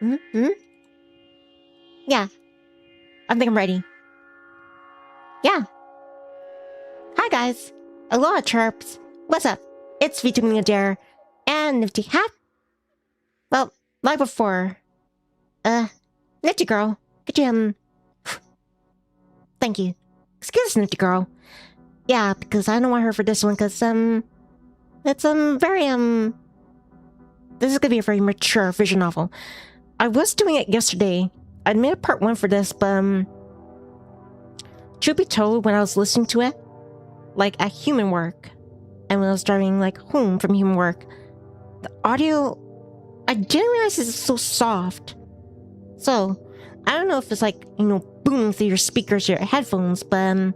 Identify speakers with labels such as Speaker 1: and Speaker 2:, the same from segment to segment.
Speaker 1: Mm-hmm. Yeah, I think I'm ready. Yeah. Hi guys. Aloha chirps. What's up? It's Vtuber Nivni Adair and Nifty Hat. Well, like before. Nifty girl. Could you thank you. Excuse Nifty girl. Yeah, because I don't want her for this one, because it's very this is gonna be a very mature visual novel. I was doing it yesterday. I made a part 1 for this, but truth be told, when I was listening to it, like at human work, and when I was driving like home from human work, the audio, I didn't realize it's so soft. So I don't know if it's like, booming through your speakers or your headphones, but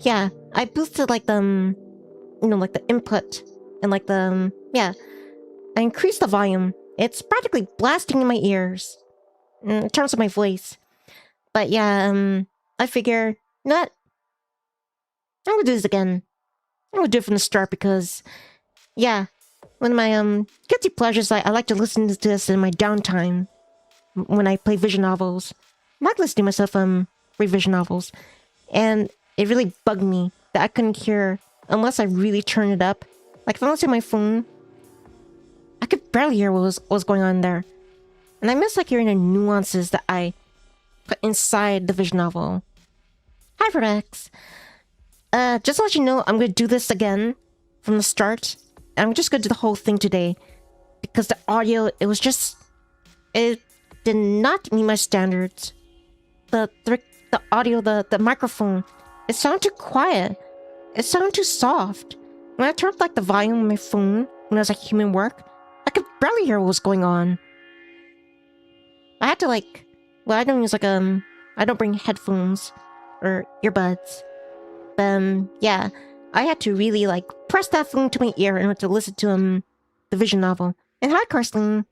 Speaker 1: yeah, I boosted like the like the input and like the I increased the volume. It's practically blasting in my ears in terms of my voice. But yeah, I figure, you know what? I'm gonna do this again. I'm gonna do it from the start because, yeah, one of my guilty pleasures, I like to listen to this in my downtime when I play vision novels. I like listening to myself read vision novels, and it really bugged me that I couldn't hear unless I really turned it up. Like if I was on my phone, I could barely hear what was going on there, and I miss like hearing the nuances that I put inside the vision novel. Hi, Rex. Just to let you know, I'm gonna do this again from the start. I'm just gonna do the whole thing today because the audio, it did not meet my standards. The audio, the microphone, it sounded too quiet. It sounded too soft. When I turned up like the volume on my phone when I was at human work, I could barely hear what was going on. I had to I don't use I don't bring headphones or earbuds. Yeah, I had to really press that phone to my ear in order to listen to the vision novel. And hi, Karslin.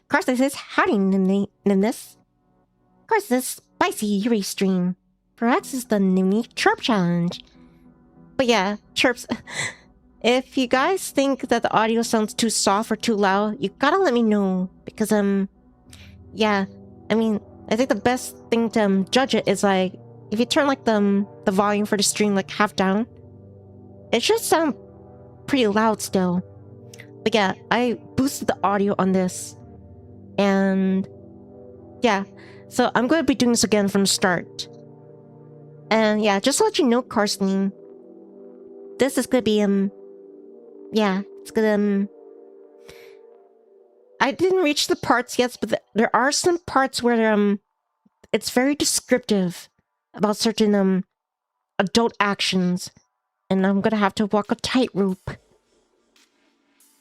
Speaker 1: Karslin says, howdy, Nimness. Karslin says, spicy Yuri stream. Perhaps it's the Nivni Chirp Challenge. But yeah, chirps. If you guys think that the audio sounds too soft or too loud, you gotta let me know. Because, yeah, I mean, I think the best thing to judge it is if you turn the volume for the stream half down, it should sound pretty loud still. But yeah, I boosted the audio on this. And yeah, so I'm going to be doing this again from the start. And yeah, just to let you know, Karslin, this is going to be, yeah, it's going to, I didn't reach the parts yet, but there are some parts where, it's very descriptive about certain, adult actions. And I'm going to have to walk a tightrope.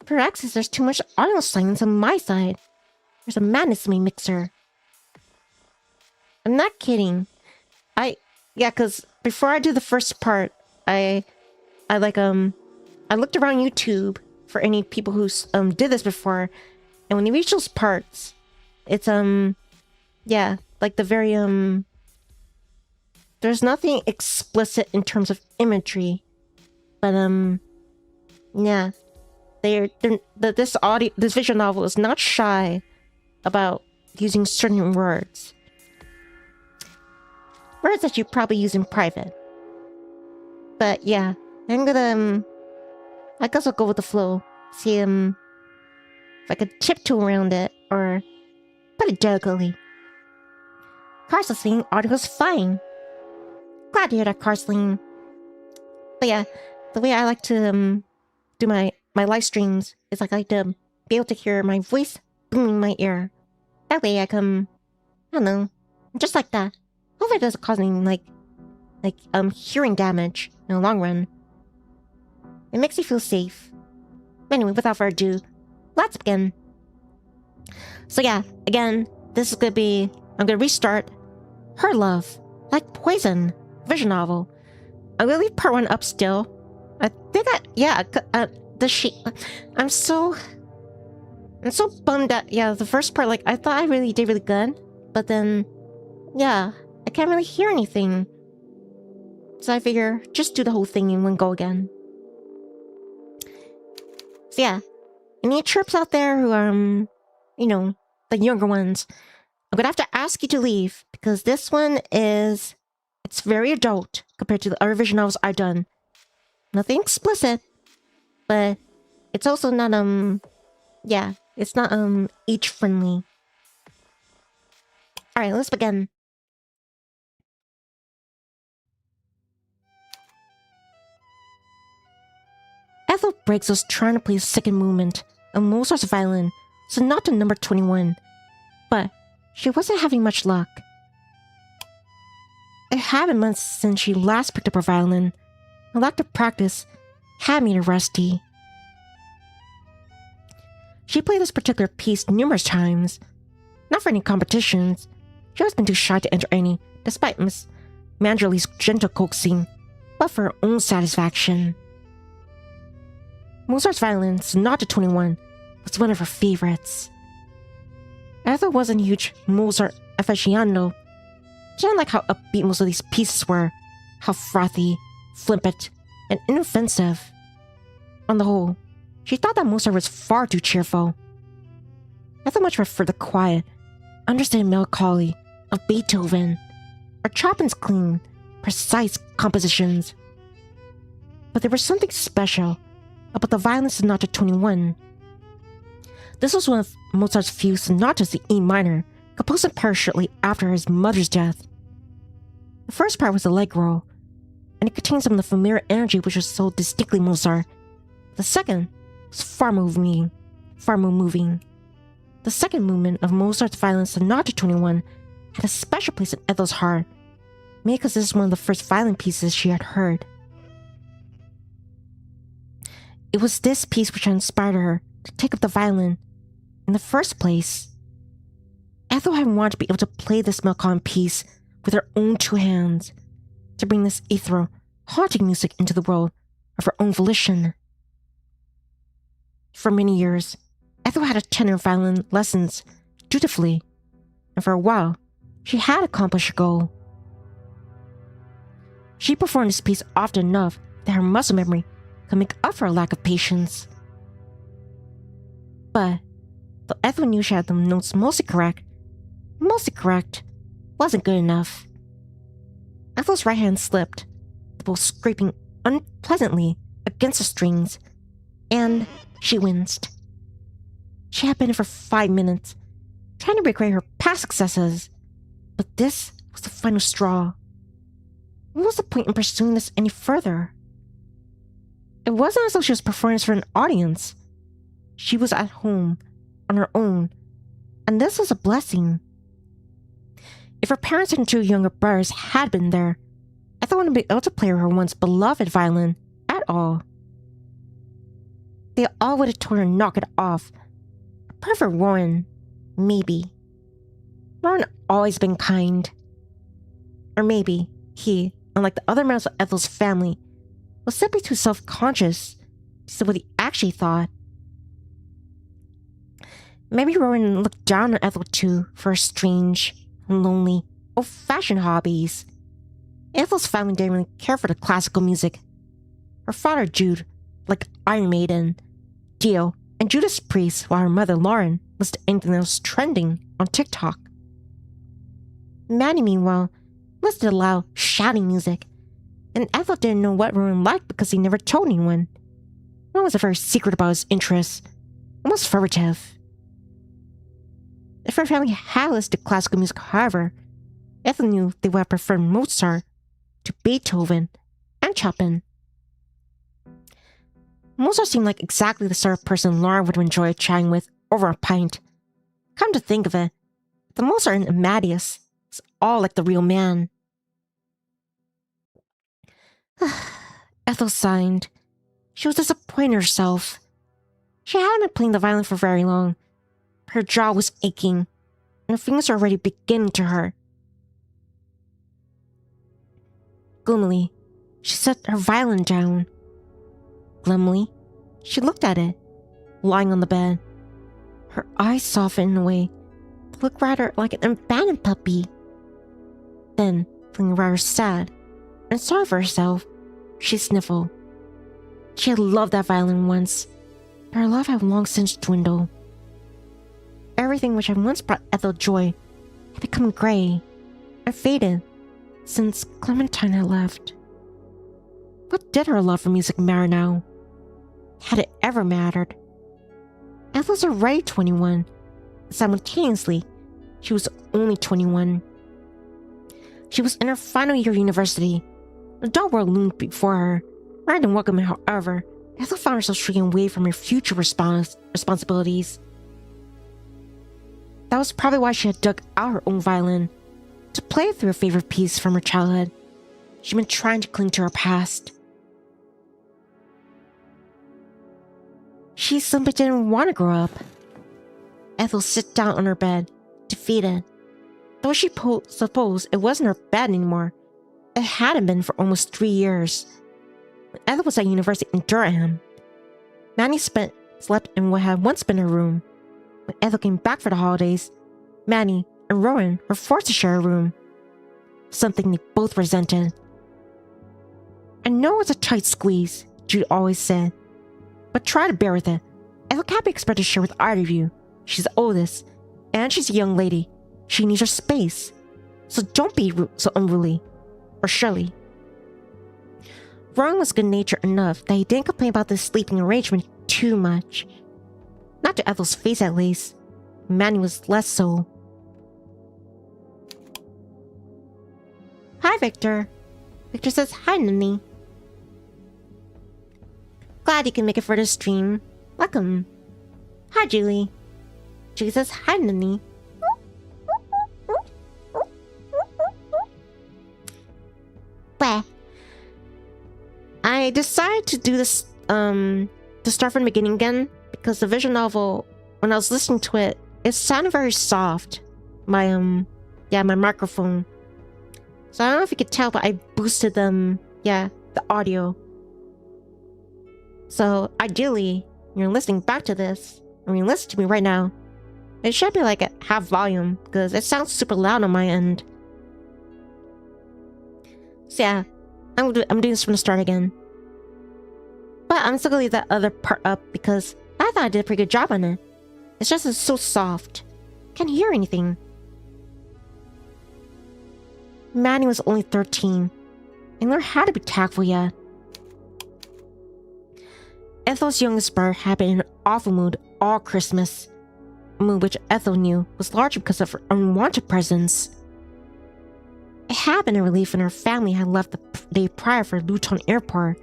Speaker 1: Perhaps there's too much audio silence on my side. There's a madness in me mixer. I'm not kidding. Yeah, because before I do the first part, I looked around YouTube for any people who did this before, and when you reach those parts, it's yeah, the very there's nothing explicit in terms of imagery, but yeah, this visual novel is not shy about using certain words. Words that you probably use in private. But yeah, I'm gonna I guess I'll go with the flow. See if I could tiptoe around it or put it delicately. Karslin, audio's fine. Glad to hear that, Karslin. But yeah, the way I like to do my live streams is I like to be able to hear my voice booming in my ear. That way I can, I don't know, just like that. Hopefully it doesn't cause any hearing damage in the long run. It makes me feel safe. Anyway, without further ado, let's begin. So yeah, again, this is gonna be, I'm gonna restart Her Love, Like Poison, visual novel. I'm gonna leave part 1 up still. I think I'm so bummed that, yeah, the first part, I thought I really did really good, but then, yeah, I can't really hear anything. So I figure, just do the whole thing in one go again. So yeah, any chirps out there who are, that the younger ones. I'm gonna have to ask you to leave because this one it's very adult compared to the other visual novels I've done. Nothing explicit, but it's also not, yeah, it's not, age friendly. Alright, let's begin. Ethel Briggs was trying to play the second movement of Mozart's violin, so not to number 21, but she wasn't having much luck. It had been months since she last picked up her violin. A lack of practice had made her rusty. She played this particular piece numerous times, not for any competitions. She has been too shy to enter any, despite Miss Mangerly's gentle coaxing, but for her own satisfaction. Mozart's violin, Sonata 21, was one of her favorites. Ethel wasn't a huge Mozart aficionado. She didn't like how upbeat most of these pieces were, how frothy, flippant, and inoffensive. On the whole, she thought that Mozart was far too cheerful. Ethel much preferred the quiet, understated melancholy of Beethoven, or Chopin's clean, precise compositions. But there was something special about the violin Sonata 21. This was one of Mozart's few sonatas in E minor, composed in Paris shortly after his mother's death. The first part was allegro, and it contained some of the familiar energy which was so distinctly Mozart. The second was far more moving. The second movement of Mozart's violin Sonata 21 had a special place in Ethel's heart, maybe because this is one of the first violin pieces she had heard. It was this piece which inspired her to take up the violin in the first place. Ethel had wanted to be able to play this melancholy piece with her own two hands, to bring this ethereal, haunting music into the world of her own volition. For many years, Ethel had attended violin lessons dutifully, and for a while, she had accomplished her goal. She performed this piece often enough that her muscle memory could make up for a lack of patience. But, though Ethel knew she had the notes mostly correct wasn't good enough. Ethel's right hand slipped, the bow scraping unpleasantly against the strings, and she winced. She had been there for 5 minutes, trying to recreate her past successes, but this was the final straw. What was the point in pursuing this any further? It wasn't as though she was performing this for an audience. She was at home, on her own, and this was a blessing. If her parents and 2 younger brothers had been there, Ethel wouldn't be able to play her once beloved violin at all. They all would have told her to knock it off. Apart from Rowan, maybe. Rowan had always been kind. Or maybe he, unlike the other members of Ethel's family, was simply too self-conscious to say what he actually thought. Maybe Rowan looked down on Ethel too for her strange, lonely, old-fashioned hobbies. Ethel's family didn't really care for the classical music. Her father, Jude, liked Iron Maiden, Dio, and Judas Priest, while her mother, Lauren, listened to anything that was trending on TikTok. Manny, meanwhile, listened to loud, shouting music, and Ethel didn't know what Rowan liked because he never told anyone. Rowan was very secret about his interests, almost furtive. If her family had listened to classical music, however, Ethel knew they would have preferred Mozart to Beethoven and Chopin. Mozart seemed like exactly the sort of person Lauren would enjoy chatting with over a pint. Come to think of it, the Mozart in Amadeus is all like the real man. Ethel sighed. She was disappointed in herself. She hadn't been playing the violin for very long. Her jaw was aching, and her fingers were already beginning to hurt. Gloomily, she set her violin down. Glumly, she looked at it, lying on the bed. Her eyes softened in a way that looked rather like an abandoned puppy. Then, feeling rather sad and sorry for herself, she sniffled. She had loved that violin once, but her love had long since dwindled. Everything which had once brought Ethel joy had become gray and faded since Clementine had left. What did her love for music matter now? Had it ever mattered? Ethel was already 21. Simultaneously, she was only 21. She was in her final year of university. The adult world loomed before her. Rather than welcoming, however, Ethel found herself shrinking away from her future responsibilities. That was probably why she had dug out her own violin, to play through her favorite piece from her childhood. She'd been trying to cling to her past. She simply didn't want to grow up. Ethel sat down on her bed, defeated. Though she supposed it wasn't her bed anymore, it hadn't been for almost 3 years. When Ethel was at university in Durham, Manny slept in what had once been her room. When Ethel came back for the holidays, Manny and Rowan were forced to share a room, something they both resented. "I know it's a tight squeeze," Jude always said, "but try to bear with it. Ethel can't be expected to share with either of you. She's the oldest, and she's a young lady. She needs her space. So don't be so unruly. Or Shirley." Rowan was good-natured enough that he didn't complain about this sleeping arrangement too much. Not to Ethel's face, at least. Manny was less so. "Hi, Victor." Victor says, "Hi, Nivni." "Glad you can make it for the stream. Welcome." "Hi, Julie." Julie says, "Hi, Nivni." Bleh. I decided to do this, to start from the beginning again, because the visual novel, when I was listening to it, it sounded very soft. My microphone. So I don't know if you could tell, but I boosted the audio. So ideally, you're listening back to this, or you listen to me right now, it should be like at half volume, because it sounds super loud on my end. So yeah, I'm doing this from the start again. But I'm still gonna leave that other part up because I thought I did a pretty good job on it. It's just it's so soft. Can't hear anything. Manny was only 13, and learned how to be tactful yet. Ethel's youngest brother had been in an awful mood all Christmas. A mood which Ethel knew was largely because of her unwanted presence. It had been a relief when her family had left the day prior for Luton Airport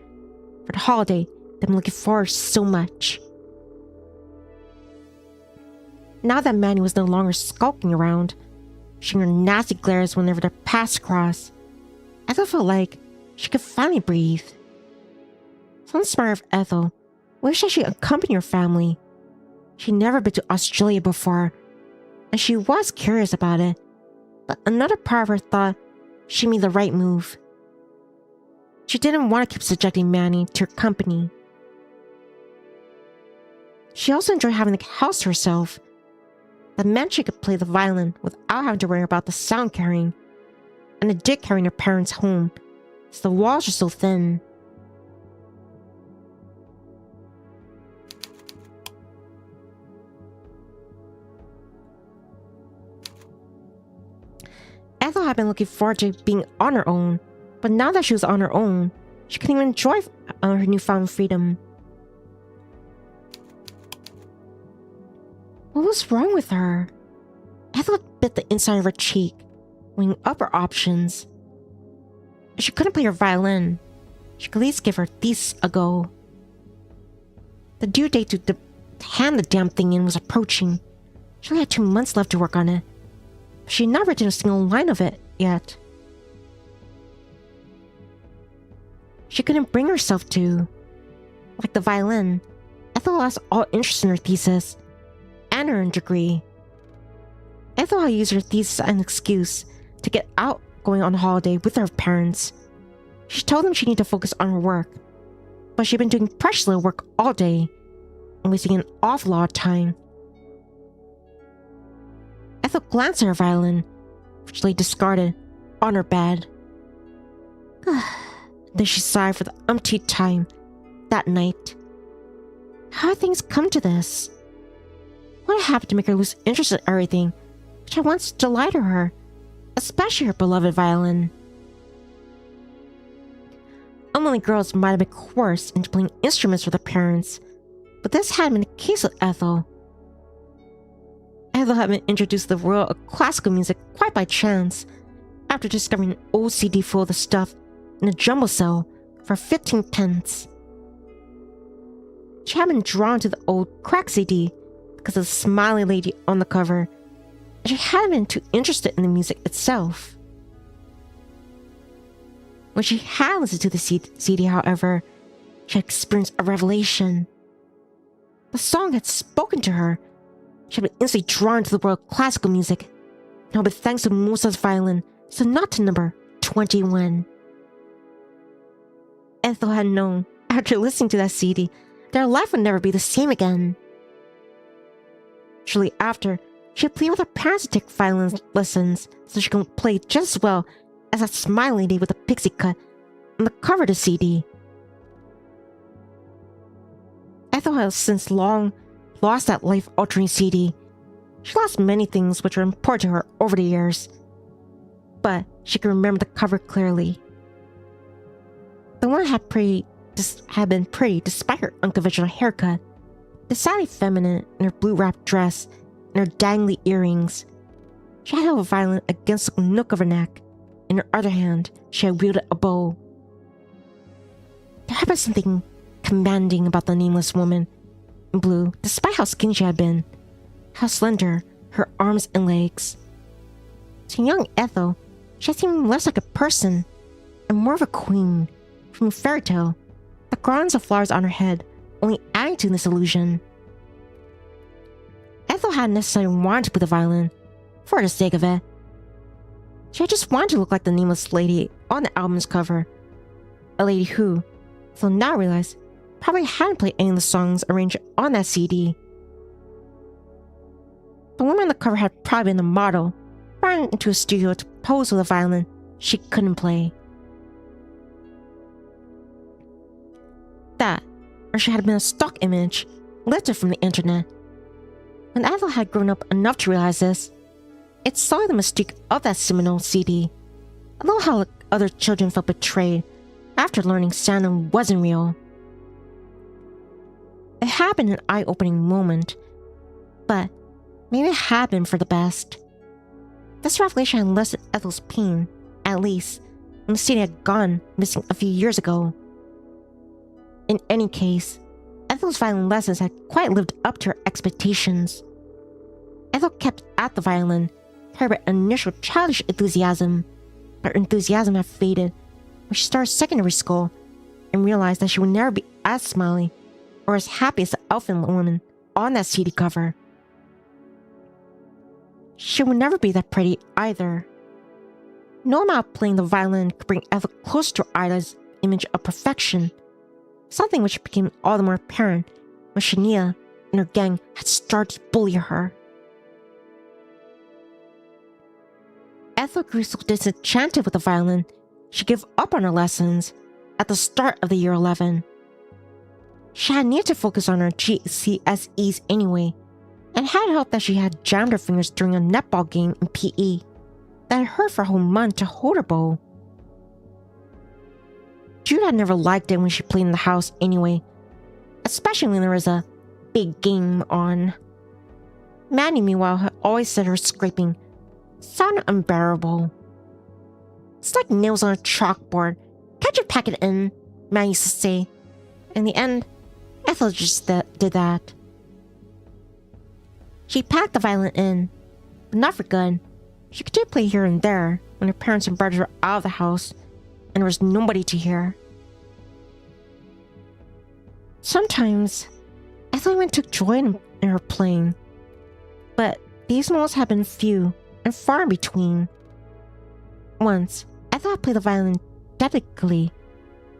Speaker 1: for the holiday they'd been looking forward so much. Now that Manny was no longer skulking around, shooting her nasty glares whenever their paths crossed, Ethel felt like she could finally breathe. Some smart of Ethel wished that she'd accompany her family. She'd never been to Australia before, and she was curious about it, but another part of her thought she made the right move. She didn't want to keep subjecting Manny to her company. She also enjoyed having the house to herself. That meant she could play the violin without having to worry about the sound carrying, and the dick carrying her parents' home, as the walls are so thin. Ethel had been looking forward to being on her own, but now that she was on her own, she couldn't even enjoy her newfound freedom. What was wrong with her? Ethel bit the inside of her cheek, weighing up her options. If she couldn't play her violin, she could at least give her thesis a go. The due date to hand the damn thing in was approaching. She only had 2 months left to work on it. She had not written a single line of it yet. She couldn't bring herself to. Like the violin, Ethel lost all interest in her thesis and her degree. Ethel had used her thesis as an excuse to get out going on holiday with her parents. She told them she needed to focus on her work, but she'd been doing precious little work all day and wasting an awful lot of time. Ethel glanced at her violin, which lay discarded on her bed. Then she sighed for the umpteenth time that night. How had things come to this? What happened to make her lose interest in everything which had once delighted her, especially her beloved violin? Unwilling girls might have been coerced into playing instruments with their parents, but this hadn't been the case with Ethel. Ethel had been introduced to the world of classical music quite by chance, after discovering an old CD full of the stuff in a jumble cell for 15 pence. She had been drawn to the old crack CD because of the smiley lady on the cover, and she hadn't been too interested in the music itself. When she had listened to the CD, however, she had experienced a revelation. The song had spoken to her. She had been instantly drawn to the world of classical music, and all but thanks to Mozart's violin, Sonata number 21. Ethel had known, after listening to that CD, that her life would never be the same again. Shortly after, she had pleaded with her parents to take violin lessons so she could play just as well as that smiley lady with the pixie cut on the cover of the CD. Ethel has since long lost that life-altering CD. She lost many things which were important to her over the years, but she can remember the cover clearly. The one had been pretty despite her unconventional haircut, decidedly feminine in her blue wrapped dress and her dangly earrings. She had held a violin against the nook of her neck. In her other hand, she had wielded a bow. There had been something commanding about the nameless woman in blue, despite how skinny she had been, how slender her arms and legs. To young Ethel, she had seemed less like a person and more of a queen from a fairy tale, the crowns of flowers on her head only adding to this illusion. Ethel hadn't necessarily wanted to play the violin for the sake of it. She had just wanted to look like the nameless lady on the album's cover, a lady who, Ethel now realized, probably hadn't played any of the songs arranged on that CD. The woman on the cover had probably been a model, brought into a studio to pose with a violin she couldn't play. That, or she had been a stock image lifted from the internet. When Ethel had grown up enough to realize this, it saw the mystique of that seminal CD, a little how other children felt betrayed after learning Santa wasn't real. It had been an eye-opening moment, but maybe it had been for the best. This revelation had lessened Ethel's pain, at least, when the CD had gone missing a few years ago. In any case, Ethel's violin lessons had quite lived up to her expectations. Ethel kept at the violin, carried by initial childish enthusiasm, but her enthusiasm had faded when she started secondary school and realized that she would never be as smiley or as happy as the elfin woman on that CD cover. She would never be that pretty either. No amount of playing the violin could bring Ethel closer to her idol's image of perfection, something which became all the more apparent when Shania and her gang had started to bully her. Ethel grew so disenchanted with the violin, she gave up on her lessons at the start of the year 11. She had needed to focus on her GCSEs anyway, and had hoped that she had jammed her fingers during a netball game in PE that had hurt for a whole month to hold her bow. Jude had never liked it when she played in the house anyway, especially when there was a big game on. Manny, meanwhile, had always said her scraping sounded unbearable. It's like nails on a chalkboard. Can't you pack it in? Man used to say. In the end, Ethel just did that. She packed the violin in, but not for good. She could play here and there when her parents and brothers were out of the house and there was nobody to hear. Sometimes, Ethel even took joy in her playing, but these moments had been few and far in between. Once, Ethel had played the violin dedicatedly,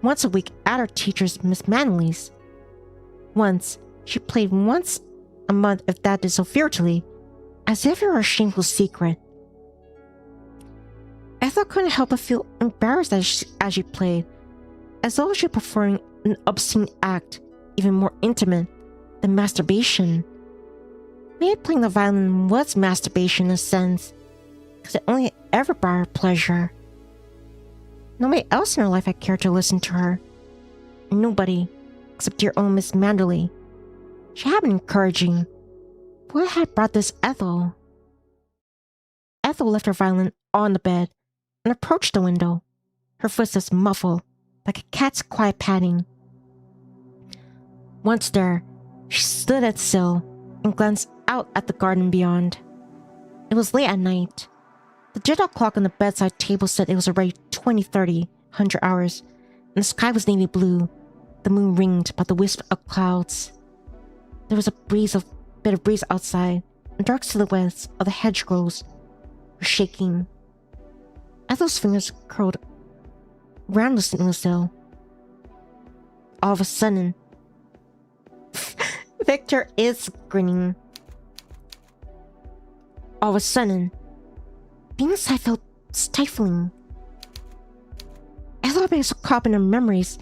Speaker 1: once a week at her teacher's, Miss Manley's. Once, she played once a month, if that did so furtively, as if it were a shameful secret. Ethel couldn't help but feel embarrassed as she played, as though she were performing an obscene act even more intimate than masturbation. Maybe playing the violin was masturbation in a sense, because it only ever brought her pleasure. Nobody else in her life had cared to listen to her. Nobody, except dear old Miss Manderley. She had been encouraging. But what had brought this Ethel? Ethel left her violin on the bed and approached the window, her footsteps muffled like a cat's quiet padding. Once there, she stood at the sill and glanced out at the garden beyond. It was late at night. The digital clock on the bedside table said it was already 20:30, 100 hours, and the sky was navy blue, the moon ringed by the wisp of clouds. There was a bit of breeze outside, and dark silhouettes of the hedgerows were shaking. Ethel's fingers curled round the single sill. All of a sudden, Victor is grinning. All of a sudden, being inside felt stifling. Ethel had been so caught up in her memories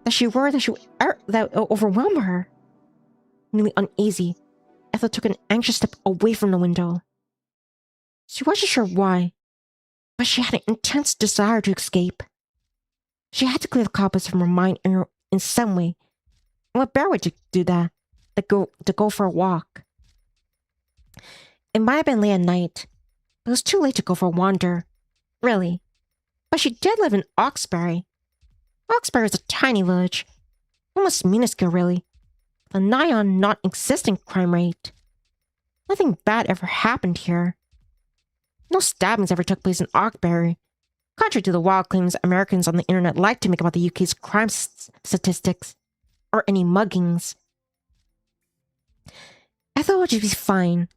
Speaker 1: that she worried that would overwhelm her. Nearly uneasy, Ethel took an anxious step away from the window. She wasn't sure why, but she had an intense desire to escape. She had to clear the cobwebs from her mind in some way. And what better way to do that than to go for a walk? It might have been late at night, but it was too late to go for a wander. Really. But she did live in Oxbury. Oxbury is a tiny village. Almost minuscule, really. With a nigh on non-existent crime rate. Nothing bad ever happened here. No stabbings ever took place in Oxbury, contrary to the wild claims Americans on the internet like to make about the UK's crime statistics, or any muggings. Ethel would just be fine.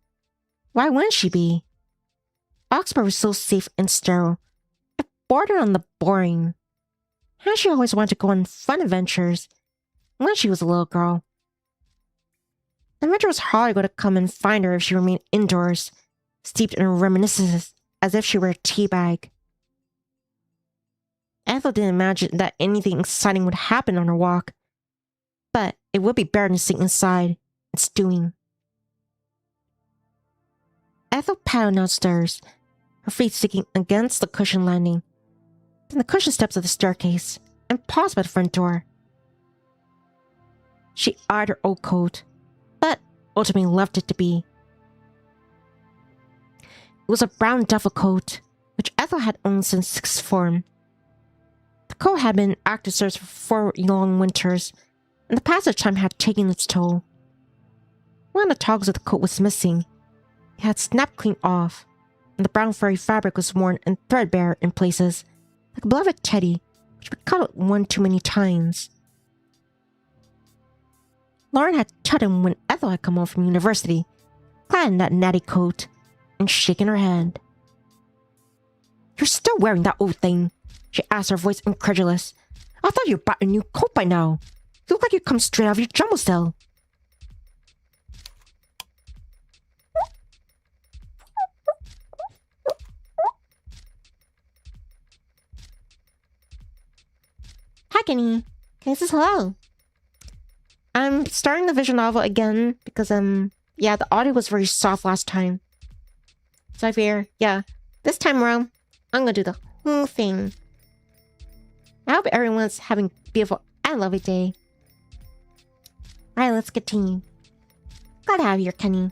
Speaker 1: Why wouldn't she be? Oxbury was so safe and sterile. It bordered on the boring. How she always wanted to go on fun adventures when she was a little girl. The adventure was hardly going to come and find her if she remained indoors, steeped in reminiscences as if she were a tea bag. Ethel didn't imagine that anything exciting would happen on her walk, but it would be better than sitting inside and stewing. Ethel paddled downstairs, her feet sticking against the cushioned landing, then the cushioned steps of the staircase, and paused by the front door. She eyed her old coat, but ultimately left it to be. It was a brown duffel coat, which Ethel had owned since sixth form. The coat had been in active service for 4 long winters, and the passage of time had taken its toll. One of the toggles of the coat was missing. It had snapped clean off, and the brown furry fabric was worn and threadbare in places, like a beloved teddy, which had been cuddled one too many times. Lauren had taught him when Ethel had come home from university, clad in that natty coat, and shaken her head. "You're still wearing that old thing?" she asked, her voice incredulous. "I thought you bought a new coat by now. You look like you come straight out of your jumbo cell." Hi, Kenny. Kenny says hello. I'm starting the visual novel again because, yeah, the audio was very soft last time. So I figure, yeah, this time around, I'm gonna do the whole thing. I hope everyone's having a beautiful and lovely day. Alright, let's continue. Glad to have you here, Kenny.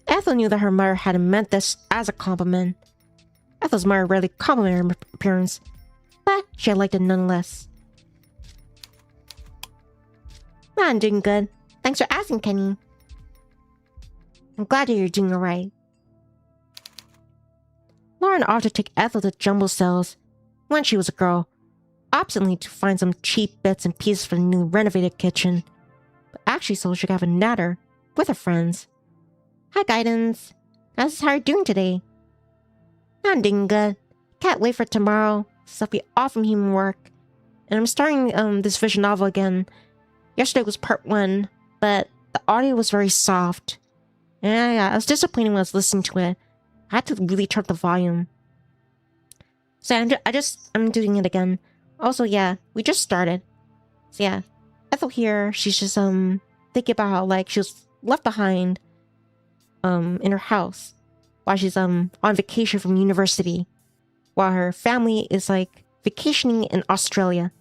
Speaker 1: Ethel knew that her mother hadn't meant this as a compliment. Ethel's mother rarely complimented her appearance, but she had liked it nonetheless. I'm doing good. Thanks for asking, Kenny. I'm glad you're doing alright. Lauren offered to take Ethel to jumbo cells when she was a girl, optionally to find some cheap bits and pieces for the new renovated kitchen, but actually so she could have a natter with her friends. Hi, Guidance. How's how are you doing today? I'm doing good. Can't wait for tomorrow, so I'll be off from human work. And I'm starting this visual novel again. Yesterday was part 1, but the audio was very soft. Yeah, I was disappointed when I was listening to it. I had to really turn up the volume. So I'm doing it again. Also, yeah, we just started. So yeah, Ethel here, she's just thinking about how like she was left behind in her house while she's on vacation from university, while her family is like vacationing in Australia.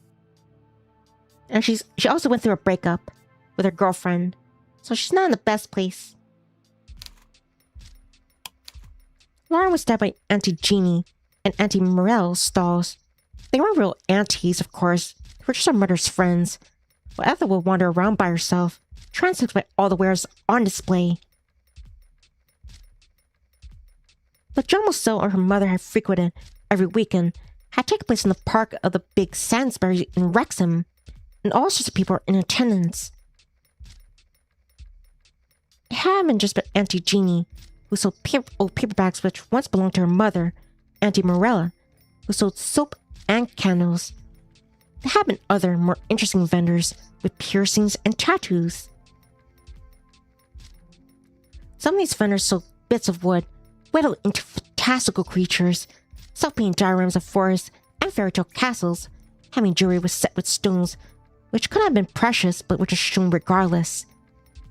Speaker 1: And she also went through a breakup with her girlfriend, so she's not in the best place. Lauren was stabbed by Auntie Jeannie and Auntie Morel's stalls. They weren't real aunties, of course. They were just her mother's friends. While Ethel would wander around by herself, transfixed by all the wares on display. The jumble sale her mother had frequented every weekend had taken place in the park of the Big Sainsbury in Wrexham, and all sorts of people were in attendance. It hadn't just been Auntie Jeannie, who sold old paperbacks which once belonged to her mother, Auntie Morella, who sold soap and candles. There had been other, more interesting vendors with piercings and tattoos. Some of these vendors sold bits of wood, whittled into fantastical creatures, self-painted dioramas of forests and fairy tale castles, having jewelry was set with stones, which could have been precious but which are shown regardless,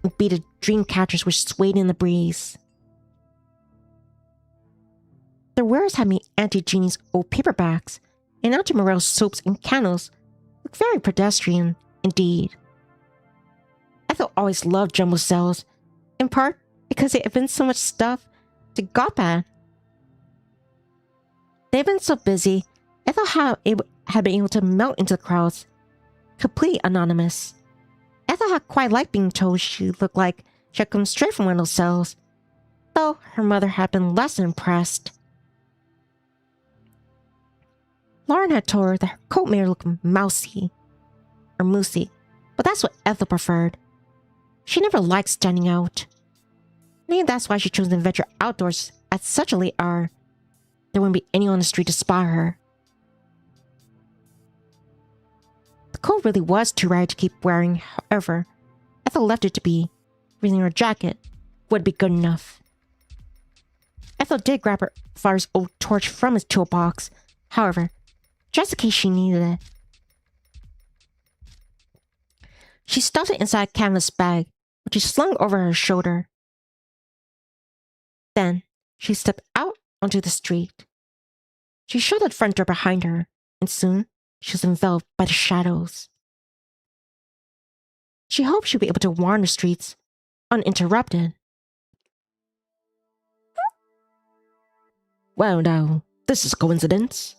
Speaker 1: and beaded dream catchers which swayed in the breeze. The wares had made Auntie Jeannie's old paperbacks and Auntie Morel's soaps and candles look very pedestrian indeed. Ethel always loved jumble sales, in part because there had been so much stuff to gawp at. They'd been so busy, Ethel had been able to melt into the crowds, completely anonymous. Ethel had quite liked being told she looked like she had come straight from one of those cells, though her mother had been less impressed. Lauren had told her that her coat made her look mousy, but that's what Ethel preferred. She never liked standing out. Maybe that's why she chose to venture outdoors at such a late hour. There wouldn't be anyone on the street to spot her. The coat really was too rare to keep wearing, however. Ethel left it to be. Reading her jacket would be good enough. Ethel did grab her father's old torch from his toolbox, however, just in case she needed it. She stuffed it inside a canvas bag, which she slung over her shoulder. Then, she stepped out onto the street. She shut the front door behind her, and soon she was enveloped by the shadows. She hoped she'd be able to wander the streets uninterrupted. Well now, this is a coincidence.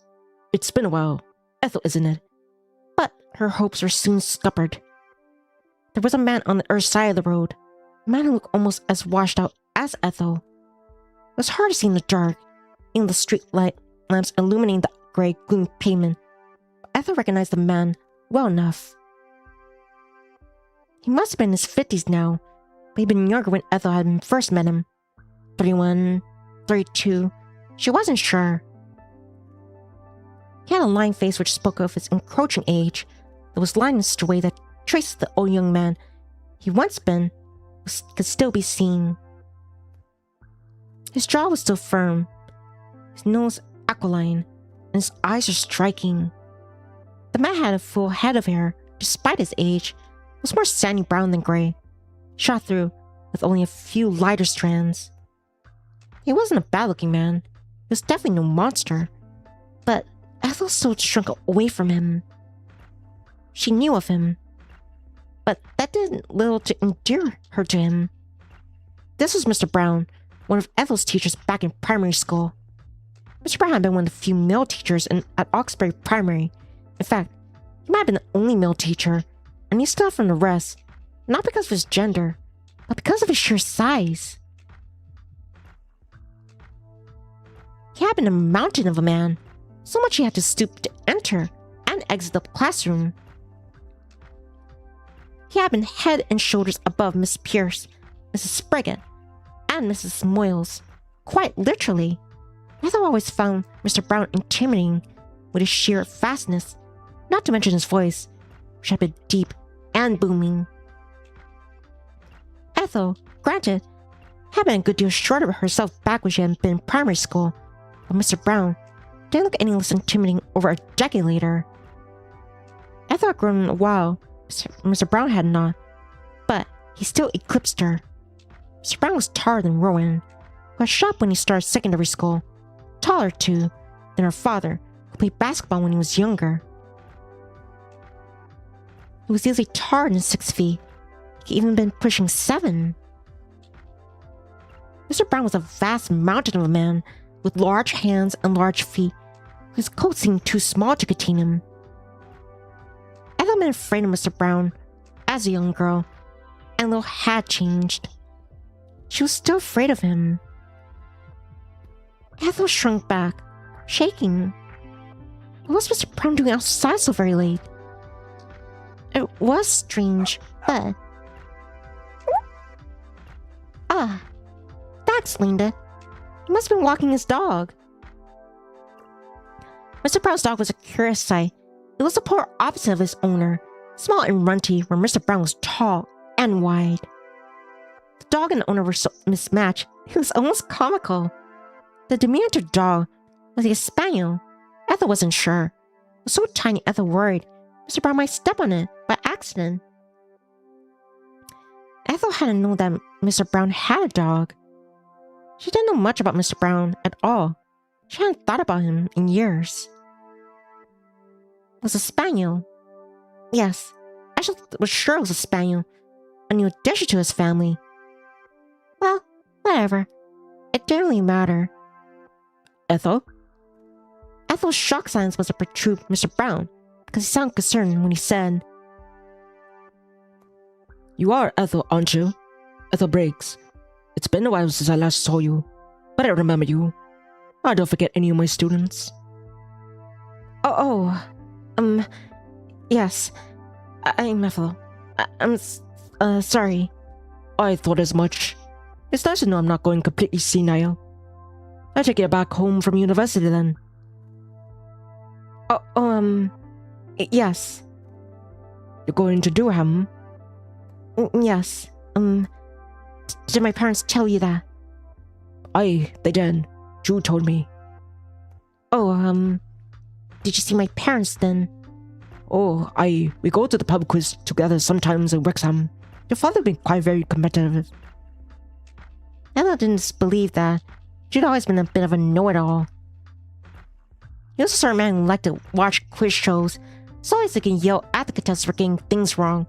Speaker 1: It's been a while, Ethel, isn't it? But her hopes were soon scuppered. There was a man on the other side of the road, a man who looked almost as washed out as Ethel. It was hard to see in the dark, in the street light lamps illuminating the grey, gloomy pavement. But Ethel recognized the man well enough. He must have been in his 50s now, but he'd been younger when Ethel had first met him. 31, 32, she wasn't sure. He had a lined face which spoke of his encroaching age. There was lines in a way that traced the old young man he once been could still be seen. His jaw was still firm, his nose aquiline, and his eyes were striking. The man had a full head of hair, despite his age. It was more sandy brown than gray, shot through with only a few lighter strands. He wasn't a bad-looking man. He was definitely no monster, but Ethel still shrunk away from him. She knew of him, but that did little to endear her to him. This was Mr. Brown, one of Ethel's teachers back in primary school. Mr. Brown had been one of the few male teachers at Oxbury Primary. In fact, he might have been the only male teacher, and he stood out from the rest, not because of his gender, but because of his sheer size. He had been a mountain of a man, so much he had to stoop to enter and exit the classroom. He had been head and shoulders above Miss Pierce, Mrs. Spriggett, and Mrs. Moyles, quite literally. Ethel always found Mr. Brown intimidating with his sheer fastness, not to mention his voice, which had been deep and booming. Ethel, granted, had been a good deal shorter of herself back when she had been in primary school, but Mr. Brown didn't look any less intimidating over a decade later. Ethel had grown in a while Mr. Brown had not, but he still eclipsed her. Mr. Brown was taller than Rowan, who had shocked when he started secondary school, taller too than her father, who played basketball when he was younger. He was easily taller than 6 feet. He even been pushing 7. Mr. Brown was a vast mountain of a man with large hands and large feet, whose coat seemed too small to contain him. Ethel had been afraid of Mr. Brown as a young girl, and little had changed. She was still afraid of him. Ethel shrunk back, shaking. What was Mr. Brown doing outside so very late? It was strange, but... Ah, that explained it. He must have been walking his dog. Mr. Brown's dog was a curious sight. It was the polar opposite of his owner, small and runty, where Mr. Brown was tall and wide. The dog and the owner were so mismatched, it was almost comical. The diminutive dog was a spaniel. Ethel wasn't sure. It was so tiny Ethel worried Mr. Brown might step on it by accident. Ethel hadn't known that Mr. Brown had a dog. She didn't know much about Mr. Brown at all. She hadn't thought about him in years. It was a spaniel. Yes, Ethel was sure it was a spaniel, a new addition to his family. Well, whatever. It didn't really matter. Ethel? Ethel's shock silence was to protrude Mr. Brown, because he sounded concerned when he said, "You are Ethel, aren't you? Ethel Briggs. It's been a while since I last saw you, but I remember you. I don't forget any of my students." Yes. I'm Ethel. I'm sorry. I thought as much. It's nice to know I'm not going completely senile. I take you back home from university then. Yes. You're going to Durham? Yes. Did my parents tell you that? Aye, they did. Drew told me. Did you see my parents then? Oh, aye. We go to the pub quiz together sometimes in Wrexham. Your father been quite very competitive. Ella didn't believe that. She'd always been a bit of a know-it-all. He was a sort of man who liked to watch quiz shows, so always they can yell at the contestants for getting things wrong,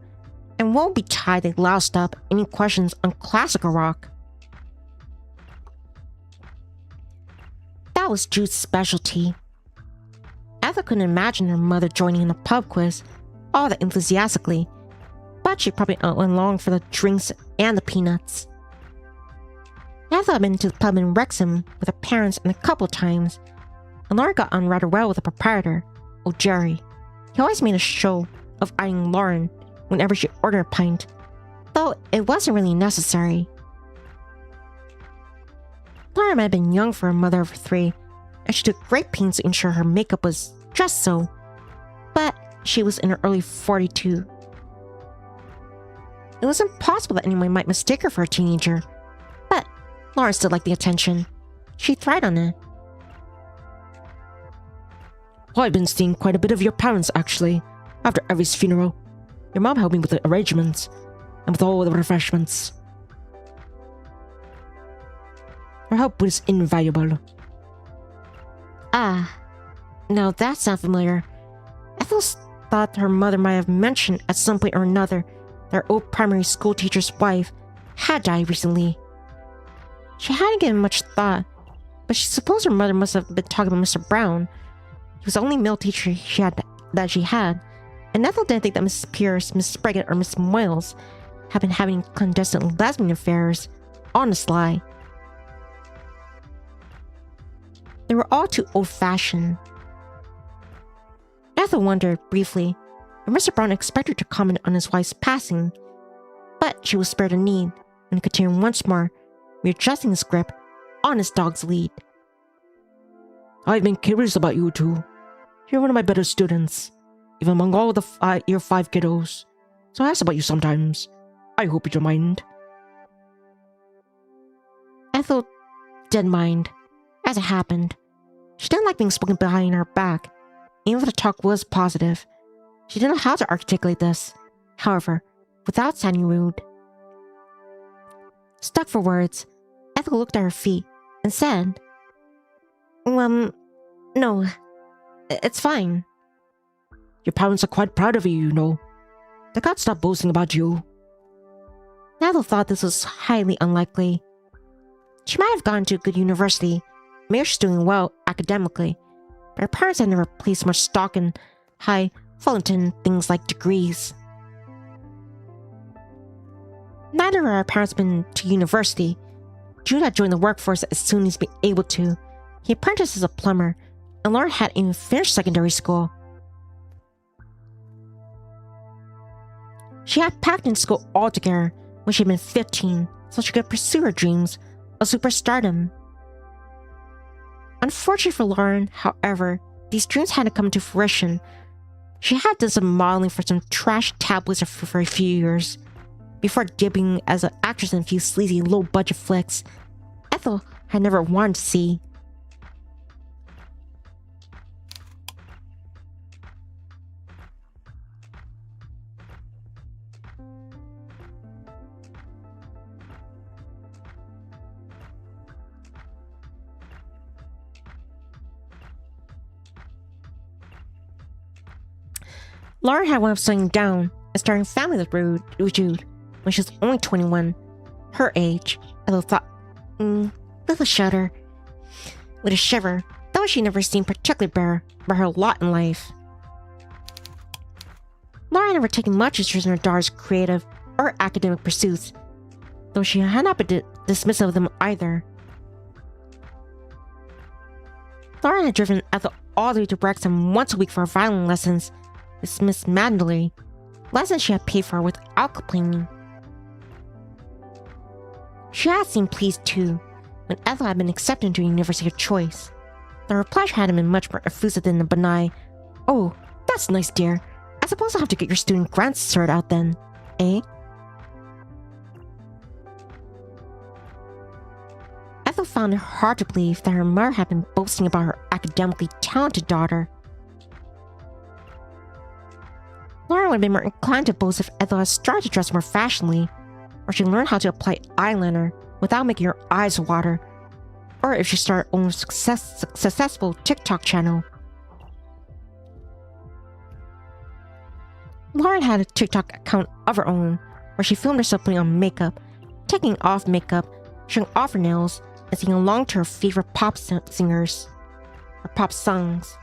Speaker 1: and won't be tied they loused up any questions on classical rock. That was Jude's specialty. Ethel couldn't imagine her mother joining in a pub quiz all that enthusiastically, but she probably went along for the drinks and the peanuts. Ethel had been to the pub in Wrexham with her parents and a couple times, and Lauren got on rather well with the proprietor, old Jerry. He always made a show of eyeing Lauren whenever she ordered a pint, though it wasn't really necessary. Lauren had been young for a mother of 3, and she took great pains to ensure her makeup was just so, but she was in her early 42. It was impossible that anyone might mistake her for a teenager, but Lauren still liked the attention. She thrived on it. Well, I've been seeing quite a bit of your parents, actually, after Evie's funeral. Your mom helped me with the arrangements, and with all the refreshments. Her help was invaluable. Ah, now that sounds familiar. Ethel thought her mother might have mentioned at some point or another that her old primary school teacher's wife had died recently. She hadn't given much thought, but she supposed her mother must have been talking about Mr. Brown. He was the only male teacher she had, and Ethel didn't think that Mrs. Pierce, Miss Spriggett, or Miss Moyles had been having clandestine lesbian affairs on the sly. They were all too old-fashioned. Ethel wondered, briefly, if Mr. Brown expected her to comment on his wife's passing, but she was spared the need, and continued once more, readjusting his grip on his dog's lead. I've been curious about you two. You're one of my better students, even among all the your 5 kiddos, so I ask about you sometimes. I hope you don't mind. Ethel did mind, as it happened. She didn't like being spoken behind her back, even if the talk was positive. She didn't know how to articulate this, however, without sounding rude. Stuck for words, Ethel looked at her feet and said, no, it's fine.
Speaker 2: Your parents are quite proud of you, you know. They can't stop boasting about you.
Speaker 1: Ethel thought this was highly unlikely. She might have gone to a good university, maybe she's doing well academically, but her parents had never placed much stock in high Fullerton things like degrees. Neither of our parents had been to university. Jude had joined the workforce as soon as he'd been able to. He apprenticed as a plumber, and Lauren hadn't even finished secondary school. She had packed in school altogether when she'd been 15, so she could pursue her dreams of superstardom. Unfortunately for Lauren, however, these dreams hadn't come to fruition. She had done some modeling for some trash tabloids for a few years, before debuting as an actress in a few sleazy low-budget flicks Ethel had never wanted to see. Lauren had wound up settling down and starting a family with Jude when she was only 21, her age. Ethel thought, with a shudder. With a shiver, though she never seemed particularly bitter about her lot in life. Lauren had never taken much interest in her daughter's creative or academic pursuits, though she had not been dismissive of them either. Lauren had driven Ethel all the way to Wrexham once a week for violin lessons, with Miss Mandley, lessons she had paid for without complaining. She had seemed pleased too when Ethel had been accepted into a university of choice. The reply hadn't been much more effusive than the benign, "Oh, that's nice, dear. I suppose I'll have to get your student grants sorted out then, eh?" Ethel found it hard to believe that her mother had been boasting about her academically talented daughter. Lauren would have been more inclined to boast if Ethel had started to dress more fashionably, or she learned how to apply eyeliner without making her eyes water, or if she started her own successful TikTok channel. Lauren had a TikTok account of her own, where she filmed herself putting on makeup, taking off makeup, showing off her nails, and singing along to her favorite pop singers, or pop songs.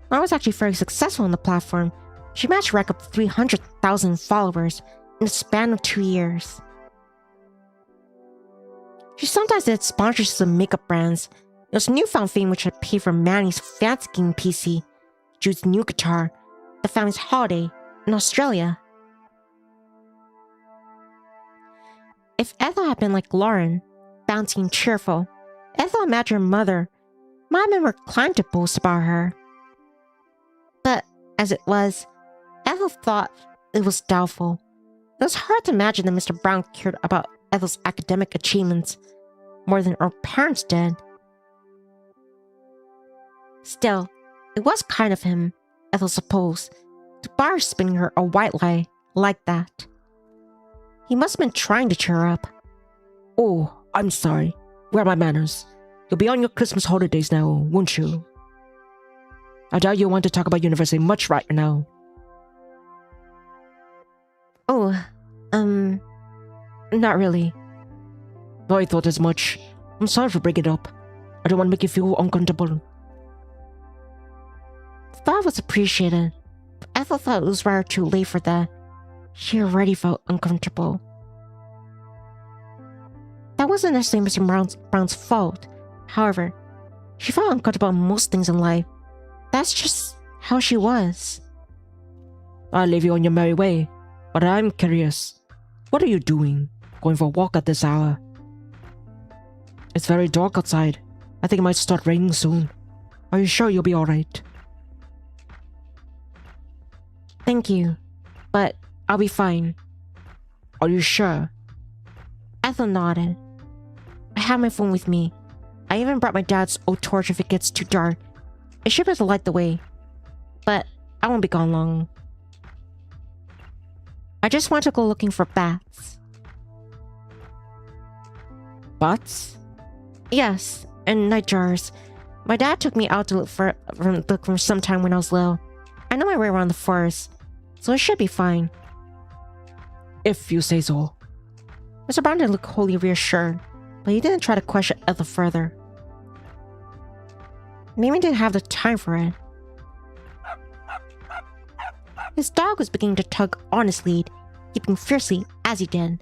Speaker 1: Lauren was actually very successful on the platform. She managed to rack up 300,000 followers in the span of 2 years. She sometimes did sponsorships of makeup brands. It was newfound fame which had paid for Manny's fancy gaming PC, Jude's new guitar, the family's holiday in Australia. If Ethel had been like Lauren, bouncy and cheerful, Ethel imagined her mother might have been more inclined to boast about her. But as it was, Ethel thought it was doubtful. It was hard to imagine that Mr. Brown cared about Ethel's academic achievements more than her parents did. Still, it was kind of him, Ethel supposed, to bar spinning her a white lie like that. He must have been trying to cheer her up.
Speaker 2: "Oh, I'm sorry. Where are my manners? You'll be on your Christmas holidays now, won't you? I doubt you want to talk about university much right now."
Speaker 1: "Oh, not really."
Speaker 2: "I thought as much. I'm sorry for bringing it up. I don't want to make you feel uncomfortable."
Speaker 1: The thought was appreciated, but Ethel thought it was rather too late for that. She already felt uncomfortable. That wasn't necessarily Mr. Brown's fault. However, she felt uncomfortable in most things in life. That's just how she was.
Speaker 2: "I'll leave you on your merry way, but I'm curious. What are you doing? Going for a walk at this hour? It's very dark outside. I think it might start raining soon. Are you sure you'll be alright?"
Speaker 1: "Thank you, but I'll be fine."
Speaker 2: "Are you sure?"
Speaker 1: Ethel nodded. "I have my phone with me. I even brought my dad's old torch if it gets too dark. It should be able to light the way. But I won't be gone long." I just want to go looking for bats.
Speaker 2: Bats?
Speaker 1: Yes, and nightjars. My dad took me out to look for some time when I was little. I know my way around the forest, so it should be fine.
Speaker 2: If you say so.
Speaker 1: Mr. Brown didn't look wholly reassured, but he didn't try to question Ethel further. Maybe he didn't have the time for it. His dog was beginning to tug on his lead, keeping fiercely as he did.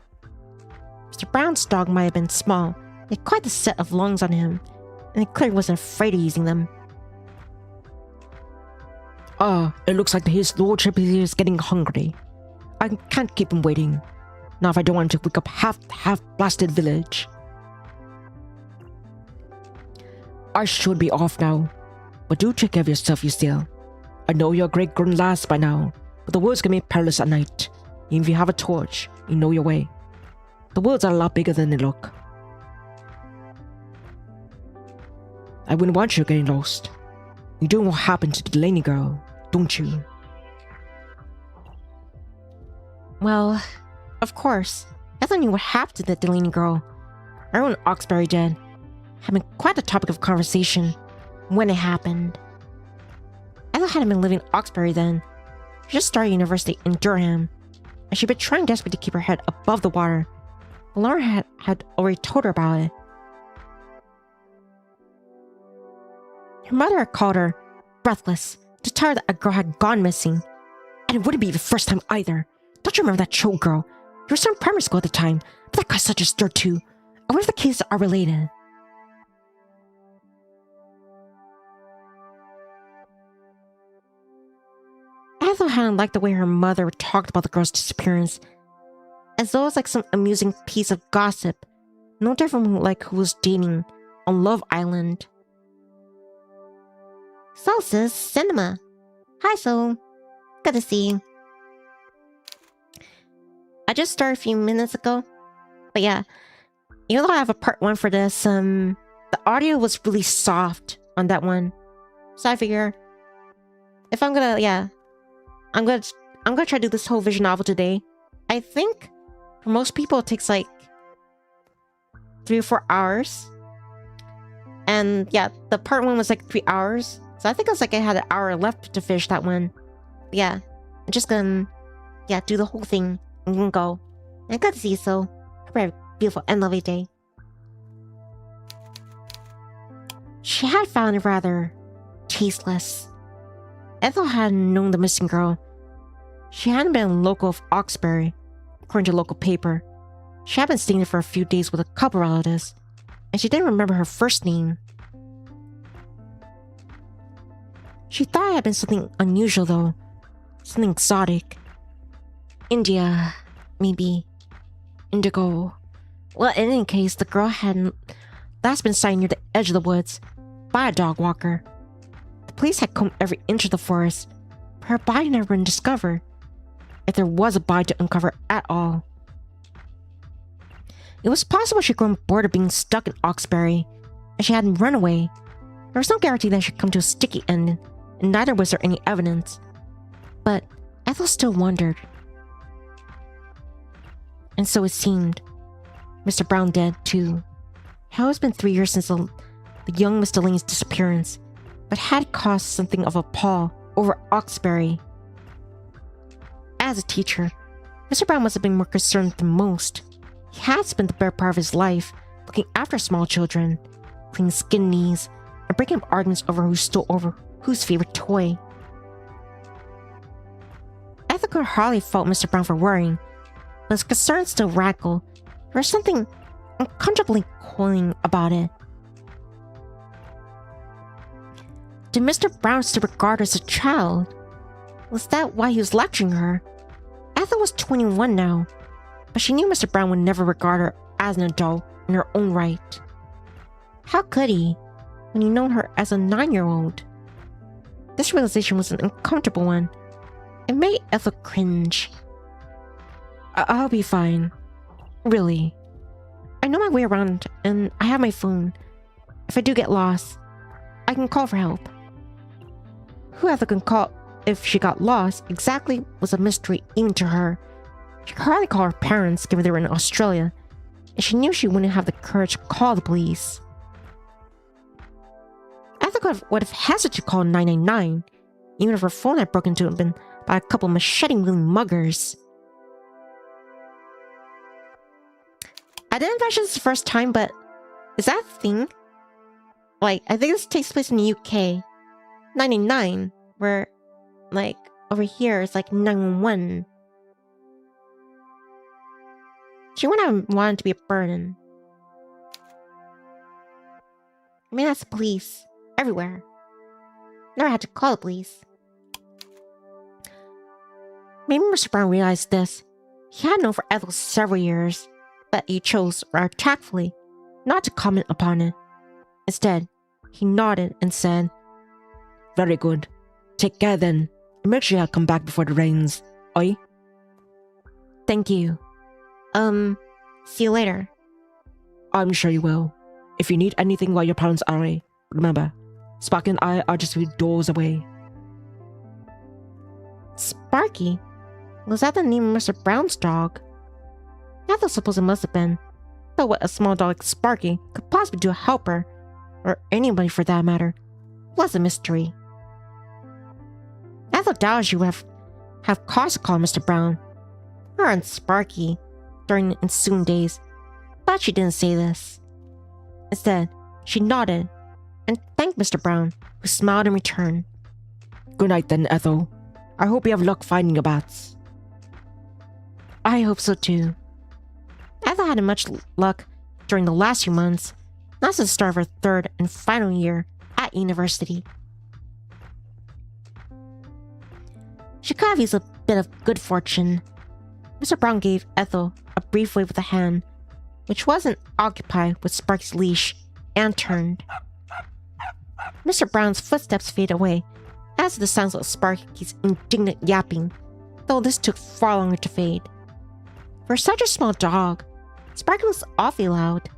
Speaker 1: Mr. Brown's dog might have been small, he had quite a set of lungs on him, and he clearly wasn't afraid of using them.
Speaker 2: It looks like his lordship is getting hungry. I can't keep him waiting. Not if I don't want him to wake up half blasted village. I should be off now, but do take care of yourself, you still. I know you're a great grown lass by now, but the woods can be perilous at night. Even if you have a torch, you know your way. The woods are a lot bigger than they look. I wouldn't want you getting lost. You do know what happened to the Delaney girl, don't you?
Speaker 1: Well, of course. Ethel knew what happened to the Delaney girl. Our own Oxbury did. Had been quite the topic of conversation when it happened. Ethel hadn't been living in Oxbury then. She just started university in Durham, and she'd been trying desperately to keep her head above the water. But Laura had already told her about it. Her mother had called her, breathless, to tell her that a girl had gone missing. And it wouldn't be the first time either. Don't you remember that Cho girl? You were still in primary school at the time, but that caused such a stir too. I wonder if the cases are related. Ethel hadn't liked the way her mother talked about the girl's disappearance, as though it was like some amusing piece of gossip, no different from like who was dating on Love Island. So sis, Cinema. Hi Sol. Good to see you. I just started a few minutes ago. But yeah, even though I have a part 1 for this, the audio was really soft on that one. So I figure if I'm gonna try to do this whole vision novel today. I think for most people it takes like 3 or 4 hours. And yeah, the part 1 was like 3 hours. So I think it's like I had an hour left to finish that one. But yeah, I'm just gonna do the whole thing and go. And good to see you, so hope you have a beautiful and lovely day. She had found it rather tasteless. Ethel hadn't known the missing girl. She hadn't been a local of Oxbury, according to a local paper. She had been staying there for a few days with a couple relatives, and she didn't remember her first name. She thought it had been something unusual though, something exotic. India, maybe. Indigo. Well, in any case, the girl had last been sighted near the edge of the woods by a dog walker. The police had combed every inch of the forest, but her body had never been discovered, if there was a body to uncover at all. It was possible she'd grown bored of being stuck in Oxbury, and she hadn't run away. There was no guarantee that she'd come to a sticky end, and neither was there any evidence. But Ethel still wondered. And so it seemed. Mr. Brown dead, too. How it's been 3 years since the young Miss Delaney's disappearance, but had caused something of a pall over Oxbury. As a teacher, Mr. Brown must have been more concerned than most. He had spent the better part of his life looking after small children, cleaning skin knees, and breaking up arguments over who stole over whose favorite toy. Ethel could hardly fault Mr. Brown for worrying, but his concerns still rankled. There was something uncomfortably cloying about it. Did Mr. Brown still regard her as a child? Was that why he was lecturing her? Ethel was 21 now, but she knew Mr. Brown would never regard her as an adult in her own right. How could he, when he'd known her as a 9-year-old? This realization was an uncomfortable one. It made Ethel cringe. I'll be fine. Really. I know my way around, and I have my phone. If I do get lost, I can call for help. Who Ethel can call if she got lost exactly was a mystery even to her. She could hardly call her parents given they were in Australia, and she knew she wouldn't have the courage to call the police. Ethel would have hesitated to call 999, even if her phone had broken into open by a couple of machete-wielding muggers. I didn't mention this the first time, but is that a thing? Like, I think this takes place in the UK. 999, where, like, over here it's like 911. She wouldn't have wanted to be a burden. I mean, that's the police. Everywhere. Never had to call the police. Maybe Mr. Brown realized this. He had known for Ethel several years, but he chose, rather tactfully, not to comment upon it. Instead, he nodded and said,
Speaker 2: Very good. Take care then. And make sure you come back before it rains. Oi?
Speaker 1: Thank you. See you later.
Speaker 2: I'm sure you will. If you need anything while your parents are away, remember, Sparky and I are just a few doors away.
Speaker 1: Sparky? Was that the name of Mr. Brown's dog? I thought suppose it must have been. But what a small dog like Sparky could possibly do to help her, or anybody for that matter, was a mystery. I thought doubted she would have cause to call Mr. Brown, or on Sparky, during the ensuing days, but she didn't say this. Instead, she nodded and thanked Mr. Brown, who smiled in return.
Speaker 2: Good night then, Ethel. I hope you have luck finding your bats.
Speaker 1: I hope so too. Ethel hadn't much luck during the last few months, not since the start of her third and final year at university. She could have used a bit of good fortune. Mr. Brown gave Ethel a brief wave with a hand, which wasn't occupied with Sparky's leash, and turned. Mr. Brown's footsteps faded away, as did the sounds of Sparky's indignant yapping, though this took far longer to fade. For such a small dog, Sparky was awfully loud.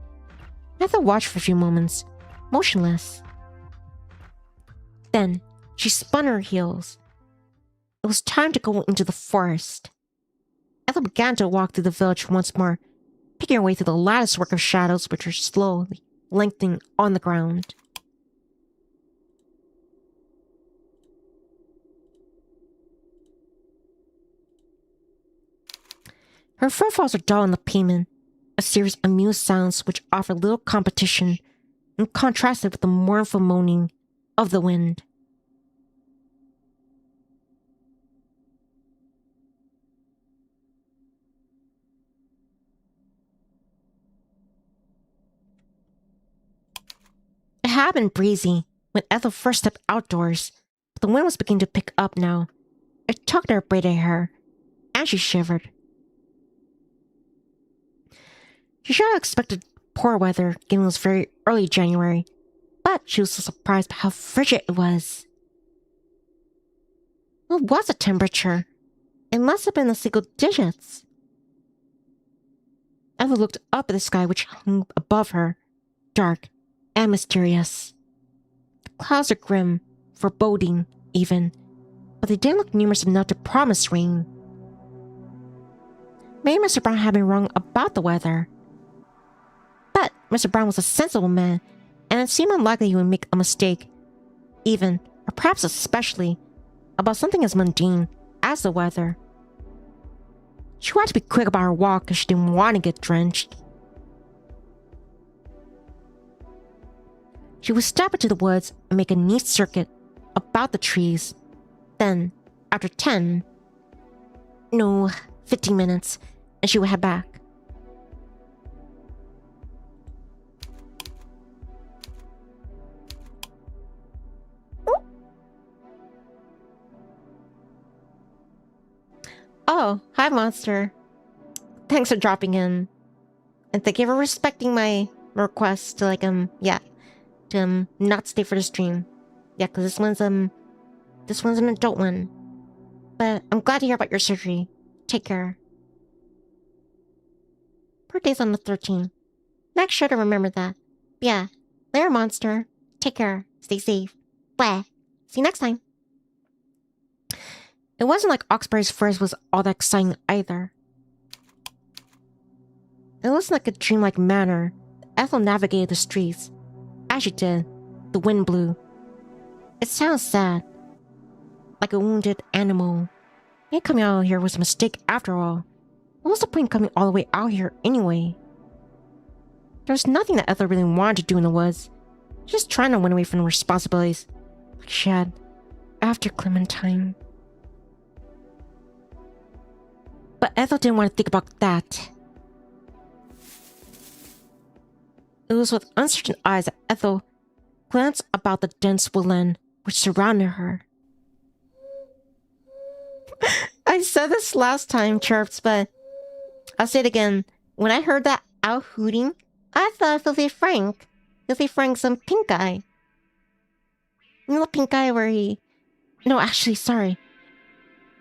Speaker 1: Ethel watched for a few moments, motionless. Then, she spun her heels. It was time to go into the forest. Ethel began to walk through the village once more, picking her way through the latticework of shadows which were slowly lengthening on the ground. Her footfalls were dull on the pavement, a series of amused sounds which offered little competition and contrasted with the mournful moaning of the wind. It had been breezy when Ethel first stepped outdoors, but the wind was beginning to pick up now. It tugged at her braided hair, and she shivered. She should have expected poor weather, given it was very early January, but she was so surprised by how frigid it was. What was the temperature? It must have been the single digits. Ethel looked up at the sky which hung above her, dark and mysterious. The clouds are grim, foreboding, even, but they didn't look numerous enough to promise rain. Maybe Mr. Brown had been wrong about the weather. But Mr. Brown was a sensible man, and it seemed unlikely he would make a mistake, even, or perhaps especially, about something as mundane as the weather. She wanted to be quick about her walk because she didn't want to get drenched. She would step into the woods and make a neat circuit about the trees. Then, after 15 minutes, and she would head back. Oh, hi, monster. Thanks for dropping in. And thank you for respecting my request to, to not stay for the stream. Yeah, because this one's an adult one. But I'm glad to hear about your surgery. Take care. Birthday's on the 13th. Make sure to remember that. Yeah. Later, monster. Take care. Stay safe. Bye. See you next time. It wasn't like Oxbury's first was all that exciting either. It looks like a dreamlike manner. Ethel navigated the streets. As she did, the wind blew. It sounds sad, like a wounded animal. Me coming out here was a mistake after all. What was the point coming all the way out here anyway? There was nothing that Ethel really wanted to do in the woods. Just trying to run away from the responsibilities like she had after Clementine. But Ethel didn't want to think about that. It was with uncertain eyes that Ethel glanced about the dense woodland which surrounded her. I said this last time, Chirps, but I'll say it again. When I heard that owl hooting, I thought of Filthy Frank. Filthy Frank's some pink eye. You know the pink eye where he... No, actually, sorry.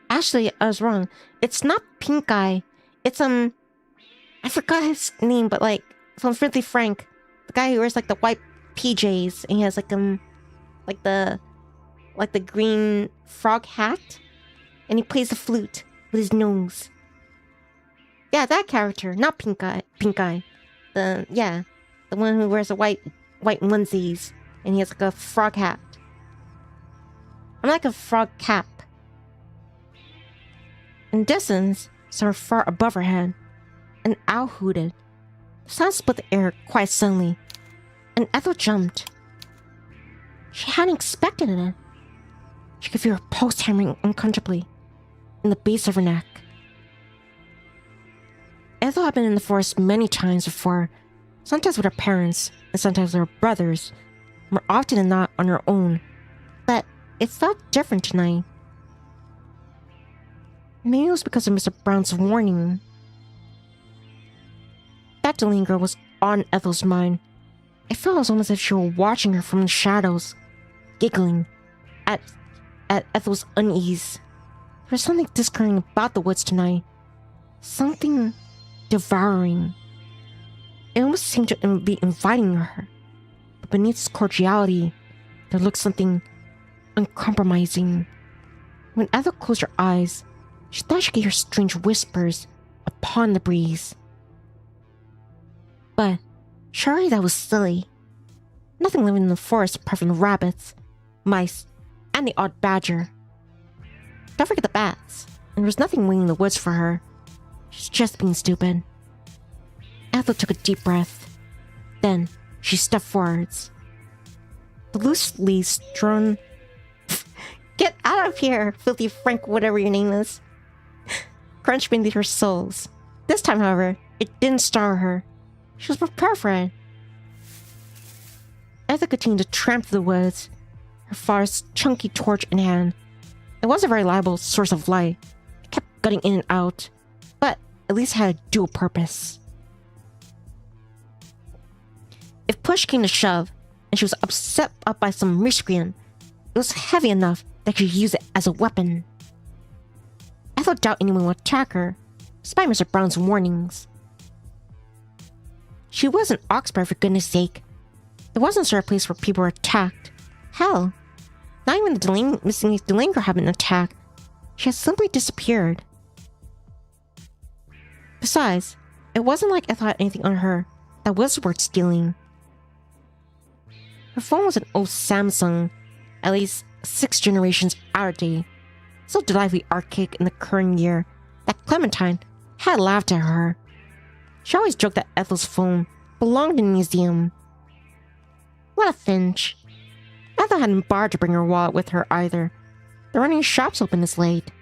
Speaker 1: Actually, I was wrong. It's not pink eye. It's, I forgot his name, but like, from Filthy Frank. The guy who wears like the white PJs and he has like, the green frog hat. And he plays the flute with his nose. Yeah, that character, not Pink Eye. The one who wears a white onesies and he has like a frog hat. I'm like a frog cap. In distance, somewhere far above her head, an owl hooted. The sound split the air quite suddenly, and Ethel jumped. She hadn't expected it. She could feel her pulse hammering uncomfortably in the base of her neck. Ethel had been in the forest many times before, sometimes with her parents and sometimes with her brothers, more often than not on her own, but it felt different tonight. Maybe it was because of Mr. Brown's warning. That delaying girl was on Ethel's mind. It felt almost as if she were watching her from the shadows, giggling at Ethel's unease. There was something disconcerting about the woods tonight. Something devouring. It almost seemed to be inviting her. But beneath its cordiality, there looked something uncompromising. When Ethel closed her eyes, she thought she could hear strange whispers upon the breeze. But surely that was silly. Nothing living in the forest apart from the rabbits, mice, and the odd badger. Don't forget the bats. And there was nothing waiting in the woods for her. She's just being stupid. Ethel took a deep breath. Then she stepped forwards. The loose leaves strewn... Get out of here, Filthy Frank, whatever your name is. Crunched beneath her soles. This time, however, it didn't startle her. She was prepared for it. Ethel continued to tramp through the woods, her father's chunky torch in hand. It was a very reliable source of light. It kept gutting in and out, but at least had a dual purpose. If push came to shove, and she was upset up by some miscreant, it was heavy enough that she could use it as a weapon. Ethel doubted anyone would attack her, despite Mr. Brown's warnings. She was in Oxford, for goodness sake. There wasn't a place where people were attacked. Hell, not even the missing Delanger had been attacked. She had simply disappeared. Besides, it wasn't like Ethel had anything on her that was worth stealing. Her phone was an old Samsung, at least 6 generations out of date, so delightfully archaic in the current year that Clementine had laughed at her. She always joked that Ethel's phone belonged in a museum. What a finch. Ethel hadn't bothered to bring her wallet with her either. There weren't any shops open this late.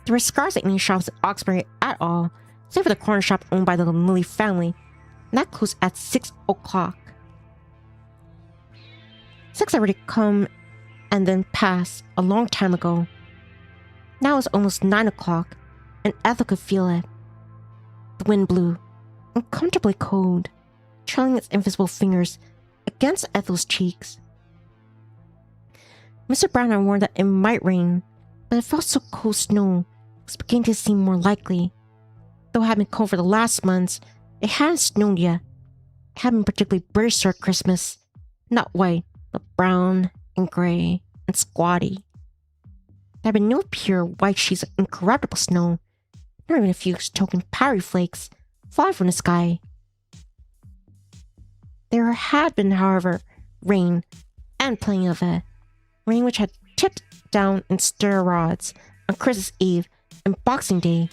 Speaker 1: There were scarcely any shops at Oxbury at all, save for the corner shop owned by the Lilly family, and that closed at 6 o'clock. 6 had already come and then passed a long time ago. Now it was almost 9 o'clock, and Ethel could feel it. The wind blew, uncomfortably cold, trailing its invisible fingers against Ethel's cheeks. Mr. Brown had warned that it might rain, but it felt so cold snow was beginning to seem more likely. Though it had been cold for the last months, it hadn't snowed yet. It had been particularly British sort of Christmas, not white, but brown and gray and squatty. There had been no pure white sheets of incorruptible snow, not even a few token powdery flakes falling from the sky. There had been, however, rain, and plenty of it. Rain which had tipped down in stir rods on Christmas Eve and Boxing Day.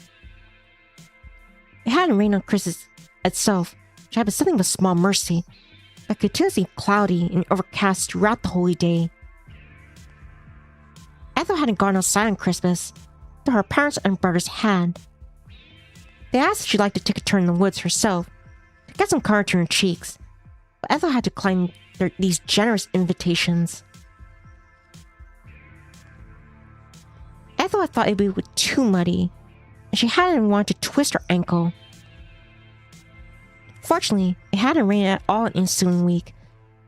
Speaker 1: It hadn't rained on Christmas itself, which had been something of a small mercy, but continuously cloudy and overcast throughout the holy day. Ethel hadn't gone outside on Christmas, though her parents and brothers had. They asked if she'd like to take a turn in the woods herself to get some color to her cheeks, but Ethel had declined these generous invitations. Ethel had thought it would be too muddy, and she hadn't wanted to twist her ankle. Fortunately, it hadn't rained at all in the ensuing week.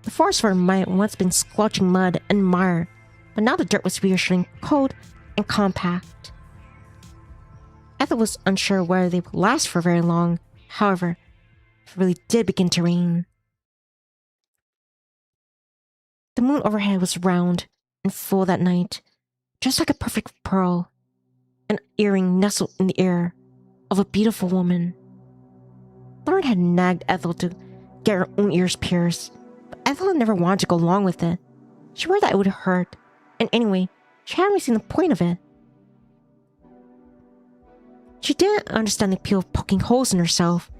Speaker 1: The forest floor might have once been squelching mud and mire, but now the dirt was reassuring cold and compact. Ethel was unsure whether they would last for very long. However, it really did begin to rain. The moon overhead was round and full that night, just like a perfect pearl, an earring nestled in the ear of a beautiful woman. Lauren had nagged Ethel to get her own ears pierced, but Ethel had never wanted to go along with it. She worried that it would hurt, and anyway, she hadn't really seen the point of it. She didn't understand the appeal of poking holes in herself,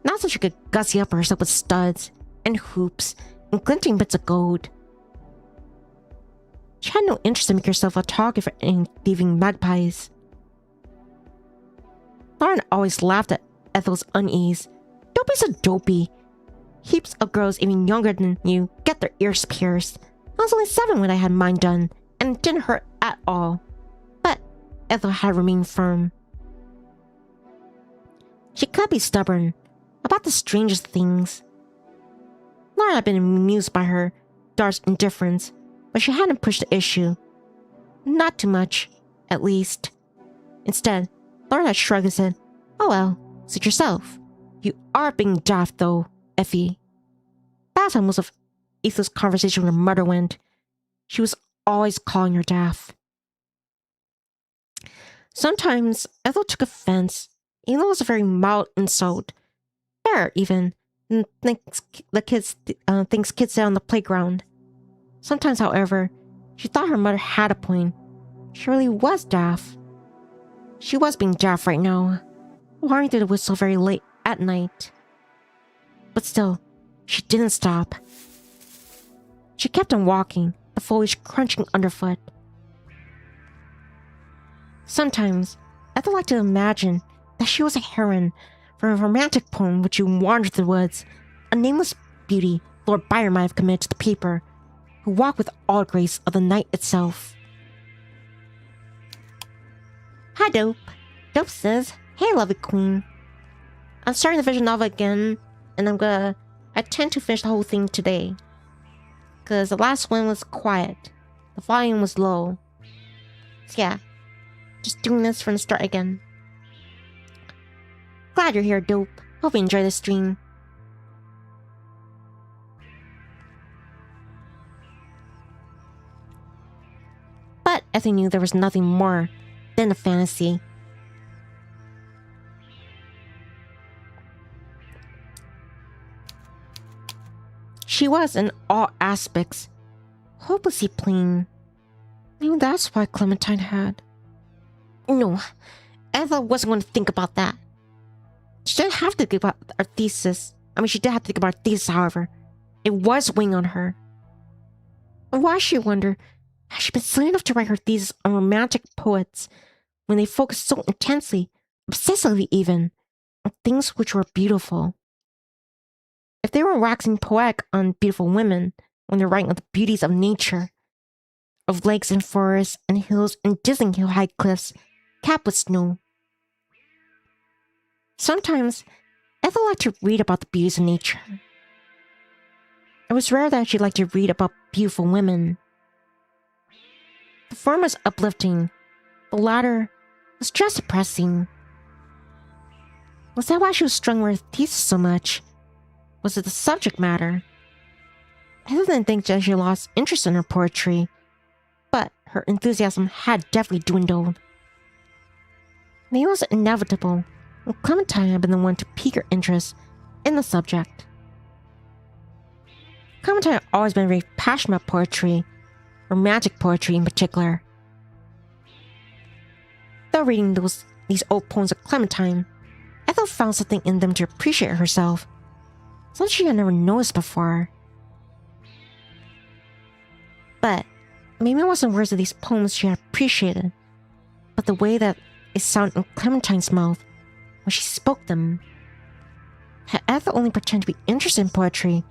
Speaker 1: not so she could gussy up herself with studs and hoops and glinting bits of gold. She had no interest in making herself a target for any thieving magpies. Lauren always laughed at Ethel's unease. Don't be so dopey. Heaps of girls even younger than you get their ears pierced. I was only 7 when I had mine done, and it didn't hurt at all. But Ethel had remained firm. She could be stubborn about the strangest things. Lauren had been amused by her daughter's indifference, but she hadn't pushed the issue. Not too much, at least. Instead, Lauren had shrugged and said, "Oh well, suit yourself. You are being daft though, Effie." That's how most of Ethel's conversation with her mother went. She was always calling her daft. Sometimes Ethel took offense, even though it was a very mild insult. Fair, even, than things kids say on the playground. Sometimes, however, she thought her mother had a point. She really was daft. She was being daft right now, whirring through the whistle very late at night. But still, she didn't stop. She kept on walking, the foliage crunching underfoot. Sometimes, Ethel liked to imagine that she was a heroine from a romantic poem which you wandered through the woods, a nameless beauty Lord Byron might have committed to the paper, who walked with all grace of the night itself. Hi, Dope. Dope says, "Hey, lovely queen. I'm starting the visual novel again, and I tend to finish the whole thing today. Because the last one was quiet. The volume was low. So yeah, just doing this from the start again. Glad you're here, Dope. Hope you enjoy the stream." But Ethel knew there was nothing more than a fantasy. She was, in all aspects, hopelessly plain. Maybe that's why Clementine had. No, Ethel wasn't going to think about that. She didn't have to think about our thesis. She did have to think about our thesis, however. It was weighing on her. Why, she wondered, had she been silly enough to write her thesis on romantic poets when they focused so intensely, obsessively even, on things which were beautiful? If they were waxing poetic on beautiful women when they're writing of the beauties of nature, of lakes and forests and hills and dizzying hill-high cliffs capped with snow. Sometimes, Ethel liked to read about the beauties of nature. It was rare that she liked to read about beautiful women. The former was uplifting, the latter was just depressing. Was that why she was struggling with her thesis so much? Was it the subject matter? Ethel didn't think that she lost interest in her poetry, but her enthusiasm had definitely dwindled. Maybe it was inevitable, and Clementine had been the one to pique her interest in the subject. Clementine had always been very passionate about poetry, romantic poetry in particular. Though reading these old poems of Clementine, Ethel found something in them to appreciate herself, something she had never noticed before. But maybe it wasn't words of these poems she had appreciated, but the way that it sounded in Clementine's mouth when she spoke them. Had Ethel only pretended to be interested in poetry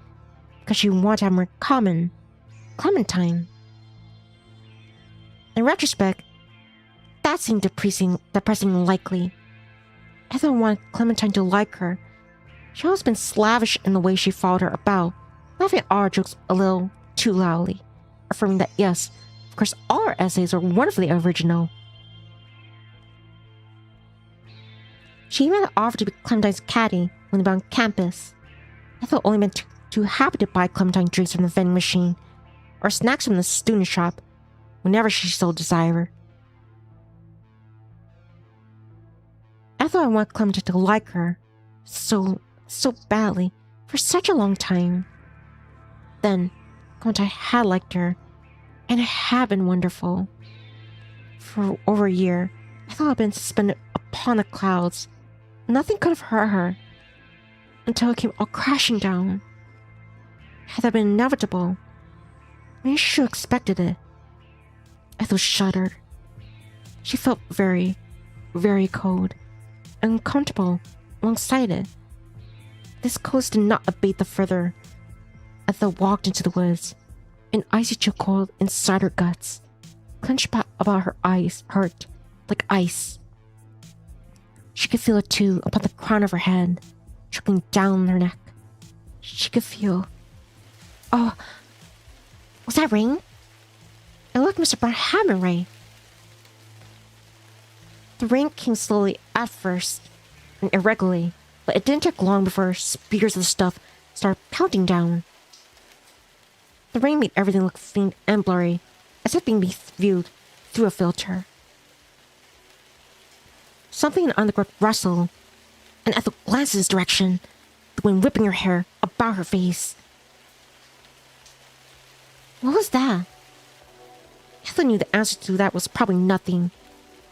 Speaker 1: because she wanted to have more in common, Clementine? In retrospect, that seemed depressingly likely. Ethel wanted Clementine to like her. She had always been slavish in the way she followed her about, laughing at all her jokes a little too loudly, affirming that yes, of course all her essays were wonderfully original. She even offered to be Clementine's caddy when they were on campus. Ethel only been too happy to buy Clementine drinks from the vending machine or snacks from the student shop whenever she so desired. Ethel had wanted Clementine to like her so badly for such a long time. Then Clementine had liked her, and it had been wonderful. For over a year, Ethel had been suspended upon the clouds. Nothing could have hurt her until it came all crashing down. Had that been inevitable? Maybe she should have expected it. Ethel shuddered. She felt very, very cold and uncomfortable alongside it. This cold did not abate the further. Ethel walked into the woods, an icy chill cold inside her guts, clenched about her eyes, hurt like ice. She could feel it too upon the crown of her head, trickling down her neck. She could feel... Oh, was that rain? It looked Mr. Brown had been right. The rain came slowly at first, and irregularly, but it didn't take long before spears of the stuff started pelting down. The rain made everything look faint and blurry, as if being viewed through a filter. Something in the undergrowth rustled, and Ethel glanced in his direction, the wind whipping her hair about her face. What was that? Ethel knew the answer to that was probably nothing,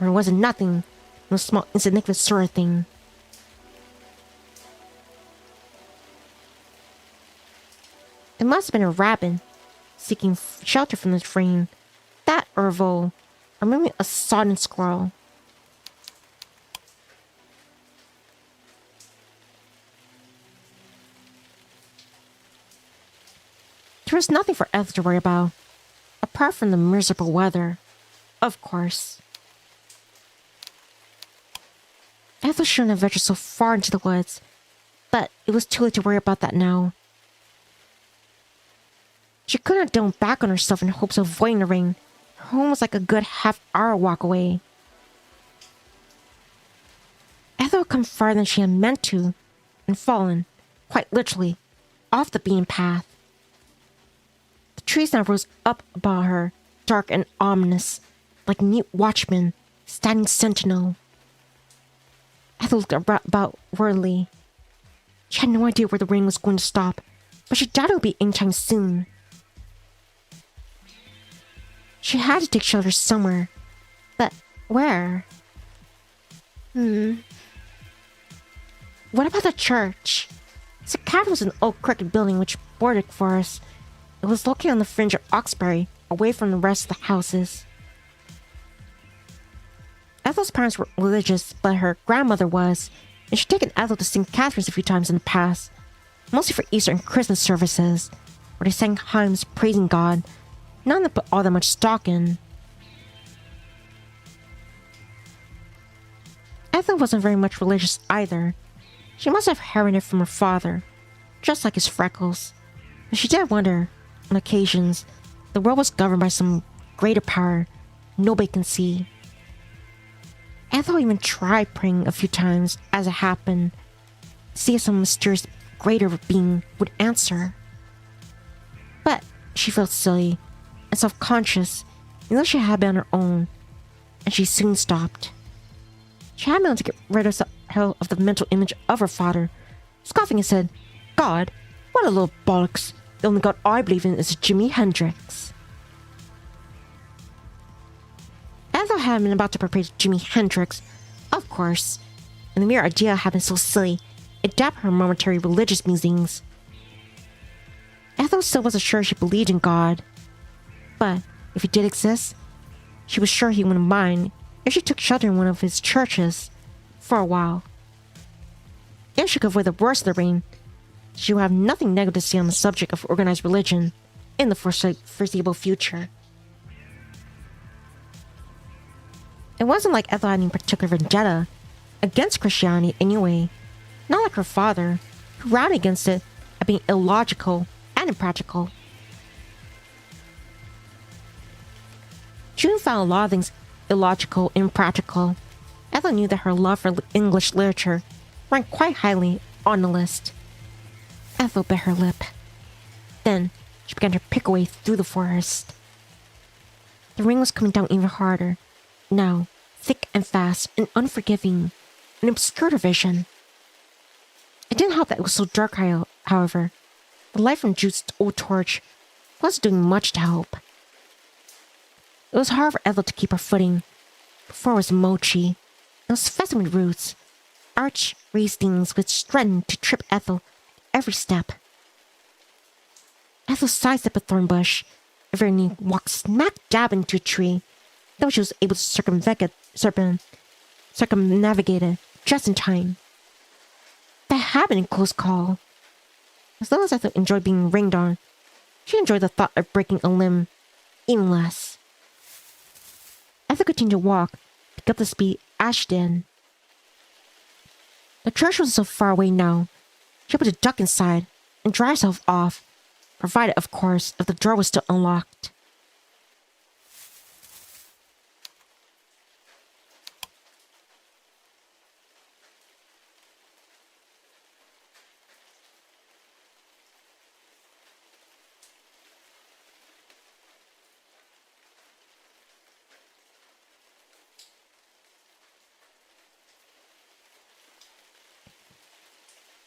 Speaker 1: or it wasn't nothing, no small insignificant sort of thing. It must have been a rabbit, seeking shelter from the rain. That or a vole, or maybe a sodden squirrel. There was nothing for Ethel to worry about, apart from the miserable weather, of course. Ethel shouldn't have ventured so far into the woods, but it was too late to worry about that now. She couldn't have thrown back on herself in hopes of avoiding the rain. Her home was like a good half-hour walk away. Ethel had come farther than she had meant to, and fallen, quite literally, off the beaten path. The trees now rose up about her, dark and ominous, like mute watchmen, standing sentinel. Ethel looked about worriedly. She had no idea where the rain was going to stop, but she doubted it would be anytime soon. She had to take shelter somewhere, but where? What about the church? The cabin was an old crooked building which bordered forest. It was located on the fringe of Oxbury, away from the rest of the houses. Ethel's parents were religious, but her grandmother was, and she'd taken Ethel to St. Catherine's a few times in the past, mostly for Easter and Christmas services, where they sang hymns praising God, none that put all that much stock in. Ethel wasn't very much religious either. She must have inherited from her father, just like his freckles, but she did wonder, on occasions, the world was governed by some greater power nobody can see. Ethel even tried praying a few times as it happened, to see if some mysterious greater being would answer. But she felt silly and self-conscious, even though she had been on her own, and she soon stopped. She had managed to get rid of the mental image of her father. Scoffing, he said, "God? What a little bollocks. The only God I believe in is Jimi Hendrix." Ethel had been about to praise Jimi Hendrix, of course, and the mere idea had been so silly, it damped her momentary religious musings. Ethel still wasn't sure she believed in God, but if he did exist, she was sure he wouldn't mind if she took shelter in one of his churches for a while. If she could avoid the worst of the rain, she would have nothing negative to say on the subject of organized religion in the foreseeable future. It wasn't like Ethel had any particular vendetta against Christianity anyway, not like her father, who rallied against it as being illogical and impractical. June found a lot of things illogical and impractical. Ethel knew that her love for English literature ranked quite highly on the list. Ethel bit her lip. Then she began to pick away through the forest. The rain was coming down even harder, now thick and fast and unforgiving, and obscured her vision. It didn't help that it was so dark, however. The light from Jude's old torch wasn't doing much to help. It was hard for Ethel to keep her footing. Before was Mochi, and those sesame roots, arch raised things which threatened to trip Ethel at every step. Ethel sidestepped a thorn bush, and very nearly walked smack dab into a tree, though she was able to circumnavigate it just in time. That had been a close call. As long as Ethel enjoyed being rained on, she enjoyed the thought of breaking a limb even less. Ethel continued to walk, pick up the speed as she did. The church was so far away now, she was able to duck inside and dry herself off, provided, of course, if the door was still unlocked.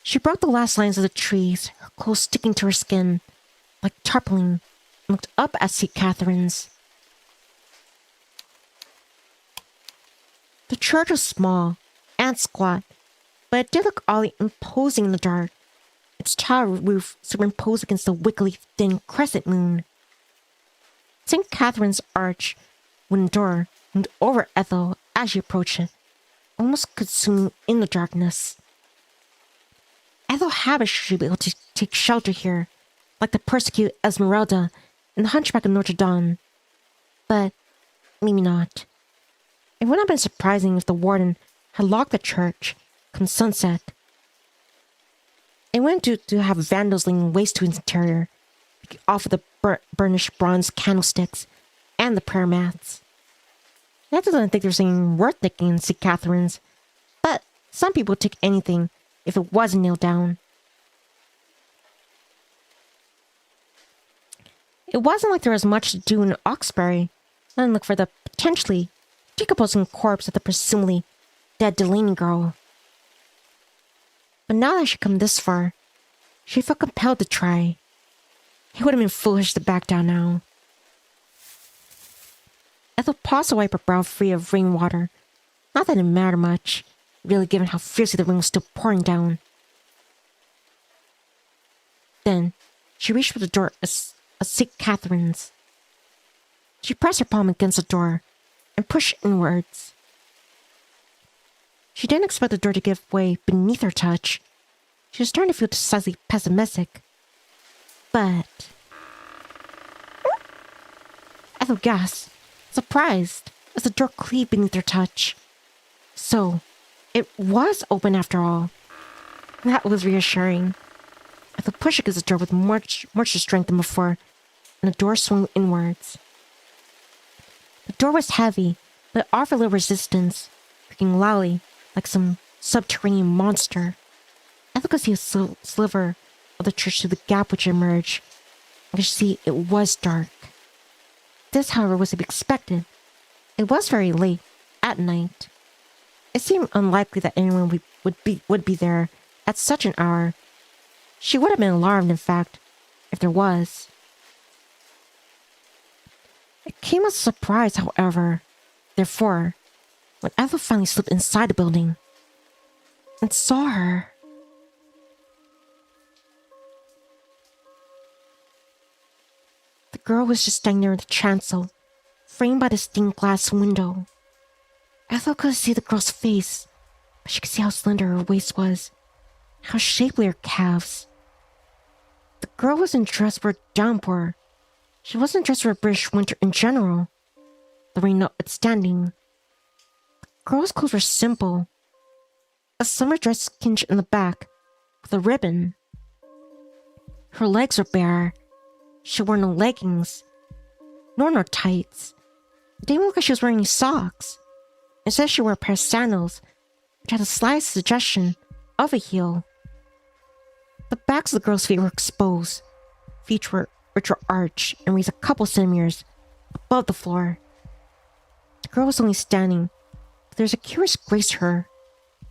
Speaker 1: She broke the last lines of the trees, her clothes sticking to her skin, like tarpaulin, and looked up at St. Catherine's. The church was small and squat, but it did look oddly imposing in the dark, its tile roof superimposed against the wickedly thin crescent moon. St. Catherine's arch, wooden door, loomed over Ethel as she approached it, almost consuming in the darkness. Ethel had wished she would be able to take shelter here, like the persecuted Esmeralda and the Hunchback of Notre Dame. But maybe not. It wouldn't have been surprising if the warden had locked the church come sunset. It wouldn't do to have vandals laying waste to its interior, off of the burnished bronze candlesticks and the prayer mats. Ethel didn't think there was anything worth taking in St. Catherine's, but some people would take anything if it wasn't nailed down. It wasn't like there was much to do in Oxbury, and look for the potentially decomposing corpse of the presumably dead Delaney girl. But now that she'd come this far, she felt compelled to try. It would have been foolish to back down now. Ethel paused to wipe her brow free of rainwater. Not that it mattered much, really, given how fiercely the rain was still pouring down. Then she reached for the door of St. Catherine's. She pressed her palm against the door and pushed inwards. She didn't expect the door to give way beneath her touch. She was starting to feel decidedly pessimistic. But Ethel gasped, surprised, as the door cleaved beneath her touch. So it was open after all. That was reassuring. Ethel pushed against the door with much strength than before, and the door swung inwards. The door was heavy, but it offered little resistance, creaking loudly like some subterranean monster. Ethel could see a sliver of the church through the gap which emerged. I could see it was dark. This, however, was to be expected. It was very late, at night. It seemed unlikely that anyone would be there at such an hour. She would have been alarmed, in fact, if there was. It came as a surprise, however, therefore, when Ethel finally slipped inside the building and saw her. The girl was just standing there in the chancel, framed by the stained glass window. Ethel couldn't see the girl's face, but she could see how slender her waist was, how shapely her calves. The girl wasn't dressed for a downpour. She wasn't dressed for a British winter in general, the rain notwithstanding. The girl's clothes were simple. A summer dress cinched in the back with a ribbon. Her legs were bare. She wore no leggings, nor no tights. It didn't look like she was wearing any socks. Instead, she wore a pair of sandals, which had a slight suggestion of a heel. The backs of the girl's feet were exposed, which were arched and raised a couple centimeters above the floor. The girl was only standing, but there was a curious grace to her,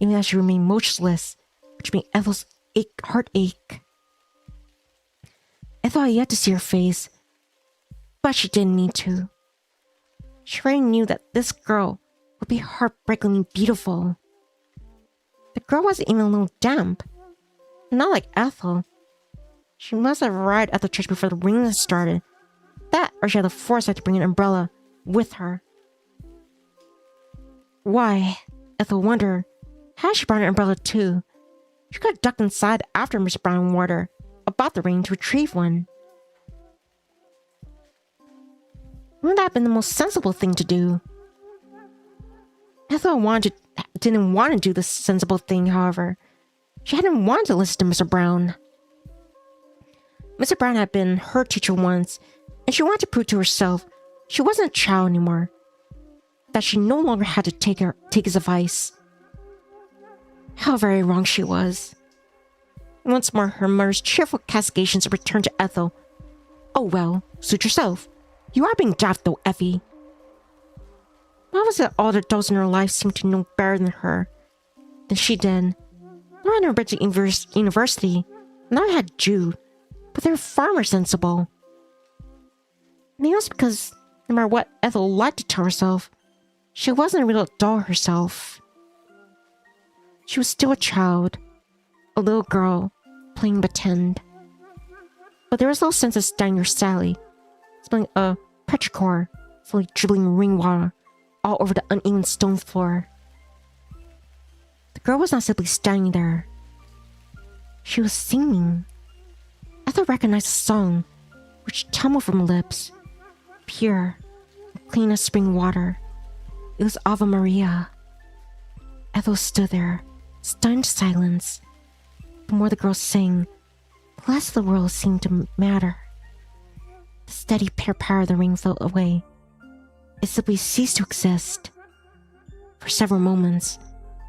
Speaker 1: even as she remained motionless, which made Ethel's heart ache. Ethel had yet to see her face, but she didn't need to. She already knew that this girl would be heartbreakingly beautiful. The girl wasn't even a little damp. Not like Ethel. She must have arrived at the church before the rain had started. That, or she had the foresight to bring an umbrella with her. Why, Ethel wondered, had she brought an umbrella too? She could have ducked inside after Mr. Brown warned her about the rain to retrieve one. Wouldn't that have been the most sensible thing to do? Ethel didn't want to do the sensible thing, however. She hadn't wanted to listen to Mr. Brown. Mr. Brown had been her teacher once, and she wanted to prove to herself she wasn't a child anymore, that she no longer had to take his advice. How very wrong she was. Once more, her mother's cheerful castigations returned to Ethel. Oh well, suit yourself. You are being daft though, Effie. Why was it all the adults in her life seemed to know better than her? Than she did. Not in her been to university, not had Jude, but they were far more sensible. Maybe it was because, no matter what Ethel liked to tell herself, she wasn't a real adult herself. She was still a child, a little girl, playing pretend. But there was no sense of standing there sadly, smelling a petrichor, slowly dribbling rainwater all over the uneven stone floor. The girl was not simply standing there. She was singing. Ethel recognized the song, which tumbled from her lips, pure, clean as spring water. It was Ave Maria. Ethel stood there, stunned silence. The more the girl sang, the less the world seemed to matter. The steady patter of the rain fell away. It simply ceased to exist. For several moments,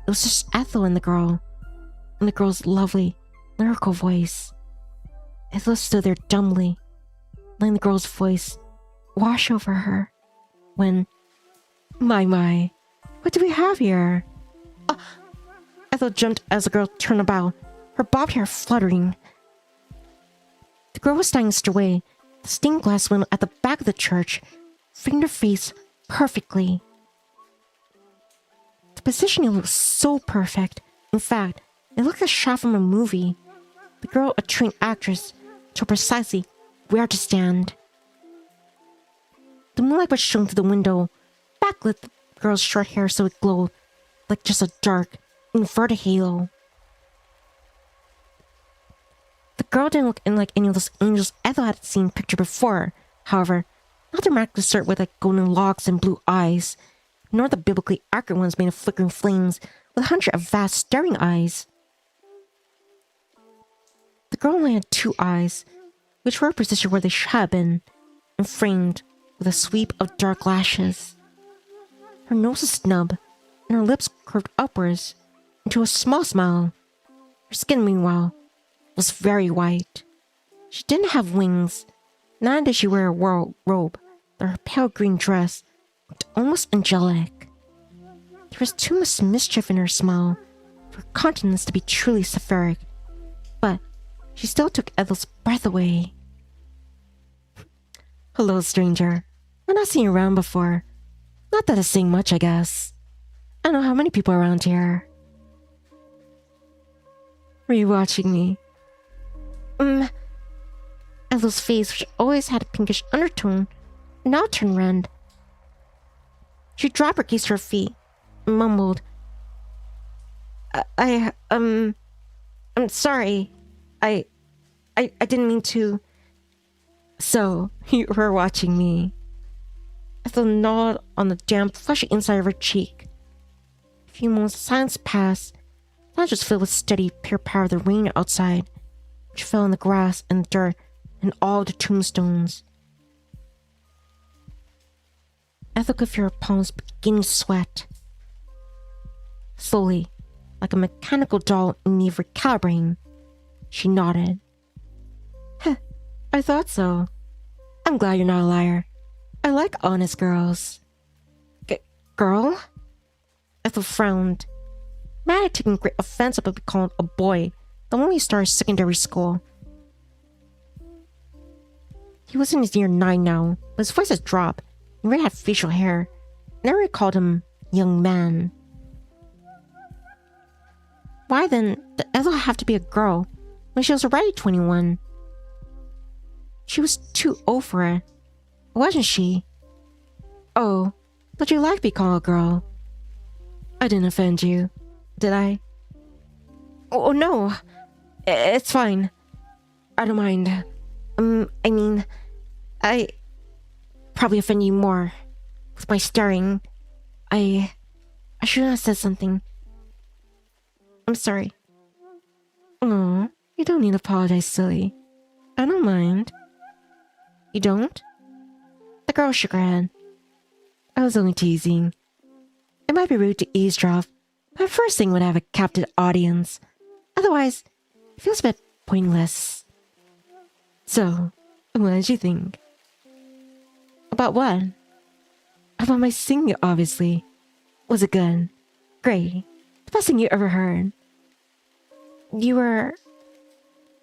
Speaker 1: it was just Ethel and the girl's lovely, lyrical voice. Ethel stood there dumbly, letting the girl's voice wash over her, when, my, what do we have here? Ethel jumped as the girl turned about, her bobbed hair fluttering. The girl was standing straightway, the stained glass window at the back of the church, framed her face perfectly. The positioning looked so perfect. In fact, it looked like a shot from a movie. The girl, a trained actress, told precisely where to stand. The moonlight was shone through the window, backlit the girl's short hair so it glowed like just a dark, inverted halo. The girl didn't look like any of those angels Ethel had seen pictured before, however, not the dramatically dessert with like golden locks and blue eyes, nor the biblically accurate ones made of flickering flames with 100 of vast staring eyes. The girl only had two eyes, which were positioned where they should have been, and framed with a sweep of dark lashes. Her nose was snub, and her lips curved upwards into a small smile. Her skin, meanwhile, was very white. She didn't have wings, neither did she wear a robe, though her pale green dress looked almost angelic. There was too much mischief in her smile for her countenance to be truly Sephiric, but she still took Ethel's breath away. Hello, stranger. I've not seen you around before. Not that it's saying much, I guess. I don't know how many people are around here. Were you watching me? Ethel's face, which always had a pinkish undertone, now turned red. She dropped her gaze to her feet and mumbled, I'm sorry. I didn't mean to. So, you were watching me. Ethel gnawed on the damp, fleshy inside of her cheek. A few moments of silence passed. Silence was filled with steady, pure power of the rain outside, which fell on the grass and the dirt and all the tombstones. Ethel could feel her palms beginning to sweat. Slowly, like a mechanical doll in need of recalibrating, she nodded. Heh, I thought so. I'm glad you're not a liar. I like honest girls. Girl? Ethel frowned. Matt had taken great offense about being called a boy the moment he started secondary school. He was in his year 9 now, but his voice had dropped, and Ray had facial hair, and everyone called him young man. Why then did Ethel have to be a girl when she was already 21? She was too old for it, wasn't she? Oh, but you like being called a girl. I didn't offend you, did I? Oh no, it's fine. I don't mind. I mean, I probably offend you more with my staring. I shouldn't have said something. I'm sorry. Oh, you don't need to apologize, silly. I don't mind. You don't? The girl shook her head. I was only teasing. It might be rude to eavesdrop, but first thing would have a captive audience. Otherwise, it feels a bit pointless. So, what did you think? About what? About my singing, obviously. Was it good? Great. The best thing you ever heard. You were...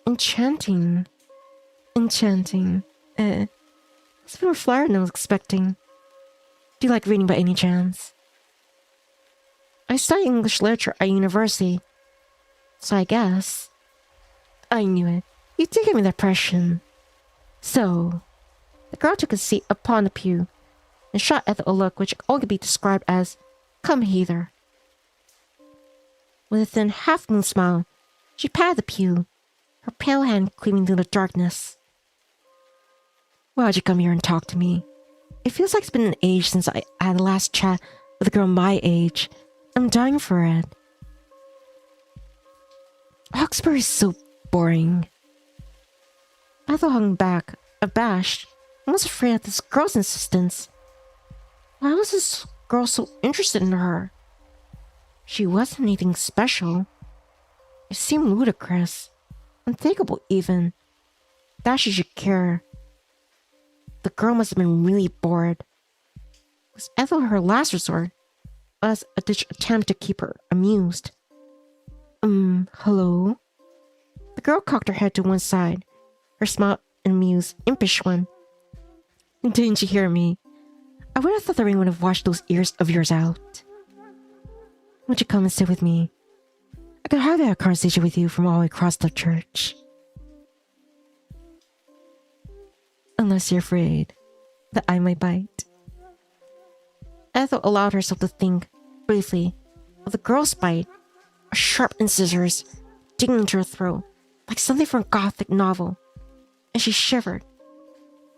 Speaker 1: enchanting. Enchanting. It's more flower than I was expecting. Do you like reading by any chance? I studied English literature at university, so I guess. I knew it. You did give me the impression. So, the girl took a seat upon the pew and shot Ethel a look which all could be described as, "Come hither." With a thin half-moon smile, she patted the pew, her pale hand cleaving through the darkness. Why'd you come here and talk to me? It feels like it's been an age since I had the last chat with a girl my age. I'm dying for it. Hawkesbury's so boring. Ethel hung back, abashed, almost afraid of this girl's insistence. Why was this girl so interested in her? She wasn't anything special. It seemed ludicrous, unthinkable even, that she should care. The girl must have been really bored. Was Ethel her last resort, as a ditch attempt to keep her amused? Hello? The girl cocked her head to one side, her smile an amused, impish one. Didn't you hear me? I would have thought the rain would have washed those ears of yours out. Won't you come and sit with me? I could hardly have a conversation with you from all the way across the church. Unless you're afraid that I might bite. Ethel allowed herself to think, briefly, of the girl's bite, a sharp incisors digging into her throat, like something from a gothic novel, and she shivered.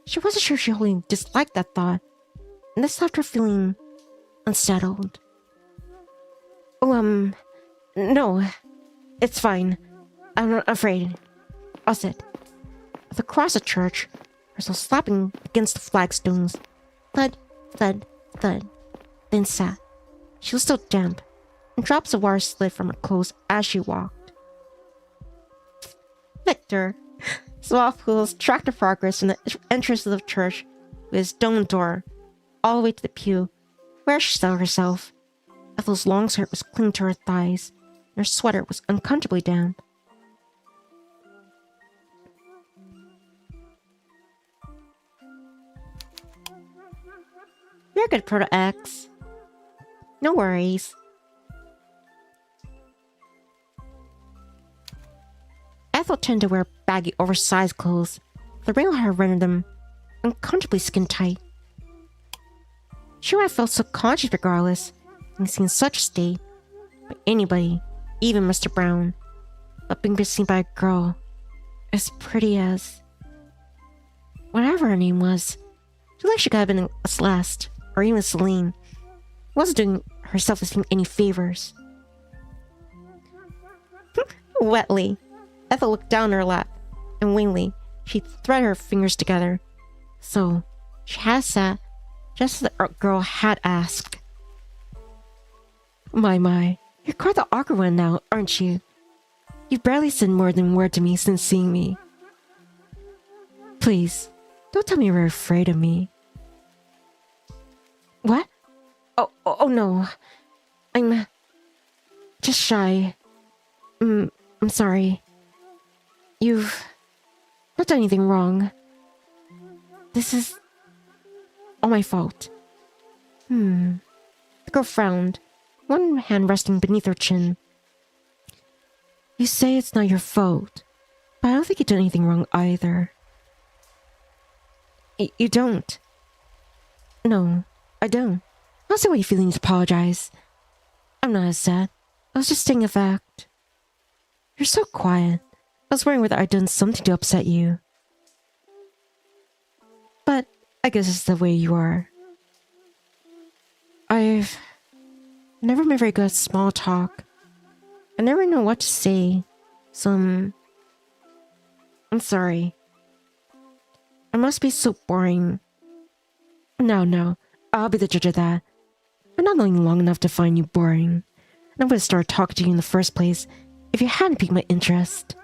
Speaker 1: She wasn't sure if she wholly disliked that thought, and this left her feeling unsettled. Oh, no, it's fine. I'm not afraid. I'll sit. Across the church, herself slapping against the flagstones. Thud, thud, thud. Then sat. She was still damp, and drops of water slid from her clothes as she walked. Victor, Soft Pools tracked her progress from the entrance of the church with his stone door, all the way to the pew, where she settled herself. Ethel's long skirt was clinging to her thighs, and her sweater was uncomfortably damp. You're good, Proto X. No worries. Ethel tended to wear baggy, oversized clothes. The wrinkled hair rendered them uncomfortably skin tight. She would have felt subconscious regardless, being seen in such a state by anybody, even Mr. Brown. But being seen by a girl as pretty as whatever her name was, she like she could have been a Celeste or even Celine. Wasn't doing her self-esteem any favors. Wetly, Ethel looked down her lap, and wanly, she threaded her fingers together. So, she had sat just as the girl had asked. My, you're quite the awkward one now, aren't you? You've barely said more than a word to me since seeing me. Please, don't tell me you're afraid of me. What? Oh no. I'm just shy. I'm sorry. You've not done anything wrong. This is all my fault. The girl frowned, one hand resting beneath her chin. You say it's not your fault, but I don't think you did anything wrong either. You don't? No, I don't. I don't see why you feel the need to apologize. I'm not as sad. I was just stating a fact. You're so quiet. I was worrying whether I'd done something to upset you. But I guess it's the way you are. I've never been very good at small talk. I never know what to say. So I'm sorry. I must be so boring. No, I'll be the judge of that. I'm not knowing long enough to find you boring. And I would have started talking to you in the first place if you hadn't piqued my interest.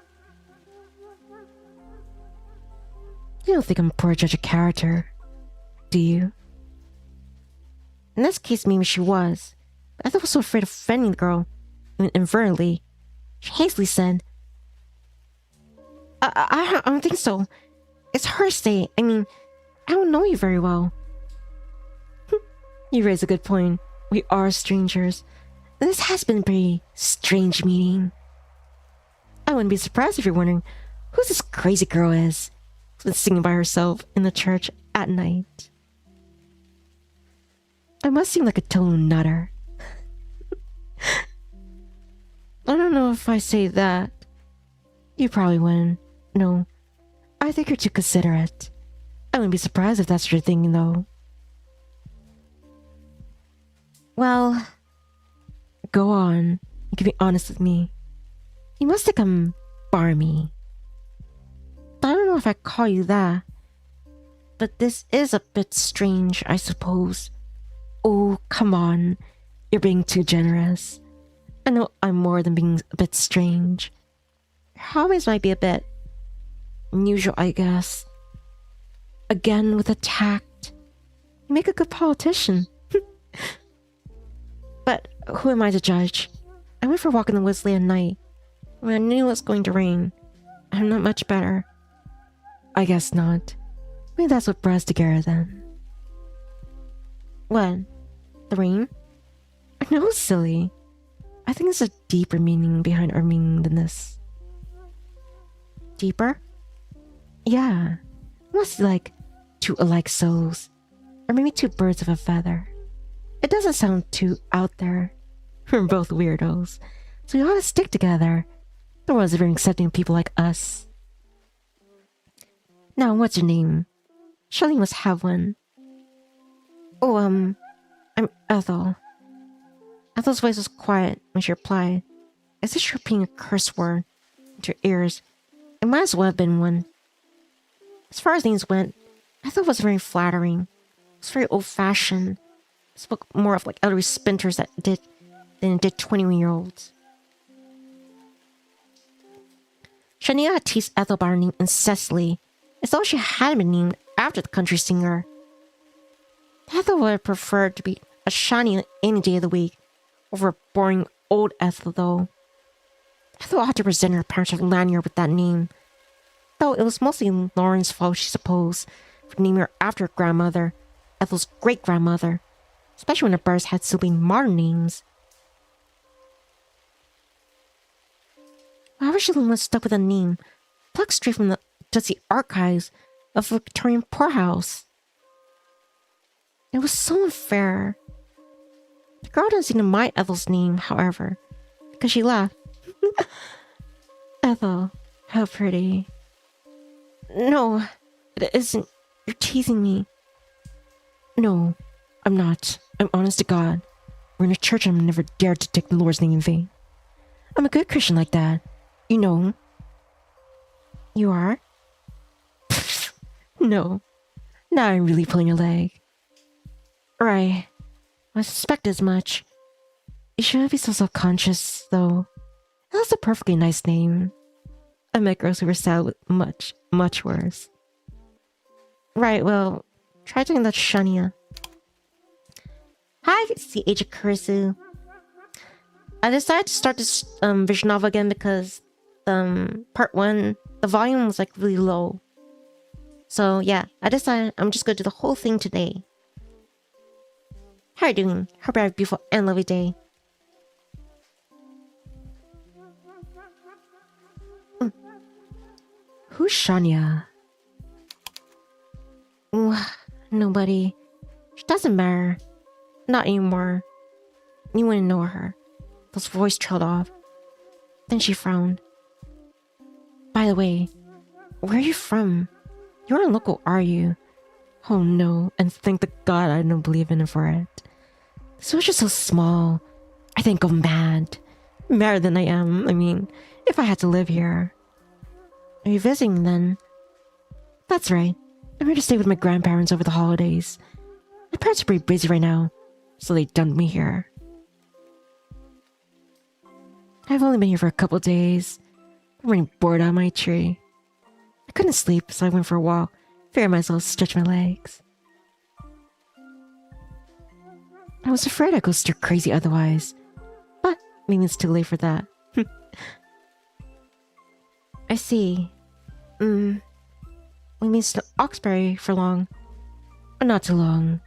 Speaker 1: You don't think I'm a poor judge of character, do you? In this case, maybe she was. But Ethel was so afraid of offending the girl, even inadvertently. She hastily said, I don't think so. It's her state. I mean, I don't know you very well. You raise a good point. We are strangers. And this has been a pretty strange meeting. I wouldn't be surprised if you're wondering who this crazy girl is who's been singing by herself in the church at night. I must seem like a total nutter. I don't know if I say that. You probably wouldn't. No, I think you're too considerate. I wouldn't be surprised if that's what you're thinking, though. Well, go on. You can be honest with me. You must think I'm barmy. I don't know if I call you that. But this is a bit strange, I suppose. Oh, come on. You're being too generous. I know I'm more than being a bit strange. Your hobbies might be a bit unusual, I guess. Again, with a tact. You make a good politician. But who am I to judge? I went for a walk in the woods late at night when I knew it was going to rain. I'm not much better. I guess not. Maybe that's what brought us together then. What? The rain? No, silly. I think there's a deeper meaning behind our meaning than this. Deeper? Yeah. It must be like two alike souls. Or maybe two birds of a feather. It doesn't sound too out there. We're both weirdos, so we ought to stick together. The world's very accepting of people like us. Now, what's your name? Charlene must have one. Oh, I'm Ethel. Ethel's voice was quiet when she replied, as if she were repeating a curse word into her ears. It might as well have been one. As far as names went, Ethel was very flattering. It was very old-fashioned. It spoke more of like elderly spinters than it did 21-year-olds. Shania had teased Ethel by her name incessantly, as though she hadn't been named after the country singer. Ethel would have preferred to be a Shani any day of the week, over boring old Ethel, though. Ethel ought to present her parents with a lanyard with that name. Though it was mostly Lauren's fault, she supposed, for naming her after her grandmother, Ethel's great-grandmother, especially when her brothers had still been modern names. Why was she the one stuck with a name plucked straight from the dusty archives of a Victorian poorhouse? It was so unfair. The girl didn't seem to mind Ethel's name, however, because she laughed. Ethel, how pretty. No, it isn't. You're teasing me. No, I'm not. I'm honest to God. We're in a church and I've never dared to take the Lord's name in vain. I'm a good Christian like that. You know. You are? No. Now I'm really pulling your leg. Right. I suspect as much. You shouldn't be so self-conscious, though. That's a perfectly nice name. I met girls who were sad with much, much worse. Right, well, try doing that Shania. Hi, it's the Age of Kurisu. I decided to start this visual novel again because part 1, the volume was like really low. So yeah, I decided I'm just gonna do the whole thing today. How are you doing? Hope you have a beautiful and lovely day. Who's Shania? Nobody. She doesn't matter. Not anymore. You wouldn't know her. Those voice trailed off. Then she frowned. By the way, where are you from? You're not local, are you? Oh no, and thank the God I don't believe in it for it. This was just so small. I think I'm mad. Madder than I am, I mean, if I had to live here. Are you visiting then? That's right. I'm here to stay with my grandparents over the holidays. My parents are pretty busy right now, so they dumped me here. I've only been here for a couple days. I'm running bored out of my tree. I couldn't sleep, so I went for a walk. Figured myself stretch my legs. I was afraid I'd go stir crazy otherwise, but maybe it's too late for that. I see. We missed Oxbury for long. But not too long.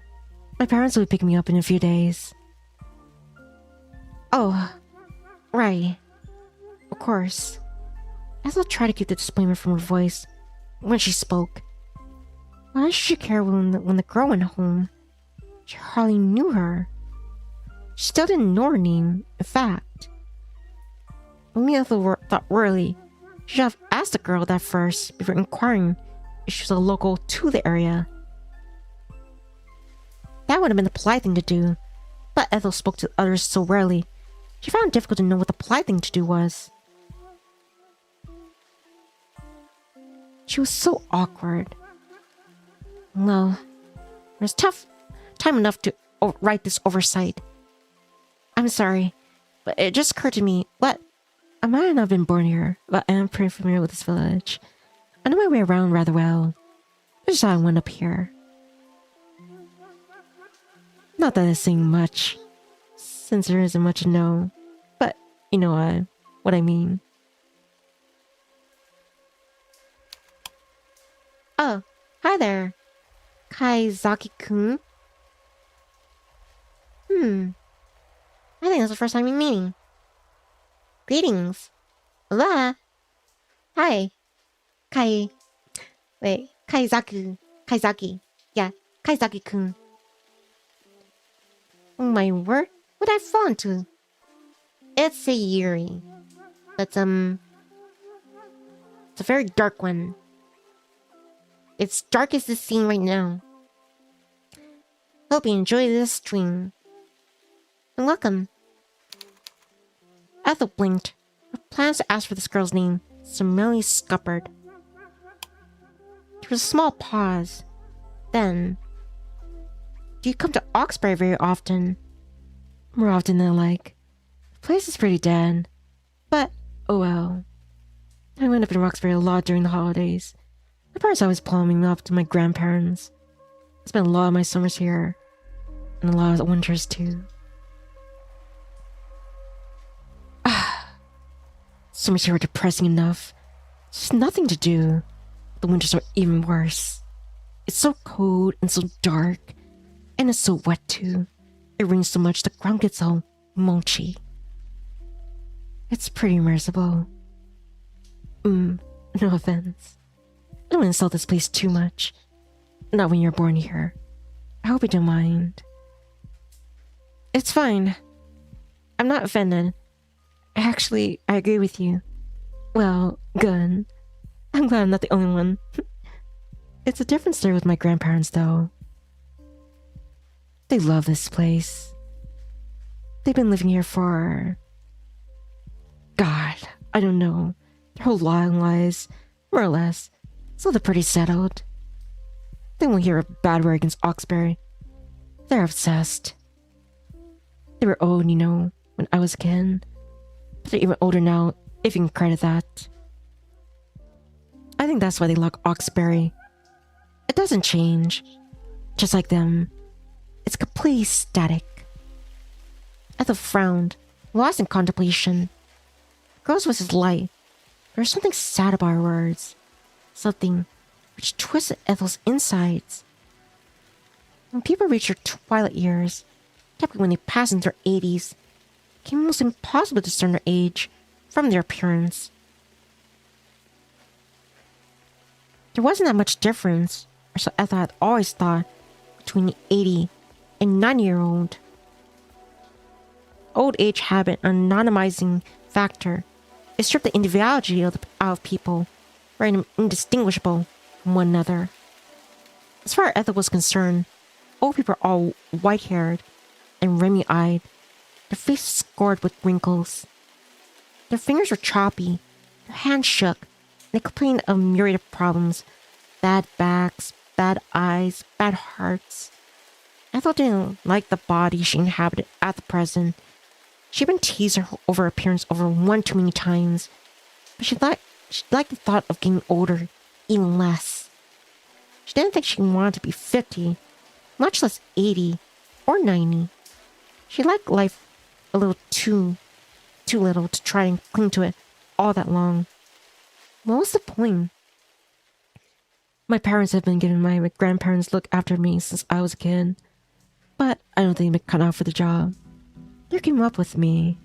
Speaker 1: My parents will be picking me up in a few days. Oh, right. Of course. Ethel tried to keep the disappointment from her voice when she spoke. Why should she care when the girl went home? She hardly knew her. She still didn't know her name, in fact. When me and Ethel thought worryingly, she should have asked the girl that first before inquiring if she was a local to the area. That would have been the polite thing to do, but Ethel spoke to others so rarely, she found it difficult to know what the polite thing to do was. She was so awkward. Well, there's time enough to write this oversight. I'm sorry, but it just occurred to me, what? I might not have been born here, but I am pretty familiar with this village. I know my way around rather well. I just thought I went up here. Not that it's saying much, since there isn't much to know, but you know what I mean. Oh, hi there. Kaizaki-kun? I think that's the first time we're meeting. Greetings. Hola. Hi. Kaizaki. Yeah, Kaizaki-kun. Oh my word, what did I fall into? It's a Yuri. It's a very dark one. It's dark as the scene right now. Hope you enjoy this stream. And welcome. Ethel blinked. Her plans to ask for this girl's name summarily scuppered. There was a small pause. Then, do you come to Oxbury very often? More often than I like. The place is pretty dead. But, oh well. I went up in Roxbury a lot during the holidays. My parents always plumbing me up to my grandparents. I spent a lot of my summers here. And a lot of winters too.
Speaker 2: Summers here are depressing enough. There's nothing to do. The winters are even worse. It's so cold and so dark. And it's so wet too. It rains so much the ground gets all mochi. It's pretty merciful. No offense. I don't insult this place too much. Not when you're born here. I hope you don't mind. It's fine. I'm not offended. Actually, I agree with you. Well, good. I'm glad I'm not the only one. It's a different story with my grandparents, though. They love this place. They've been living here for... God, I don't know. Their whole lives, more or less. So they're pretty settled. They won't hear a bad word against Oxbury. They're obsessed. They were old, you know, when I was a kid. But they're even older now, if you can credit that. I think that's why they like Oxbury. It doesn't change. Just like them. It's completely static. Ethel frowned, lost in contemplation. The girl's voice is light. There was something sad about her words. Something which twisted Ethel's insides. When people reach their twilight years, typically when they pass into their 80s, it became almost impossible to discern their age from their appearance. There wasn't that much difference, or so Ethel had always thought, between the 80 and 90-year-old. Old age habit, an anonymizing factor, it stripped the individuality out of people, rendering them indistinguishable from one another. As far as Ethel was concerned, old people are all white-haired and remy-eyed, their faces scored with wrinkles. Their fingers were choppy, their hands shook, and they complained of a myriad of problems: bad backs, bad eyes, bad hearts. Ethel didn't like the body she inhabited at the present. She'd been teased over her appearance over one too many times, but she liked the thought of getting older even less. She didn't think she wanted to be 50, much less 80 or 90. She liked life a little too little to try and cling to it all that long. What was the point? My parents have been giving my grandparents look after me since I was a kid, but I don't think they've been cut out for the job. They came up with me.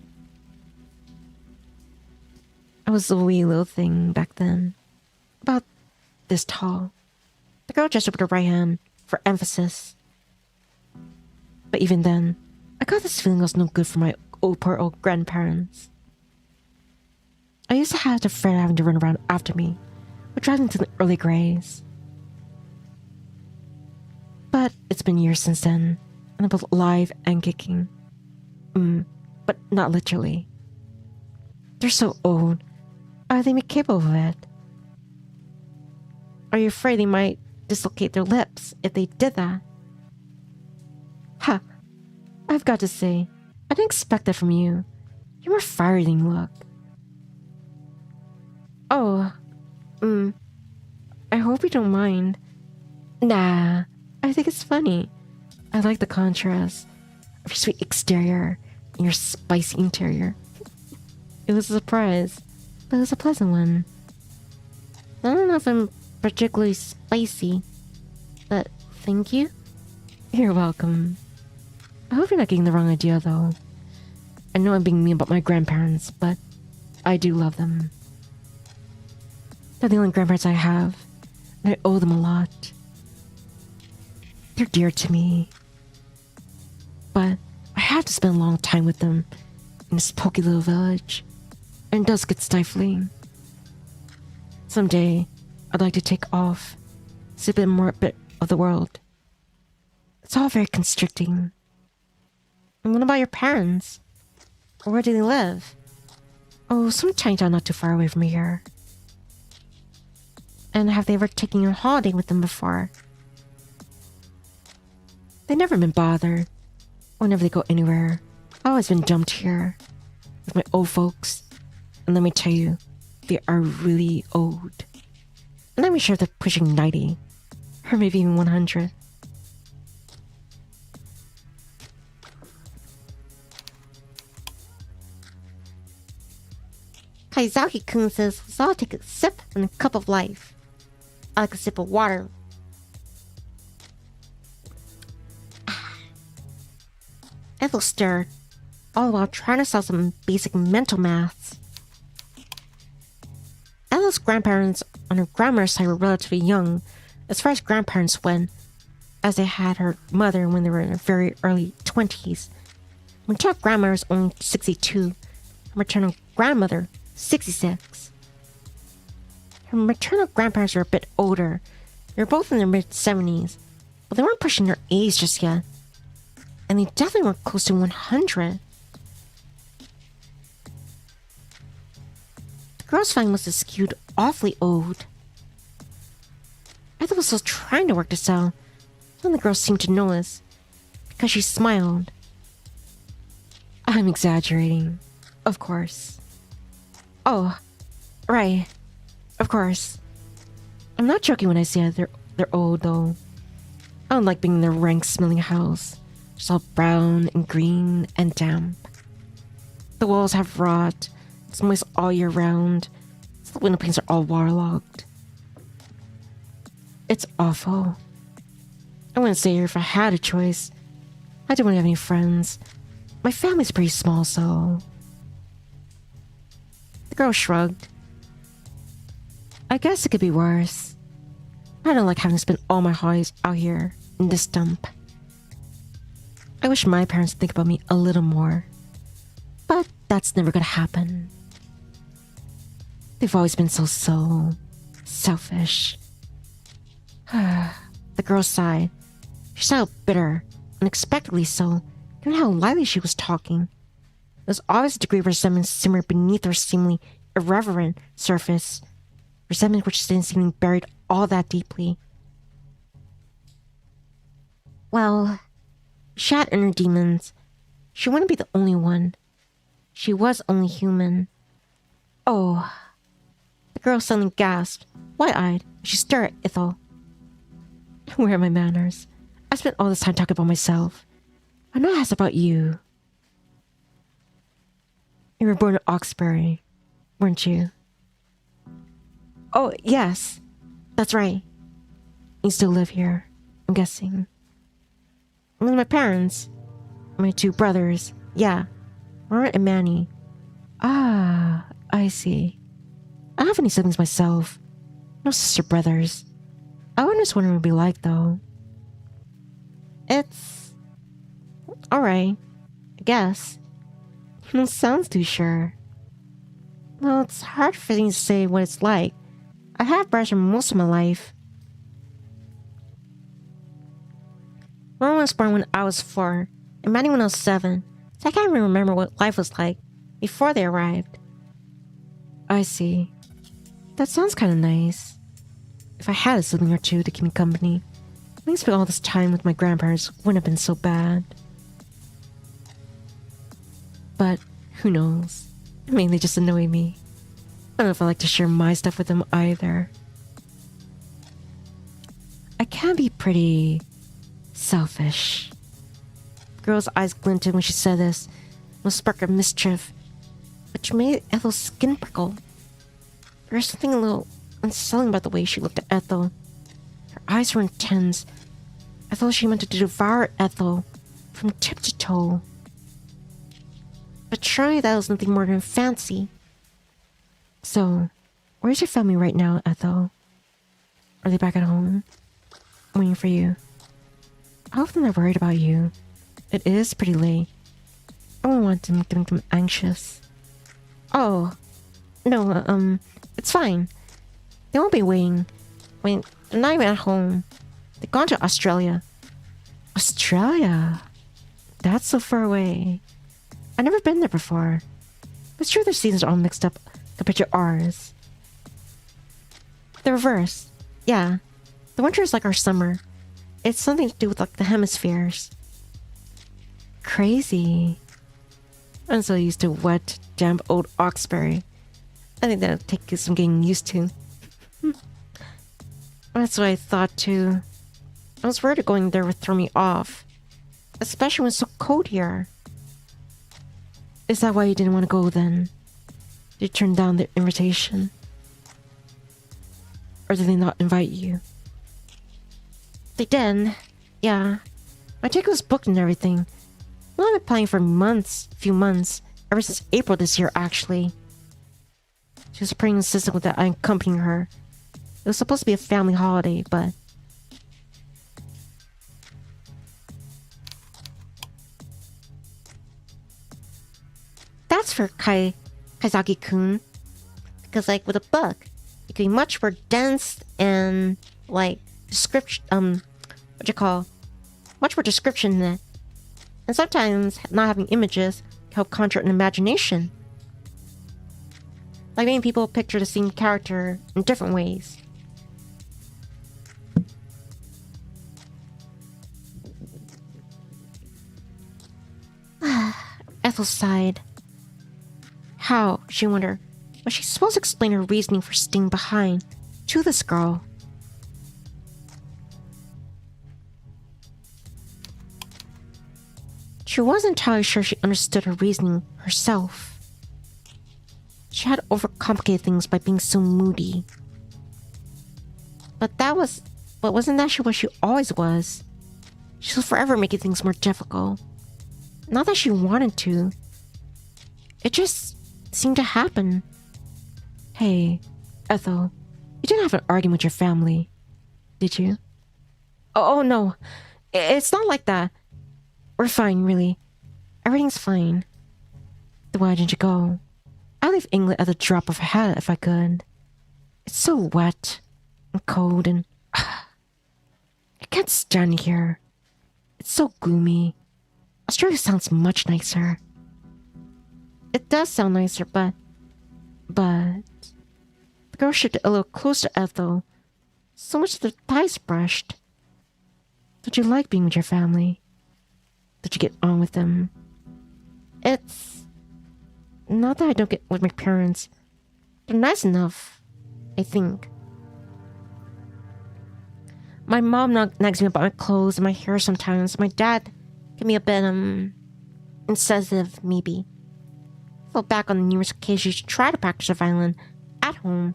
Speaker 2: I was a wee little thing back then, about this tall. The girl gestured with her right hand for emphasis. But even then, I got this feeling I was no good for my poor old grandparents. I used to have the Fred having to run around after me, or drive me to the early grays. But it's been years since then, and I'm both alive and kicking. But not literally. They're so old. Are they capable of it? Are you afraid they might dislocate their lips if they did that? Ha! I've got to say, I didn't expect that from you. You're more fiery than you look. Oh, I hope you don't mind. Nah, I think it's funny. I like the contrast of your sweet exterior and your spicy interior. It was a surprise, but it was a pleasant one. I don't know if I'm particularly spicy, but thank you. You're welcome. I hope you're not getting the wrong idea, though. I know I'm being mean about my grandparents, but I do love them. They're the only grandparents I have, and I owe them a lot. They're dear to me. But I have to spend a long time with them in this poky little village, and it does get stifling. Someday, I'd like to take off, see a bit of the world. It's all very constricting. And what about your parents? Where do they live? Oh, some tiny town not too far away from here. And have they ever taken you on holiday with them before? They've never been bothered. Whenever they go anywhere, I've always been dumped here with my old folks. And let me tell you, they are really old. And let me sure they're pushing 90, or maybe even 100.
Speaker 1: Haizaki-kun says, so I'll take a sip and a cup of life. I like a sip of water. Ethel stared, all while trying to solve some basic mental maths. Ethel's grandparents on her grandmother's side were relatively young, as far as grandparents went, as they had her mother when they were in their very early 20s. Maternal grandmother was only 62, her maternal grandmother 66. Her maternal grandparents were a bit older. They were both in their mid-70s, but they weren't pushing their age just yet. And they definitely weren't close to 100. The girl's family must have skewed awfully old. Ethel was still trying to work this out, and the girl seemed to notice, because she smiled. I'm exaggerating, of course. Oh, right, of course. I'm not joking when I say they're old, though. I don't like being in their rank-smelling house. It's all brown and green and damp. The walls have rot. It's moist all year round. The window panes are all waterlogged. It's awful. I wouldn't stay here if I had a choice. I don't have any friends. My family's pretty small, so... The girl shrugged. I guess it could be worse. I don't like having to spend all my holidays out here in this dump. I wish my parents would think about me a little more. But that's never gonna happen. They've always been so selfish. The girl sighed. She sounded bitter, unexpectedly so, given how lively she was talking. There was always a degree of resentment simmered beneath her seemingly irreverent surface, resentment which didn't seem buried all that deeply. Well, she had inner demons. She wouldn't be the only one. She was only human. Oh. The girl suddenly gasped, wide-eyed, as she stared at Ethel. Where are my manners? I spent all this time talking about myself. I know it's about you. You were born in Oxbury, weren't you? Oh, yes. That's right. You still live here, I'm guessing. And then my parents, my two brothers, yeah, Laura and Manny. Ah, I see. I don't have any siblings myself. No sister brothers. I wonder what it would be like, though. It's... alright, I guess. You don't sound too sure. Well, it's hard for me to say what it's like. I have brothers for most of my life. Lauren was born when I was 4, and Manny when I was 7, so I can't even remember what life was like before they arrived. I see. That sounds kind of nice. If I had a sibling or two to keep me company, I think spending all this time with my grandparents wouldn't have been so bad. But who knows? I mean, they just annoy me. I don't know if I like to share my stuff with them either. I can be pretty selfish. The girl's eyes glinted when she said this, with a spark of mischief, which made Ethel's skin prickle. There was something a little unsettling about the way she looked at Ethel. Her eyes were intense. I thought she wanted to devour Ethel from tip to toe. But surely that was nothing more than fancy. So, where's your family right now, Ethel? Are they back at home? Waiting for you. I hope they're not worried about you. It is pretty late. I wouldn't want to make them anxious. Oh, no, it's fine. They won't be waiting. Wait, they're not even at home. They've gone to Australia. Australia? That's so far away. I've never been there before. It's true their seasons are all mixed up compared to ours. The reverse. Yeah. The winter is like our summer. It's something to do with like the hemispheres. Crazy. I'm so used to wet, damp old Oxbury. I think that'll take some getting used to. That's what I thought too. I was worried going there would throw me off. Especially when it's so cold here. Is that why you didn't want to go then?
Speaker 2: Did you turn down the invitation? Or did they not invite you?
Speaker 1: They did. Yeah. My ticket was booked and everything. Well, I've been planning for few months. Ever since April this year, actually. She was pretty insistent with that I accompanying her. It was supposed to be a family holiday, but... That's for Kaizaki-kun. Because, like, with a book, it can be much more dense and, like, much more description in it. And sometimes not having images can help conjure an imagination. Like making people picture the same character in different ways. Ethel sighed. How, she wondered, was she supposed to explain her reasoning for staying behind to this girl? She wasn't entirely sure she understood her reasoning herself. She had overcomplicated things by being so moody. But wasn't that what she always was? She was forever making things more difficult. Not that she wanted to. It just seemed to happen. Hey, Ethel, you didn't have an argument with your family, did you? Oh no, it's not like that. We're fine, really. Everything's fine. Then why didn't you go? I'd leave England at the drop of a hat if I could. It's so wet and cold and... I can't stand here. It's so gloomy. Australia sounds much nicer. It does sound nicer, but... The girl shifted a little closer to Ethel. So much that their thighs brushed. Don't you like being with your family? Did you get on with them? It's... not that I don't get with my parents. They're nice enough, I think. My mom nags me about my clothes and my hair sometimes. My dad can be a bit, insensitive, maybe. I fell back on the numerous occasions she tried to practice her violin at home.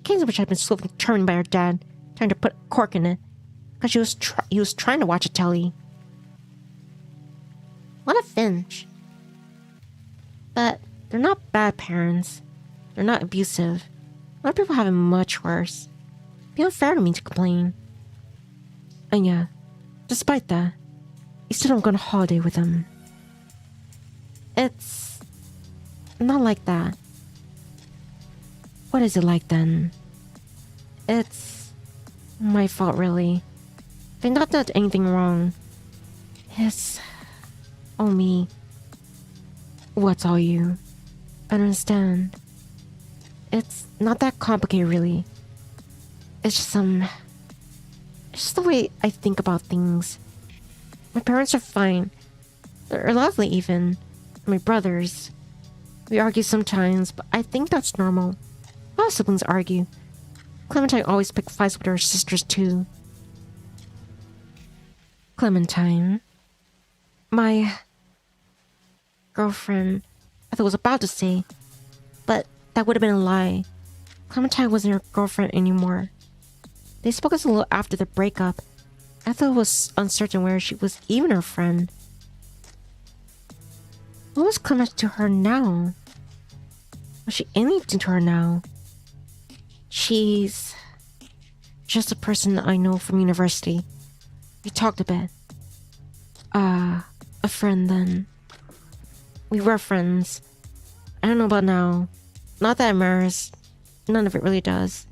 Speaker 1: Occasions which had been swiftly determined by her dad, trying to put a cork in it, because he was trying to watch a telly. What a Finch. But they're not bad parents. They're not abusive. A lot of people have it much worse. It'd be unfair to me to complain. And yeah, despite that, you still don't go on a holiday with them. It's not like that. What is it like then? It's my fault, really. They've not done anything wrong. It's all me. What's all you? I don't understand. It's not that complicated, really. It's just the way I think about things. My parents are fine. They're lovely, even. My brothers. We argue sometimes, but I think that's normal. All siblings argue. Clementine always picks fights with her sisters, too. Clementine. My girlfriend, I thought was about to say, but that would have been a lie. Clementine wasn't her girlfriend anymore. They spoke us a little after the breakup. Ethel was uncertain whether she was even her friend. What was Clementine to her now? Was she anything to her now? She's just a person I know from university. We talked a bit. A friend then. We were friends. I don't know about now. Not that it matters. None of it really does.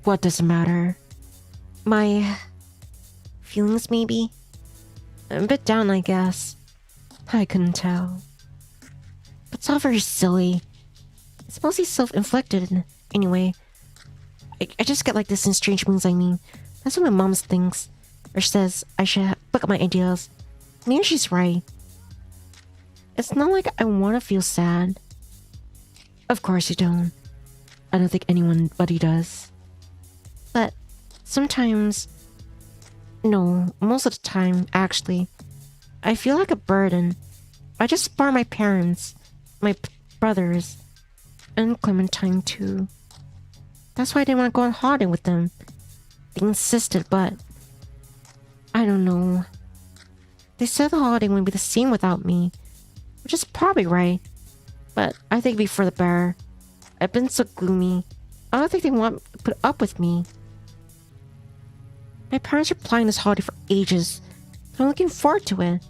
Speaker 1: What does it matter? My feelings, maybe? I'm a bit down, I guess. I couldn't tell. But it's all very silly. It's mostly self-inflicted, anyway. I just get like this in strange moods, I mean. That's what my mom thinks. Or says I should look at my ideas. Maybe she's right. It's not like I want to feel sad. Of course you don't. I don't think anybody does. But sometimes... No, most of the time, actually. I feel like a burden. I just spar my parents, my brothers, And Clementine too. That's why I didn't want to go on holiday with them. They insisted, but I don't know. They said the holiday wouldn't be the same without me, which is probably right. But I think it'd be for the better. I've been so gloomy. I don't think they want to put up with me. My parents are planning this holiday for ages. I'm looking forward to it.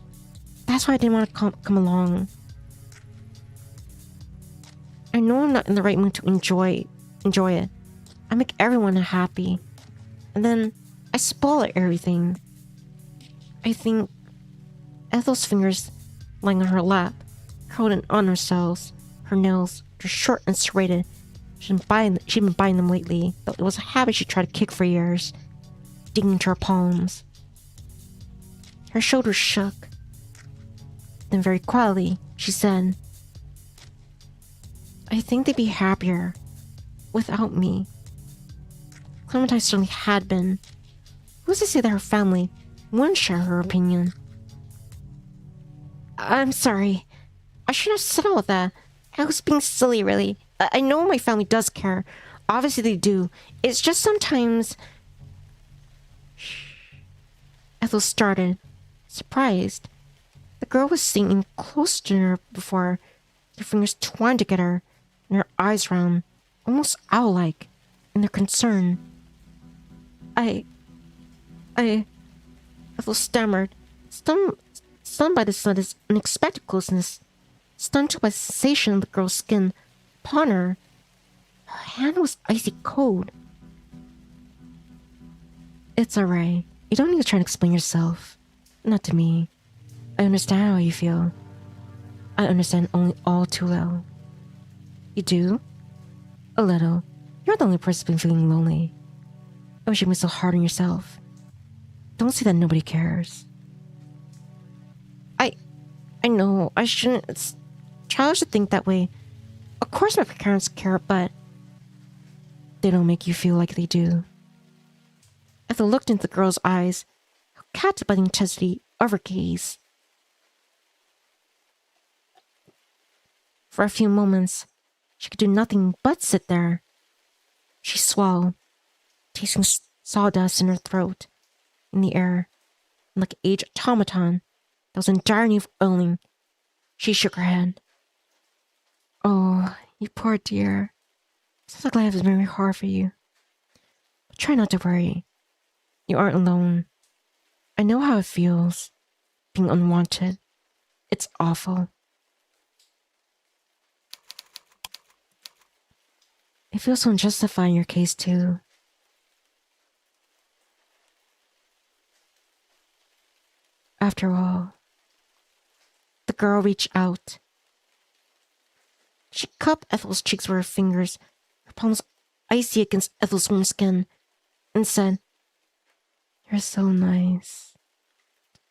Speaker 1: That's why I didn't want to come along. I know I'm not in the right mood to enjoy it. I make everyone happy. And then I spoil everything. I think Ethel's fingers lying on her lap, curled in on herself, her nails are short and serrated. She'd been biting them lately, though it was a habit she tried to kick for years, digging into her palms. Her shoulders shook. Then very quietly, she said, I think they'd be happier without me. Clementine certainly had been. Who's to say that her family wouldn't share her opinion? I'm sorry. I shouldn't have said all of that. I was being silly, really. I know my family does care. Obviously they do. It's just sometimes... Ethel started, surprised. The girl was sitting close to her before, their fingers twined together, and her eyes round, almost owl-like, in their concern. Ethel stammered, stunned by the sudden unexpected closeness, stunned too by the sensation of the girl's skin upon her. Her hand was icy cold. It's alright. You don't need to try and explain yourself. Not to me. I understand how you feel. I understand only all too well. You do? A little. You're the only person who's been feeling lonely. I wish you'd be so hard on yourself. Don't say that nobody cares. I know, I shouldn't. It's childish to think that way. Of course my parents care, but they don't make you feel like they do. Ethel looked into the girl's eyes, captivated by the intensity of her gaze. For a few moments, she could do nothing but sit there. She swallowed, tasting sawdust in her throat, in the air, and like an aged automaton that was in dire need of oiling. She shook her head. Oh, you poor dear. Sounds like life is very hard for you. But try not to worry. You aren't alone. I know how it feels, being unwanted. It's awful. It feels so unjustified in your case, too. After all, the girl reached out. She cupped Ethel's cheeks with her fingers, her palms icy against Ethel's warm skin, and said, You're so nice.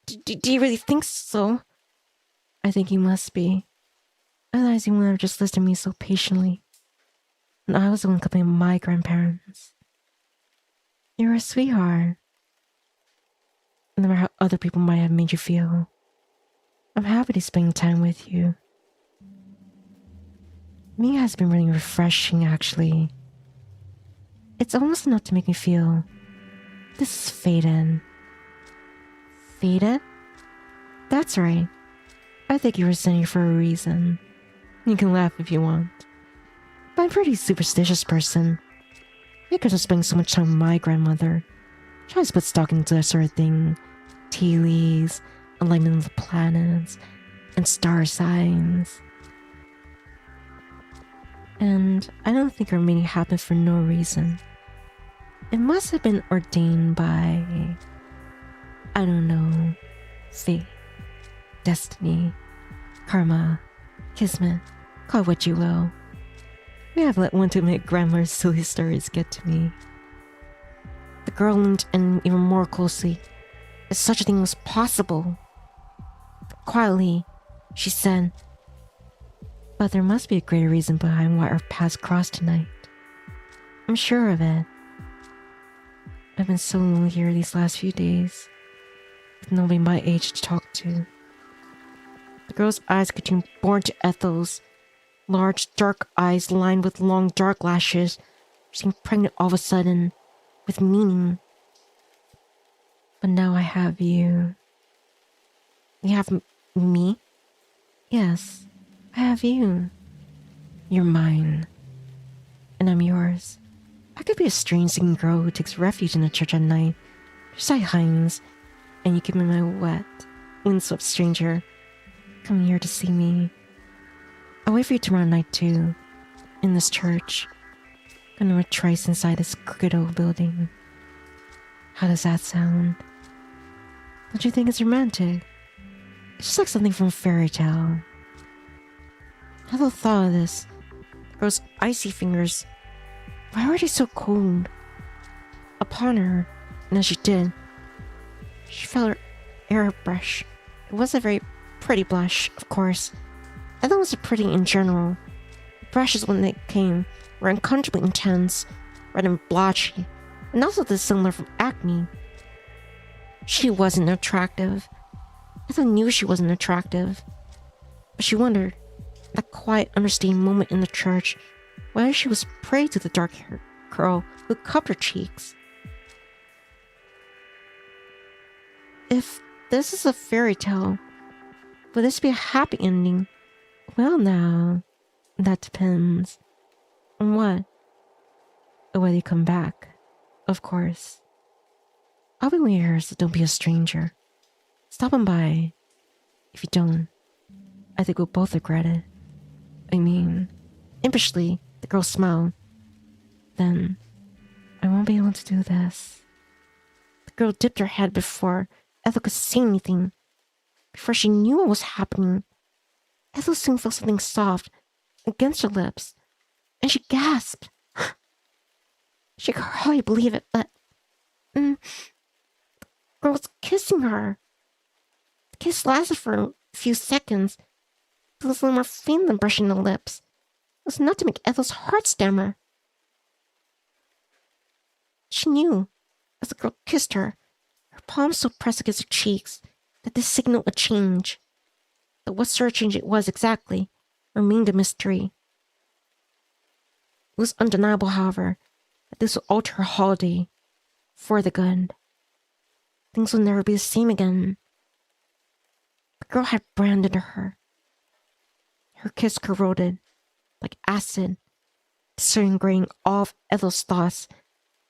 Speaker 1: Do you really think so? I think you must be. Otherwise you wouldn't have just listened to me so patiently. And I was the one complaining about my grandparents. You're a sweetheart. No matter how other people might have made you feel, I'm happy to spend time with you. Me has been really refreshing, actually. It's almost enough to make me feel this is faded. Faded? That's right. I think you were sent here for a reason. You can laugh if you want. But I'm a pretty superstitious person. Because I spend so much time with my grandmother. She always puts stock into that sort of thing. Tea leaves, alignment of the planets, and star signs. And I don't think our meeting happened for no reason. It must have been ordained by, I don't know, fate, destiny, karma, kismet, call it what you will. May have let one too many grandma's silly stories get to me. The girl leaned in even more closely, as such a thing was possible. Quietly, she said, But there must be a greater reason behind why our paths crossed tonight. I'm sure of it. I've been so lonely here these last few days, with nobody my age to talk to. The girl's eyes continued born to Ethel's,
Speaker 2: Large dark eyes lined with long dark lashes. She seemed pregnant all of a sudden, with meaning. But now I have you. You have me? Yes, I have you. You're mine. And I'm yours. I could be a strange singing girl who takes refuge in the church at night, beside Hines, and you give me my wet, windswept stranger, coming here to see me. I'll wait for you tomorrow night too, in this church. Gonna retrace inside this crooked old building. How does that sound? Don't you think it's romantic? It's just like something from a fairy tale. Ethel thought of this. The girl's icy fingers. Why were they so cold? Upon her, and as she did, she felt her airbrush. It was a very pretty blush, of course. Ethel was pretty in general. The brushes, when they came, were uncomfortably intense, red and blotchy, and also dissimilar from acne. She wasn't attractive. Ethel knew she wasn't attractive. But she wondered, that quiet, understated moment in the church, whether she was prey to the dark-haired girl who cupped her cheeks. If this is a fairy tale, will this be a happy ending? Well now, that depends. On what? On whether you come back, of course. I'll be waiting here, so don't be a stranger. Stop on by. If you don't, I think we'll both regret it. I mean, impishly, the girl smiled. Then, I won't be able to do this. The girl dipped her head before Ethel could say anything. Before she knew what was happening, Ethel soon felt something soft against her lips, and she gasped. She could hardly believe it, but the girl was kissing her. The kiss lasted for a few seconds. It was a little more faint than brushing the lips. It was enough to make Ethel's heart stammer. She knew, as the girl kissed her, her palms so pressed against her cheeks, that this signaled a change. But what sort of change it was exactly remained a mystery. It was undeniable, however, that this would alter her holiday for the good. Things would never be the same again. The girl had branded her. Her kiss corroded like acid, disintegrating all of Ethel's thoughts,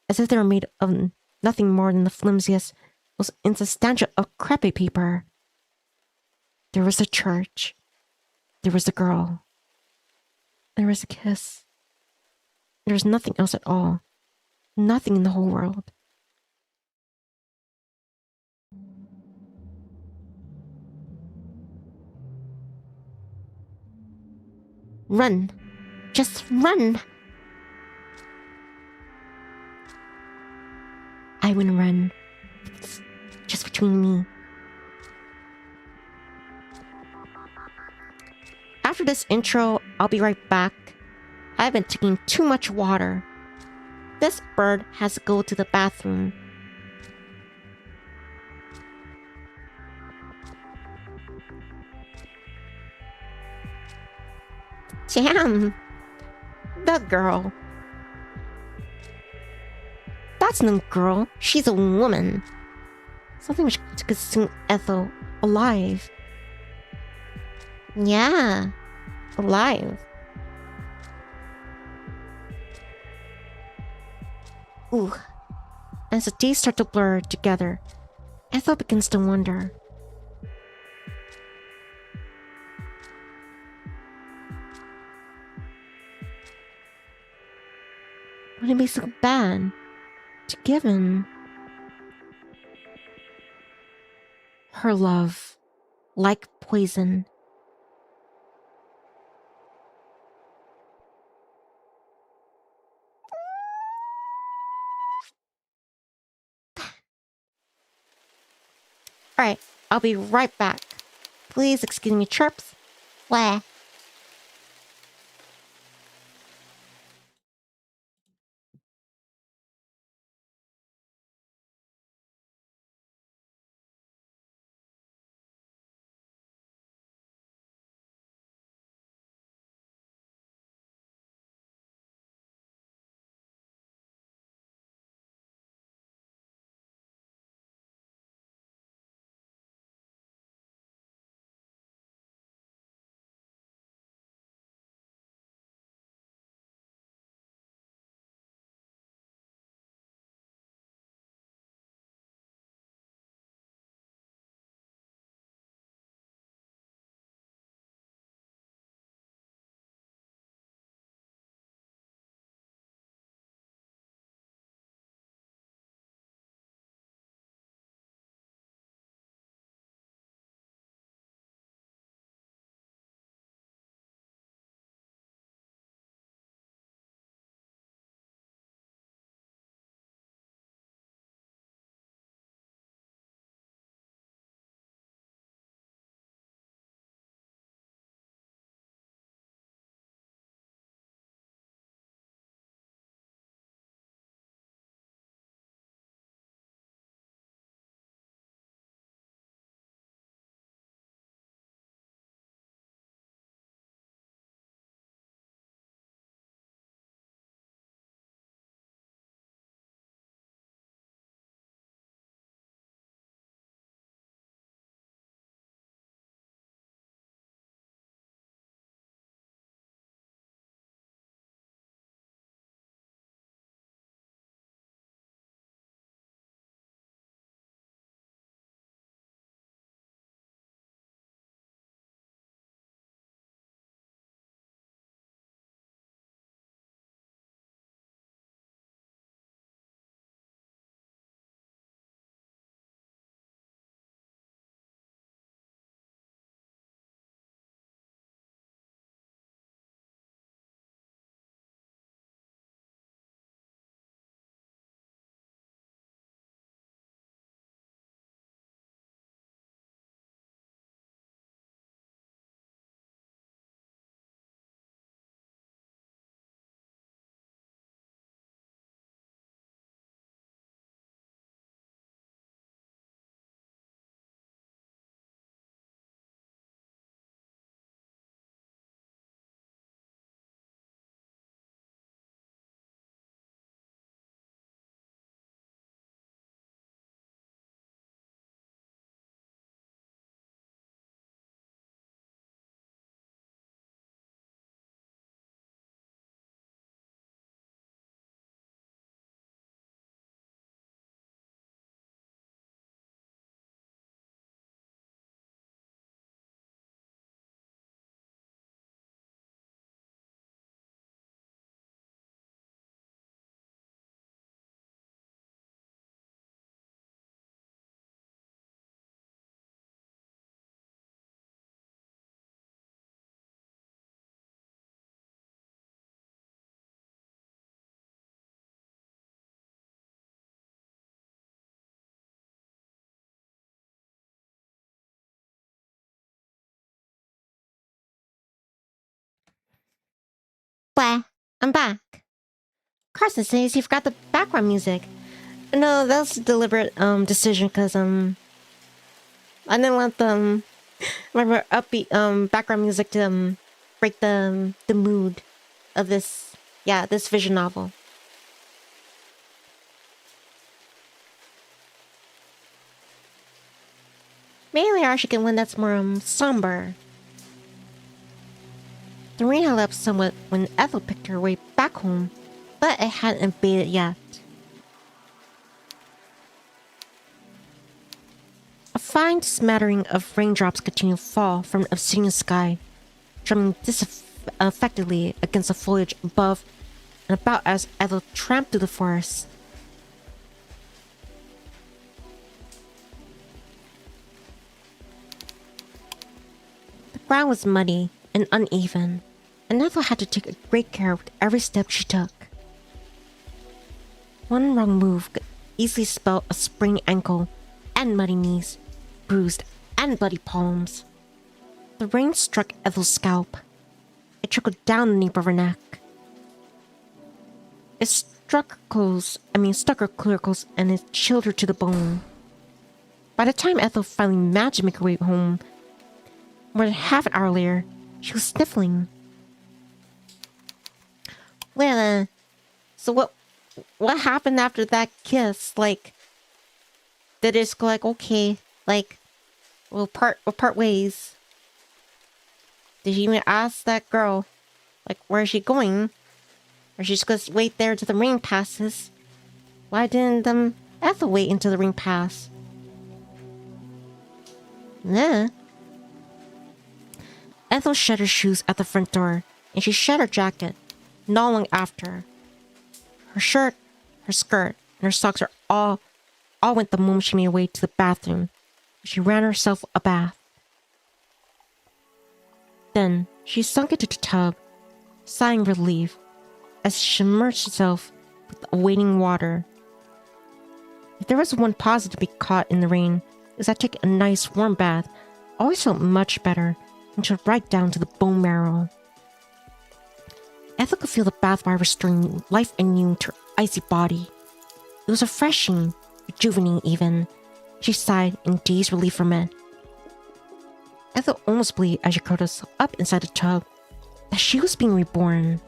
Speaker 2: as if they were made of nothing more than the flimsiest, most insubstantial of crepe paper. There was the church. There was the girl. There was a kiss. There was nothing else at all. Nothing in the whole world. Run. Just run. I wouldn't run. It's just between me. After this intro, I'll be right back. I've been taking too much water. This bird has to go to the bathroom. Damn! That girl. That's no girl. She's a woman. Something which could consume Ethel alive. Yeah, alive. Ooh. As the days start to blur together, Ethel begins to wonder. Would it be so bad to give in? Her love, like poison. Alright, I'll be right back. Please excuse me, chirps. Wah.
Speaker 1: Blah, I'm back. Carson says you forgot the background music. No, that was a deliberate decision because I didn't want the my upbeat background music to break the mood of this vision novel. Maybe I should get one that's more somber. The rain held up somewhat when Ethel picked her way back home, but it hadn't abated yet. A fine smattering of raindrops continued to fall from an obscene sky, drumming disaffectedly against the foliage above and about as Ethel tramped through the forest. The ground was muddy and uneven, and Ethel had to take great care with every step she took. One wrong move could easily spell a sprained ankle and muddy knees, bruised and bloody palms. The rain struck Ethel's scalp. It trickled down the nape of her neck. It stuck her clericals, and it chilled her to the bone. By the time Ethel finally managed to make her way home, more than half an hour later, she was sniffling. Well, so what happened after that kiss? Like, did it just go like, okay, like, we'll part ways? Did you even ask that girl, like, where is she going? Or she's just gonna wait there till the rain passes? Why didn't Ethel wait until the rain passed? Nah. Ethel shed her shoes at the front door, and she shed her jacket, not long after. Her shirt, her skirt, and her socks all went the moment she made her way to the bathroom. She ran herself a bath. Then she sunk into the tub, sighing relief as she immersed herself with the awaiting water. If there was one positive to be caught in the rain, it was that taking a nice warm bath always felt much better and chilled right down to the bone marrow. Ethel could feel the bath water restoring life anew to her icy body. It was refreshing, rejuvenating even. She sighed in dazed relief from it. Ethel almost believed as she curled herself up inside the tub that she was being reborn.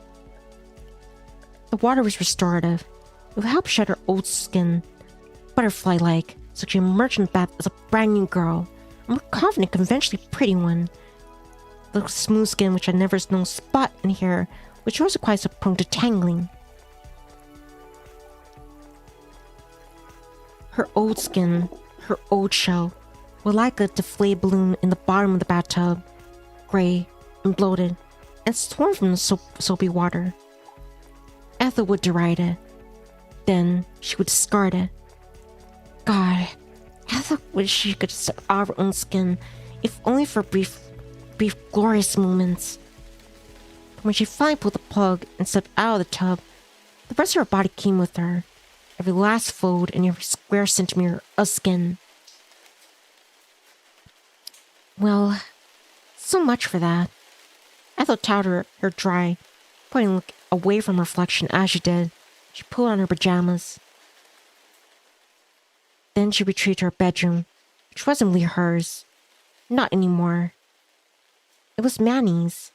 Speaker 1: The water was restorative. It would help shed her old skin, butterfly-like, so she emerged in the bath as a brand new girl, a more confident, conventionally pretty one. The smooth skin which had never known spot in hair, which was quite so prone to tangling. Her old skin, her old shell, were like a deflated balloon in the bottom of the bathtub, gray and bloated, and torn from the soapy water. Ethel would deride it. Then she would discard it. God, Ethel wished she could step out of her own skin, if only for brief glorious moments. But when she finally pulled the plug and stepped out of the tub, the rest of her body came with her, every last fold and every square centimeter of skin. Well, so much for that. Ethel towed her hair dry, pointing away from her reflection as she did. She pulled on her pajamas. Then she retreated to her bedroom, which wasn't really hers. Not anymore. It was Manny's.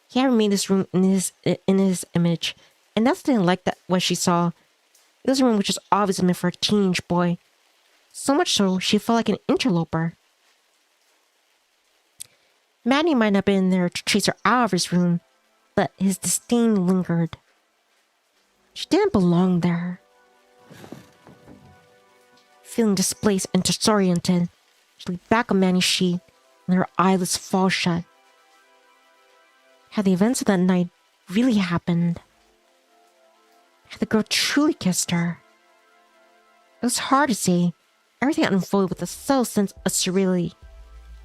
Speaker 1: He had made this room in his image, and Ethel didn't like that what she saw. It was a room which was obviously meant for a teenage boy. So much so, she felt like an interloper. Manny might have been there to chase her out of his room, but his disdain lingered. She didn't belong there. Feeling displaced and disoriented, she lay back on Manny's sheet and let her eyelids fall shut. Had the events of that night really happened? Had the girl truly kissed her? It was hard to say. Everything had unfolded with a subtle sense of surreality.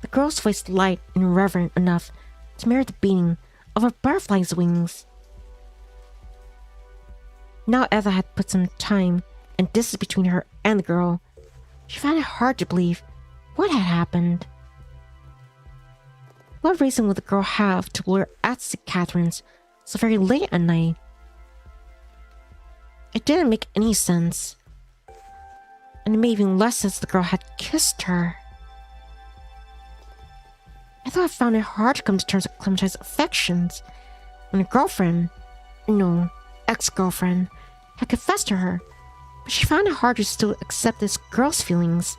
Speaker 1: The girl's voice light and reverent enough to mirror the beating of a butterfly's wings. Now Ethel had put some time and distance between her and the girl. She found it hard to believe what had happened. What reason would the girl have to lure at St. Catherine's so very late at night. It didn't make any sense. And it made even less sense the girl had kissed her. I thought I found it hard to come to terms with Clementine's affections when her girlfriend, no, ex-girlfriend, had confessed to her, but she found it hard to still accept this girl's feelings.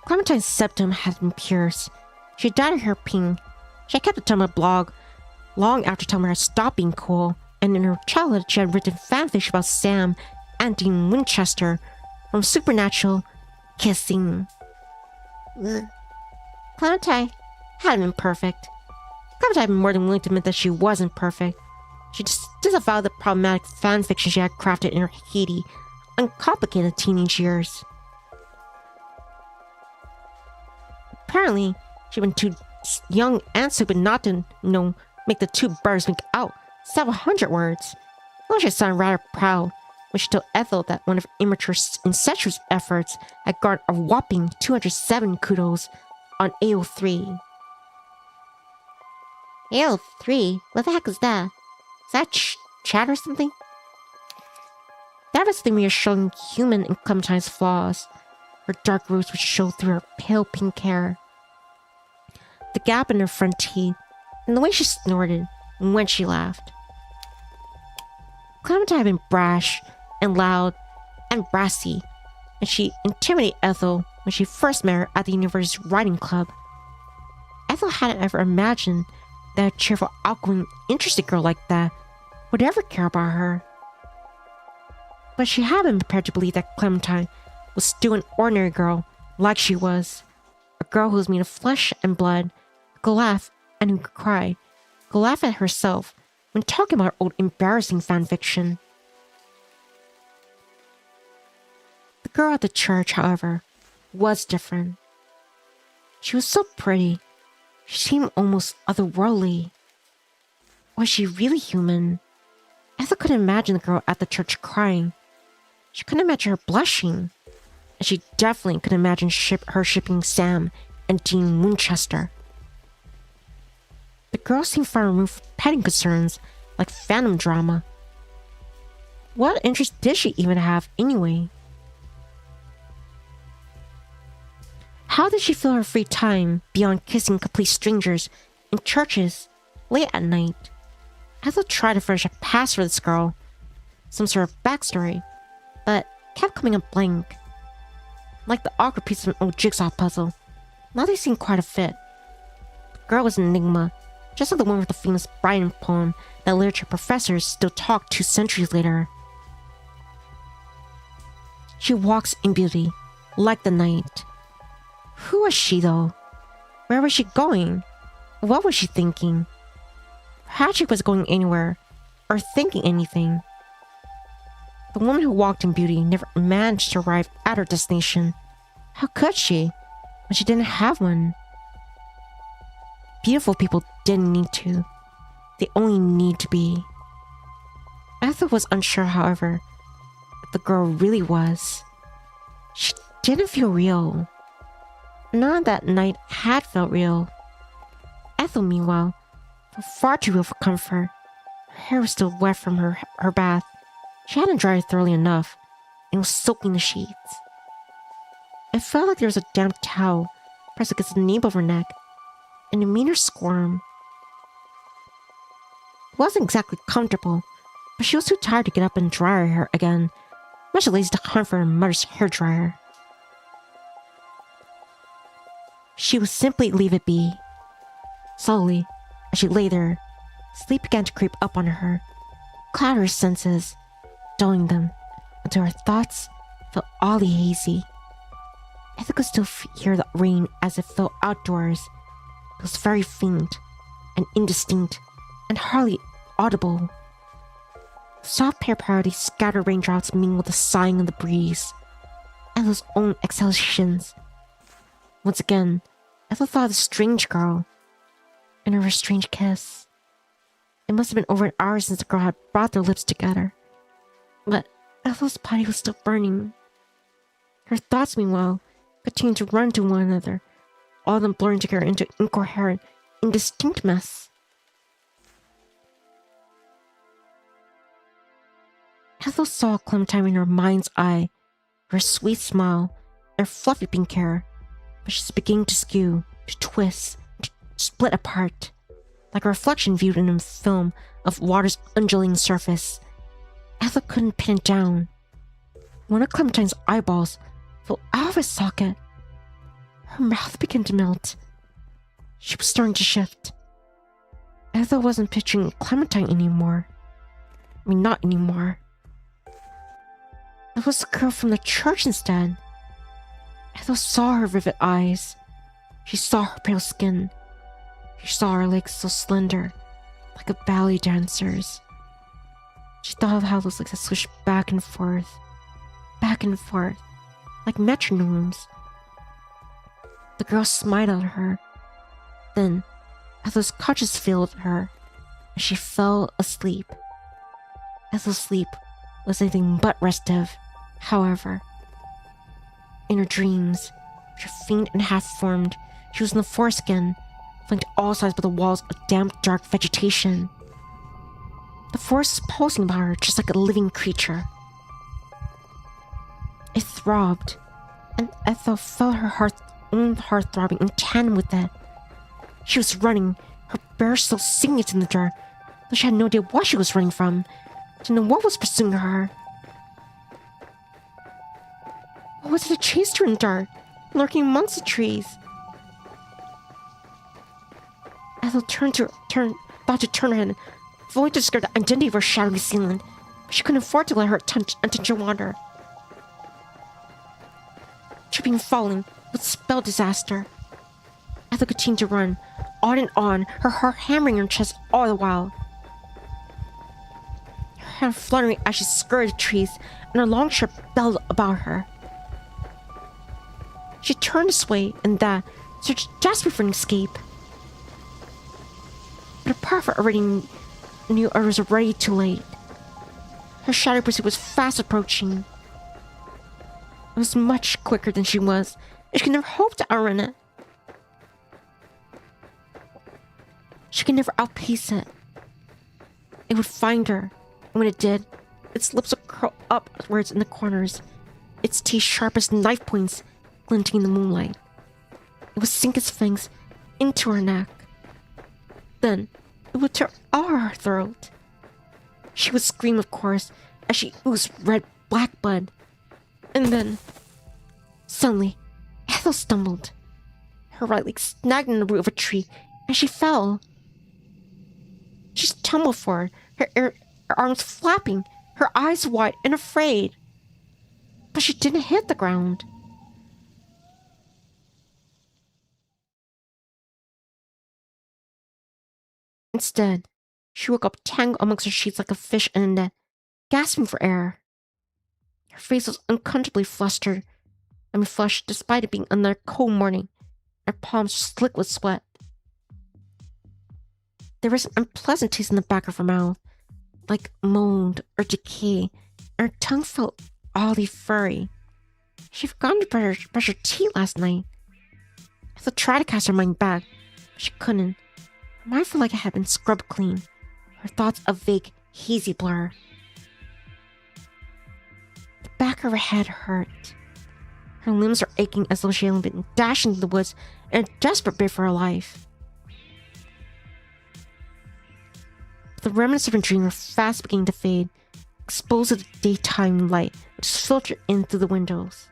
Speaker 1: Clementine's septum had been pierced. She had dyed her hair pink. She had kept a Tumblr blog long after Tumblr had stopped being cool, and in her childhood she had written fanfiction about Sam and Dean Winchester from Supernatural kissing. Ugh. Clementine hadn't been perfect. Clementine had been more than willing to admit that she wasn't perfect. She just disavowed the problematic fanfiction she had crafted in her heady, uncomplicated teenage years. Apparently, she'd been too young and stupid not to, make the two birds make out several hundred words. Well, she sounded rather proud when she told Ethel that one of her immature incestuous efforts had garnered a whopping 207 kudos on AO3. AO3? What the heck is that? Is that chat or something? That was the thing we are showing human in Clementine's flaws. Her dark roots would show through her pale pink hair, the gap in her front teeth, and the way she snorted when she laughed. Clementine had been brash and loud and brassy, and she intimidated Ethel when she first met her at the university's writing club. Ethel hadn't ever imagined that a cheerful, outgoing, interested girl like that would ever care about her. But she had been prepared to believe that Clementine was still an ordinary girl, like she was. A girl who was made of flesh and blood, who could laugh and who could cry, could laugh at herself when talking about her old embarrassing fanfiction. The girl at the church, however, was different. She was so pretty. She seemed almost otherworldly. Was she really human? Ethel couldn't imagine the girl at the church crying. She couldn't imagine her blushing. And she definitely couldn't imagine her shipping Sam and Dean Winchester. The girl seemed far removed from petty concerns like fandom drama. What interest did she even have anyway? How did she fill her free time beyond kissing complete strangers in churches late at night? Ethel tried to furnish a past for this girl, some sort of backstory, but kept coming up blank. Like the awkward piece of an old jigsaw puzzle, now they seemed quite a fit. The girl was an enigma, just like the one with the famous Brian poem that literature professors still talk 2 centuries later. She walks in beauty, like the night. Who was she, though? Where was she going? What was she thinking? Perhaps she was going anywhere, or thinking anything. The woman who walked in beauty never managed to arrive at her destination. How could she, when she didn't have one? Beautiful people didn't need to. They only need to be. Ethel was unsure, however, if the girl really was. She didn't feel real. None of that night had felt real. Ethel, meanwhile, felt far too real for comfort. Her hair was still wet from her bath. She hadn't dried it thoroughly enough, and was soaking the sheets. It felt like there was a damp towel pressed against the nape of her neck, and it made her squirm. It wasn't exactly comfortable, but she was too tired to get up and dry her hair again, much too lazy to hunt for her mother's hairdryer. She would simply leave it be. Slowly, as she lay there, sleep began to creep up on her, cloud her senses, dulling them until her thoughts felt oddly hazy. Ethel could still hear the rain as it fell outdoors. It was very faint and indistinct and hardly audible. The soft parody scattered raindrops mingled with the sighing of the breeze. Ethel's own exhalations. Once again, Ethel thought of the strange girl and her strange kiss. It must have been over an hour since the girl had brought their lips together. But Ethel's body was still burning. Her thoughts, meanwhile, continued to run to one another, all of them blurring together into incoherent, indistinct mess. Ethel saw Clementine in her mind's eye, her sweet smile, her fluffy pink hair, but she's beginning to skew, to twist, to split apart, like a reflection viewed in a film of water's undulating surface. Ethel couldn't pin it down. One of Clementine's eyeballs fell out of its socket. Her mouth began to melt. She was starting to shift. Ethel wasn't picturing Clementine anymore. I mean, not anymore. It was the girl from the church instead. Ethel saw her vivid eyes. She saw her pale skin. She saw her legs so slender, like a ballet dancer's. She thought of how those legs had swished back and forth, like metronomes. The girl smiled at her. Then, Ethel's conscience failed her, and she fell asleep. Ethel's sleep was anything but restive, however. In her dreams, which were faint and half-formed, she was in the forest again, flanked all sides by the walls of damp, dark vegetation. The forest was pulsing about her just like a living creature. It throbbed, and Ethel felt her own heart throbbing in tandem with it. She was running, her bare soul sinking into the dirt, though she had no idea what she was running from, didn't know what was pursuing her. What was it that chased her in the dark, lurking amongst the trees? Ethel thought to turn her head, fully to discover the identity of her shadowy assailant, but she couldn't afford to let her attention wander. Tripping and falling would spell disaster. Ethel continued to run, on, her heart hammering in her chest all the while. Her hand fluttering as she skirted the trees, and her long shirt bellowed about her. She turned this way and that, searched desperately for an escape. But a part of her already knew it was already too late. Her shadow pursuit was fast approaching. It was much quicker than she was, and she could never hope to outrun it. She could never outpace it. It would find her, and when it did, its lips would curl upwards in the corners, its teeth sharp as knife points glinting in the moonlight. It would sink its fangs into her neck. Then, it would tear out her throat. She would scream, of course, as she oozed red black blood. And then, suddenly, Ethel stumbled. Her right leg snagged in the root of a tree, and she fell. She tumbled forward, her arms flapping, her eyes wide and afraid. But she didn't hit the ground. Instead, she woke up tangled amongst her sheets like a fish in a net, gasping for air. Her face was uncomfortably flushed despite it being another cold morning, her palms slick with sweat. There was an unpleasant taste in the back of her mouth, like mold or decay, and her tongue felt oddly furry. She'd forgotten to brush her teeth last night. Ethel tried to cast her mind back, but she couldn't. Her mind felt like it had been scrubbed clean, her thoughts a vague, hazy blur. The back of her head hurt. Her limbs were aching as though she had been dashed into the woods in a desperate bid for her life. The remnants of her dream were fast beginning to fade, exposed to the daytime light which filtered in through the windows.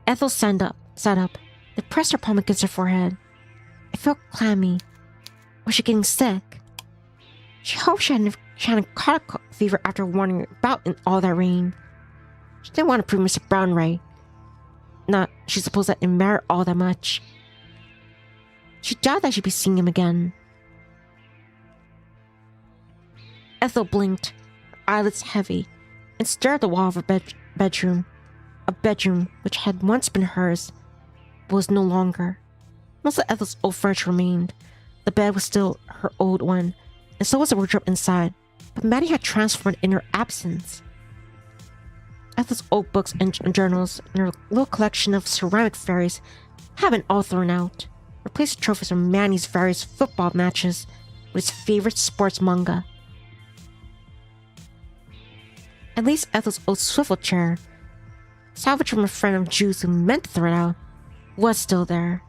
Speaker 1: Ethel sat up, then pressed her palm against her forehead. It felt clammy. Was she getting sick? She hoped she hadn't caught a fever after wandering about in all that rain. She didn't want to prove Mr. Brown right. Not she supposed that it mattered all that much. She doubted that she'd be seeing him again. Ethel blinked, her eyelids heavy, and stared at the wall of her bedroom. A bedroom which had once been hers, but was no longer. Most of Ethel's old furniture remained. The bed was still her old one, and so was the wardrobe inside, but Maddie had transformed in her absence. Ethel's old books and journals and her little collection of ceramic fairies had been all thrown out, replaced with trophies from Manny's various football matches with his favorite sports manga. At least Ethel's old swivel chair, salvaged from a friend of Juice who meant to throw it out, was still there.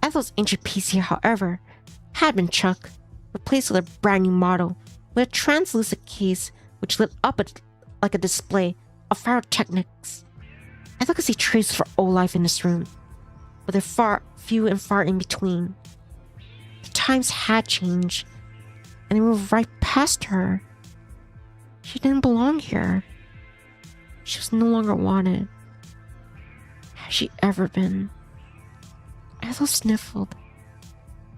Speaker 1: Ethel's ancient PC, however, had been chucked, replaced with a brand new model with a translucent case which lit up like a display of pyrotechnics. Ethel could see traces of her old life in this room, but they're few and far in between. The times had changed, and they moved right past her. She didn't belong here. She was no longer wanted. Had she ever been? Ethel sniffled.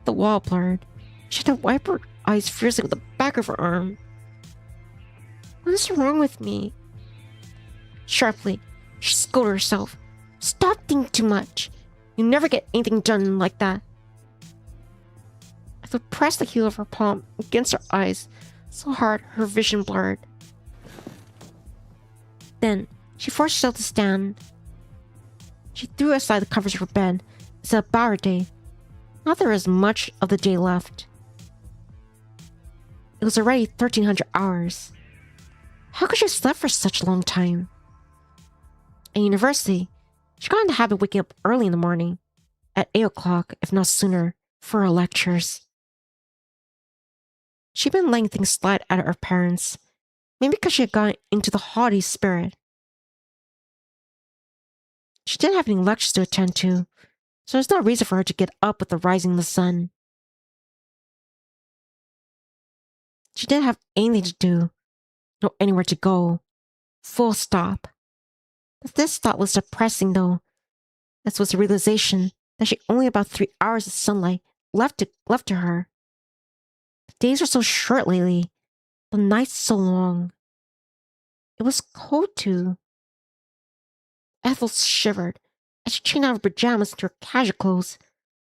Speaker 1: The wall blurred. She had to wipe her eyes fiercely with the back of her arm. What is wrong with me? Sharply, she scolded herself. Stop thinking too much. You never get anything done like that. Ethel pressed the heel of her palm against her eyes so hard her vision blurred. Then, she forced herself to stand. She threw aside the covers of her bed and set about her day. Not that there was much of the day left. It was already 1300 hours. How could she have slept for such a long time? At university, she got in the habit of waking up early in the morning, at 8 o'clock, if not sooner, for her lectures. She'd been letting things slide out of her parents, maybe because she had gotten into the haughty spirit. She didn't have any lectures to attend to, so there's no reason for her to get up with the rising of the sun. She didn't have anything to do, no anywhere to go. Full stop. But this thought was depressing, though. This was the realization that she only about 3 hours of sunlight left to her. The days were so short lately, the nights so long. It was cold, too. Ethel shivered as she changed out of her pajamas into her casual clothes,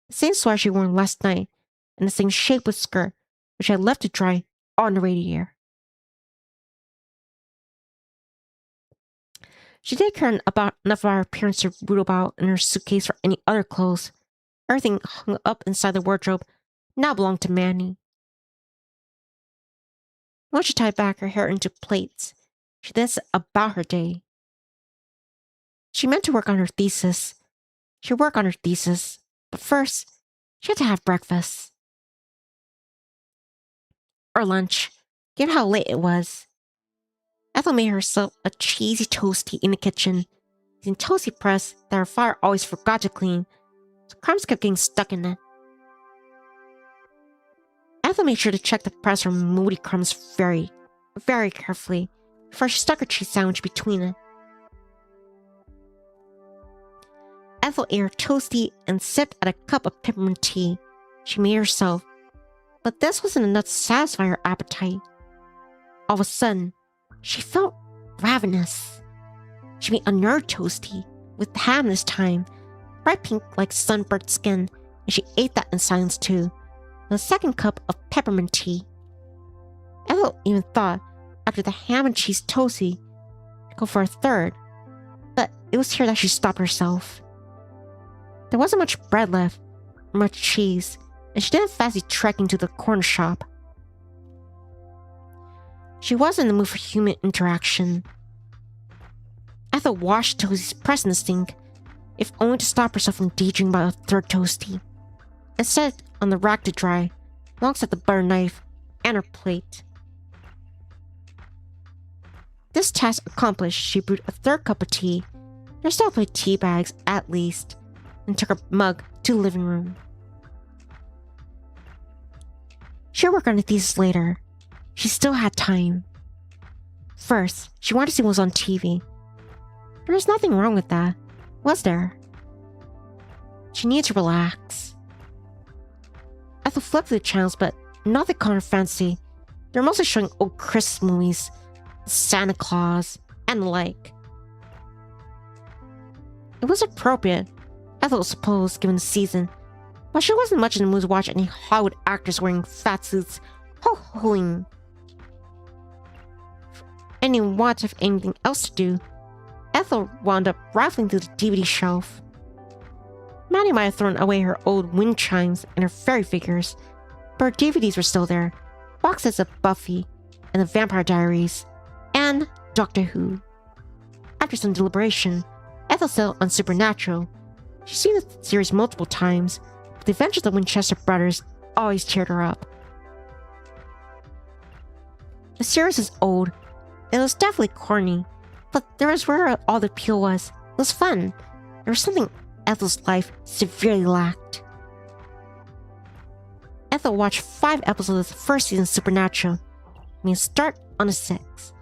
Speaker 1: the same sweater she wore last night, and the same shapeless skirt which she had left to dry on the radiator. She didn't care enough about her appearance to root about in her suitcase for any other clothes. Everything hung up inside the wardrobe now belonged to Manny. Once she tied back her hair into plaits, she then set about her day. She meant to work on her thesis. She'd work on her thesis, but first, she had to have breakfast. Or lunch, given how late it was. Ethel made herself a cheesy toastie in the kitchen, using toastie press that her father always forgot to clean, so crumbs kept getting stuck in it. Ethel made sure to check the press for moldy crumbs very, very carefully before she stuck her cheese sandwich between it. Ethel ate her toastie and sipped at a cup of peppermint tea she made herself, but this wasn't enough to satisfy her appetite. All of a sudden, she felt ravenous. She made another toastie, with ham this time, bright pink like sunburnt skin, and she ate that in silence too, and a second cup of peppermint tea. Ethel even thought, after the ham and cheese toastie, to go for a third, but it was here that she stopped herself. There wasn't much bread left, or much cheese, and she didn't fancy trekking to the corner shop. She wasn't in the mood for human interaction. Ethel washed toasties pressed in the sink, if only to stop herself from daydreaming about a third toastie, and set it on the rack to dry, alongside the butter knife and her plate. This task accomplished, she brewed a third cup of tea, and still played tea bags at least, and took her mug to the living room. She'll work on the thesis later. She still had time. First, she wanted to see what was on TV. There was nothing wrong with that, was there? She needed to relax. Ethel flipped through the channels, but nothing caught her fancy. They were mostly showing old Christmas movies, Santa Claus, and the like. It was appropriate, Ethel supposed, given the season, but she wasn't much in the mood to watch any Hollywood actors wearing fat suits ho-hoing. And in want of anything else to do, Ethel wound up rifling through the DVD shelf. Maddie might have thrown away her old wind chimes and her fairy figures, but her DVDs were still there. Boxes of Buffy and the Vampire Diaries, and Doctor Who. After some deliberation, Ethel settled on Supernatural. She's seen the series multiple times, but the Adventures of the Winchester brothers always cheered her up. The series is old. It was definitely corny, but there was where all the appeal was. It was fun. There was something Ethel's life severely lacked. Ethel watched 5 episodes of the first season of Supernatural, and you start on a 6.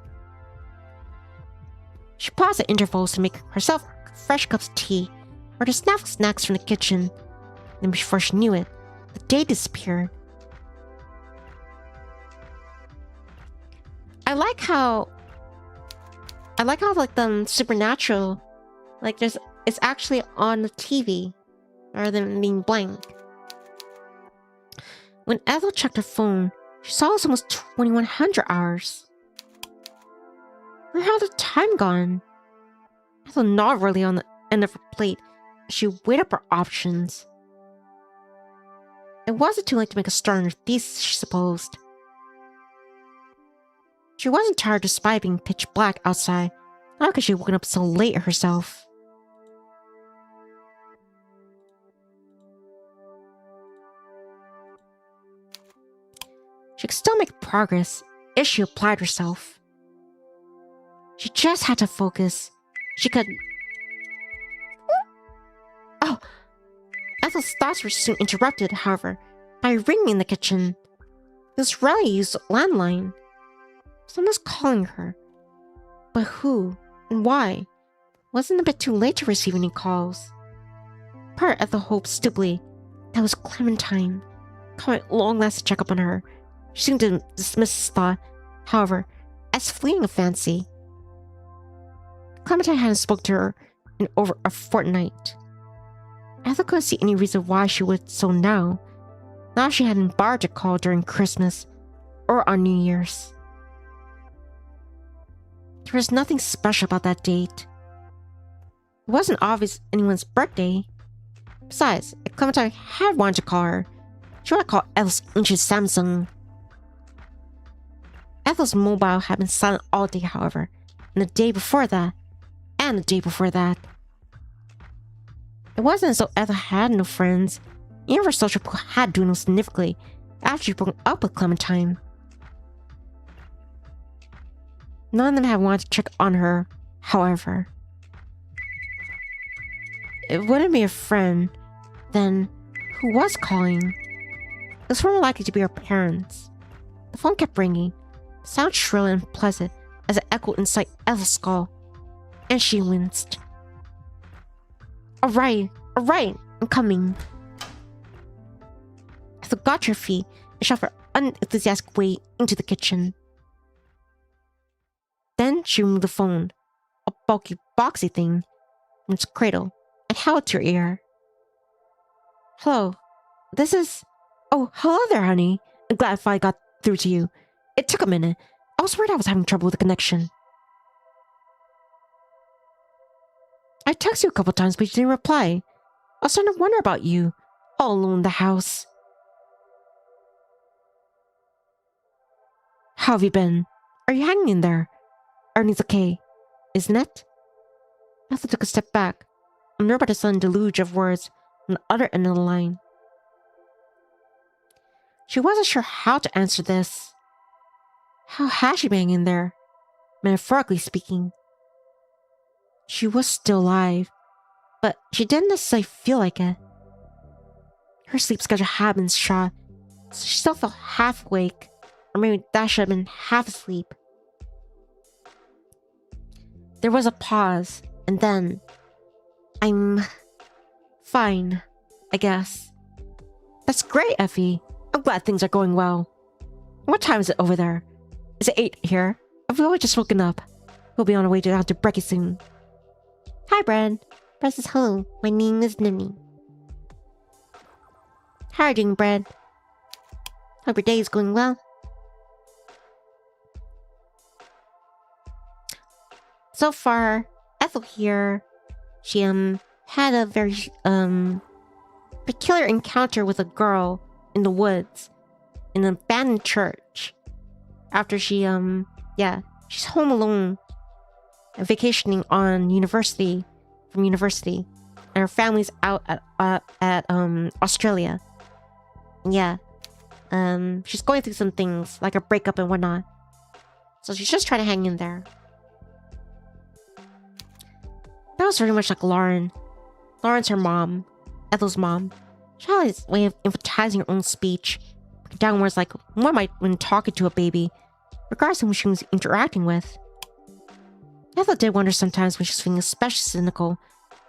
Speaker 1: She paused at intervals to make herself fresh cups of tea or to snap snacks from the kitchen. Then before she knew it, the day disappeared. I like how like the Supernatural, like it's actually on the TV rather than being blank. When Ethel checked her phone, she saw it was almost 2100 hours. Where had the time gone? Ethel gnawed really on the end of her plate as she weighed up her options. It wasn't too late to make a start on her thesis, she supposed. She wasn't tired despite being pitch black outside, not because she'd woken up so late herself. She could still make progress if she applied herself. She just had to focus. She could... Oh! Ethel's thoughts were soon interrupted, however, by a ringing in the kitchen. It was Riley's landline. Someone's calling her. But who? And why? Wasn't it a bit too late to receive any calls? Part of Ethel hoped stupidly that was Clementine, calling at long last to check up on her. She seemed to dismiss this thought, however, as fleeting a fancy. Clementine hadn't spoken to her in over a fortnight. Ethel couldn't see any reason why she would so now. Now she hadn't borrowed to call during Christmas or on New Year's. There was nothing special about that date. It wasn't obvious anyone's birthday. Besides, if Clementine had wanted to call her, she would have called Ethel's ancient Samsung. Ethel's mobile had been silent all day, however, and the day before that, and the day before that. It wasn't as though Ethel had no friends. Even if her social pool had dwindled significantly after she broke up with Clementine. None of them had wanted to check on her, however. It wouldn't be a friend, then who was calling? It was more likely to be her parents. The phone kept ringing, sound shrill and unpleasant as it echoed inside Ethel's skull, and she winced. Alright, I'm coming. Ethel got to her feet and shoved her unenthusiastic way into the kitchen. Then she removed the phone, a bulky, boxy thing, from its cradle, and held it to her ear. Hello, this is... Oh, hello there, honey. I'm glad I finally got through to you. It took a minute. I was worried I was having trouble with the connection. I texted you a couple times, but you didn't reply. I was starting to wonder about you, all alone in the house. How have you been? Are you hanging in there? Everything's okay, isn't it? Ethel took a step back, unnerved by the sudden deluge of words from the other end of the line. She wasn't sure how to answer this. How had she been in there, metaphorically speaking? She was still alive, but she didn't necessarily feel like it. Her sleep schedule had been shot, so she still felt half awake, or maybe that should have been half asleep. There was a pause, and then... I'm... fine, I guess. That's great, Effie. I'm glad things are going well. What time is it over there? Is it 8 here? I've only just woken up. We'll be on our way down to Brekkie soon. Hi, Brad. Brad says hello. My name is Nivni. How are you doing, Brad? Hope your day is going well. So far, Ethel here, she had a very peculiar encounter with a girl in the woods in an abandoned church. After she's home alone, vacationing on from university, and her family's out at Australia. Yeah. She's going through some things, like a breakup and whatnot. So she's just trying to hang in there. That was very much like Lauren. Lauren's her mom. Ethel's mom. She had this way of emphasizing her own speech. Down words like, what might when talking to a baby, regardless of who she was interacting with. Ethel did wonder sometimes when she was feeling especially cynical.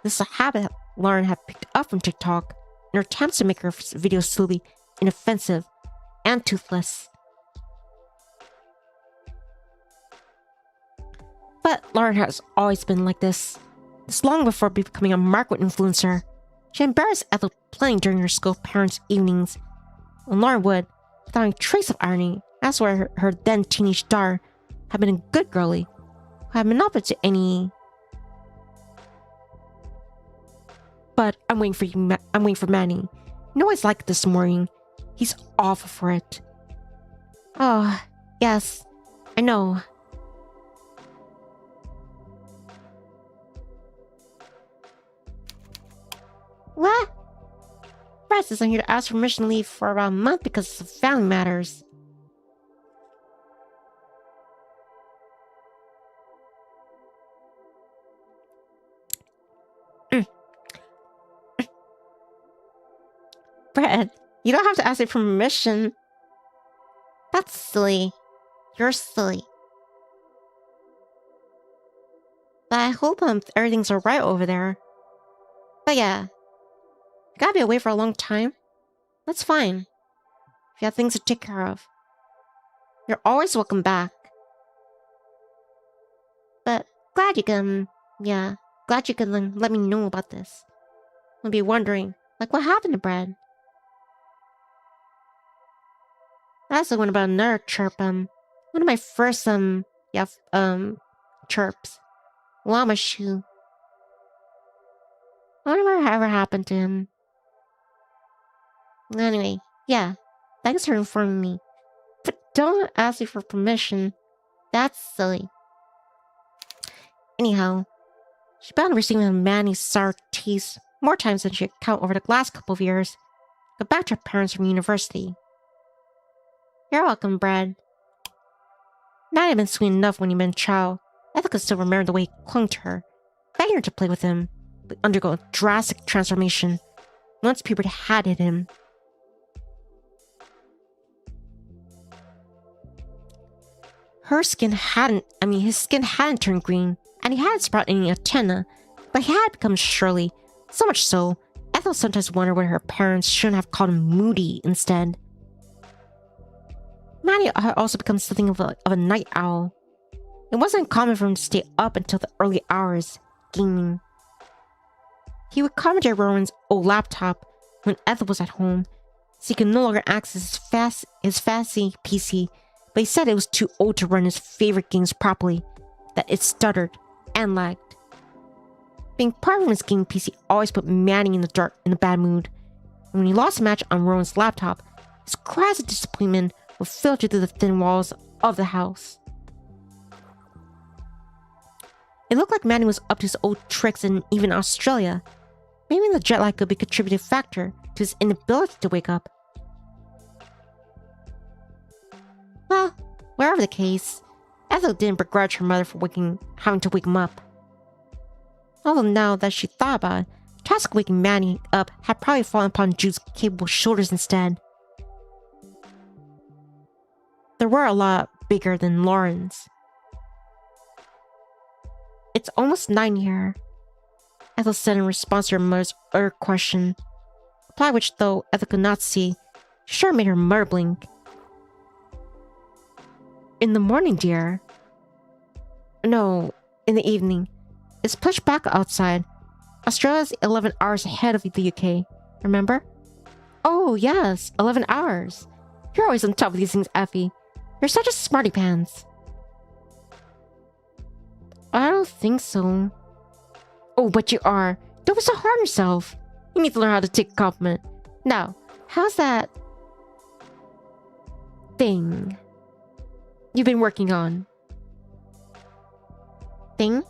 Speaker 1: This is a habit Lauren had picked up from TikTok in her attempts to make her videos slowly inoffensive and toothless. But Lauren has always been like this. This long before becoming a market influencer. She embarrassed Ethel plenty during her school parents' evenings. And Lauren would, without a trace of irony, ask where her then teenage daughter had been a good girlie, who had been up to any. But I'm waiting for you. I'm waiting for Manny. You know what it's like this morning. He's awful for it. Oh, yes, I know. What? Francis, I'm here to ask for permission to leave for about a month because of family matters. Brad, you don't have to ask me for permission. That's silly. You're silly. But I hope everything's alright over there. But yeah. You gotta be away for a long time. That's fine. If you have things to take care of. You're always welcome back. But glad you can let me know about this. I'll be wondering, like, what happened to Brad? That's the one about another chirp, one of my first, chirps. Llama shoe. I wonder whatever happened to him. Anyway, yeah, thanks for informing me. But don't ask me for permission. That's silly. Anyhow, she bound receiving Manny's sour taste more times than she could count over the last couple of years. Got back to her parents from university. You're welcome, Brad. Manny had been sweet enough when he been a child. Ethel could still remember the way he clung to her, begging her to play with him, but undergo a drastic transformation once puberty had hit him. His skin hadn't turned green, and he hadn't sprouted any antenna, but he had become surly. So much so, Ethel sometimes wondered whether her parents shouldn't have called him Moody instead. Manny had also become something of a night owl. It wasn't common for him to stay up until the early hours, gaming. He would commentate Rowan's old laptop when Ethel was at home, so he could no longer access his fancy PC, but he said it was too old to run his favorite games properly, that it stuttered and lagged. Being part of his gaming PC always put Manny in the dark in a bad mood, and when he lost a match on Rowan's laptop, his cries of disappointment would filter through the thin walls of the house. It looked like Manny was up to his old tricks and even Australia. Maybe the jet lag could be a contributing factor to his inability to wake up. Well, wherever the case, Ethel didn't begrudge her mother for having to wake him up. Although now that she thought about it, the task of waking Manny up had probably fallen upon Jude's capable shoulders instead. They were a lot bigger than Lauren's. It's almost 9 here, Ethel said in response to her mother's question. Reply which, though Ethel could not see, sure made her mother blink. In the morning, dear. No, in the evening. It's pushed back outside. Australia's 11 hours ahead of the UK, remember? Oh, yes, 11 hours. You're always on top of these things, Effie. You're such a smarty pants. I don't think so. Oh, but you are. Don't be so hard on yourself. You need to learn how to take a compliment. Now, how's that thing you've been working on? Thing?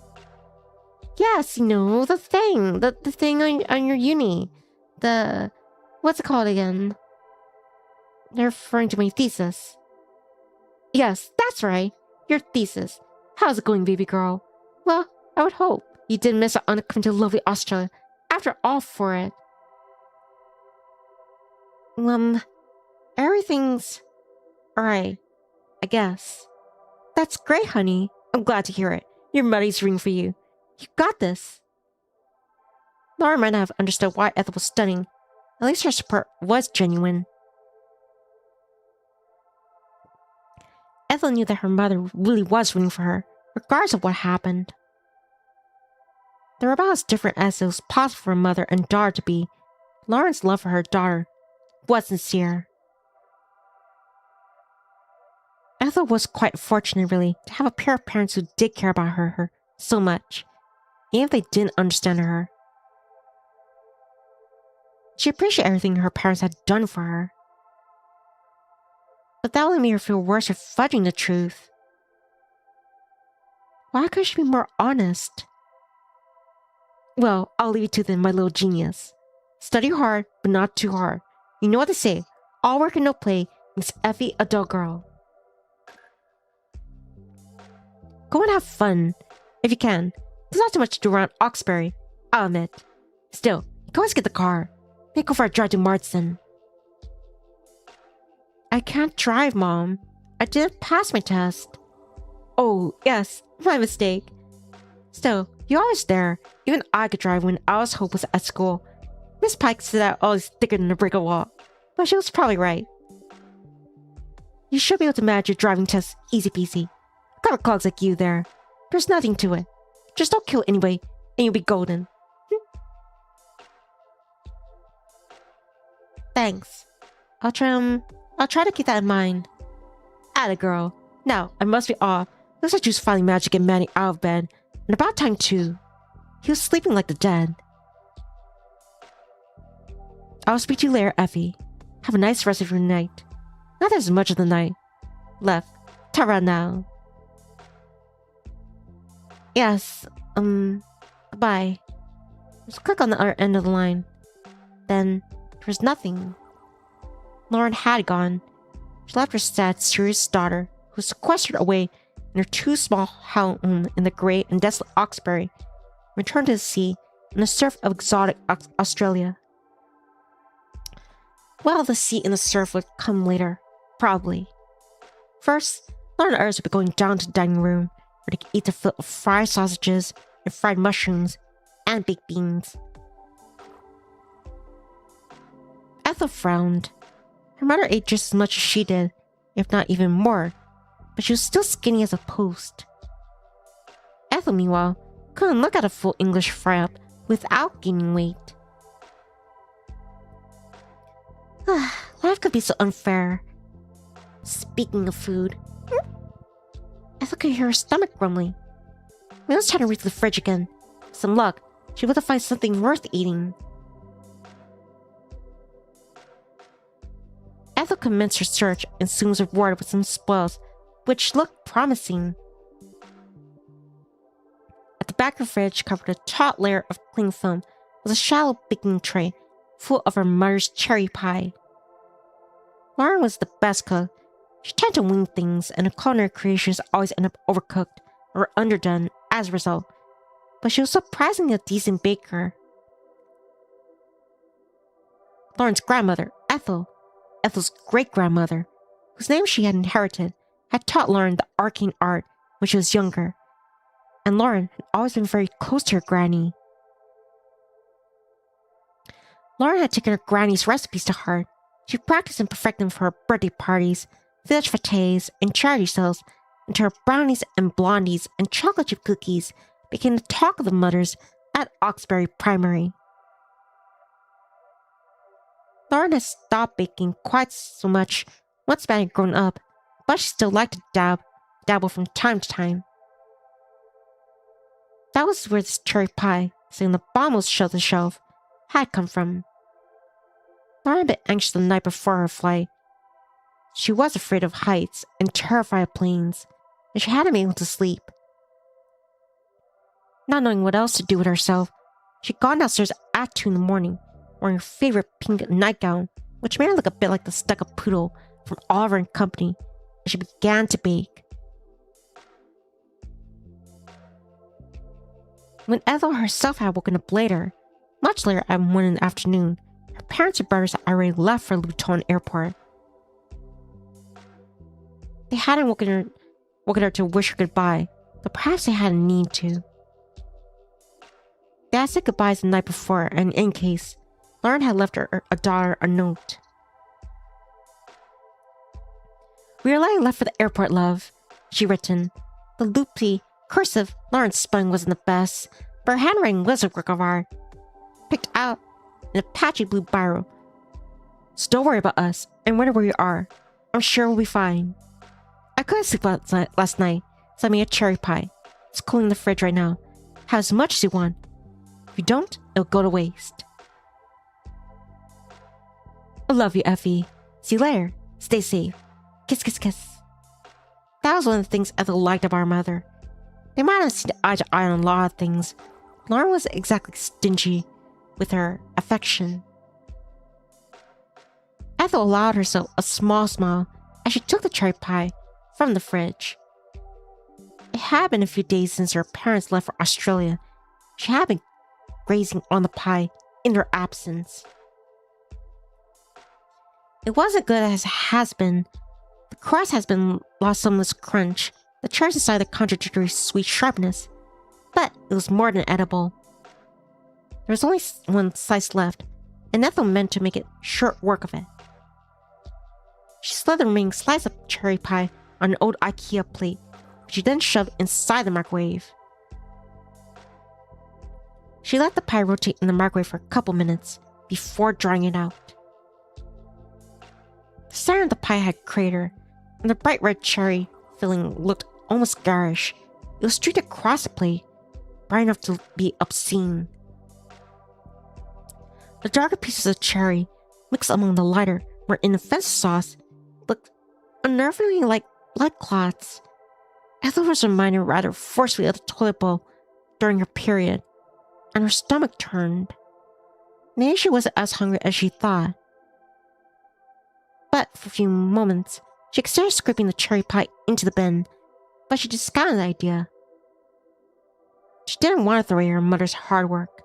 Speaker 1: Yes, you know, the thing. The thing on your uni. What's it called again? They're referring to my thesis. Yes, that's right. Your thesis. How's it going, baby girl? Well, I would hope you didn't miss out on coming to lovely Australia after all for it. Everything's alright, I guess. That's great, honey. I'm glad to hear it. Your money's rooting for you. You got this. Laura might not have understood why Ethel was stunning. At least her support was genuine. Ethel knew that her mother really was rooting for her, regardless of what happened. They were about as different as it was possible for a mother and daughter to be. Lauren's love for her daughter was sincere. Ethel was quite fortunate, really, to have a pair of parents who did care about her so much, even if they didn't understand her. She appreciated everything her parents had done for her. But that only made her feel worse for fudging the truth. Why couldn't she be more honest? Well, I'll leave it to them, my little genius. Study hard, but not too hard. You know what they say, all work and no play makes Effie a dull girl. Go and have fun, if you can. There's not too much to do around Oxbury, I'll admit. Still, you can always get the car. Maybe go for a drive to Marsden. I can't drive, Mom. I didn't pass my test. Oh, yes, my mistake. Still, you're always there. Even I could drive when I was hopeless at school. Miss Pike said I was always thicker than a brick wall, but she was probably right. You should be able to manage your driving test easy peasy. Clever clogs like you there. There's nothing to it. Just don't kill anybody, and you'll be golden. Thanks. I'll try to keep that in mind. Atta girl. Now, I must be off. Looks like you was finally managed to get Manny out of bed. And about time too. He was sleeping like the dead. I'll speak to you later, Effie. Have a nice rest of your night. Not as much of the night left. Ta-ra now. Yes, goodbye. Just click on the other end of the line. Then, there was nothing. Lauren had gone. She left her sad, serious daughter, who was sequestered away in her too small home in the grey and desolate Oxbury, returned to the sea and the surf of exotic Australia. Well, the sea and the surf would come later, probably. First, Lauren and others would be going down to the dining room, where they could eat their fill of fried sausages and fried mushrooms and baked beans. Ethel frowned. Her mother ate just as much as she did, if not even more, but she was still skinny as a post. Ethel, meanwhile, couldn't look at a full English fry-up without gaining weight. Life could be so unfair. Speaking of food, Ethel could hear her stomach grumbling. May was trying to reach the fridge again. With some luck, she would have found something worth eating. Ethel commenced her search and soon was rewarded with some spoils, which looked promising. At the back of the fridge, covered with a taut layer of cling film, was a shallow baking tray full of her mother's cherry pie. Lauren was the best cook. She tended to wing things, and her culinary creations always end up overcooked or underdone as a result. But she was surprisingly a decent baker. Lauren's grandmother, Ethel, Ethel's great-grandmother, whose name she had inherited, had taught Lauren the arcane art when she was younger, and Lauren had always been very close to her granny. Lauren had taken her granny's recipes to heart. She practiced and perfected them for her birthday parties, village fêtes, and charity sales, until her brownies and blondies and chocolate chip cookies became the talk of the mothers at Oxbury Primary. Lauren had stopped baking quite so much once Manny had grown up, but she still liked to dabble from time to time. That was where this cherry pie, sitting on the bottomless shelf of the shelf, had come from. Lauren had been anxious the night before her flight. She was afraid of heights and terrified of planes, and she hadn't been able to sleep. Not knowing what else to do with herself, she'd gone downstairs at 2 in the morning, wearing her favorite pink nightgown, which made her look a bit like the stuck-up poodle from Oliver and Company, and she began to bake. When Ethel herself had woken up later, much later at 1 in the afternoon, her parents and brothers had already left for Luton Airport. They hadn't woken her to wish her goodbye, but perhaps they had a need to. They had said goodbyes the night before, and in case, Lauren had left her daughter a note. "We are lying left for the airport, love," she written. The loopy, cursive Lauren's spelling wasn't the best, but her handwriting was a work of art, picked out in a patchy blue biro. "So don't worry about us, and wonder where you are. I'm sure we'll be fine. I couldn't sleep last night, so I made a cherry pie. It's cooling in the fridge right now. Have as much as you want. If you don't, it'll go to waste. I love you, Effie. See you later. Stay safe. Kiss, kiss, kiss." That was one of the things Ethel liked about her mother. They might have seen eye to eye on a lot of things. Lauren was exactly stingy with her affection. Ethel allowed herself a small smile as she took the cherry pie from the fridge. It had been a few days since her parents left for Australia. She had been grazing on the pie in their absence. It wasn't good as it has been. The crust has been lost some of its crunch, the cherries inside the contradictory sweet sharpness, but it was more than edible. There was only one slice left, and Ethel meant to make it short work of it. She slid the remaining slice of cherry pie on an old IKEA plate, which she then shoved inside the microwave. She let the pie rotate in the microwave for a couple minutes before drying it out. The center of the pie had a crater, and the bright red cherry filling looked almost garish. It was streaked across the plate, bright enough to be obscene. The darker pieces of cherry, mixed among the lighter, more inoffensive sauce, looked unnervingly like blood clots. Ethel was reminded rather forcefully of the toilet bowl during her period, and her stomach turned. Maybe she wasn't as hungry as she thought. But for a few moments, she considered scraping the cherry pie into the bin, but she discounted the idea. She didn't want to throw away her mother's hard work.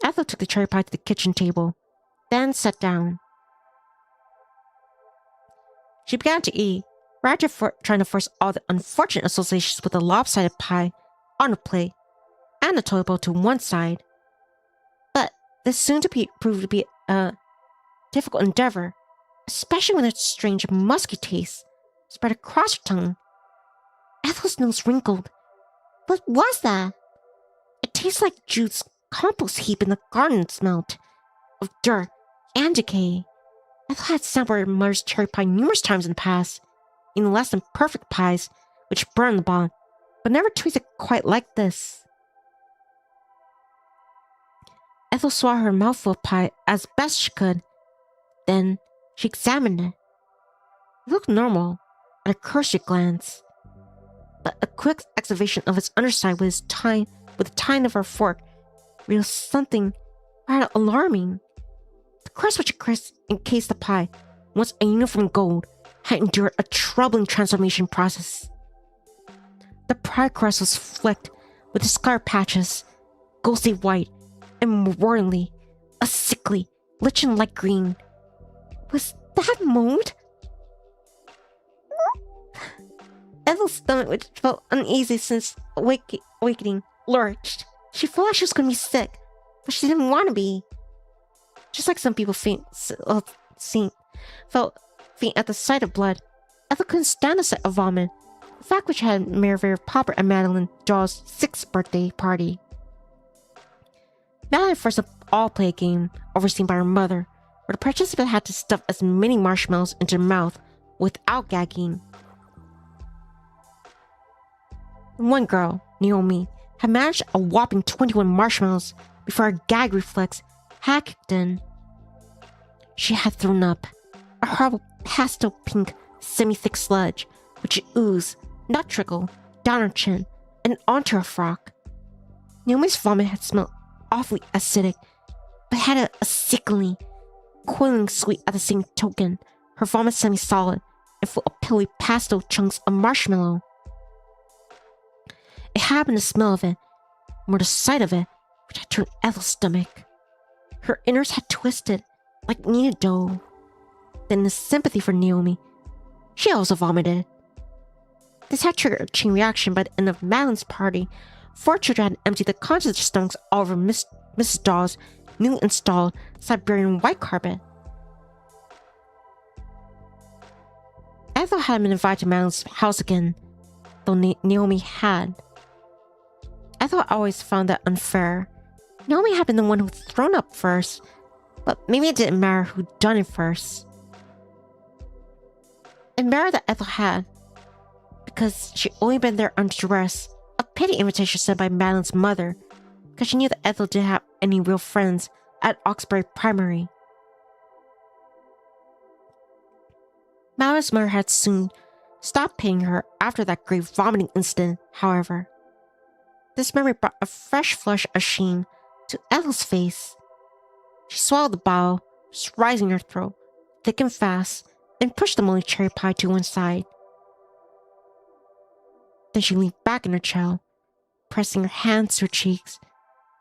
Speaker 1: Ethel took the cherry pie to the kitchen table, then sat down. She began to eat, rather trying to force all the unfortunate associations with the lopsided pie on the plate and the toilet bowl to one side. But this soon proved to be a difficult endeavor, especially when its strange musky taste spread across her tongue. Ethel's nose wrinkled. What was that? It tasted like Jude's compost heap in the garden smelt of dirt and decay. Ethel had sampled her mother's cherry pie numerous times in the past, in less than perfect pies which burned the bottom, but never tasted quite like this. Ethel swallowed her mouthful of pie as best she could. Then she examined it. It looked normal at a cursory glance, but a quick excavation of its underside with the tine of her fork revealed something rather alarming. The crust which encased the pie, once a uniform gold, had endured a troubling transformation process. The pie crust was flecked with scar patches, ghostly white, and more worryingly, a sickly, lichen-like green. Was that mold? Ethel's stomach, which felt uneasy since awakening, lurched. She felt like she was going to be sick, but she didn't want to be. Just like some people felt faint at the sight of blood, Ethel couldn't stand the sight of vomit, a fact which had made her very popular at Madeline Dawes' 6th birthday party. Madeline forced an all-play game overseen by her mother, where the participant had to stuff as many marshmallows into their mouth without gagging. One girl, Naomi, had managed a whopping 21 marshmallows before her gag reflex had kicked in. She had thrown up, a horrible pastel pink, semi-thick sludge, which oozed, not trickle, down her chin and onto her frock. Naomi's vomit had smelled awfully acidic, but had a sickly, coiling sweet at the same token. Her vomit semi-solid and full of pilly pastel chunks of marshmallow. It had been the smell of it, more the sight of it, which had turned Ethel's stomach. Her innards had twisted like kneaded dough. Then in sympathy for Naomi, she also vomited. This had triggered a chain reaction by the end of Madeline's party. 4 children had emptied the contents of their stomachs all over Mrs. Dawes' newly installed Siberian white carpet. Ethel hadn't been invited to Madeline's house again, though Naomi had. Ethel always found that unfair. Naomi had been the one who'd thrown up first, but maybe it didn't matter who'd done it first. It mattered that Ethel had, because she'd only been there under duress, a pity invitation sent by Madeline's mother, because she knew that Ethel didn't have any real friends at Oxbury Primary. Madeline's mother had soon stopped paying her after that grave vomiting incident, however. This memory brought a fresh flush of shame to Ethel's face. She swallowed the bile, just rising in her throat, thick and fast, and pushed the moldy cherry pie to one side. Then she leaned back in her chair, pressing her hands to her cheeks,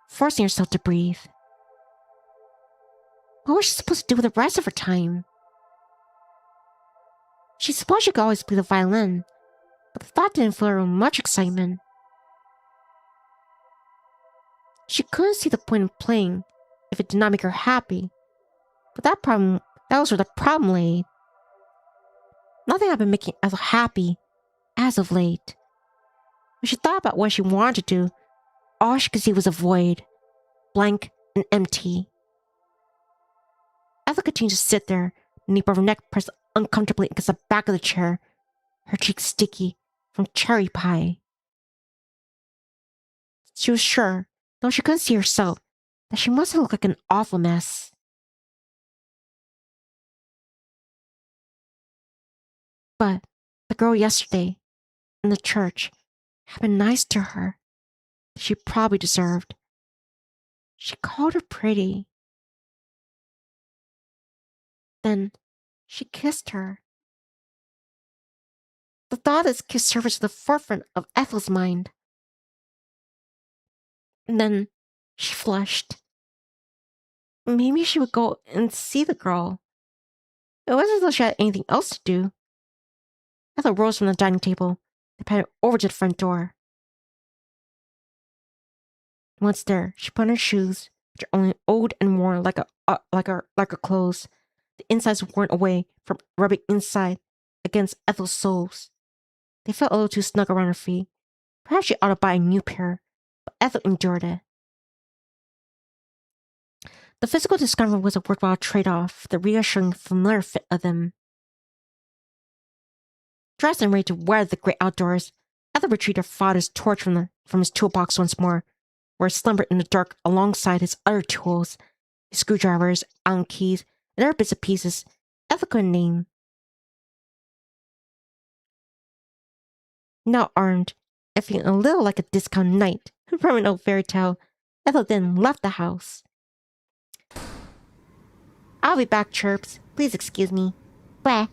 Speaker 1: forcing herself to breathe. What was she supposed to do with the rest of her time? She supposed she could always play the violin, but the thought didn't fill her with much excitement. She couldn't see the point of playing if it did not make her happy, but that was where the problem lay. Nothing had been making Ethel happy as of late. When she thought about what she wanted to do, all she could see was a void, blank and empty. Ethel continued to sit there, the nape of her neck pressed uncomfortably against the back of the chair, her cheeks sticky from cherry pie. She was sure, though she couldn't see herself, that she must have looked like an awful mess. But the girl yesterday, in the church, had been nice to her. She probably deserved. She called her pretty. Then she kissed her. The thought of this kiss surfaced to the forefront of Ethel's mind. And then she flushed. Maybe she would go and see the girl. It wasn't as though she had anything else to do. Ethel rose from the dining table and padded over to the front door. Once there, she put on her shoes, which are only old and worn like her clothes. The insides worn away from rubbing inside against Ethel's soles. They felt a little too snug around her feet. Perhaps she ought to buy a new pair, but Ethel endured it. The physical discomfort was a worthwhile trade-off, the reassuring familiar fit of them. Dressed and ready to weather the great outdoors, Ethel retrieved her father's torch from his toolbox once more, where it slumbered in the dark alongside his other tools, his screwdrivers, Allen keys, and other bits and pieces Ethel couldn't name. Now armed, and feeling a little like a discount knight from an old fairy tale, Ethel then left the house. I'll be back, Chirps. Please excuse me. Bye.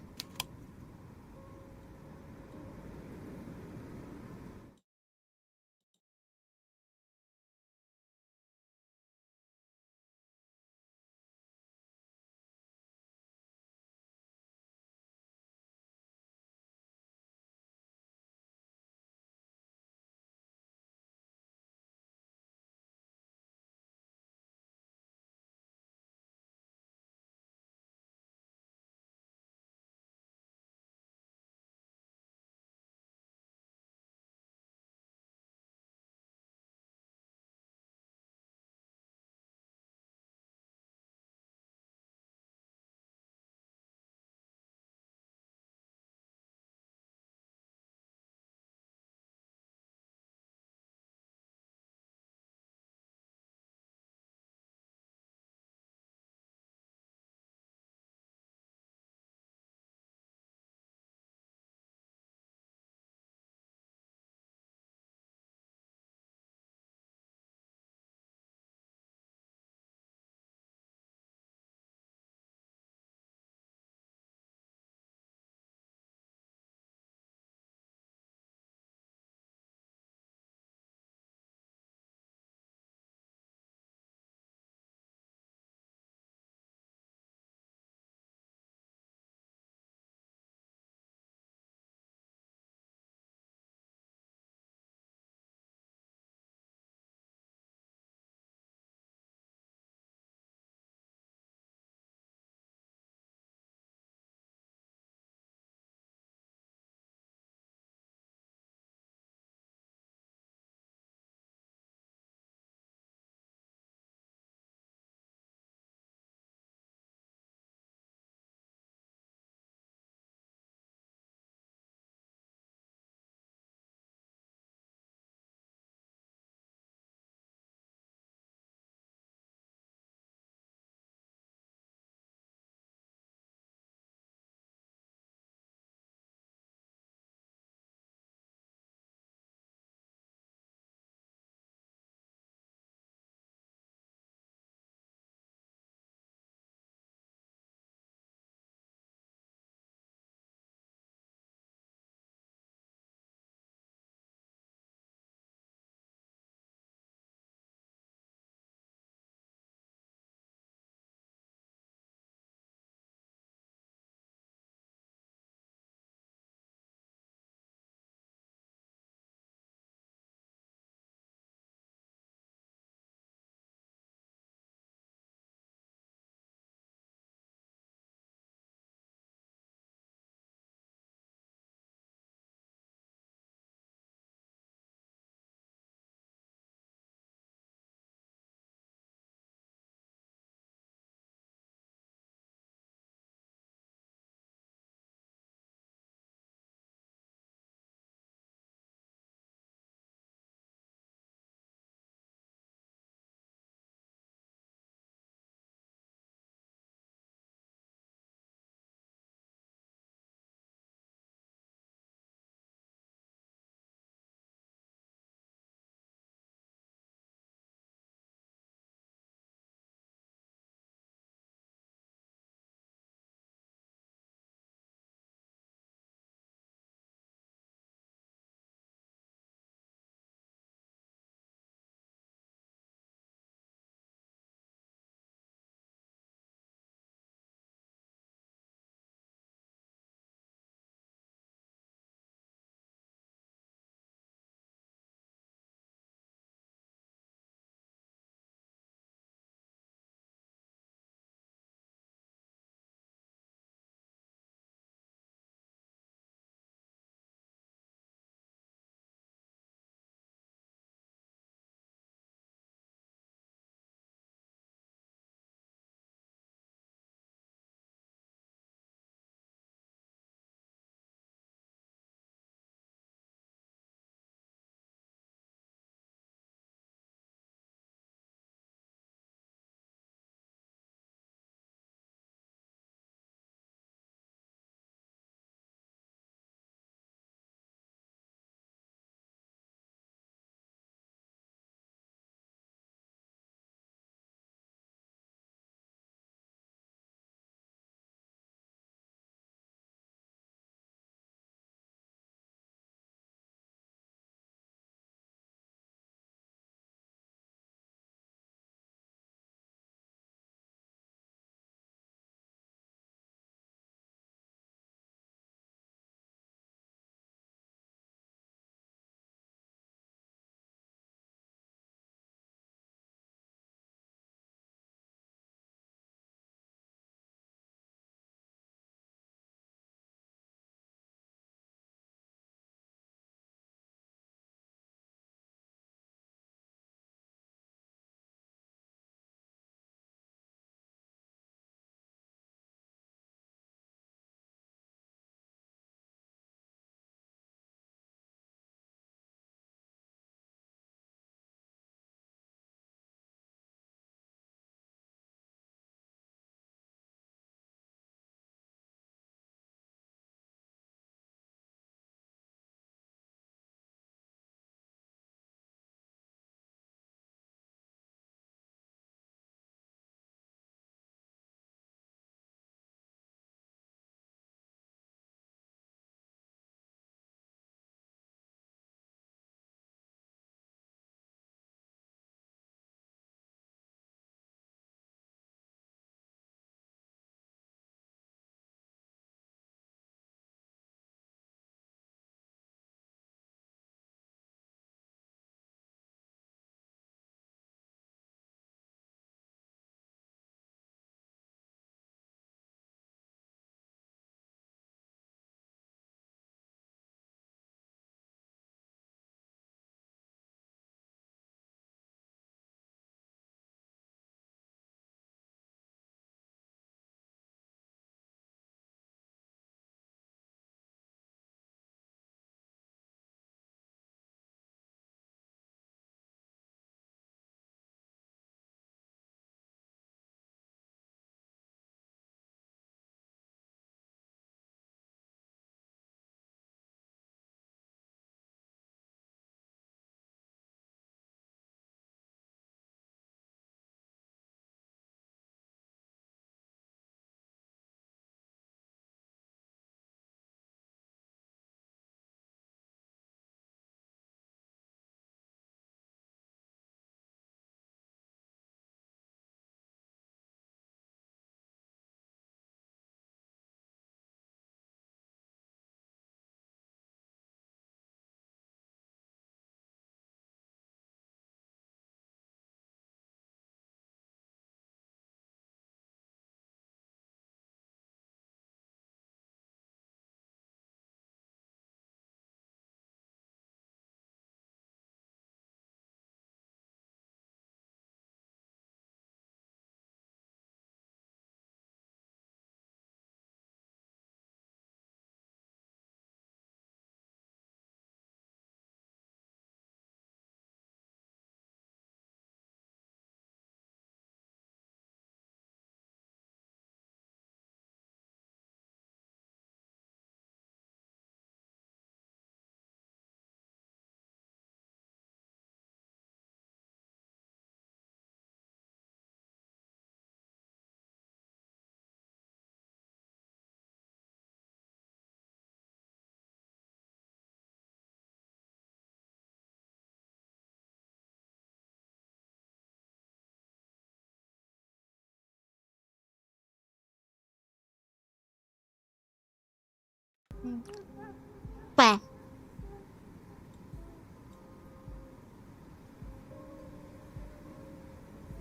Speaker 1: What?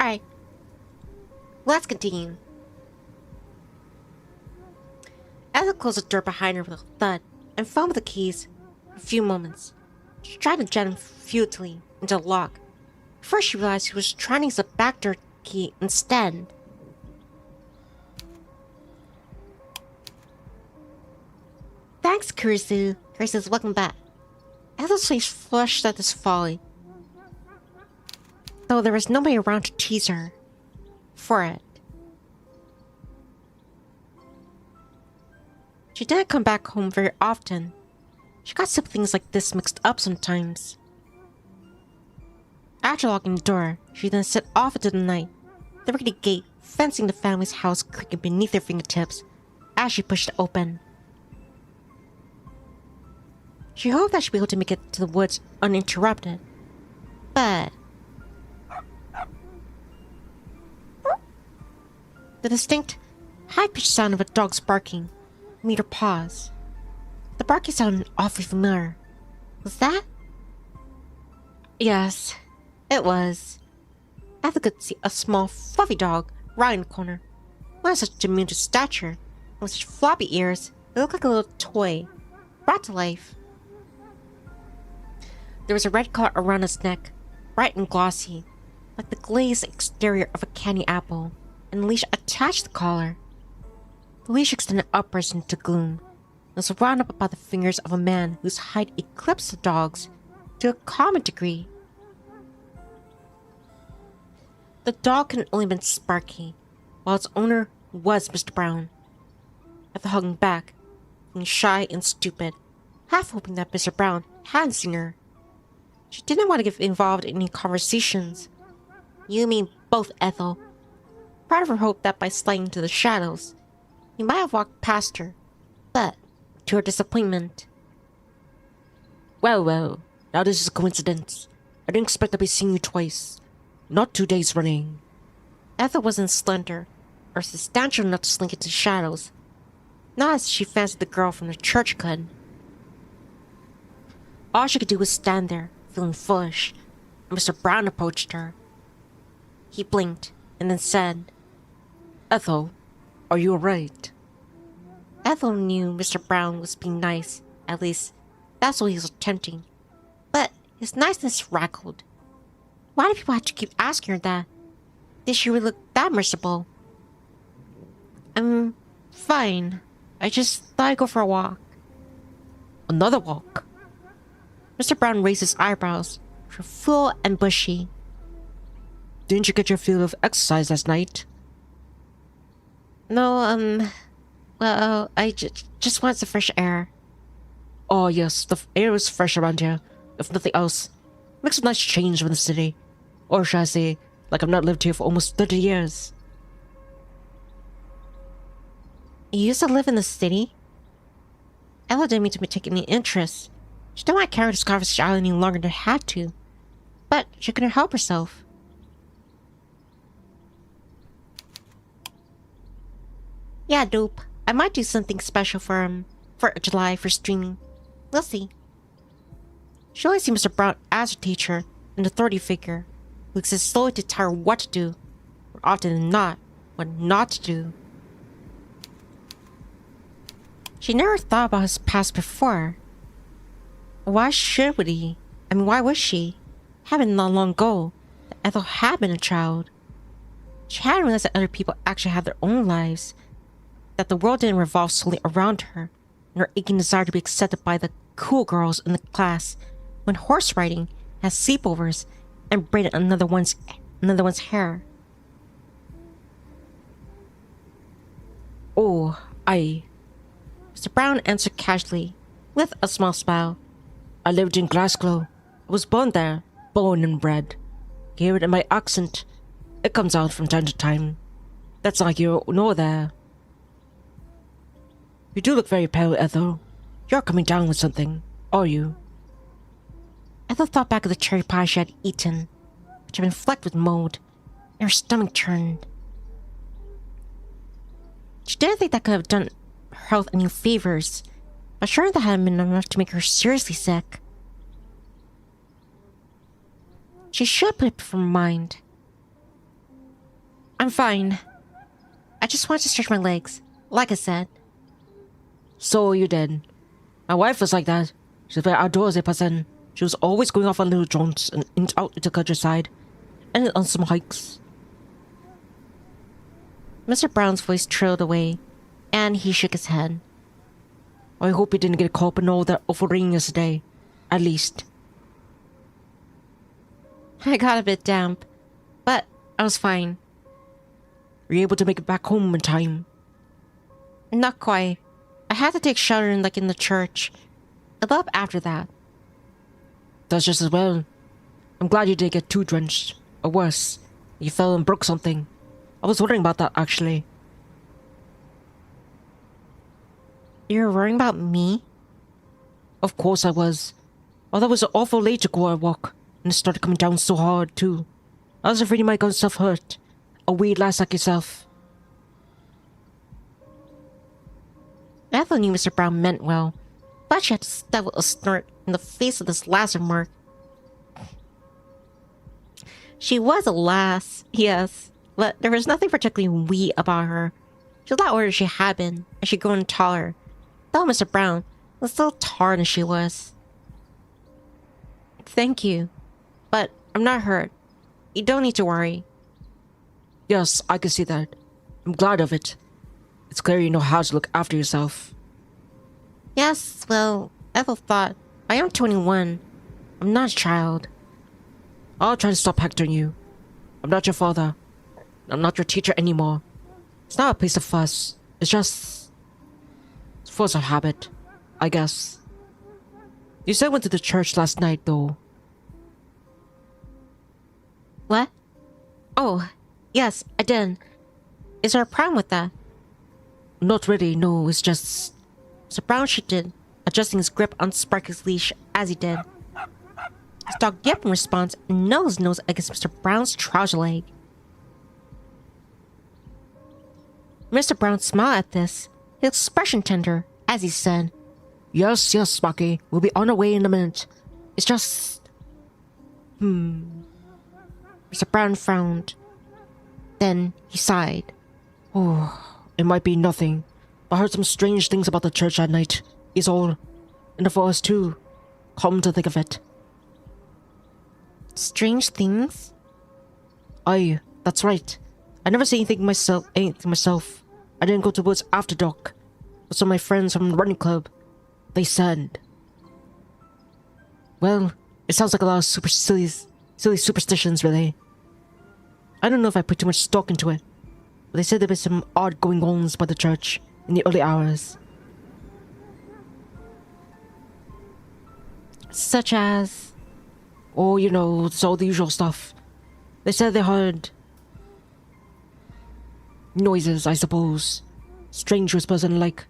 Speaker 1: Alright. Let's continue. Ethel closed the door behind her with a thud and fumbled the keys for a few moments. She tried to jam them futilely into the lock. First she realized he was trying to use the back door key instead. Thanks, Kurisu. Kurisu, welcome back. Ethel's face flushed at this folly, though there was nobody around to tease her for it. She didn't come back home very often. She got some things like this mixed up sometimes. After locking the door, she then set off into the night, the rickety gate fencing the family's house creaking beneath her fingertips as she pushed it open. She hoped that she'd be able to make it to the woods uninterrupted, but the distinct, high-pitched sound of a dog's barking made her pause. The barking sounded awfully familiar. Was that? Yes, it was. Ethel could see a small, fluffy dog right in the corner. One of such diminutive stature, and with such floppy ears, it looked like a little toy, brought to life. There was a red collar around its neck, bright and glossy, like the glazed exterior of a candy apple, and a leash attached to the collar. The leash extended upwards into gloom, and was wound up by the fingers of a man whose height eclipsed the dog's to a common degree. The dog couldn't only have been Sparky, while its owner was Mr. Brown. Ethel hung back, being shy and stupid, half hoping that Mr. Brown hadn't seen her. She didn't want to get involved in any conversations. You mean both, Ethel. Part of her hoped that by sliding into the shadows, he might have walked past her, but to her disappointment.
Speaker 2: Well, now this is a coincidence. I didn't expect to be seeing you twice. Not 2 days running.
Speaker 1: Ethel wasn't slender, or substantial enough to slink into shadows, not as she fancied the girl from the church could. All she could do was stand there, feeling foolish, and Mr. Brown approached her. He blinked, and then said,
Speaker 2: Ethel, are you alright?
Speaker 1: Ethel knew Mr. Brown was being nice, at least that's what he was attempting, but his niceness rackled. Why do people have to keep asking her that? Did she really look that merciful? I'm fine. I just thought I'd go for a walk.
Speaker 2: Another walk?
Speaker 1: Mr. Brown raised his eyebrows, which were full and bushy.
Speaker 2: Didn't you get your fill of exercise last night?
Speaker 1: No, well, I just want some fresh air.
Speaker 2: Oh yes, the air is fresh around here, if nothing else. Makes a nice change from the city. Or shall I say, like I've not lived here for almost 30 years.
Speaker 1: You used to live in the city? Ella didn't mean to take any interest. She didn't want to carry this conversation out any longer than it had to. But she couldn't help herself. Yeah, dope. I might do something special for July for streaming. We'll see. She always sees Mr. Brown as her teacher, an authority figure, who exists solely to tell her what to do, or often than not, what not to do. She never thought about his past before. Why should he? Why was she? Happened not long ago that Ethel had been a child. She hadn't realized that other people actually had their own lives, that the world didn't revolve solely around her, and her aching desire to be accepted by the cool girls in the class went horse riding, had sleepovers, and braided another one's hair.
Speaker 2: Oh,
Speaker 1: Mr. Brown answered casually, with a small smile.
Speaker 2: I lived in Glasgow. I was born there, born and bred. Hear it in my accent. It comes out from time to time. That's like you know there. You do look very pale, Ethel. You're coming down with something, are you?
Speaker 1: Ethel thought back of the cherry pie she had eaten, which had been flecked with mold, and her stomach turned. She didn't think that could have done her health any favors, I'm sure that hadn't been enough to make her seriously sick. She should put it from mind. I'm fine. I just wanted to stretch my legs, like I said.
Speaker 2: So you did. My wife was like that. She's a very outdoorsy person. She was always going off on little jaunts and out into the countryside, and on some hikes.
Speaker 1: Mr. Brown's voice trailed away, and he shook his head.
Speaker 2: I hope you didn't get caught up in all that awful rain yesterday. At least.
Speaker 1: I got a bit damp, but I was fine.
Speaker 2: Were you able to make it back home in time?
Speaker 1: Not quite. I had to take shelter in the church. I left after that.
Speaker 2: That's just as well. I'm glad you didn't get too drenched. Or worse, you fell and broke something. I was wondering about that, actually.
Speaker 1: You're worrying about me?
Speaker 2: Of course I was. Although it was awful late to go on a walk, and it started coming down so hard, too. I was afraid you might get yourself hurt. A weird lass like yourself.
Speaker 1: Ethel knew Mr. Brown meant well, but she had to stifle a snort in the face of this lass remark. She was a lass, yes, but there was nothing particularly wee about her. She was a lot older than she had been, and she'd grown taller. Though Mr. Brown was still taller than she was. Thank you, but I'm not hurt. You don't need to worry.
Speaker 2: Yes, I can see that. I'm glad of it. It's clear you know how to look after yourself.
Speaker 1: Yes, well, Ethel thought, I am 21. I'm not a child.
Speaker 2: I'll try to stop hectoring you. I'm not your father. I'm not your teacher anymore. It's not a place of fuss. It's just... It's force of habit, I guess. You said went to the church last night, though.
Speaker 1: What? Oh, yes, I did. Is there a problem with that?
Speaker 2: Not really, no, it's just...
Speaker 1: Mr. Brown shifted, adjusting his grip on Sparky's leash as he did. His dog yelped in response and knocked his nose against Mr. Brown's trouser leg. Mr. Brown smiled at this, his expression tender, as he said,
Speaker 2: Yes, Sparky, we'll be on our way in a minute. It's just...
Speaker 1: Mr. Brown frowned. Then he sighed.
Speaker 2: Oh, it might be nothing. But I heard some strange things about the church at night. Is all. And the forest too. Come to think of it.
Speaker 1: Strange things?
Speaker 2: Aye, that's right. I never see anything myself. I didn't go to woods after dark. But some of my friends from the running club, they said. Well, it sounds like a lot of silly superstitions, really. I don't know if I put too much stock into it, but they said there was some odd going-ons by the church in the early hours.
Speaker 1: Such as?
Speaker 2: Oh, you know, it's all the usual stuff. They said they heard... noises, I suppose. Strange whispers and like...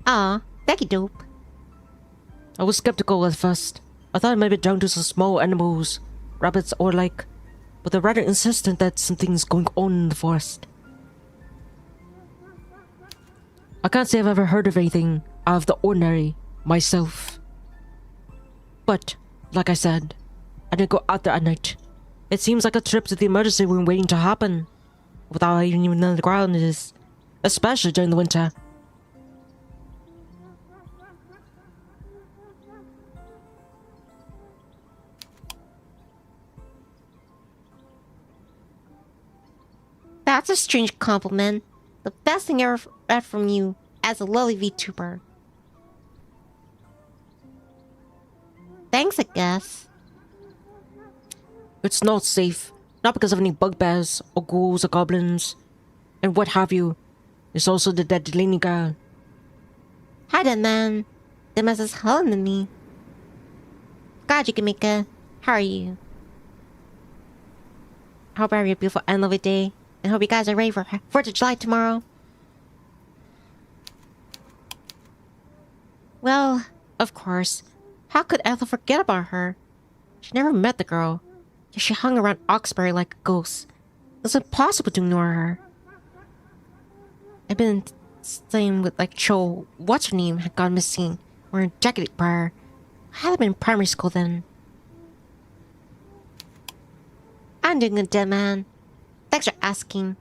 Speaker 1: Ah, Becky dope.
Speaker 2: I was skeptical at first. I thought it might be down to some small animals, rabbits or like, but they're rather insistent that something's going on in the forest. I can't say I've ever heard of anything out of the ordinary myself. But, like I said, I didn't go out there at night. It seems like a trip to the emergency room waiting to happen, without even knowing the ground is, especially during the winter.
Speaker 1: That's a strange compliment. The best thing I ever read from you as a lovely VTuber. Thanks, I guess.
Speaker 2: It's not safe. Not because of any bugbears, or ghouls, or goblins, and what have you. It's also the dead Delaney girl.
Speaker 1: Hi then, man. The mess is Helen to me. God, Yukimika. How are you? I hope I have a beautiful and lovely day. And hope you guys are ready for 4th of July tomorrow. Well, of course. How could Ethel forget about her? She never met the girl. Yet she hung around Oxbury like a ghost. It was impossible to ignore her. I'd been staying with like Cho. What's her name had gone missing or a decade prior. I had been in primary school then. I'm doing good, dead man. Thanks for asking.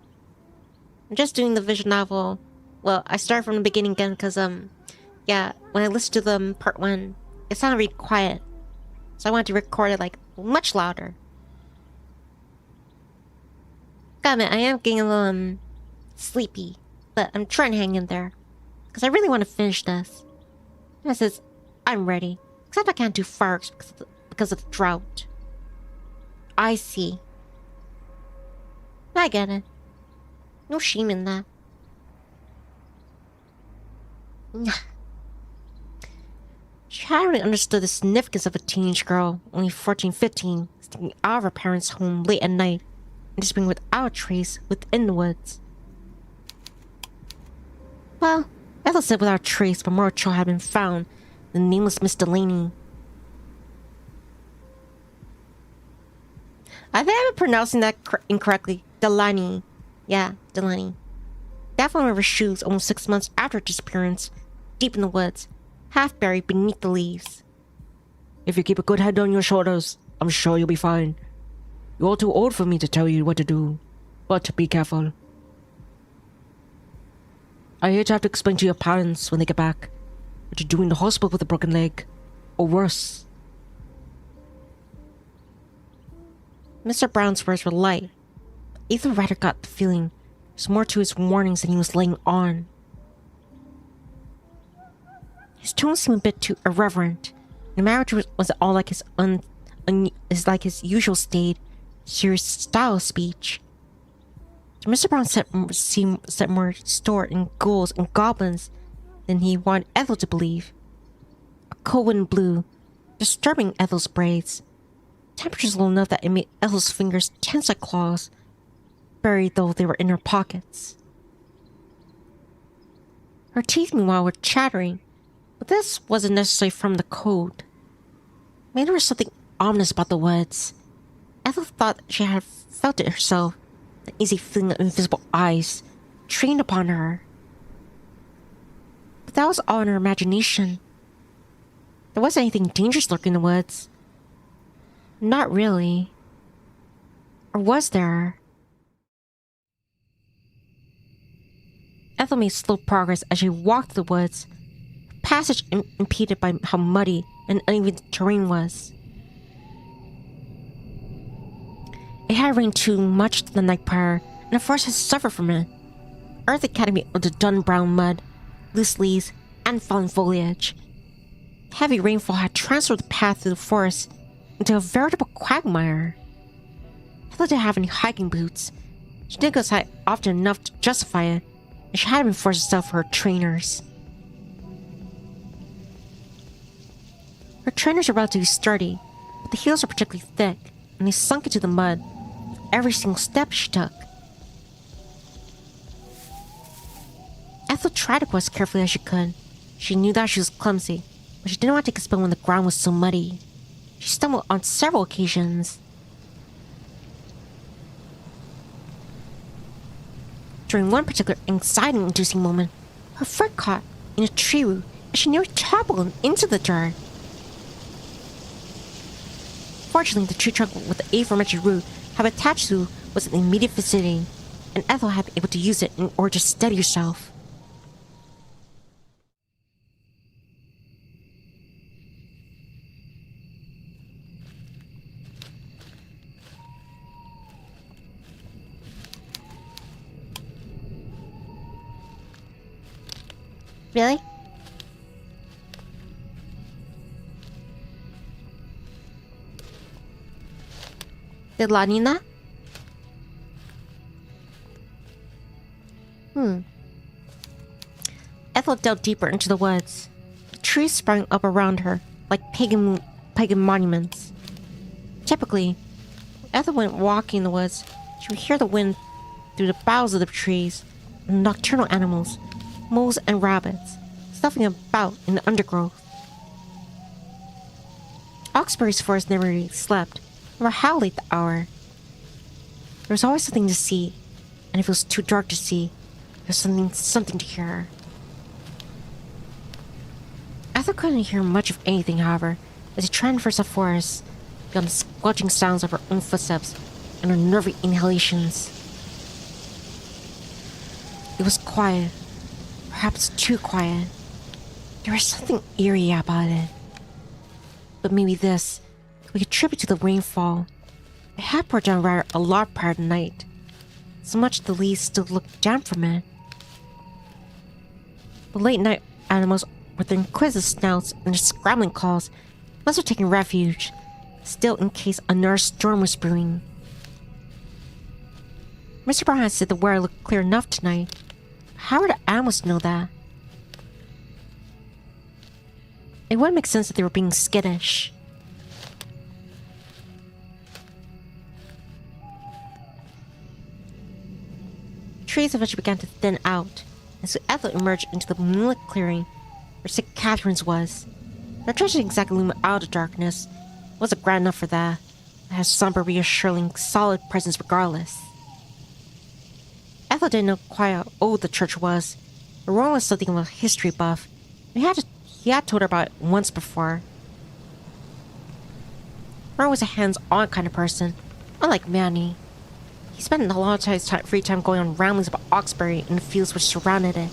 Speaker 1: I'm just doing the visual novel. Well, I started from the beginning again because, yeah, when I listened to them part 1, it sounded really quiet. So I wanted to record it, like, much louder. God, man, I am getting a little, sleepy. But I'm trying to hang in there. Because I really want to finish this. And it says, I'm ready. Except I can't do fireworks because of the drought. I see. I get it. No shame in that. She hadn't really understood the significance of a teenage girl, only 14, 15, sneaking out of her parents' home late at night and just being without a trace within the woods. Well, Ethel said without a trace, but more child had been found, the nameless Miss Delaney. I think I've been pronouncing that incorrectly. Delaney. Yeah, Delaney. That found one of her shoes almost 6 months after her disappearance, deep in the woods, half buried beneath the leaves.
Speaker 2: If you keep a good head on your shoulders, I'm sure you'll be fine. You're all too old for me to tell you what to do, but be careful. I hate to have to explain to your parents when they get back what you're doing in the hospital with a broken leg, or worse.
Speaker 1: Mr. Brown's words were light. Ethel rather got the feeling there's more to his warnings than he was laying on. His tone seemed a bit too irreverent. No matter was it all like his like his usual staid, serious style of speech. Mr. Brown set more store in ghouls and goblins than he wanted Ethel to believe. A cold wind blew, disturbing Ethel's braids. Temperatures low enough that it made Ethel's fingers tense like claws, buried though they were in her pockets. Her teeth, meanwhile, were chattering, but this wasn't necessarily from the cold. Maybe there was something ominous about the woods. Ethel thought she had felt it herself, the easy feeling of invisible eyes trained upon her. But that was all in her imagination. There wasn't anything dangerous lurking in the woods. Not really. Or was there? Ethel made slow progress as she walked through the woods, her passage impeded by how muddy and uneven the terrain was. It had rained too much the night prior, and the forest had suffered from it. Earth academy of the dun brown mud, loose leaves, and fallen foliage. Heavy rainfall had transformed the path through the forest into a veritable quagmire. Ethel didn't have any hiking boots. She didn't go outside often enough to justify it, and she hadn't been forced to sell for her trainers. Her trainers were relatively sturdy, but the heels were particularly thick, and they sunk into the mud with every single step she took. Ethel tried to go as carefully as she could. She knew that she was clumsy, but she didn't want to take a spill when the ground was so muddy. She stumbled on several occasions. During one particular anxiety-inducing moment, her foot caught in a tree root and she nearly toppled into the dirt. Fortunately, the tree trunk with the aforementioned root had attached to was in the immediate vicinity, and Ethel had been able to use it in order to steady herself. Really? Did Lanina? Ethel delved deeper into the woods. The trees sprang up around her like pagan monuments. Typically, when Ethel went walking in the woods, she would hear the wind through the boughs of the trees and nocturnal animals, moles and rabbits, stuffing about in the undergrowth. Oxbury's forest never really slept, no matter how late the hour. There was always something to see, and if it was too dark to see, there was something to hear. Ethel couldn't hear much of anything, however, as he traversed the forest, beyond the squelching sounds of her own footsteps and her nervy inhalations. It was quiet, perhaps too quiet. There was something eerie about it. But maybe this we could attribute to the rainfall. It had poured down rather a lot prior to night, so much the leaves still looked damp from it. The late night animals, with their inquisitive snouts and their scrambling calls, must have taken refuge, still in case another storm was brewing. Mr. Brown had said the weather looked clear enough tonight. How were the animals to know that? It wouldn't make sense that they were being skittish. Trees eventually began to thin out, and so Ethel emerged into the moonlit clearing where St. Catherine's was. The church didn't exactly loom out of darkness. It wasn't grand enough for that. It had a somber, reassuring, solid presence regardless. Ethel didn't know quite how old the church was, but Ron was something of a history buff. He had told her about it once before. Ron was a hands-on kind of person, unlike Manny. He spent a lot of his free time going on ramblings about Oxbury and the fields which surrounded it.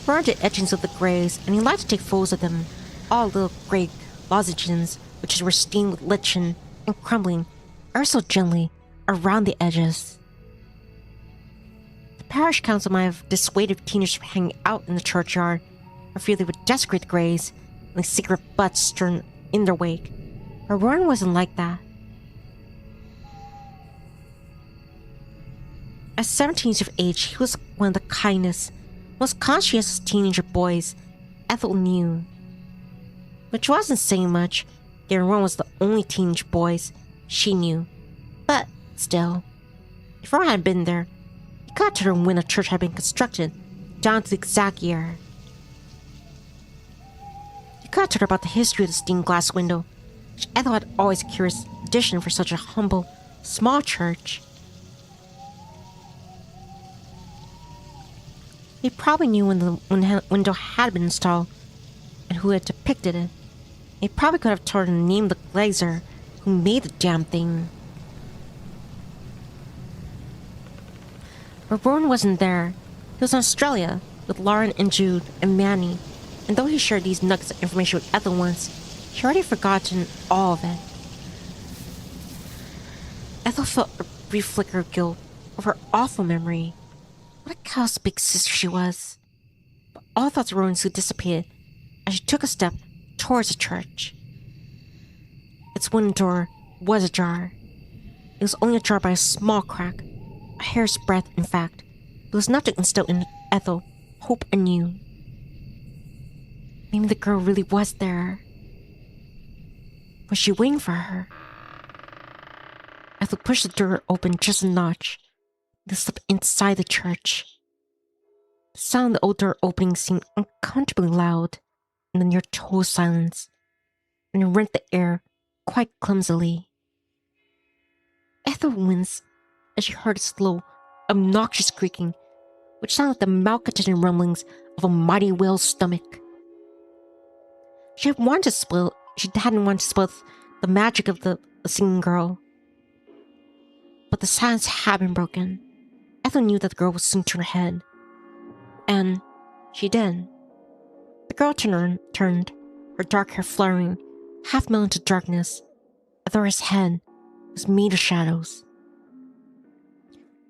Speaker 1: Ron did etchings of the graves, and he liked to take photos of them, all little grey lozenges which were steamed with lichen and crumbling, ever so gently, around the edges. The parish council might have dissuaded teenagers from hanging out in the churchyard, or feared they would desecrate the graves, and leave secret butts stirring in their wake. But Ron wasn't like that. At 17 years of age, he was one of the kindest, most conscientious teenager boys Ethel knew. Which wasn't saying much, given Ron was the only teenage boys she knew. But still, if Ron had been there, he could have told her when the church had been constructed, down to the exact year. He could have told her about the history of the stained glass window, which Ethel had always a curious addition for such a humble, small church. He probably knew when the window had been installed and who had depicted it. He probably could have told her to name the glazer who made the damn thing. But Ron wasn't there. He was in Australia with Lauren and Jude and Manny, and though he shared these nuggets of information with Ethel once, he had already forgotten all of it. Ethel felt a brief flicker of guilt over her awful memory. What a cow's big sister she was. But all thoughts of Rowan soon dissipated as she took a step towards the church. Its wooden door was ajar. It was only ajar by a small crack, a hair's breadth, in fact. It was enough to instill in Ethel hope anew. Maybe the girl really was there. Was she waiting for her? Ethel pushed the door open just a notch. They slipped inside the church. The sound of the old door opening seemed uncomfortably loud in the near total silence, and it rent the air quite clumsily. Ethel winced as she heard a slow, obnoxious creaking, which sounded like the malcontent rumblings of a mighty whale's stomach. She hadn't wanted to spoil the magic of the singing girl. But the silence had been broken. Ethel knew that the girl would soon turn her head. And she did. The girl turned, her dark hair fluttering, half melted into darkness, although her head was made of shadows.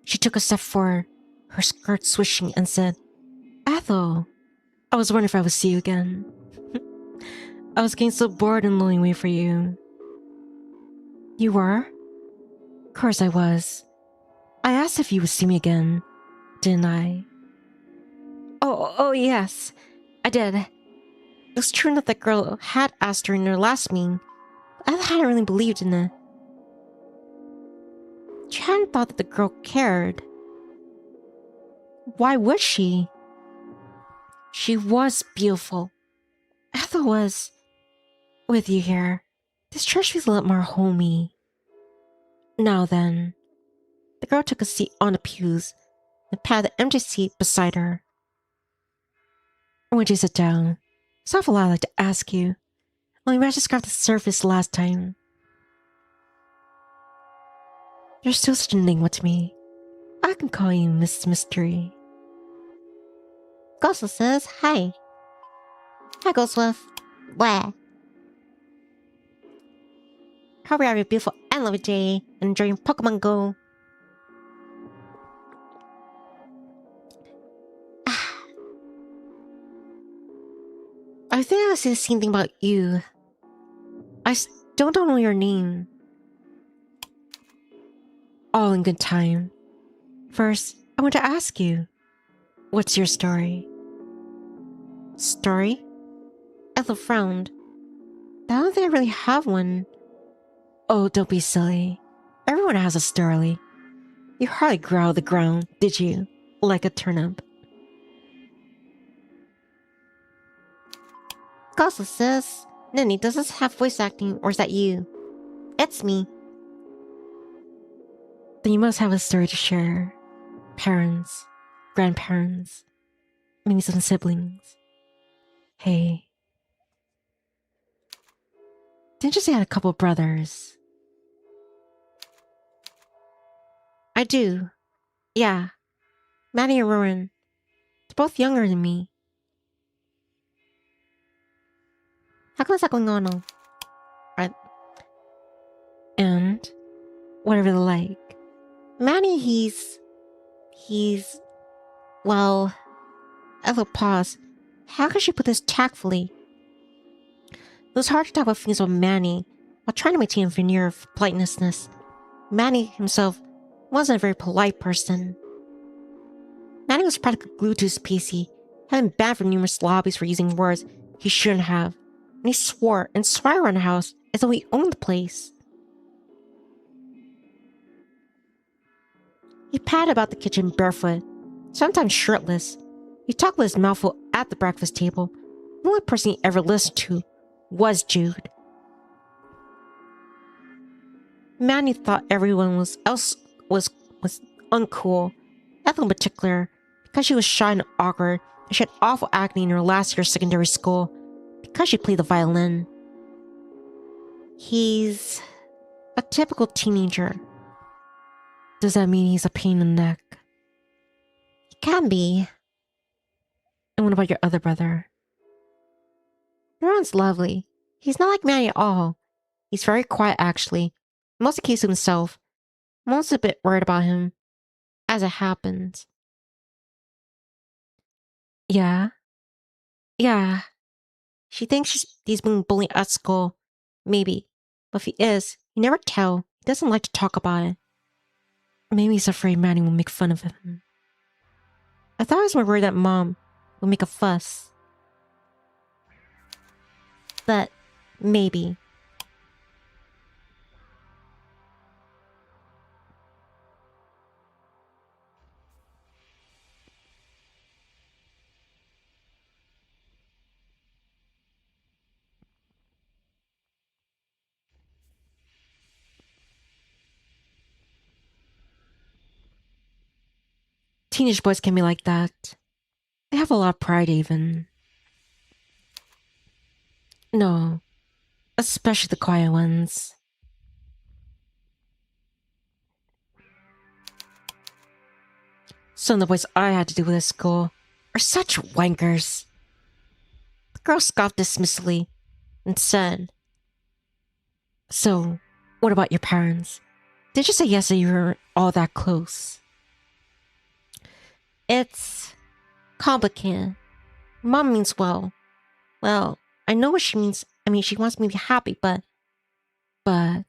Speaker 1: She took a step forward, her skirt swishing, and said, "Ethel, I was wondering if I would see you again. I was getting so bored and lonely waiting for you." "You were?" "Of course I was. I asked if you would see me again, didn't I?" Oh, yes, I did. It was true enough that girl had asked her in their last meeting, but I hadn't really believed in it. She hadn't thought that the girl cared. Why would she? She was beautiful. Ethel was. With you here, This church feels a lot more homey. Now then. The girl took a seat on the pews and patted the empty seat beside her. Would you sit down? It's awful lot I'd like to ask you. Only managed to scratch the surface last time. You're still such an enigma to me. I can call you Miss Mystery. Ghostlet says hi. Hi, Ghostlet. Where? Hope you're having a beautiful and lovely day and enjoying Pokemon Go. I think I say the same thing about you. I still don't know your name. All in good time. First, I want to ask you, what's your story? Story? Ethel frowned. I don't think I really have one. Oh, don't be silly. Everyone has a story. You hardly grew out of the ground, did you? Like a turnip. Ghostlet says, Nivni, does this have voice acting or is that you? It's me. Then you must have a story to share. Parents, grandparents, maybe some siblings. Hey. Didn't you say you had a couple brothers? I do. Yeah. Maddie and Rowan. They're both younger than me. How come it's not going on now? Right. And whatever they like. Manny, he's... Well... Ethel paused. How could she put this tactfully? It was hard to talk about things with Manny while trying to maintain a veneer of politeness. Manny himself wasn't a very polite person. Manny was practically glued to his PC, having been banned from numerous lobbies for using words he shouldn't have. And he swore around the house as though he owned the place. He padded about the kitchen barefoot, sometimes shirtless. He talked with his mouth full at the breakfast table. The only person he ever listened to was Jude. Manny thought everyone else was uncool, Ethel in particular, because she was shy and awkward, and she had awful acne in her last year of secondary school, because she played the violin. He's a typical teenager. Does that mean he's a pain in the neck? He can be. And what about your other brother? Ron's lovely. He's not like Manny at all. He's very quiet, actually. Mostly keeps to himself. I'm also a bit worried about him. As it happens. Yeah? Yeah. She thinks he's being bullied at school. Maybe. But if he is, you never tell. He doesn't like to talk about it. Maybe he's afraid Manny will make fun of him. I thought I was more worried that Mom would make a fuss. But maybe. Teenage boys can be like that. They have a lot of pride even. No. Especially the quiet ones. Some of the boys I had to do with at school are such wankers. The girl scoffed dismissively and said, So, what about your parents? Did you say yes that you were all that close? It's complicated. Mom means well. Well, I know what she means. I mean, she wants me to be happy, but I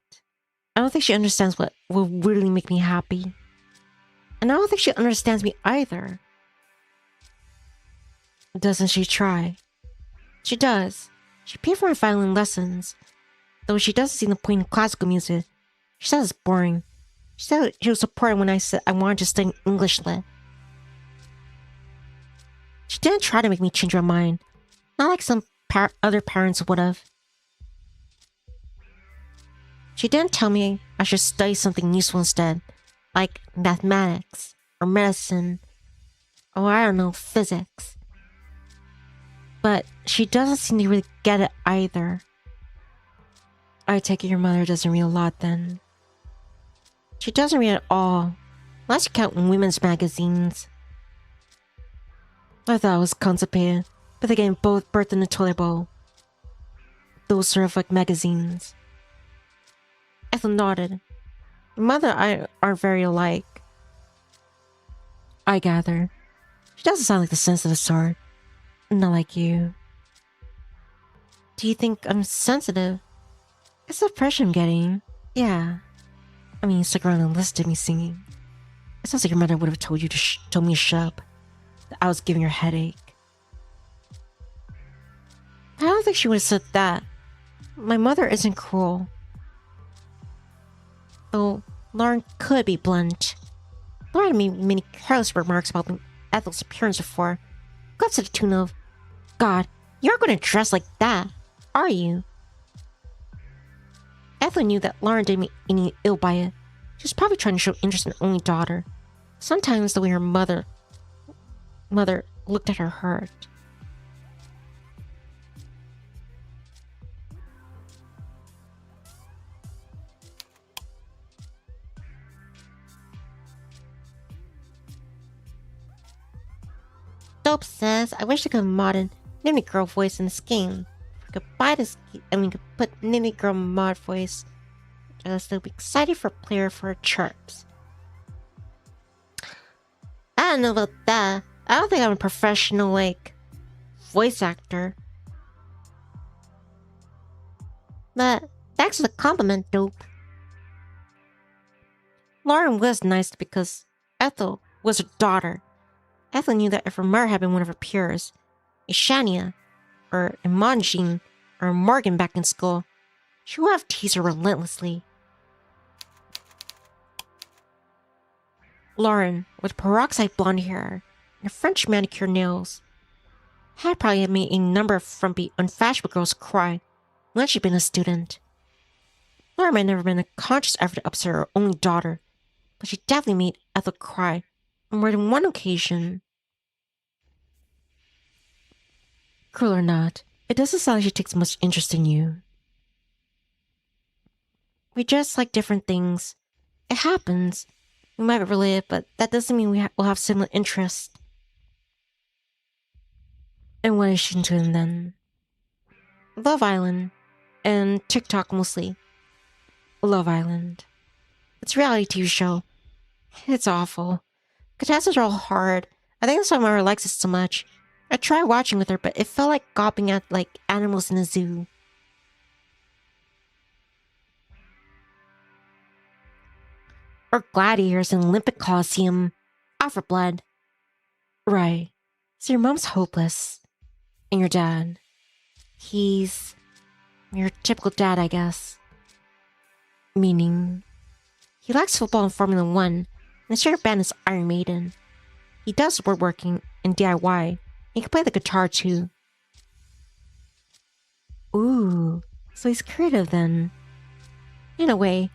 Speaker 1: don't think she understands what will really make me happy. And I don't think she understands me either. Doesn't she try? She does. She paid for my violin lessons. Though she doesn't see the point in classical music. She says it's boring. She said she was supportive when I said I wanted to study English lit. She didn't try to make me change my mind. Not like some other parents would have. She didn't tell me I should study something useful instead, like mathematics, or medicine, or I don't know, physics. But she doesn't seem to really get it either. I take it your mother doesn't read a lot then. She doesn't read at all, unless you count women's magazines. I thought I was constipated, but they getting both birth in the toilet bowl. Those sort of like magazines. Ethel nodded. Your mother and I aren't very alike. I gather. She doesn't sound like the sensitive sort. Not like you. Do you think I'm sensitive? It's the impression I'm getting. Yeah. I mean, you stuck around and listened to me singing. It sounds like your mother would have told me to shut up. That I was giving her a headache. I don't think she would have said that. My mother isn't cruel. Though Lauren could be blunt. Lauren made many careless remarks about Ethel's appearance before. Got to the tune of, God, you aren't going to dress like that, are you? Ethel knew that Lauren didn't mean any ill by it. She was probably trying to show interest in her only daughter. Sometimes the way her mother looked at her hurt. Dope says, I wish I could have modern Nivni girl voice in this game. If we could buy this and we could put Nivni girl mod voice, I'll still be excited for a player for her chirps. I don't know about that. I don't think I'm a professional, like, voice actor. But thanks for the compliment, Dope. Lauren was nice because Ethel was her daughter. Ethel knew that if her mother had been one of her peers, a Shania, or a Monjin, or a Morgan back in school, she would have teased her relentlessly. Lauren, with peroxide blonde hair and French manicure nails, had probably made a number of frumpy, unfashionable girls cry when she'd been a student. Lauren had never been a conscious effort to upset her only daughter, but she definitely made Ethel cry on more than one occasion. Cruel or not, it doesn't sound like she takes much interest in you. We just like different things. It happens. We might be related, but that doesn't mean we'll have similar interests. And what is she into then? Love Island. And TikTok mostly. Love Island. It's a reality TV show. It's awful. Contestants are all hard. I think that's why Mara likes it so much. I tried watching with her, but it felt like gawping at like animals in a zoo. Or gladiators in an Olympic Coliseum. Out for blood. Right. So your mom's hopeless. And your dad. He's your typical dad, I guess. Meaning, he likes football and Formula 1, and his favorite band is Iron Maiden. He does woodworking and DIY. He can play the guitar too. Ooh, so he's creative then. In a way.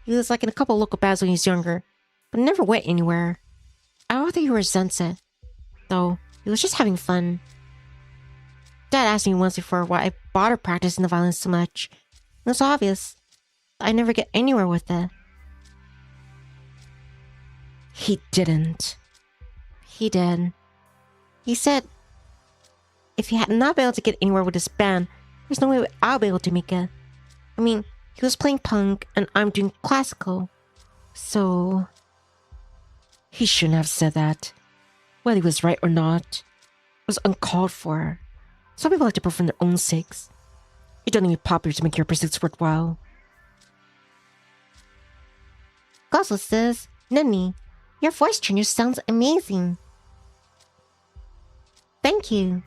Speaker 1: He was like in a couple of local bands when he was younger, but never went anywhere. I don't think he resents it. Though, he was just having fun. Dad asked me once before why I bothered practicing the violin so much. It was obvious. I never get anywhere with it. He didn't. He did. He said, if he had not been able to get anywhere with his band, there's no way I'll be able to make it. I mean, he was playing punk and I'm doing classical. So... He shouldn't have said that. Whether he was right or not, it was uncalled for. Some people like to perform their own sakes. You don't need to be popular to make your pursuits worthwhile. Gosling says, Nivni, your voice changer sounds amazing. Thank you.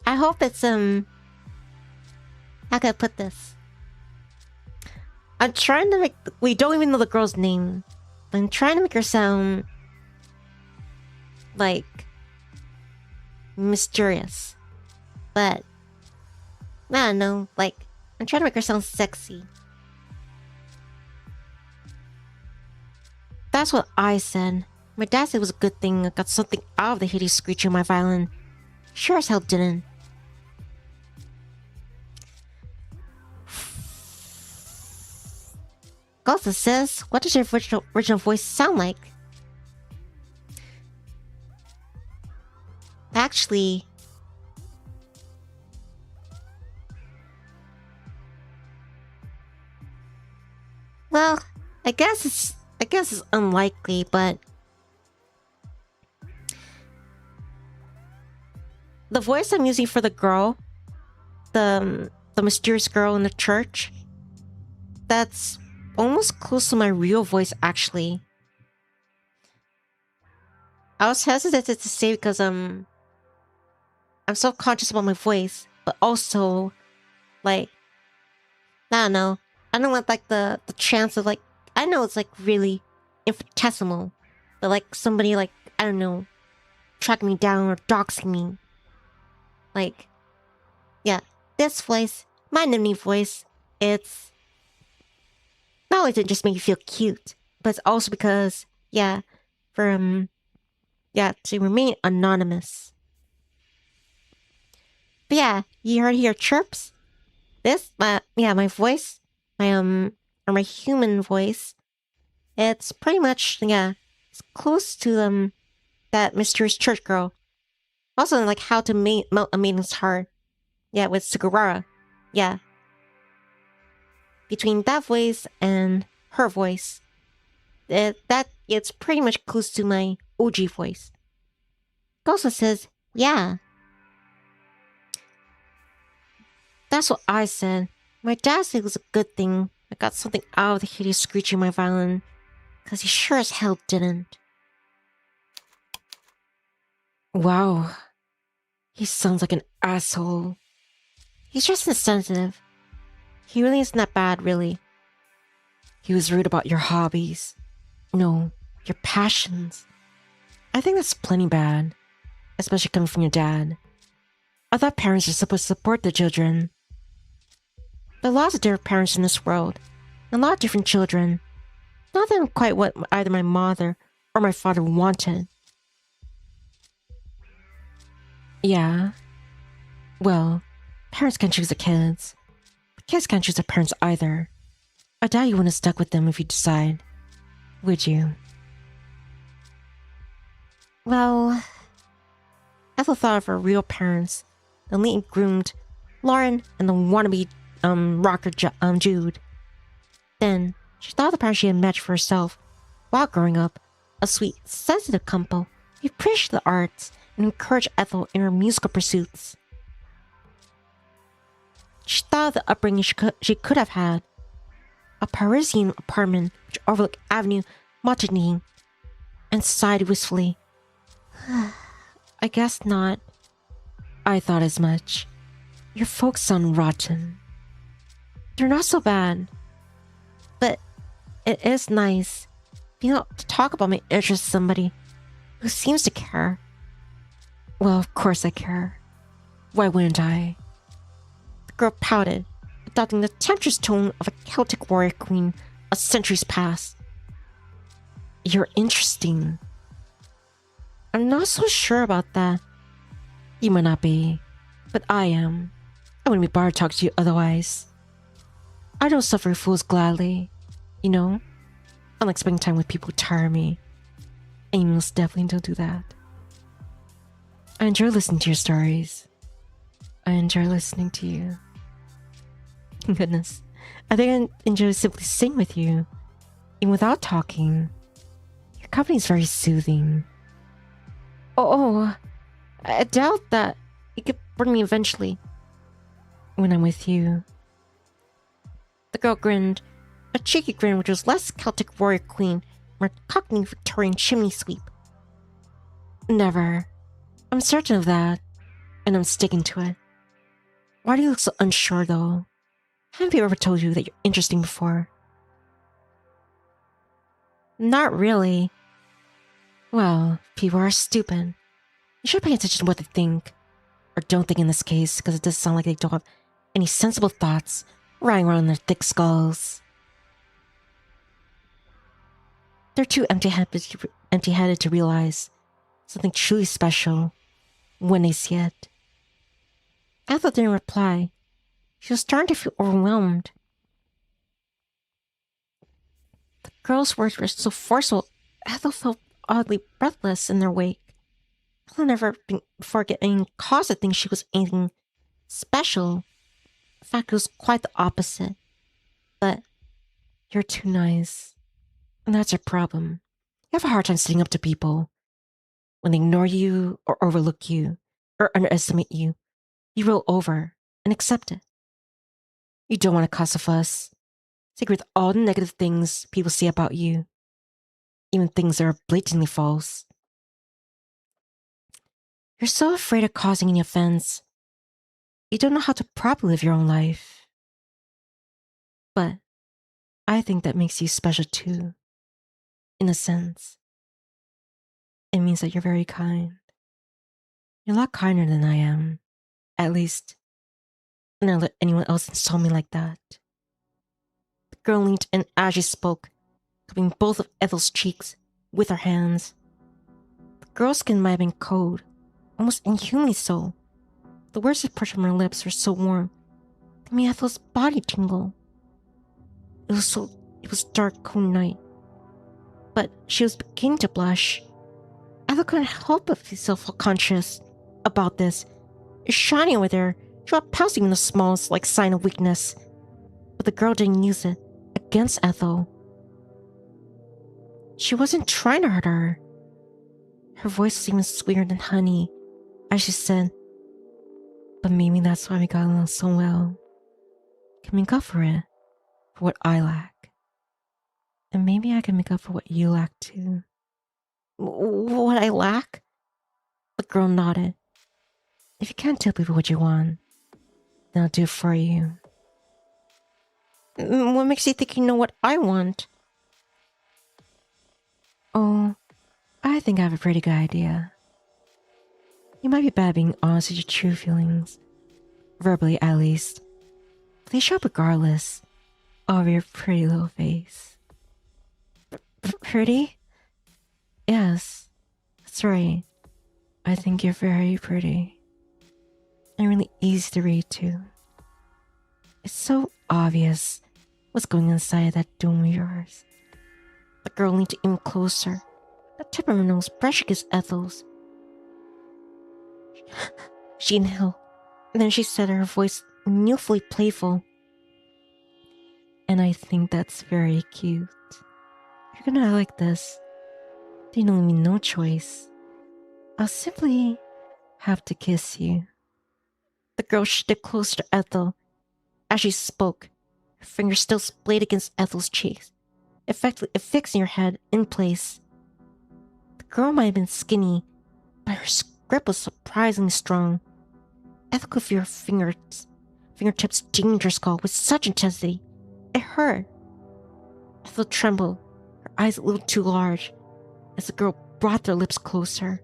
Speaker 1: I hope it's, how can I put this? I'm trying to make, we don't even know the girl's name. I'm trying to make her sound like mysterious. But, I don't know, like, I'm trying to make her sound sexy. That's what I said. My dad said it was a good thing I got something out of the hideous screech in my violin. Sure as hell didn't. Ghost says, what does your original voice sound like? Actually, well, I guess it's unlikely, but the voice I'm using for the girl, the mysterious girl in the church, that's almost close to my real voice, actually. I was hesitant to say because I'm self-conscious about my voice, but also, like, I don't know. I don't want, like, the chance of, like, I know it's, like, really infinitesimal, but, like, somebody, like, I don't know, tracking me down or doxing me. Like, yeah, this voice, my Nivni voice, it's not only to just make you feel cute, but it's also because, yeah, for, to remain anonymous. But yeah, you heard here chirps? This, my voice, my human voice, it's pretty much, it's close to, that mysterious church girl. Also, like, how to melt a maiden's heart. Yeah, with Sugawara. Yeah. Between that voice and her voice, it's pretty much close to my OG voice. Gosa says, yeah. That's what I said. My dad said it was a good thing I got something out of the hideous screech in my violin, because he sure as hell didn't. Wow. He sounds like an asshole. He's just insensitive. He really isn't that bad, really. He was rude about your hobbies. No, your passions. I think that's plenty bad, especially coming from your dad. I thought parents are supposed to support their children. There are lots of different parents in this world, and a lot of different children. Not that I'm quite what either my mother or my father wanted. Yeah. Well, parents can choose their kids. But kids can't choose their parents either. I doubt you wouldn't have stuck with them if you decide. Would you? Well, Ethel thought of her real parents, the neatly groomed Lauren and the wannabe rocker Jude. Then she thought of the parents she had met for herself while growing up, a sweet, sensitive couple who appreciated the arts and encouraged Ethel in her musical pursuits. She thought of the upbringing she could have had. A Parisian apartment which overlooked Avenue Montigny, and sighed wistfully. I guess not. I thought as much. Your folks sound rotten. They're not so bad. But it is nice being able to talk about my interests to somebody who seems to care. Well, of course I care. Why wouldn't I? The girl pouted, adopting the temptress tone of a Celtic warrior queen of centuries past. You're interesting. I'm not so sure about that. You might not be, but I am. I wouldn't be bothered to talk to you otherwise. I don't suffer fools gladly, you know? I like spending time with people who tire me. And you most definitely don't do that. I enjoy listening to your stories. I enjoy listening to you. Goodness. I think I enjoy simply sitting with you, even without talking. Your company is very soothing. Oh, I doubt that it could bring me eventually. When I'm with you. The girl grinned, a cheeky grin which was less Celtic warrior queen, more Cockney Victorian chimney sweep. Never. I'm certain of that, and I'm sticking to it. Why do you look so unsure, though? Haven't people ever told you that you're interesting before? Not really. Well, people are stupid.
Speaker 2: You should pay attention to what they think. Or don't think in this case, because it does sound like they don't have any sensible thoughts running around in their thick skulls. They're too empty-headed to realize something truly special when they see it. Ethel didn't reply. She was starting to feel overwhelmed. The girl's words were so forceful, Ethel felt oddly breathless in their wake. Ethel never before getting cause to think she was anything special. In fact, it was quite the opposite. But you're too nice. And that's your problem. You have a hard time sitting up to people. When they ignore you, or overlook you, or underestimate you, you roll over and accept it. You don't want to cause a fuss. Take with all the negative things people say about you, even things that are blatantly false. You're so afraid of causing any offense. You don't know how to properly live your own life. But I think that makes you special too. In a sense. It means that you're very kind. You're a lot kinder than I am. At least, I never let anyone else insult me like that. The girl leaned in as she spoke, cupping both of Ethel's cheeks with her hands. The girl's skin might have been cold, almost inhumanly so. The words that pushed from her lips were so warm, they made Ethel's body tingle. It was dark, cold night. But she was beginning to blush. Ethel couldn't help but feel self-conscious about this. Shining over there, she was pouncing in the smallest sign of weakness. But the girl didn't use it against Ethel. She wasn't trying to hurt her. Her voice was even sweeter than honey as she said, "But maybe that's why we got along so well. Can make up for it, for what I lack. And maybe I can make up for what you lack too." What I lack? The girl nodded. If you can't tell people what you want, then I'll do it for you. What makes you think you know what I want? Oh, I think I have a pretty good idea. You might be bad at being honest with your true feelings. Verbally, at least. But they show up regardless of your pretty little face. Pretty? Yes, that's right. I think you're very pretty. And really easy to read too. It's so obvious what's going inside that dome of yours. The girl leaned even closer, the tip of her nose brushing against Ethel's. She inhaled, and then she said, her voice unusually playful, "And I think that's very cute. If you're gonna like this, then you leave me no choice. I'll simply have to kiss you." The girl shifted closer to Ethel. As she spoke, her fingers still splayed against Ethel's cheeks, effectively affixing her head in place. The girl might have been skinny, but her grip was surprisingly strong. Ethel could feel her fingertips digging her skull with such intensity. It hurt. Ethel trembled, her eyes a little too large, as the girl brought their lips closer.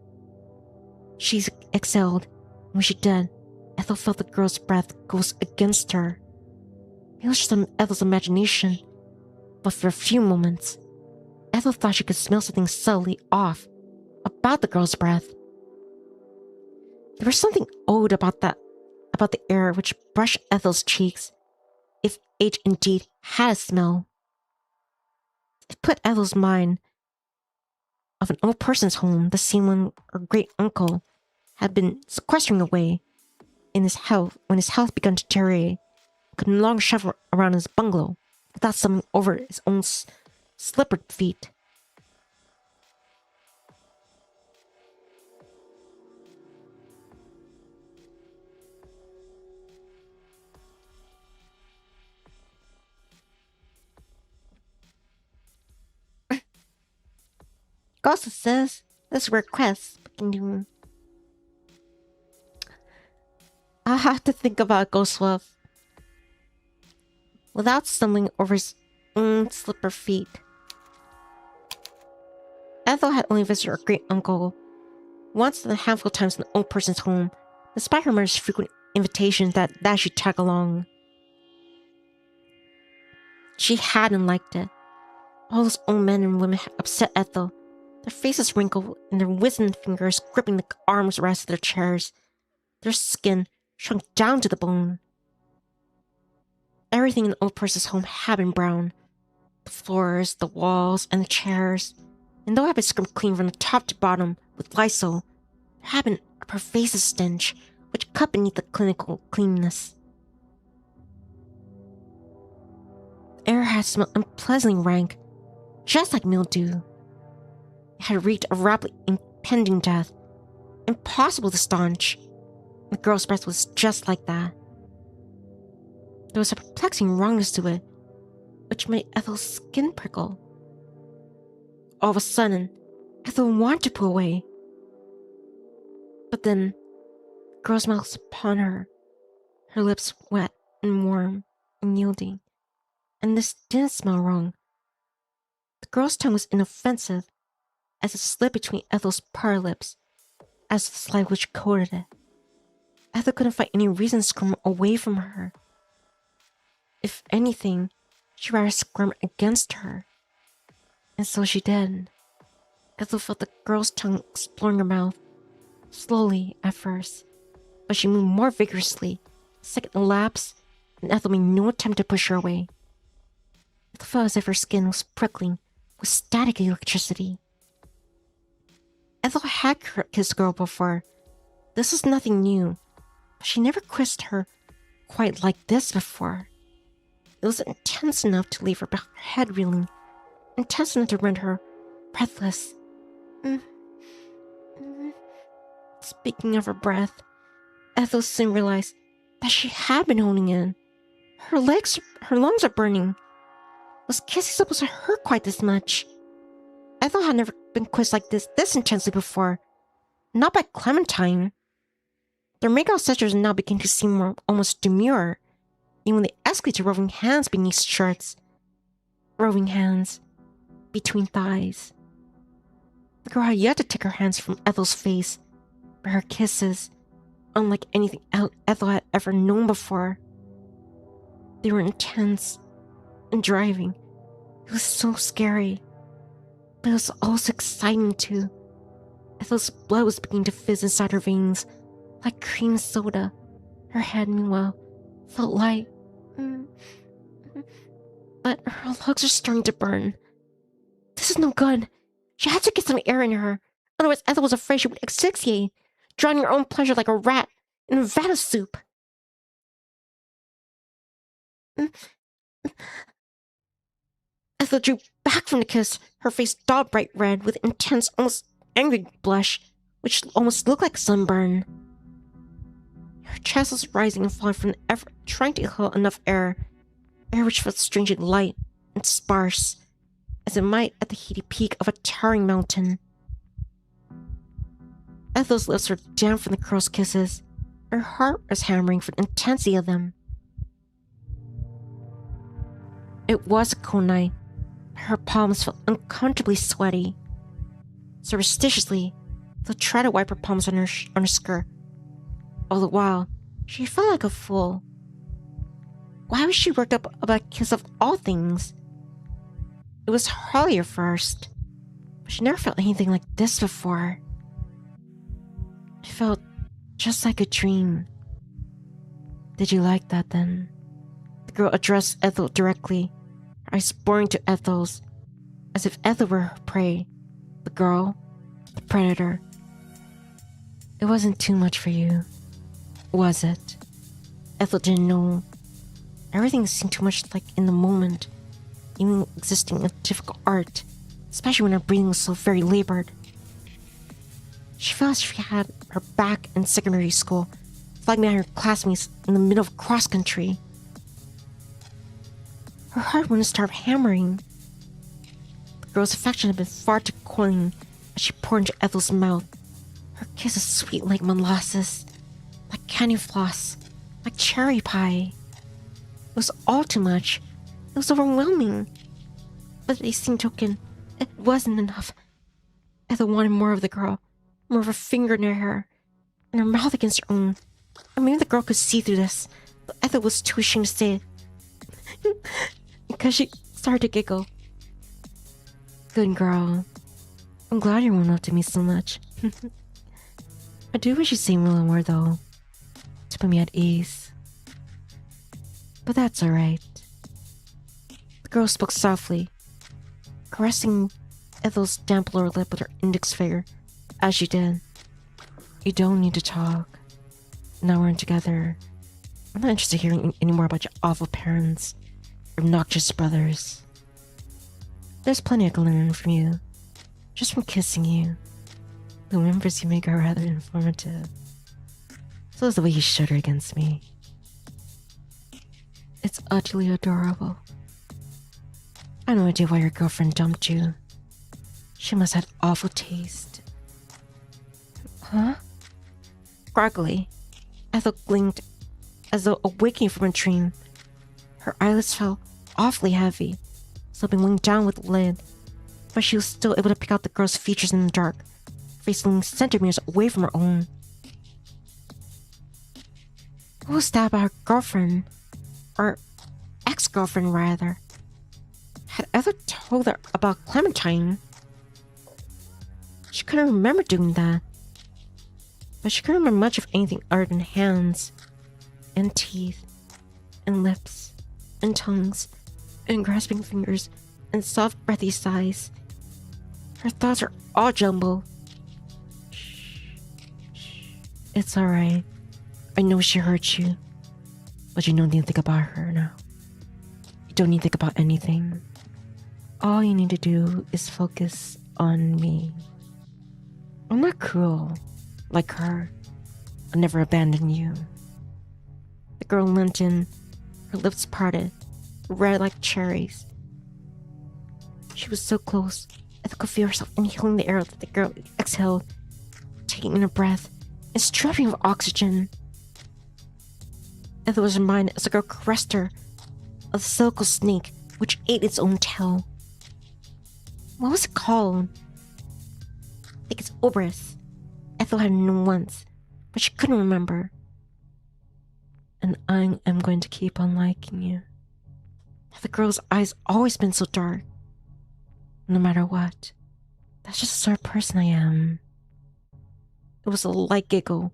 Speaker 2: She exhaled, and when she did, Ethel felt the girl's breath go against her. It was just Ethel's imagination, but for a few moments, Ethel thought she could smell something subtly off about the girl's breath. There was something odd about the air which brushed Ethel's cheeks, if age indeed had a smell. It put Ethel's mind of an old person's home, the same one her great uncle had been sequestering away in his health when his health began to deteriorate, could no longer shuffle around his bungalow without stumbling over his own slippered feet. Gossip says this request can do. I have to think about Ghostwolf without stumbling over his own slipper feet. Ethel had only visited her great uncle
Speaker 1: once and a handful of times in the old person's home, despite her mother's frequent invitations that she tag along. She hadn't liked it. All those old men and women had upset Ethel, their faces wrinkled and their wizened fingers gripping the arms rests of their chairs, their skin shrunk down to the bone. Everything in the old person's home had been brown. The floors, the walls, and the chairs. And though it had been scrubbed clean from the top to bottom with Lysol, there had been a pervasive stench which cut beneath the clinical cleanness. The air had smelled unpleasantly rank, just like mildew. It had reeked of rapidly impending death, impossible to staunch. The girl's breath was just like that. There was a perplexing wrongness to it, which made Ethel's skin prickle. All of a sudden, Ethel wanted to pull away. But then, the girl's mouth was upon her, her lips wet and warm and yielding, and this didn't smell wrong. The girl's tongue was inoffensive, as it slid between Ethel's parted lips, as the saliva which coated it. Ethel couldn't find any reason to squirm away from her. If anything, she'd rather squirm against her. And so she did. Ethel felt the girl's tongue exploring her mouth, slowly at first, but she moved more vigorously. A second elapsed, and Ethel made no attempt to push her away. Ethel felt as if her skin was prickling with static electricity. Ethel had kissed a girl before. This was nothing new, but she never kissed her quite like this before. It was intense enough to leave her head reeling, intense enough to render her breathless. Speaking of her breath, Ethel soon realized that she had been holding in. Her lungs are burning. Was kissing supposed to hurt quite this much? Ethel had never been kissed like this intensely before. Not by Clementine. Their makeout sessions now began to seem almost demure, even when they escalated to roving hands beneath shirts. Roving hands between thighs. The girl had yet to take her hands from Ethel's face, but her kisses, unlike anything Ethel had ever known before. They were intense and driving. It was so scary, but it was also exciting too. Ethel's blood was beginning to fizz inside her veins, like cream soda. Her head, meanwhile, felt light. But her lungs are starting to burn. This is no good. She had to get some air in her. Otherwise, Ethel was afraid she would asphyxiate, drowning her own pleasure like a rat in a vat of soup. Ethel drew back from the kiss, her face daubed bright red with intense, almost angry blush, which almost looked like sunburn. Her chest was rising and falling from the effort trying to inhale enough air which felt strangely light and sparse, as it might at the heaty peak of a towering mountain. Ethel's lips were damp from the girl's kisses. Her heart was hammering for the intensity of them. It was a cold night. Her palms felt uncomfortably sweaty. Surreptitiously, Ethel tried to wipe her palms on her skirt. All the while, she felt like a fool. Why was she worked up about a kiss of all things? It was Harley at first, but she never felt anything like this before. It felt just like a dream. Did you like that then? The girl addressed Ethel directly, her eyes boring to Ethel's, as if Ethel were her prey, the girl, the predator. It wasn't too much for you, was it? Ethel didn't know. Everything seemed too much like in the moment, even existing in difficult art, especially when her breathing was so very labored. She felt as if she had her back in secondary school, flagging behind her classmates in the middle of cross-country. Her heart wouldn't start hammering. The girl's affection had been far too cloying as she poured into Ethel's mouth. Her kisses sweet like molasses, like candy floss, like cherry pie. It was all too much. It was overwhelming. But at the same token, it wasn't enough. Ethel wanted more of the girl, more of her finger near her, and her mouth against her own. Or maybe the girl could see through this, but Ethel was too ashamed to say it. Because she started to giggle. Good girl. I'm glad you warmed up to me so much. I do wish you'd say a little more, though, to put me at ease. But that's alright. The girl spoke softly, caressing Ethel's damp lower lip with her index finger as she did. You don't need to talk. Now we're together. I'm not interested in hearing any more about your awful parents, or obnoxious brothers. There's plenty I can learn from you, just from kissing you. The whimpers you make are rather informative. So is the way you shudder against me. It's utterly adorable. I have no idea why your girlfriend dumped you. She must have had awful taste. Huh? Groggily, Ethel blinked as though awaking from a dream. Her eyelids felt awfully heavy, slipping wing down with the lid, but she was still able to pick out the girl's features in the dark, face leaning centimeters away from her own. What was that about her girlfriend? Or ex-girlfriend, rather? Had Ethel told her about Clementine? She couldn't remember doing that. But she couldn't remember much of anything other than hands, and teeth, and lips, and tongues, and grasping fingers, and soft breathy sighs. Her thoughts are all jumbled. Shh. It's alright. I know she hurt you, but you don't need to think about her now. You don't need to think about anything. All you need to do is focus on me. I'm not cruel, like her. I'll never abandon you. The girl leant in, her lips parted, red like cherries. She was so close, Ethel could feel herself inhaling the air that the girl exhaled, taking in a breath, and struggling with oxygen. Ethel was reminded as the girl caressed her of the silken snake which ate its own tail. What was it called? I think it's Oberus. Ethel had known once, but she couldn't remember. And I am going to keep on liking you. The girl's eyes always been so dark. No matter what, that's just the sort of person I am. It was a light giggle,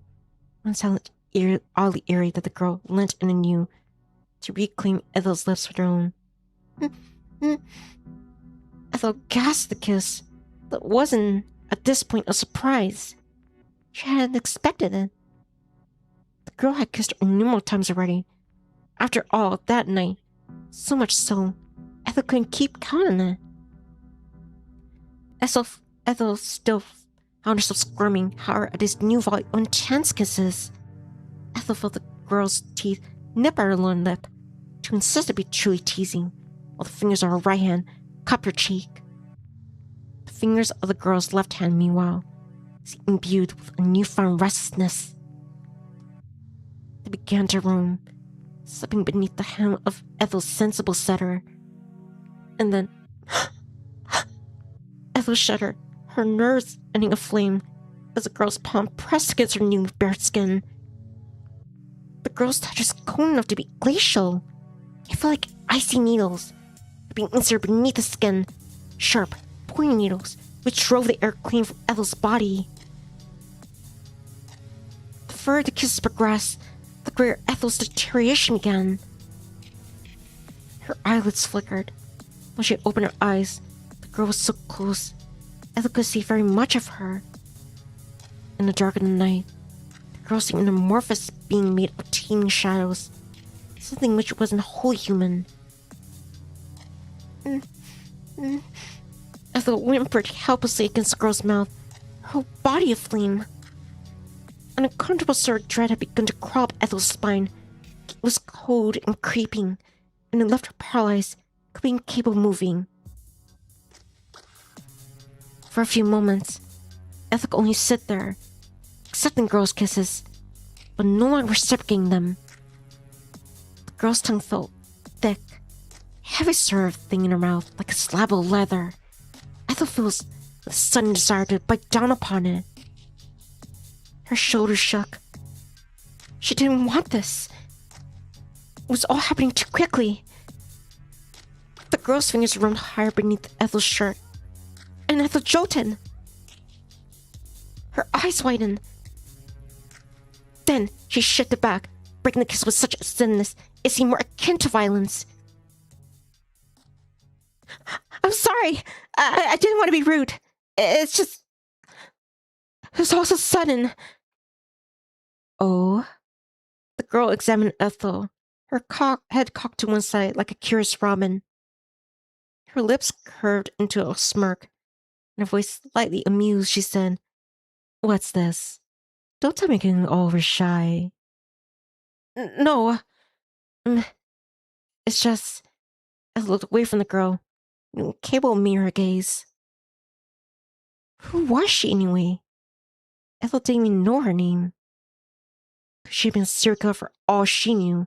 Speaker 1: one silent, oddly eerie that the girl leant in anew to reclaim Ethel's lips with her own. Ethel gasped the kiss, but wasn't at this point a surprise. She hadn't expected it. The girl had kissed her innumerable times already. After all, that night, so much so, Ethel couldn't keep count on it. Ethel still found herself squirming, however, at this new volume of intense kisses. Ethel felt the girl's teeth nip at her lower lip to insist to be truly teasing, while the fingers of her right hand cupped her cheek. The fingers of the girl's left hand, meanwhile, seemed imbued with a newfound restlessness. They began to roam, slipping beneath the hem of Ethel's sensible setter. And then Ethel shuddered, her nerves ending aflame as the girl's palm pressed against her new bare skin. The girl's touch was cold enough to be glacial. It felt like icy needles being inserted beneath the skin, sharp, pointy needles which drove the air clean from Ethel's body. The further the kisses progressed, the greater Ethel's deterioration began. Her eyelids flickered. When she opened her eyes, the girl was so close, Ethel could see very much of her. In the dark of the night, the girl seemed an amorphous being made of teeming shadows, something which wasn't wholly human. Ethel whimpered helplessly against the girl's mouth, her whole body aflame. An uncomfortable sort of dread had begun to crawl up Ethel's spine. It was cold and creeping, and it left her paralyzed, completely incapable of moving. For a few moments, Ethel could only sit there, accepting the girl's kisses, but no longer reciprocating them. The girl's tongue felt thick, heavy sort of thing in her mouth, like a slab of leather. Ethel feels the sudden desire to bite down upon it. Her shoulders shook. She didn't want this. It was all happening too quickly. The girl's fingers roamed higher beneath Ethel's shirt, and Ethel jolted. Her eyes widened. Then she shifted back, breaking the kiss with such suddenness it seemed more akin to violence. I'm sorry. I didn't want to be rude. It's just... It was all so sudden. Oh? The girl examined Ethel, her head cocked to one side like a curious robin. Her lips curved into a smirk, and her voice slightly amused, she said, "What's this? Don't tell me you're getting all over shy." No. It's just... Ethel looked away from the girl, incapable of meeting her gaze. Who was she anyway? Ethel didn't even know her name. She had been a serial killer for all she knew.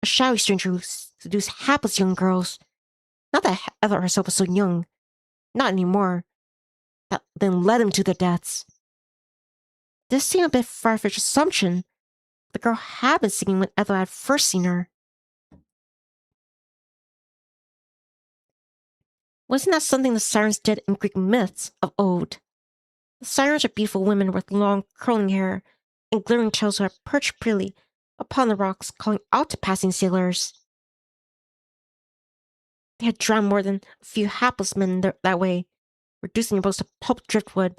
Speaker 1: A shadowy stranger who seduced hapless young girls. Not that Ethel herself was so young. Not anymore. That then led him to their deaths. This seemed a bit far-fetched assumption. The girl had been singing when Ethel had first seen her. Wasn't that something the sirens did in Greek myths of old? The sirens are beautiful women with long, curling hair and glittering tails who had perched prettily upon the rocks, calling out to passing sailors. They had drowned more than a few hapless men that way, reducing their boats to pulp driftwood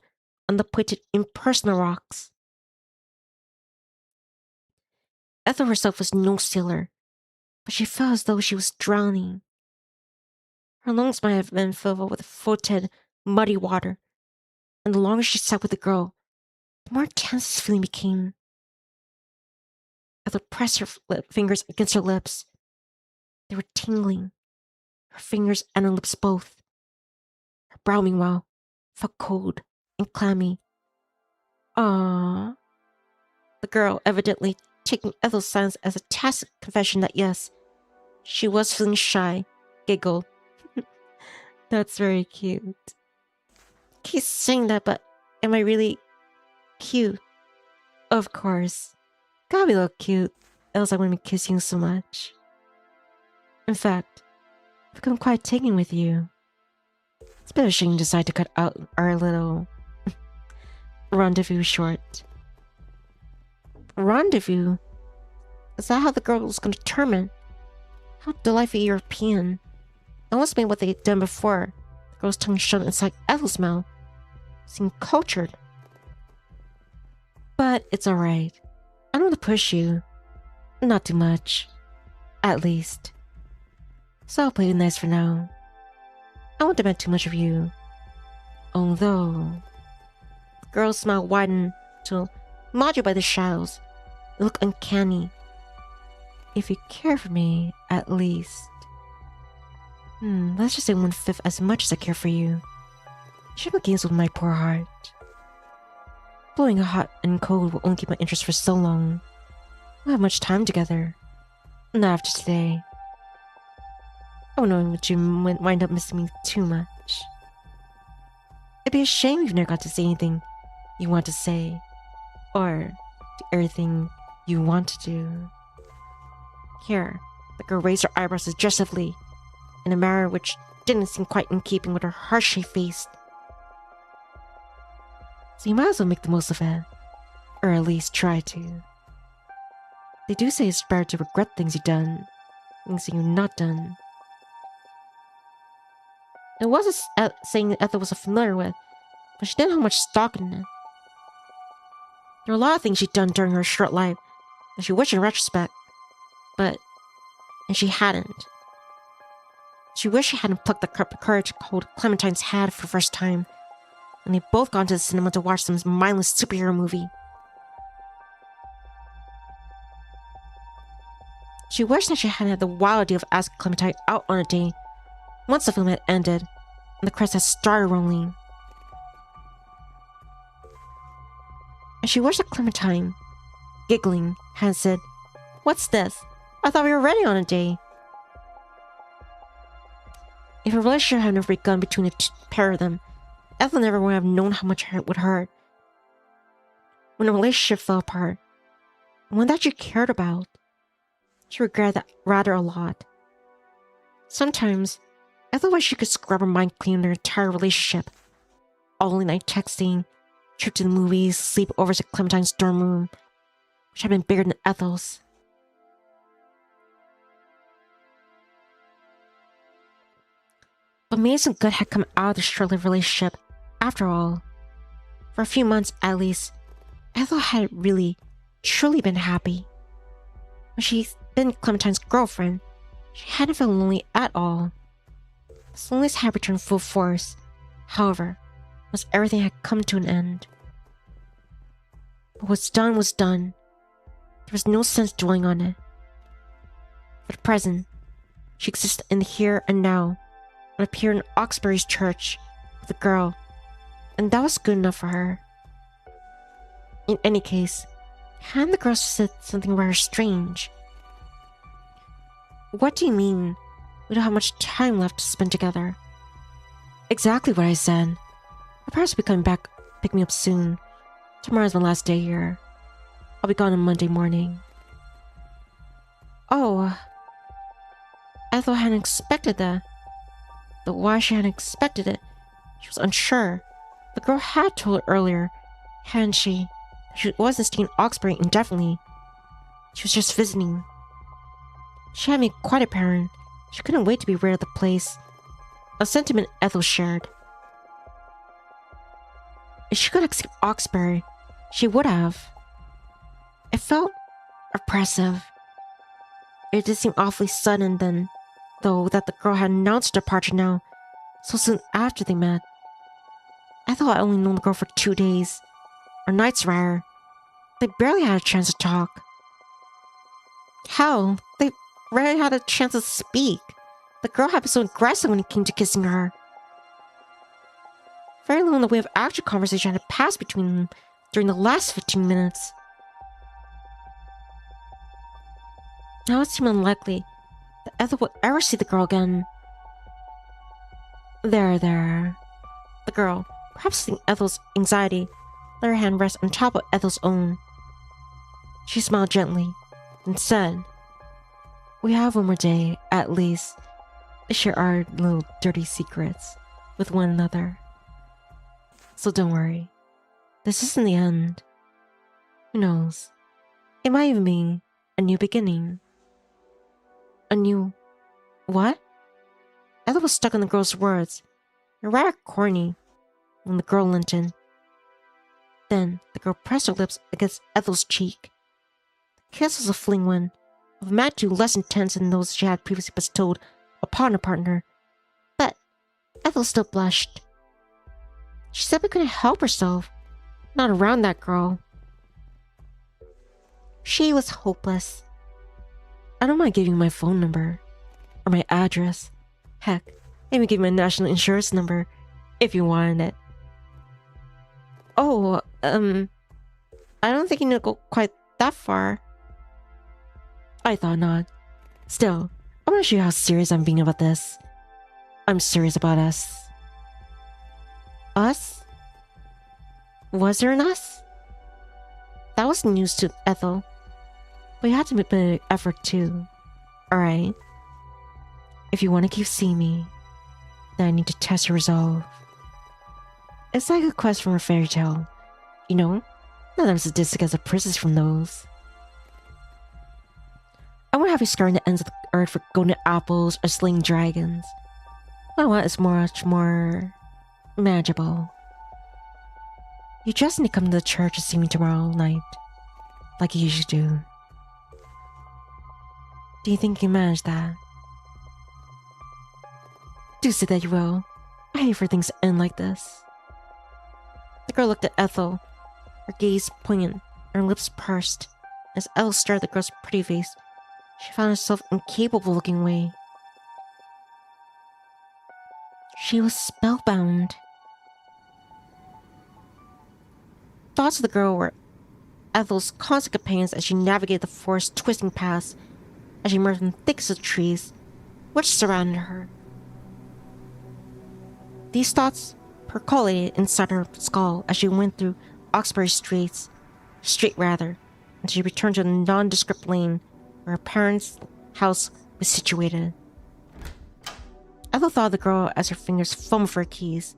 Speaker 1: on the pointed, impersonal rocks. Ethel herself was no sailor, but she felt as though she was drowning. Her lungs might have been filled with fetid, muddy water, and the longer she sat with the girl, the more intense this feeling became. Ethel pressed her fingers against her lips. They were tingling, her fingers and her lips both. Her brow, meanwhile, felt cold and clammy. Ah. The girl, evidently taking Ethel's silence as a tacit confession that yes, she was feeling shy, giggled. That's very cute. Keep saying that, but am I really cute? Of course. Gotta be a little cute, else I wouldn't be kissing you so much. In fact, I've become quite taken with you. It's a bit of a shame you decide to cut out our little rendezvous short. Rendezvous? Is that how the girl was going to determine? How delightfully European. Almost made what they had done before. The girl's tongue shut inside Ethel's mouth. Seemed cultured. But it's alright. I don't want to push you. Not too much. At least. So I'll play it nice for now. I won't demand too much of you. Although... The girl's smile widened till, modulated by the shadows, it looked uncanny. If you care for me, at least. Let's just say 1/5 as much as I care for you. Triple games with my poor heart. Blowing hot and cold will only keep my interest for so long. We'll have much time together. Not after today. I don't know if you wind up missing me too much. It'd be a shame if you never got to say anything you want to say. Or do everything you want to do. Here, the girl raised her eyebrows suggestively, in a manner which didn't seem quite in keeping with her harshly faced. So you might as well make the most of it. Or at least try to. They do say it's better to regret things you've done, things that you've not done. It was a saying that Ethel was familiar with, but she didn't have much stock in it. There were a lot of things she'd done during her short life that she wished in retrospect, and she hadn't. She wished she hadn't plucked the courage to hold Clementine's hand for the first time, and they both gone to the cinema to watch some mindless superhero movie. She wished that she hadn't had the wild idea of asking Clementine out on a date once the film had ended and the credits had started rolling. And she wished that Clementine, giggling, had said, "What's this? I thought we were ready on a date." If a relationship had never begun between the pair of them, Ethel never would have known how much it would hurt. when a relationship fell apart, one that you cared about. She regretted that rather a lot. Sometimes, Ethel wished she could scrub her mind clean their entire relationship. All night texting, trip to the movies, sleepovers at Clementine's dorm room, which had been bigger than Ethel's. But maybe some good had come out of the short-lived relationship. After all, for a few months at least, Ethel had really, truly been happy. When she'd been Clementine's girlfriend, she hadn't felt lonely at all. This loneliness had returned full force, however, once everything had come to an end. But what's done was done. There was no sense dwelling on it. For the present, she existed in the here and now, and appeared in Oxbury's church with a girl, and that was good enough for her. In any case, hadn't the girl said something rather strange? What do you mean? We don't have much time left to spend together. Exactly what I said. My parents will be coming back, pick me up soon. Tomorrow's my last day here. I'll be gone on Monday morning. Oh. Ethel hadn't expected that. But why she hadn't expected it, she was unsure. The girl had told her earlier, hadn't she, that she wasn't staying in Oxbury indefinitely. She was just visiting. She had made quite apparent she couldn't wait to be rid of the place, a sentiment Ethel shared. If she could escape Oxbury, she would have. It felt oppressive. It did seem awfully sudden then, though, that the girl had announced her departure now, so soon after they met. Ethel had only known the girl for 2 days, or nights rather. They barely had a chance to talk. Hell, they rarely had a chance to speak. The girl had been so aggressive when it came to kissing her. Very little in the way of actual conversation had passed between them during the last 15 minutes. Now it seemed unlikely that Ethel would ever see the girl again. There. The girl, perhaps seeing Ethel's anxiety, let her hand rest on top of Ethel's own. She smiled gently, and said, "We have one more day, at least, to share our little dirty secrets with one another. So don't worry. This isn't the end. Who knows? It might even be a new beginning." A new... what? Ethel was stuck on the girl's words. They're rather corny when the girl leant in. Then the girl pressed her lips against Ethel's cheek. The kiss was a fling one, of magnitude less intense than those she had previously bestowed upon her partner. But Ethel still blushed. She simply couldn't help herself. Not around that girl. She was hopeless. I don't mind giving you my phone number. Or my address. Heck, maybe give you my national insurance number, if you wanted it. Oh, I don't think you need to go quite that far. I thought not. Still, I want to show you how serious I'm being about this. I'm serious about us. Us? Was there an us? That was news to Ethel. But you had to make an effort too. Alright. If you want to keep seeing me, then I need to test your resolve. It's like a quest from a fairy tale. You know, not as sadistic as a princess from those. I won't have you scouring the ends of the earth for golden apples or slaying dragons. What I want is much more manageable. You just need to come to the church to see me tomorrow night, like you usually do. Do you think you can manage that? Do say that you will. I hate for things to end like this. The girl looked at Ethel, her gaze poignant, and her lips pursed. As Ethel stared at the girl's pretty face, she found herself incapable of looking away. She was spellbound. Thoughts of the girl were Ethel's constant companions as she navigated the forest twisting paths, as she emerged from the thickest of trees which surrounded her. These thoughts percolated inside her skull as she went through Oxbury streets, Street rather, and she returned to the nondescript lane where her parents' house was situated. Ethel thought of the girl as her fingers fumbled for her keys,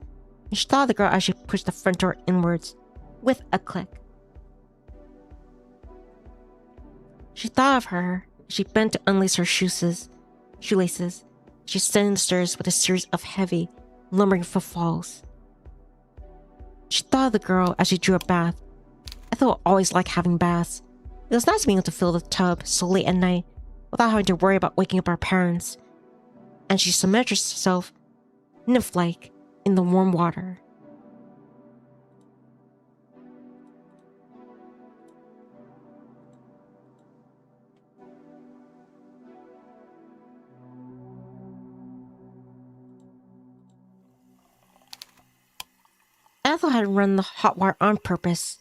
Speaker 1: and she thought of the girl as she pushed the front door inwards with a click. She thought of her as she bent to unlace her shoelaces. She ascended the stairs with a series of heavy, lumbering footfalls. She thought of the girl as she drew a bath. Ethel always liked having baths. It was nice being able to fill the tub so late at night without having to worry about waking up her parents. And she submerged herself, nymph-like, in the warm water. Ethel had run the hot water on purpose.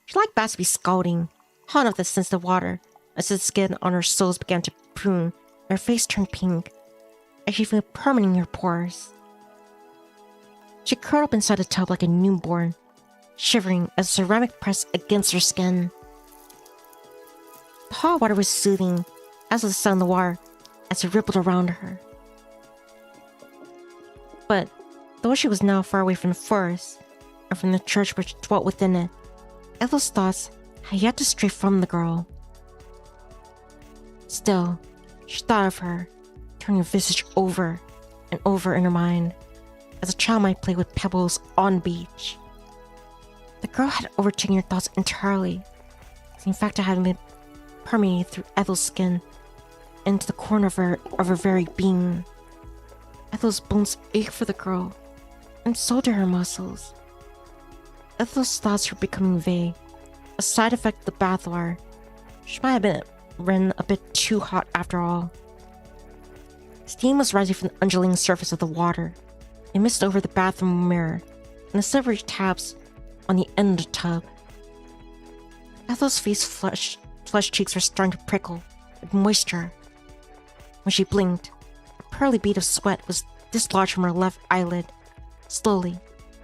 Speaker 1: She liked baths to be scalding, hot enough to sense the water, as the skin on her soles began to prune and her face turned pink, as she felt permanent in her pores. She curled up inside the tub like a newborn, shivering as the ceramic pressed against her skin. The hot water was soothing, as was the sound of the water as it rippled around her. But though she was now far away from the forest, and from the church which dwelt within it, Ethel's thoughts had yet to stray from the girl. Still, she thought of her, turning her visage over and over in her mind, as a child might play with pebbles on the beach. The girl had overtaken her thoughts entirely, in fact it had been permeated through Ethel's skin into the corner of her very being. Ethel's bones ached for the girl, and so did her muscles. Ethel's thoughts were becoming vague, a side effect of the bathwater. She might have been ran a bit too hot after all. Steam was rising from the undulating surface of the water. It mist over the bathroom mirror and the silvery tabs on the end of the tub. Ethel's flushed cheeks were starting to prickle with moisture. When she blinked, a pearly bead of sweat was dislodged from her left eyelid. Slowly,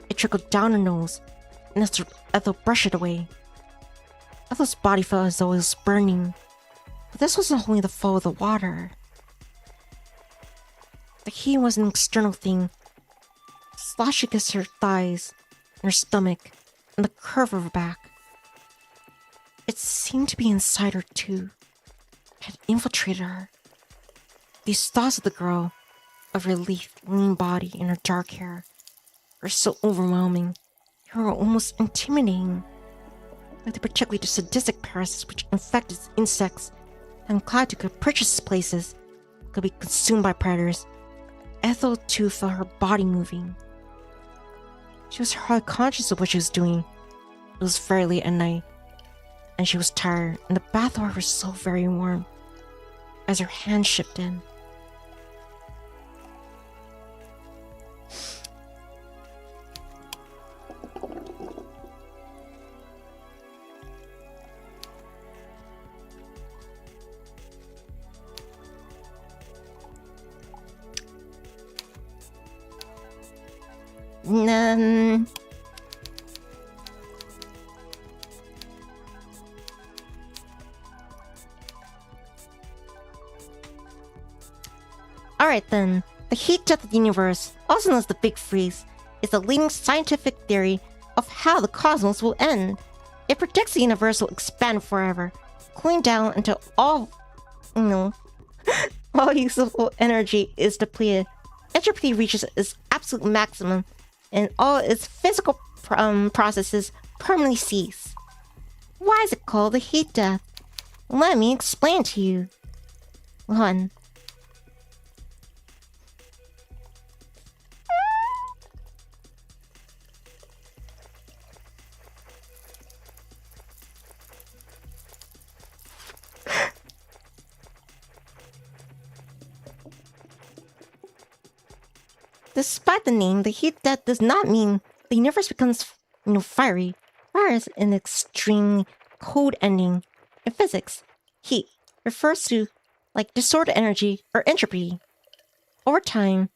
Speaker 1: it trickled down her nose, and Ethel brushed it away. Ethel's body felt as though it was burning, but this wasn't only the flow of the water. The heat was an external thing, sloshed against her thighs, and her stomach, and the curve of her back. It seemed to be inside her too. It had infiltrated her. These thoughts of the girl, of her lithe, lean body and her dark hair, were so overwhelming. They were almost intimidating. Like the particularly sadistic parasites which infected insects and clad to capricious places could be consumed by predators. Ethel too felt her body moving. She was hardly conscious of what she was doing. It was very late at night, and she was tired, and the bathwater was so very warm. As her hand shifted, Alright then, the heat death of the universe, also known as the Big Freeze, is the leading scientific theory of how the cosmos will end. It predicts the universe will expand forever, cooling down until all usable energy is depleted. Entropy reaches its absolute maximum, and all its physical processes permanently cease. Why is it called the heat death? Let me explain to you. 1. Despite the name, the heat death does not mean the universe becomes, fiery. Fire is an extremely cold ending. In physics, heat refers to, disordered energy or entropy. Over time,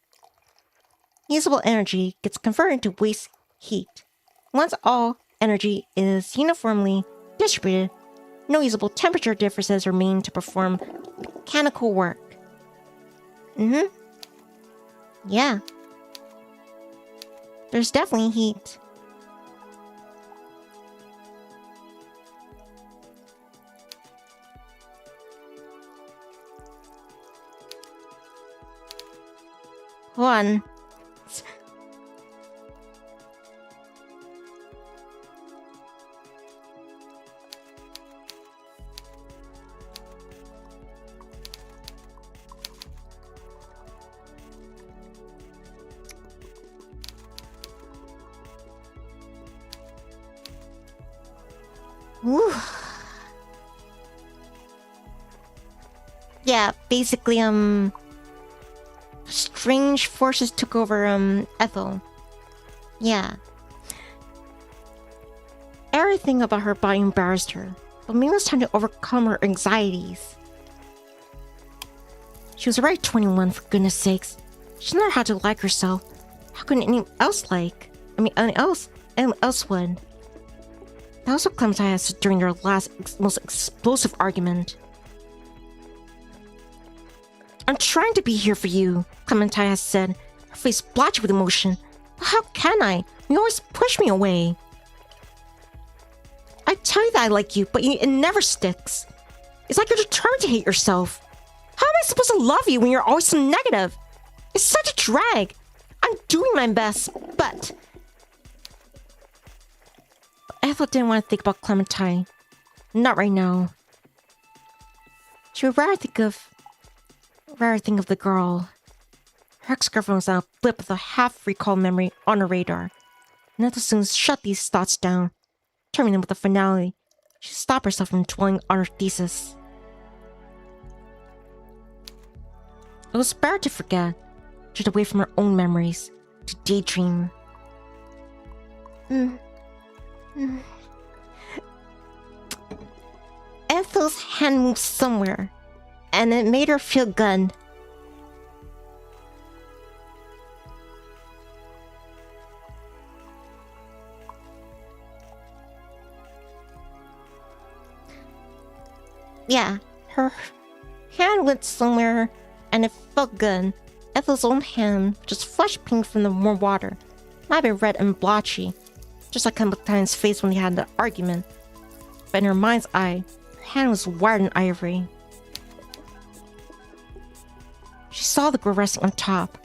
Speaker 1: usable energy gets converted into waste heat. Once all energy is uniformly distributed. No usable temperature differences remain to perform mechanical work. Yeah. There's definitely heat. Hold on. Whew. Yeah, basically, strange forces took over, Ethel. Yeah. Everything about her body embarrassed her, but maybe it was time to overcome her anxieties. She was already 21, for goodness sakes. She learned how to like herself. How could anyone else like? Anyone else would. That was what Clementine had said during their last, most explosive argument. I'm trying to be here for you, Clementine has said, her face blotched with emotion. But how can I? You always push me away. I tell you that I like you, but it never sticks. It's like you're determined to hate yourself. How am I supposed to love you when you're always so negative? It's such a drag. I'm doing my best, but... Ethel didn't want to think about Clementine. Not right now. She would rather think of the girl. Her ex-girlfriend was on a blip of a half-recall memory on her radar. And Ethel soon shut these thoughts down, terminating them with a finale. She stopped herself from dwelling on her thesis. It was better to forget, drift away from her own memories, to daydream. Ethel's hand moved somewhere, and it made her feel good. Yeah, her hand went somewhere, and it felt good. Ethel's own hand, just flush pink from the warm water, might be red and blotchy, just like Clementine's face when they had the argument. But in her mind's eye, her hand was white and ivory. She saw the girl resting on top,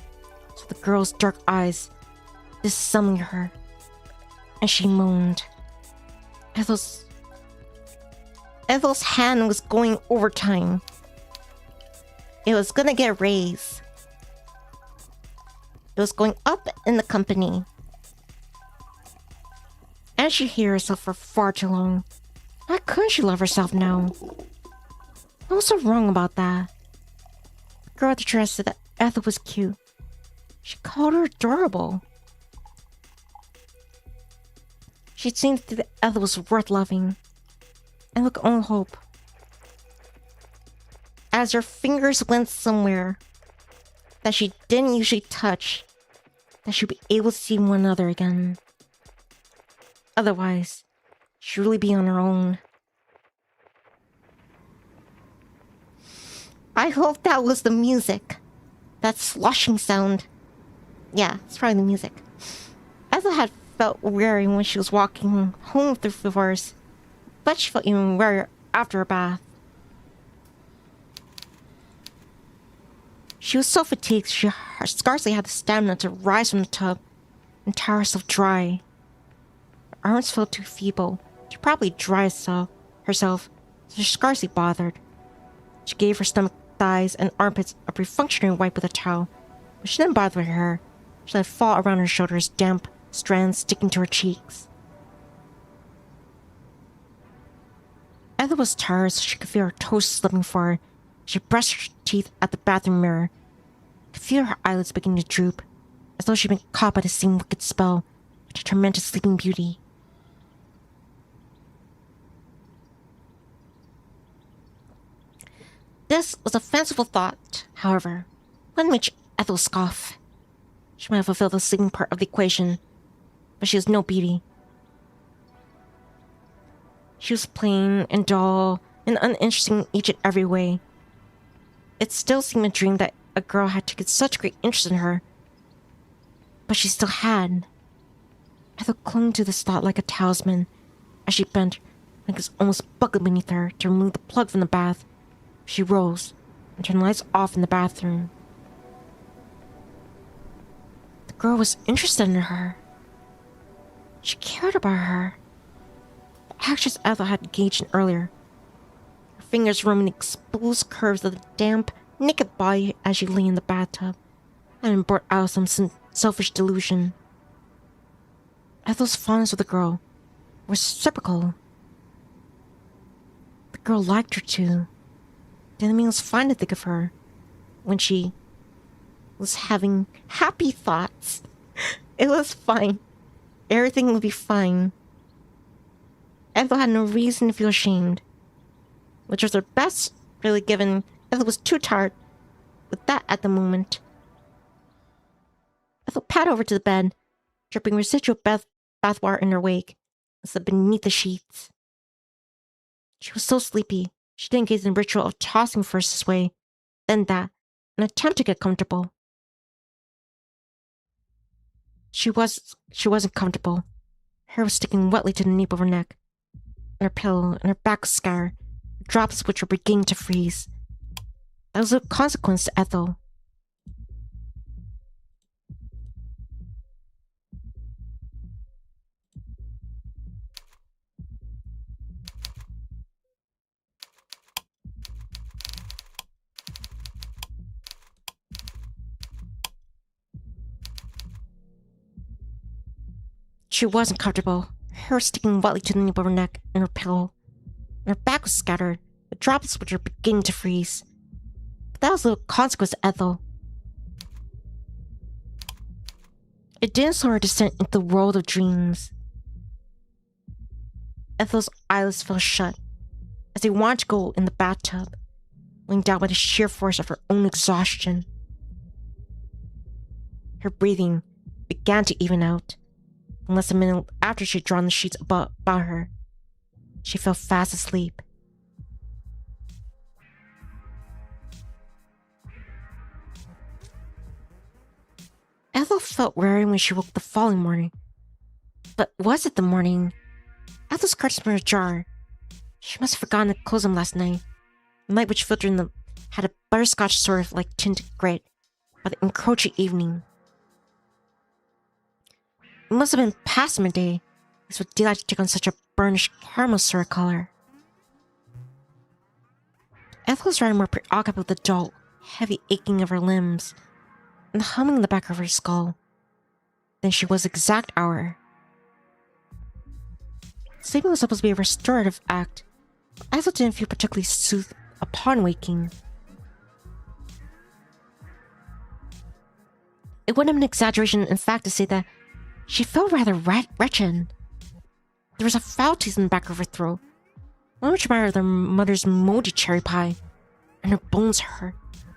Speaker 1: so the girl's dark eyes dissembling her, and she moaned. Ethel's hand was going overtime. It was gonna get a raise. It was going up in the company. And she hated herself for far too long. Why couldn't she love herself now? What was so wrong about that? The girl at the dress said that Ethel was cute. She called her adorable. She'd seen that Ethel was worth loving. And look, only hope. As her fingers went somewhere that she didn't usually touch, that she'd be able to see one another again. Otherwise, she'd really be on her own. I hope that was the music. That sloshing sound. Yeah, it's probably the music. Ethel had felt weary when she was walking home through the forest, but she felt even wearier after her bath. She was so fatigued she scarcely had the stamina to rise from the tub and tire herself dry. Her arms felt too feeble to probably dry herself, so she scarcely bothered. She gave her stomach, thighs, and armpits a pre-functioning wipe with a towel, but she didn't bother her hair. She let it fall around her shoulders, damp strands sticking to her cheeks. Ethel was tired, so she could feel her toes slipping forward. She brushed her teeth at the bathroom mirror. Could feel her eyelids beginning to droop, as though she'd been caught by the same wicked spell which had tormented Sleeping Beauty. This was a fanciful thought, however, one which Ethel scoffed. She might have fulfilled the sleeping part of the equation, but she was no beauty. She was plain and dull and uninteresting in each and every way. It still seemed a dream that a girl had taken such great interest in her. But she still had. Ethel clung to this thought like a talisman as she bent, like it was almost buckled beneath her to remove the plug from the bath. She rose and turned the lights off in the bathroom. The girl was interested in her. She cared about her. The actress Ethel had engaged in earlier. Her fingers roaming the exposed curves of the damp, naked body as she lay in the bathtub, and been brought out of some selfish delusion. Ethel's fondness of the girl was reciprocal. The girl liked her too. The enemy was fine to think of her when she was having happy thoughts. It was fine. Everything would be fine. Ethel had no reason to feel ashamed, which was her best, really, given Ethel was too tired with that at the moment. Ethel padded over to the bed, dripping residual bath water in her wake, and slept beneath the sheets. She was so sleepy, she didn't engage in the ritual of tossing first this way, then that, in an attempt to get comfortable. She wasn't comfortable. Her hair was sticking wetly to the nape of her neck, and her pillow and her back was scoured, drops which were beginning to freeze. That was a consequence to Ethel. She wasn't comfortable. Her hair was sticking wetly to the nape of her neck and her pillow, and her back was scattered, with droplets which were beginning to freeze. But that was a little consequence to Ethel. It didn't slow her descent into the world of dreams. Ethel's eyelids fell shut as they wanted to go in the bathtub, weighing down by the sheer force of her own exhaustion. Her breathing began to even out. In less than a minute after she had drawn the sheets about her, she fell fast asleep. Ethel felt weary when she woke the following morning. But was it the morning? Ethel's curtains were ajar. She must have forgotten to close them last night. The light which filtered in them had a butterscotch sort of like tinted gray by the encroaching evening. It must have been past midday. This would daylight to take on such a burnished caramel sort of color. Ethel was rather more preoccupied with the dull, heavy aching of her limbs and the humming in the back of her skull than she was the exact hour. Sleeping was supposed to be a restorative act, but Ethel didn't feel particularly soothed upon waking. It wouldn't have been an exaggeration, in fact, to say that she felt rather wretched. There was a foul taste in the back of her throat, one which reminded her of their mother's moldy cherry pie, and her bones hurt,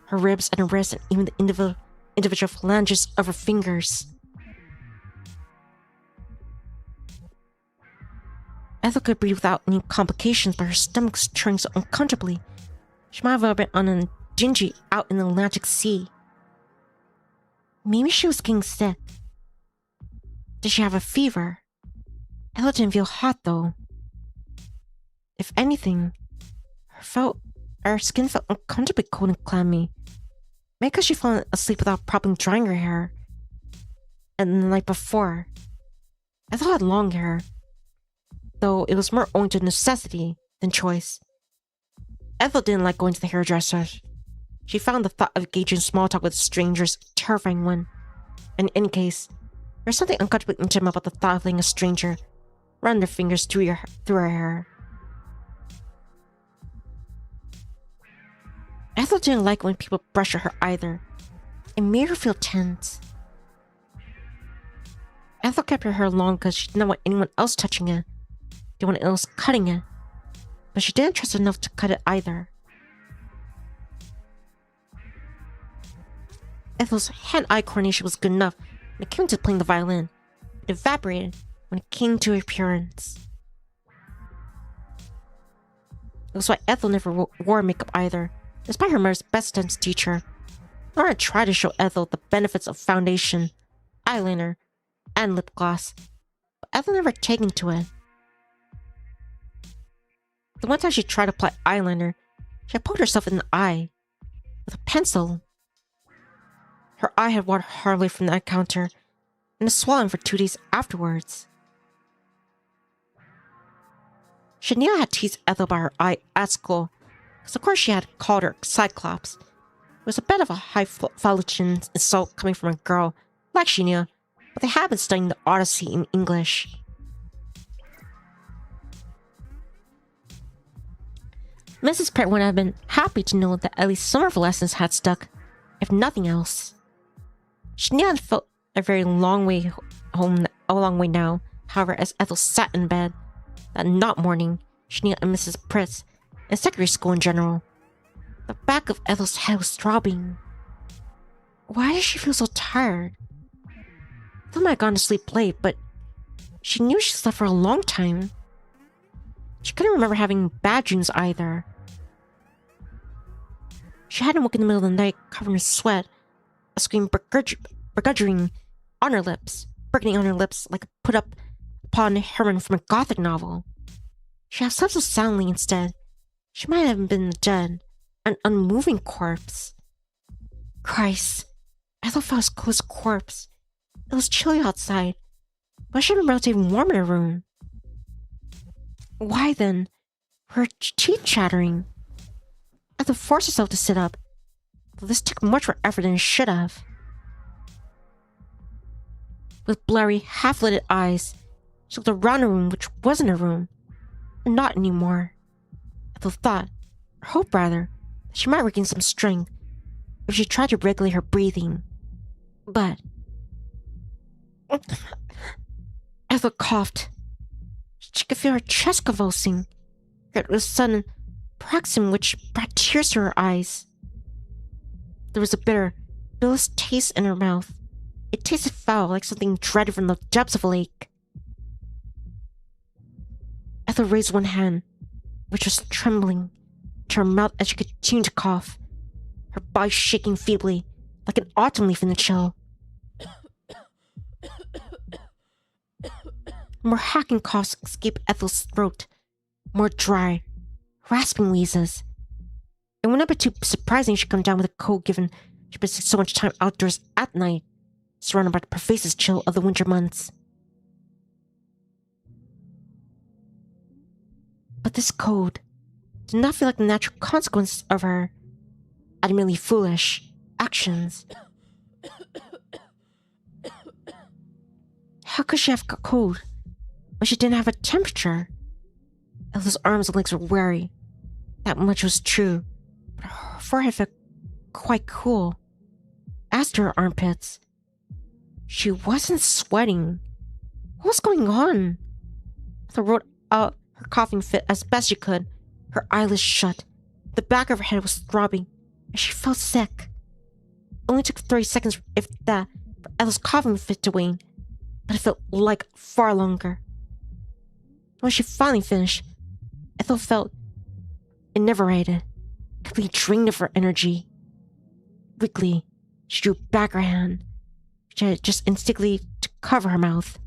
Speaker 1: her ribs and her wrists, and even the individual phalanges of her fingers. Ethel could breathe without any complications, but her stomach was churning so uncomfortably. She might have been on a dingy out in the Atlantic Sea. Maybe she was getting sick. Did she have a fever? Ethel didn't feel hot, though. If anything, her skin felt uncomfortably cold and clammy. Maybe because she'd fallen asleep without properly drying her hair. And the night before, Ethel had long hair, though it was more owing to necessity than choice. Ethel didn't like going to the hairdresser. She found the thought of engaging in small talk with strangers a terrifying one. In any case, there was something uncomfortably intimate about the thought of letting a stranger run their fingers through her hair. Ethel didn't like when people brushed her hair either. It made her feel tense. Ethel kept her hair long because she didn't want anyone else touching it, anyone else cutting it, but she didn't trust enough to cut it either. Ethel's hand-eye coordination was good enough when it came to playing the violin. It evaporated when it came to appearance. That's why Ethel never wore makeup either, despite her mother's best dance teacher. Laura tried to show Ethel the benefits of foundation, eyeliner, and lip gloss, but Ethel never taken to it. The one time she tried to apply eyeliner, she had poked herself in the eye with a pencil. Her eye had watered horribly from the encounter and was swollen for 2 days afterwards. Shania had teased Ethel about her eye at school, because of course she had called her Cyclops. It was a bit of a highfalutin insult coming from a girl like Shania, but they had been studying the Odyssey in English. Mrs. Pratt would have been happy to know that at least some of her lessons had stuck, if nothing else. Shania had felt a very long way home, a long way now. However, as Ethel sat in bed that not morning, Shania and Mrs. Pratt, and secondary school in general, the back of Ethel's head was throbbing. Why did she feel so tired? Ethel might have gone to sleep late, but she knew she slept for a long time. She couldn't remember having bad dreams either. She hadn't woken in the middle of the night covered in sweat, a scream burgeoning on her lips, like a put up upon heroine from a gothic novel. She had slept so soundly instead. She might have been dead, an unmoving corpse. Christ, Ethel felt as cold as a corpse. It was chilly outside, but it should have been relatively warm in her room. Why then were her teeth chattering? Ethel forced herself to sit up, though this took much more effort than it should have. With blurry, half-lidded eyes, she looked around a room which wasn't a room, and not anymore. Ethel thought, or hoped rather, that she might regain some strength if she tried to regulate her breathing. But Ethel coughed. She could feel her chest convulsing. It was a sudden paroxysm which brought tears to her eyes. There was a bitter, bilious taste in her mouth. It tasted foul, like something dreaded from the depths of a lake. Ethel raised one hand, which was trembling, to her mouth as she continued to cough, her body shaking feebly, like an autumn leaf in the chill. More hacking coughs escaped Ethel's throat, more dry, rasping wheezes. It would not be too surprising she'd come down with a cold given she spent so much time outdoors at night, surrounded by the pervasive chill of the winter months. But this cold did not feel like the natural consequence of her admittedly foolish actions. How could she have got cold when she didn't have a temperature? Ethel's arms and legs were weary. That much was true, but her forehead felt quite cool, as to her armpits. She wasn't sweating. What was going on? Ethel wrote out her coughing fit as best she could, her eyelids shut. The back of her head was throbbing, and she felt sick. It only took 30 seconds, if that, for Ethel's coughing fit to wane, but it felt like far longer. When she finally finished, Ethel felt invigorated, completely drained of her energy. Weakly, she drew back her hand, which had just instinctively to cover her mouth.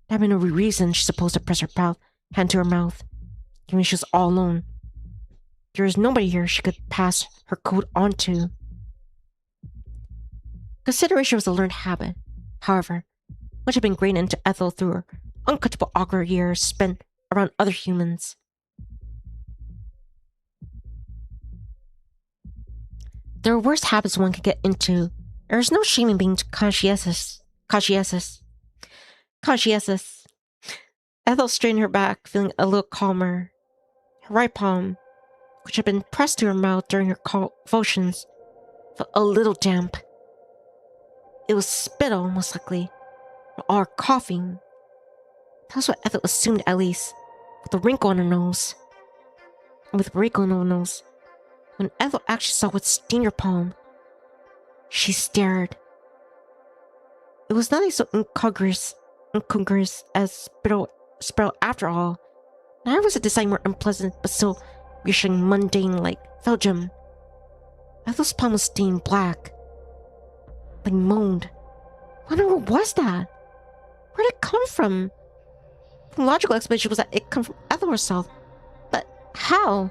Speaker 1: There had been no reason she supposed to press her hand to her mouth, given she was all alone. There was nobody here she could pass her coat on to. Consideration was a learned habit, however, which had been ingrained into Ethel through her uncomfortable awkward years spent around other humans. There are worse habits one could get into. There is no shame in being conscientious. Ethel straightened her back, feeling a little calmer. Her right palm, which had been pressed to her mouth during her convulsions, felt a little damp. It was spittle, most likely, from all her coughing. That was what Ethel assumed, at least, with a wrinkle on her nose. And with a wrinkle on her nose, when Ethel actually saw what stained her palm, she stared. It was nothing so incongruous as spittle after all. Neither was it deciding more unpleasant, but still wishing mundane like Belgium. Ethel's palm was stained black. Like moaned. What was that? Where did it come from? The logical explanation was that it came from Ethel herself. But how?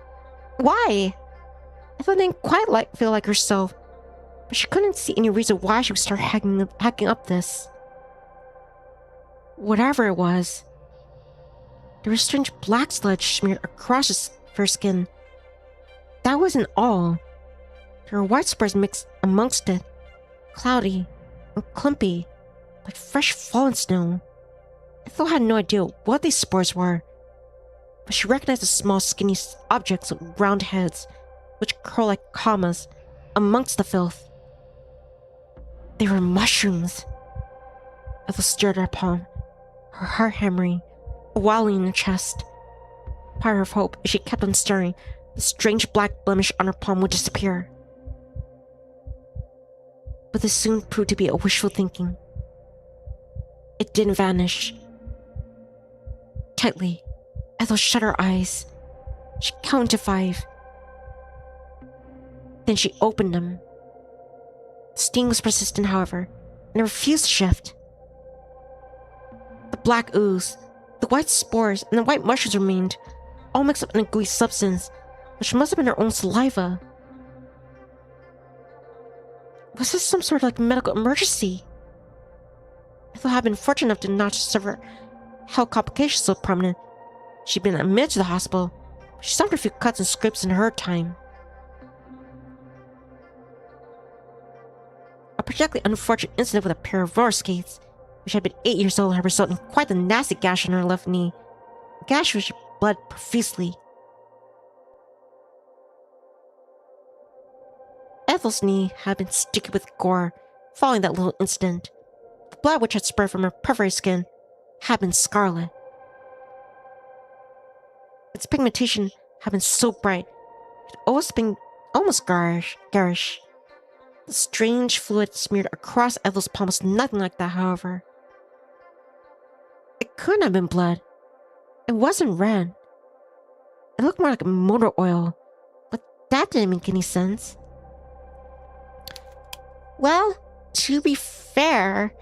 Speaker 1: Why? Ethel didn't quite feel like herself, but she couldn't see any reason why she would start hacking up this. Whatever it was, there was strange black sludge smeared across her skin. That wasn't all. There were white spores mixed amongst it, cloudy and clumpy, like fresh fallen snow. Ethel had no idea what these spores were, but she recognized the small, skinny objects with round heads, which curl like commas amongst the filth. They were mushrooms. Ethel stared at her palm, her heart hammering, wallowing in her chest. Part of hope, if she kept on staring, the strange black blemish on her palm would disappear. But this soon proved to be a wishful thinking. It didn't vanish. Tightly, Ethel shut her eyes. She counted to 5. Then she opened them. The sting was persistent, however, and it refused to shift. The black ooze, the white spores, and the white mushrooms remained, all mixed up in a gooey substance, which must have been her own saliva. Was this some sort of medical emergency? Ethel had been fortunate enough to not suffer health complications so prominent. She'd been admitted to the hospital, but she suffered a few cuts and scrapes in her time. A particularly unfortunate incident with a pair of roller skates, which had been 8 years old, had resulted in quite a nasty gash on her left knee. A gash which bled profusely. Ethel's knee had been sticky with gore following that little incident. The blood which had spread from her perforated skin had been scarlet. Its pigmentation had been so bright, it had almost garish. The strange fluid smeared across Ethel's palm was nothing like that, however. It couldn't have been blood. It wasn't red. It looked more like motor oil, but that didn't make any sense. Well, to be fair,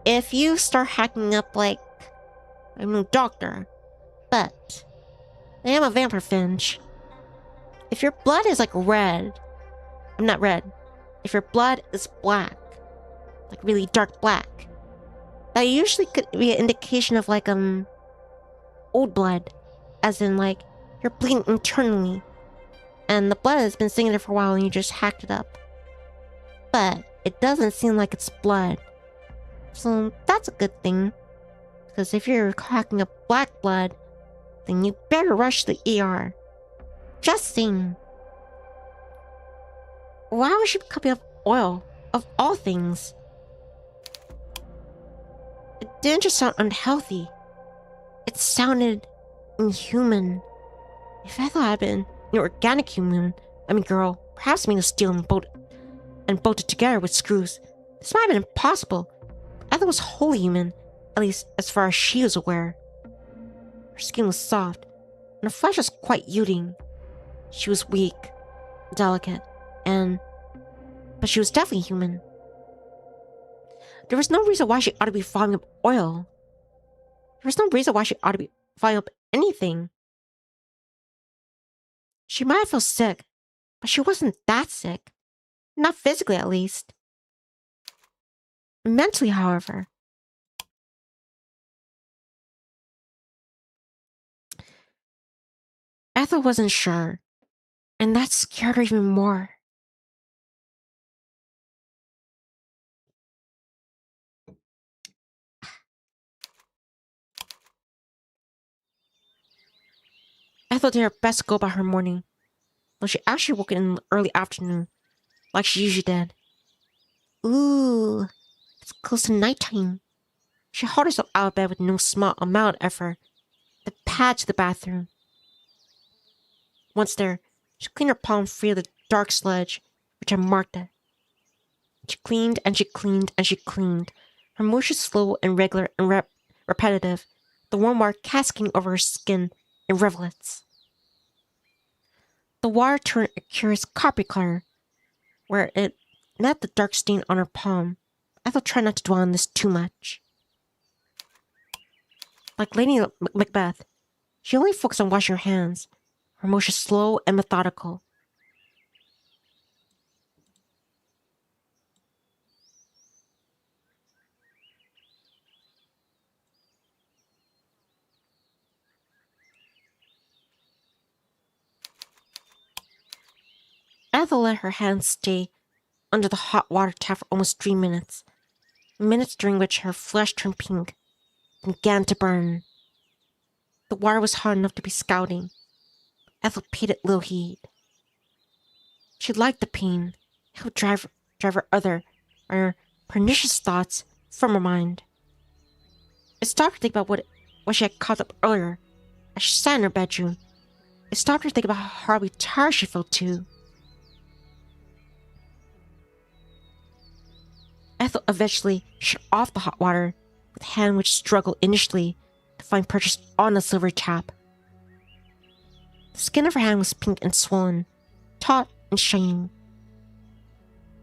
Speaker 1: if you start hacking up I'm no doctor, but I am a vampire finch. If your blood is red, I'm not red. If your blood is black, really dark black, that usually could be an indication of old blood, as in you're bleeding internally, and the blood has been sitting there for a while and you just hacked it up. But it doesn't seem like it's blood, so that's a good thing. Because if you're hacking up black blood, then you better rush the ER. Just saying. Why would she be copying up oil, of all things? It didn't just sound unhealthy. It sounded inhuman. If Ethel had been an organic human, girl, perhaps made of steel and bolted together with screws, this might have been impossible. Ethel was wholly human, at least as far as she was aware. Her skin was soft, and her flesh was quite yielding. She was weak, delicate, but she was definitely human. There was no reason why she ought to be fogging up oil. There was no reason why she ought to be fogging up anything. She might have felt sick, but she wasn't that sick. Not physically, at least. Mentally, however. Ethel wasn't sure, and that scared her even more. Ethel did her best to go about her morning, though she actually woke in the early afternoon, like she usually did. Ooh, it's close to nighttime. She hauled herself out of bed with no small amount of effort, then padded to the bathroom. Once there, she cleaned her palm free of the dark sludge which had marked it. She cleaned and she cleaned and she cleaned, her motion slow and regular and repetitive, the warm water cascading over her skin in rivulets. The water turned a curious coppery color, where it met the dark stain on her palm. Ethel tried not to dwell on this too much. Like Lady Macbeth, she only focused on washing her hands, her motion slow and methodical. Ethel let her hands stay under the hot water tap for almost 3 minutes, minutes during which her flesh turned pink and began to burn. The water was hot enough to be scalding. Ethel paid it little heed. She liked the pain. It would drive her pernicious thoughts from her mind. It stopped her thinking about what she had caught up earlier as she sat in her bedroom. It stopped her thinking about how horribly tired she felt too. Ethel eventually shut off the hot water with a hand which struggled initially to find purchase on the silver tap. The skin of her hand was pink and swollen, taut and shining.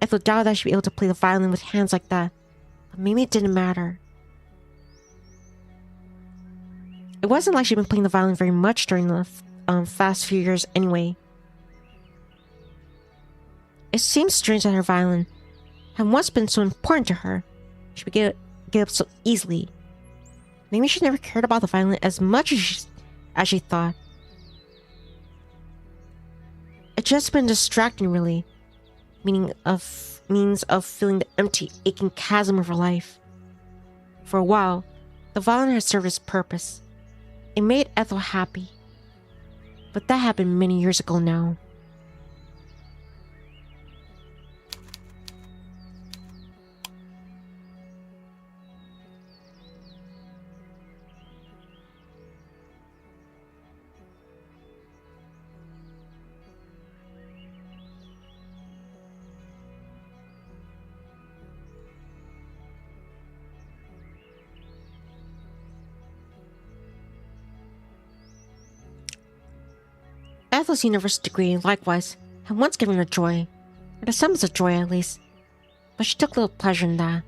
Speaker 1: Ethel doubted that she'd be able to play the violin with hands like that, but maybe it didn't matter. It wasn't like she'd been playing the violin very much during the past few years anyway. It seemed strange that her violin had once been so important to her. She would give up so easily. Maybe she never cared about the violin as much as she thought. It just been distracting, really. Means of filling the empty, aching chasm of her life. For a while, the violin had served its purpose. It made Ethel happy. But that happened many years ago now. Ethel's university degree, likewise, had once given her joy, or the semblance of joy at least, but she took little pleasure in that.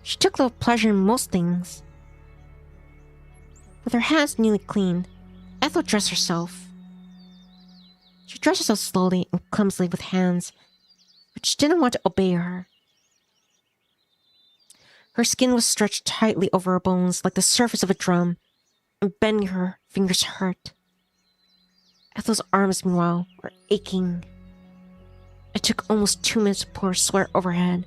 Speaker 1: She took little pleasure in most things. With her hands newly cleaned, Ethel dressed herself. She dressed herself slowly and clumsily with hands which didn't want to obey her. Her skin was stretched tightly over her bones like the surface of a drum, and bending her fingers hurt. Ethel's arms, meanwhile, were aching. It took almost 2 minutes to pour sweat over her head,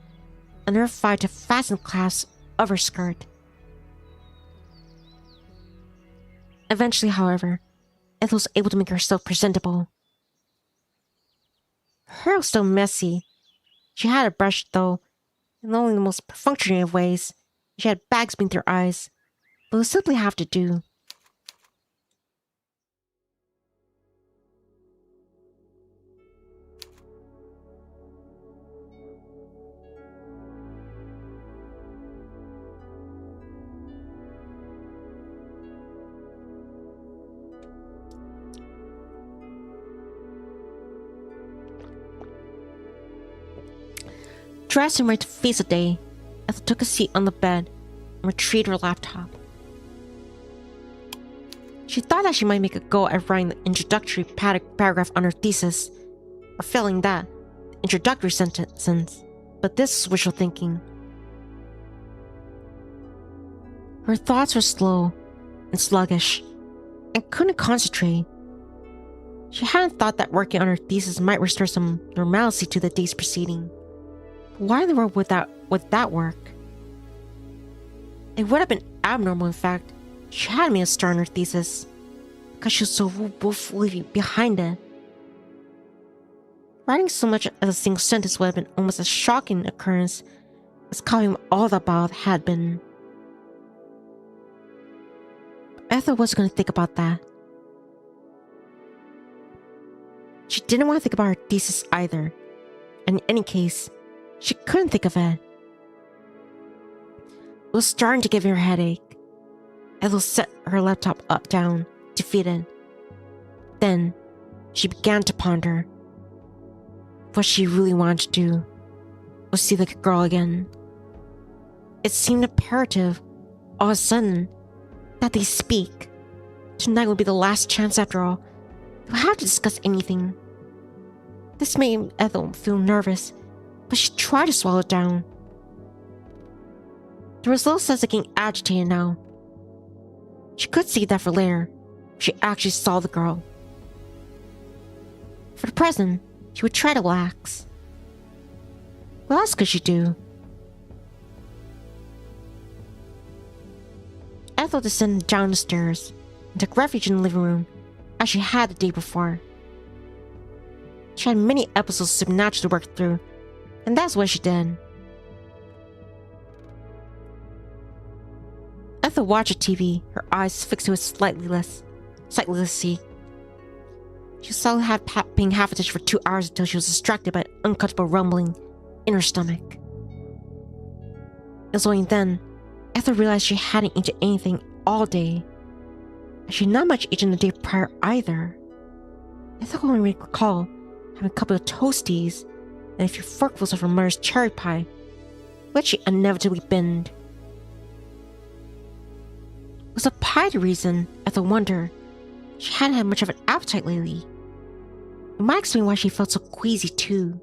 Speaker 1: and her 5 to fasten the clasps of her skirt. Eventually, however, Ethel was able to make herself presentable. Her hair was still messy. She had a brush, though, in only the most perfunctory of ways. She had bags beneath her eyes, but it would simply have to do. Dressed and ready to face the day, Ethel took a seat on the bed and retrieved her laptop. She thought that she might make a go at writing the introductory paragraph on her thesis, or failing that, the introductory sentence, but this was wishful thinking. Her thoughts were slow and sluggish, and couldn't concentrate. She hadn't thought that working on her thesis might restore some normalcy to the day's proceeding. Why in the world would that work? It would have been abnormal, in fact. She had made a star in her thesis, because she was so woefully behind it. Writing so much as a single sentence would have been almost a shocking occurrence as copying all the above had been. Ethel wasn't going to think about that. She didn't want to think about her thesis either, and in any case, she couldn't think of it. It was starting to give her a headache. Ethel set her laptop down, defeated. Then, she began to ponder. What she really wanted to do was see the girl again. It seemed imperative, all of a sudden, that they speak. Tonight would be the last chance after all. They'll have to discuss anything. This made Ethel feel nervous, but she tried to swallow it down. There was little sense of getting agitated now. She could see that for later, if she actually saw the girl. For the present, she would try to relax. What else could she do? Ethel descended down the stairs and took refuge in the living room, as she had the day before. She had many episodes of Supernatural to work through, and that's what she did. Ethel watched the TV, her eyes fixed to its sightless sea. She saw being half a dish for 2 hours until she was distracted by an uncomfortable rumbling in her stomach. It was only then Ethel realized she hadn't eaten anything all day, and she had not much eaten the day prior either. Ethel could only recall having a couple of toasties and a few forkfuls of her mother's cherry pie, which she inevitably binned. Was the pie the reason, Ethel wondered? She hadn't had much of an appetite lately. It might explain why she felt so queasy too.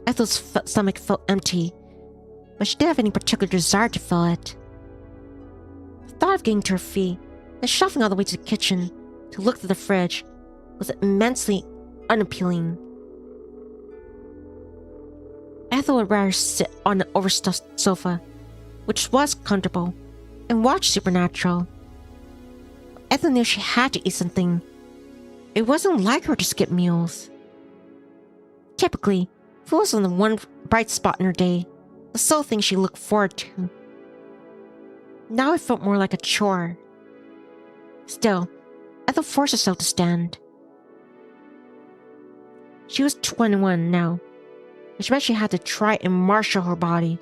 Speaker 1: Ethel's stomach felt empty, but she didn't have any particular desire to fill it. The thought of getting to her feet and shuffling all the way to the kitchen to look through the fridge was immensely unappealing. Ethel would rather sit on the overstuffed sofa, which was comfortable, and watch Supernatural. Ethel knew she had to eat something. It wasn't like her to skip meals. Typically, food was on the one bright spot in her day, the sole thing she looked forward to. Now it felt more like a chore. Still, Ethel forced herself to stand. She was 21 now, which meant she had to try and marshal her body.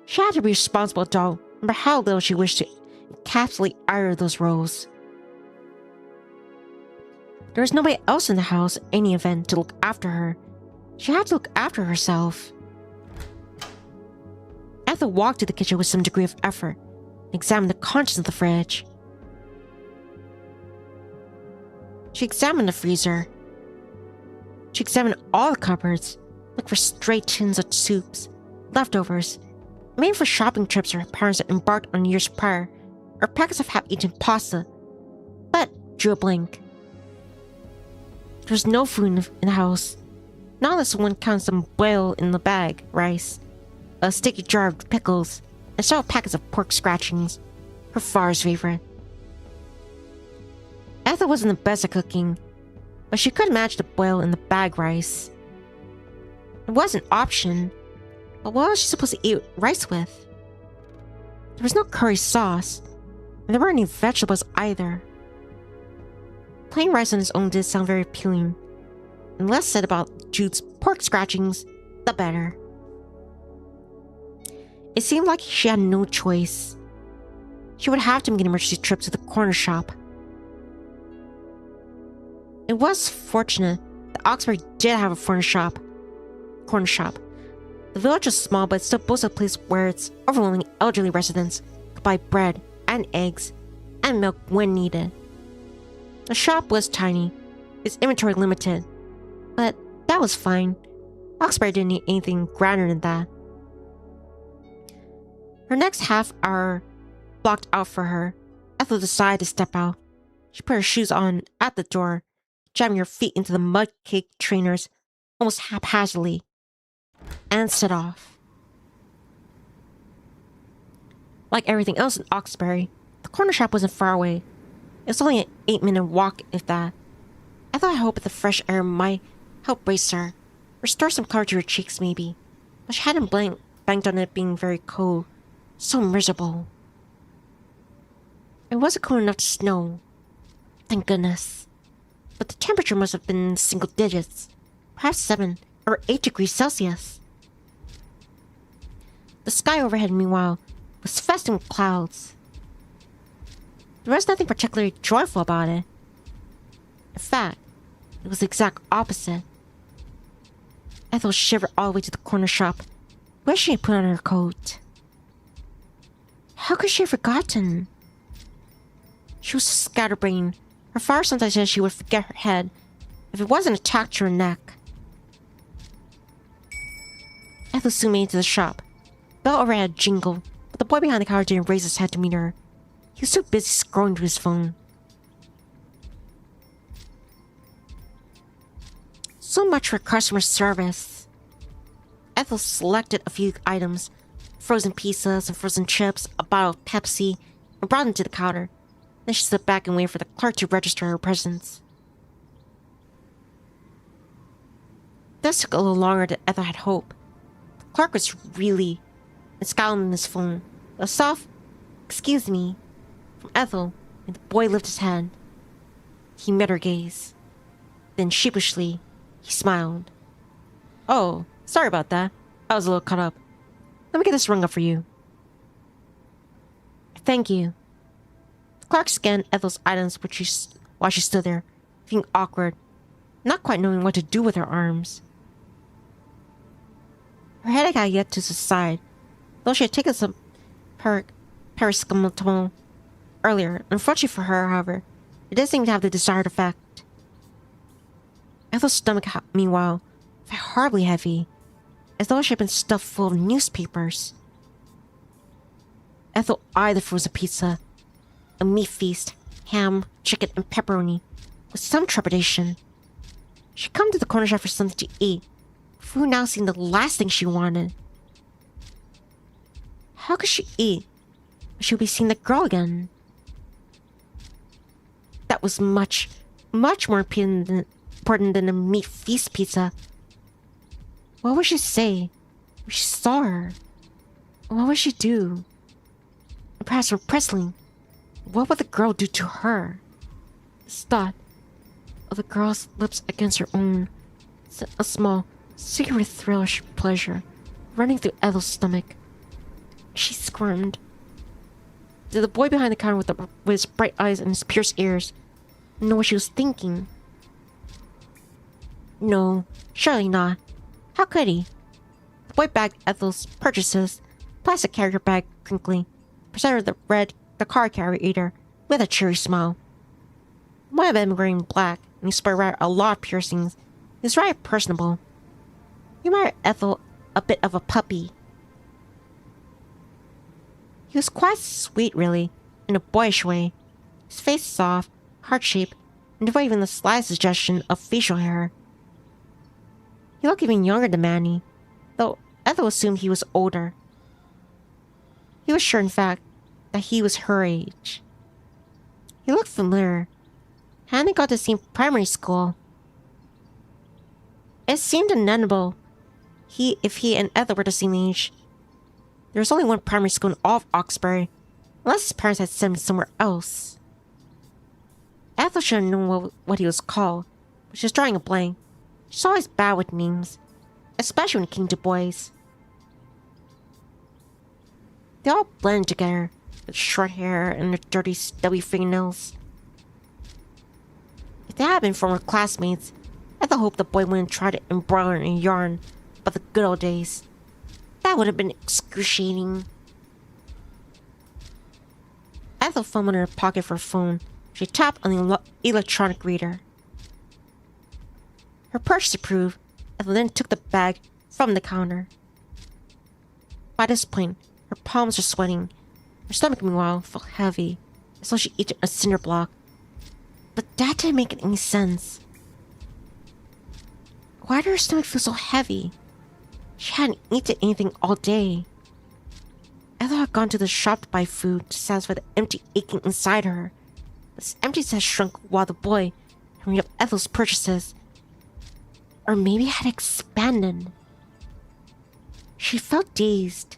Speaker 1: She had to be a responsible adult, no matter how little she wished to encapsulate either of those roles. There was nobody else in the house in any event to look after her. She had to look after herself. Ethel walked to the kitchen with some degree of effort and examined the contents of the fridge. She examined the freezer. She examined all the cupboards, looked for stray tins of soups, leftovers, made for shopping trips her parents had embarked on years prior, or packets of half-eaten pasta, but drew a blank. There was no food in the house, not unless one counts some boiled in the bag rice, a sticky jar of pickles, and several packets of pork scratchings, her father's favorite. Ethel wasn't the best at cooking, but she could manage to boil in the bag rice. It was an option, but what was she supposed to eat rice with? There was no curry sauce, and there weren't any vegetables either. Plain rice on its own did sound very appealing, and less said about Jude's pork scratchings, the better. It seemed like she had no choice. She would have to make an emergency trip to the corner shop. It was fortunate that Oxbury did have a corner shop. The village was small, but it still boasted a place where its overwhelming elderly residents could buy bread and eggs and milk when needed. The shop was tiny, its inventory limited, but that was fine. Oxbury didn't need anything grander than that. Her next half hour blocked out for her, Ethel decided to step out. She put her shoes on at the door, jamming her feet into the mud-caked trainers almost haphazardly, and set off. Like everything else in Oxbury, the corner shop wasn't far away. It was only an 8-minute walk, if that. Ethel had hoped the fresh air might help brace her, restore some color to her cheeks maybe, but she hadn't banked on it being very cold. So miserable. It wasn't cold enough to snow. Thank goodness. But the temperature must have been in single digits, perhaps 7 or 8 degrees Celsius. The sky overhead, meanwhile, was festooned with clouds. There was nothing particularly joyful about it. In fact, it was the exact opposite. Ethel shivered all the way to the corner shop, where she had put on her coat. How could she have forgotten? She was scatterbrained. Her father sometimes said she would forget her head if it wasn't attached to her neck. Ethel soon made it to the shop. Bell overhead jingled, but the boy behind the counter didn't raise his head to meet her. He was too busy scrolling through his phone. So much for customer service. Ethel selected a few items, frozen pizzas and frozen chips, a bottle of Pepsi, and brought them to the counter. Then she sat back and waited for the clerk to register her presence. This took a little longer than Ethel had hoped. The clerk was really scowling on his phone. A soft, "Excuse me," from Ethel, and the boy lifted his hand. He met her gaze. Then sheepishly, he smiled. "Oh, sorry about that. I was a little caught up. Let me get this rung up for you." "Thank you." The clerk scanned Ethel's items while she stood there, feeling awkward, not quite knowing what to do with her arms. Her headache had yet to subside, though she had taken some paracetamol earlier. Unfortunately for her, however, it didn't seem to have the desired effect. Ethel's stomach, meanwhile, felt horribly heavy, as though she had been stuffed full of newspapers. Ethel eyed the frozen pizza, a meat feast, ham, chicken, and pepperoni, with some trepidation. She'd come to the corner shop for something to eat. Food now seemed the last thing she wanted. How could she eat when she would be seeing the girl again? That was much, much more important than a meat feast pizza. What would she say when she saw her? What would she do? And perhaps for Presley, what would the girl do to her? This thought of the girl's lips against her own sent a small, secret thrill of pleasure running through Ethel's stomach. She squirmed. Did the boy behind the counter with his bright eyes and his pierced ears know what she was thinking? No, surely not. How could he? The boy bagged Ethel's purchases, plastic carrier bag crinkly, presented the car carrier with a cheery smile. He might have been wearing black, and he sported rather a lot of piercings. He was rather personable. He admired Ethel a bit of a puppy. He was quite sweet, really, in a boyish way. His face soft, heart-shaped, and devoid even the slightest suggestion of facial hair. He looked even younger than Manny, though Ethel assumed he was older. He was sure, in fact, that he was her age. He looked familiar. Hadn't they got to the same primary school? It seemed inevitable if he and Ethel were the same age. There was only one primary school in all of Oxbury, unless his parents had sent him somewhere else. Ethel should have known what he was called, but she was drawing a blank. She's always bad with names, especially when it came to boys. They all blended together, with short hair and their dirty, stubby fingernails. If they had been former classmates, Ethel hoped the boy wouldn't try to embroil her in yarn about the good old days. That would have been excruciating. Ethel fumbled in her pocket for her phone. She tapped on the electronic reader. Her purchase approved, Ethel then took the bag from the counter. By this point, her palms were sweating. Her stomach, meanwhile, felt heavy, as though she ate a cinder block. But that didn't make any sense. Why did her stomach feel so heavy? She hadn't eaten anything all day. Ethel had gone to the shop to buy food to satisfy the empty aching inside her. But this emptiness had shrunk while the boy, hurrying up Ethel's purchases, or maybe had expanded. She felt dazed.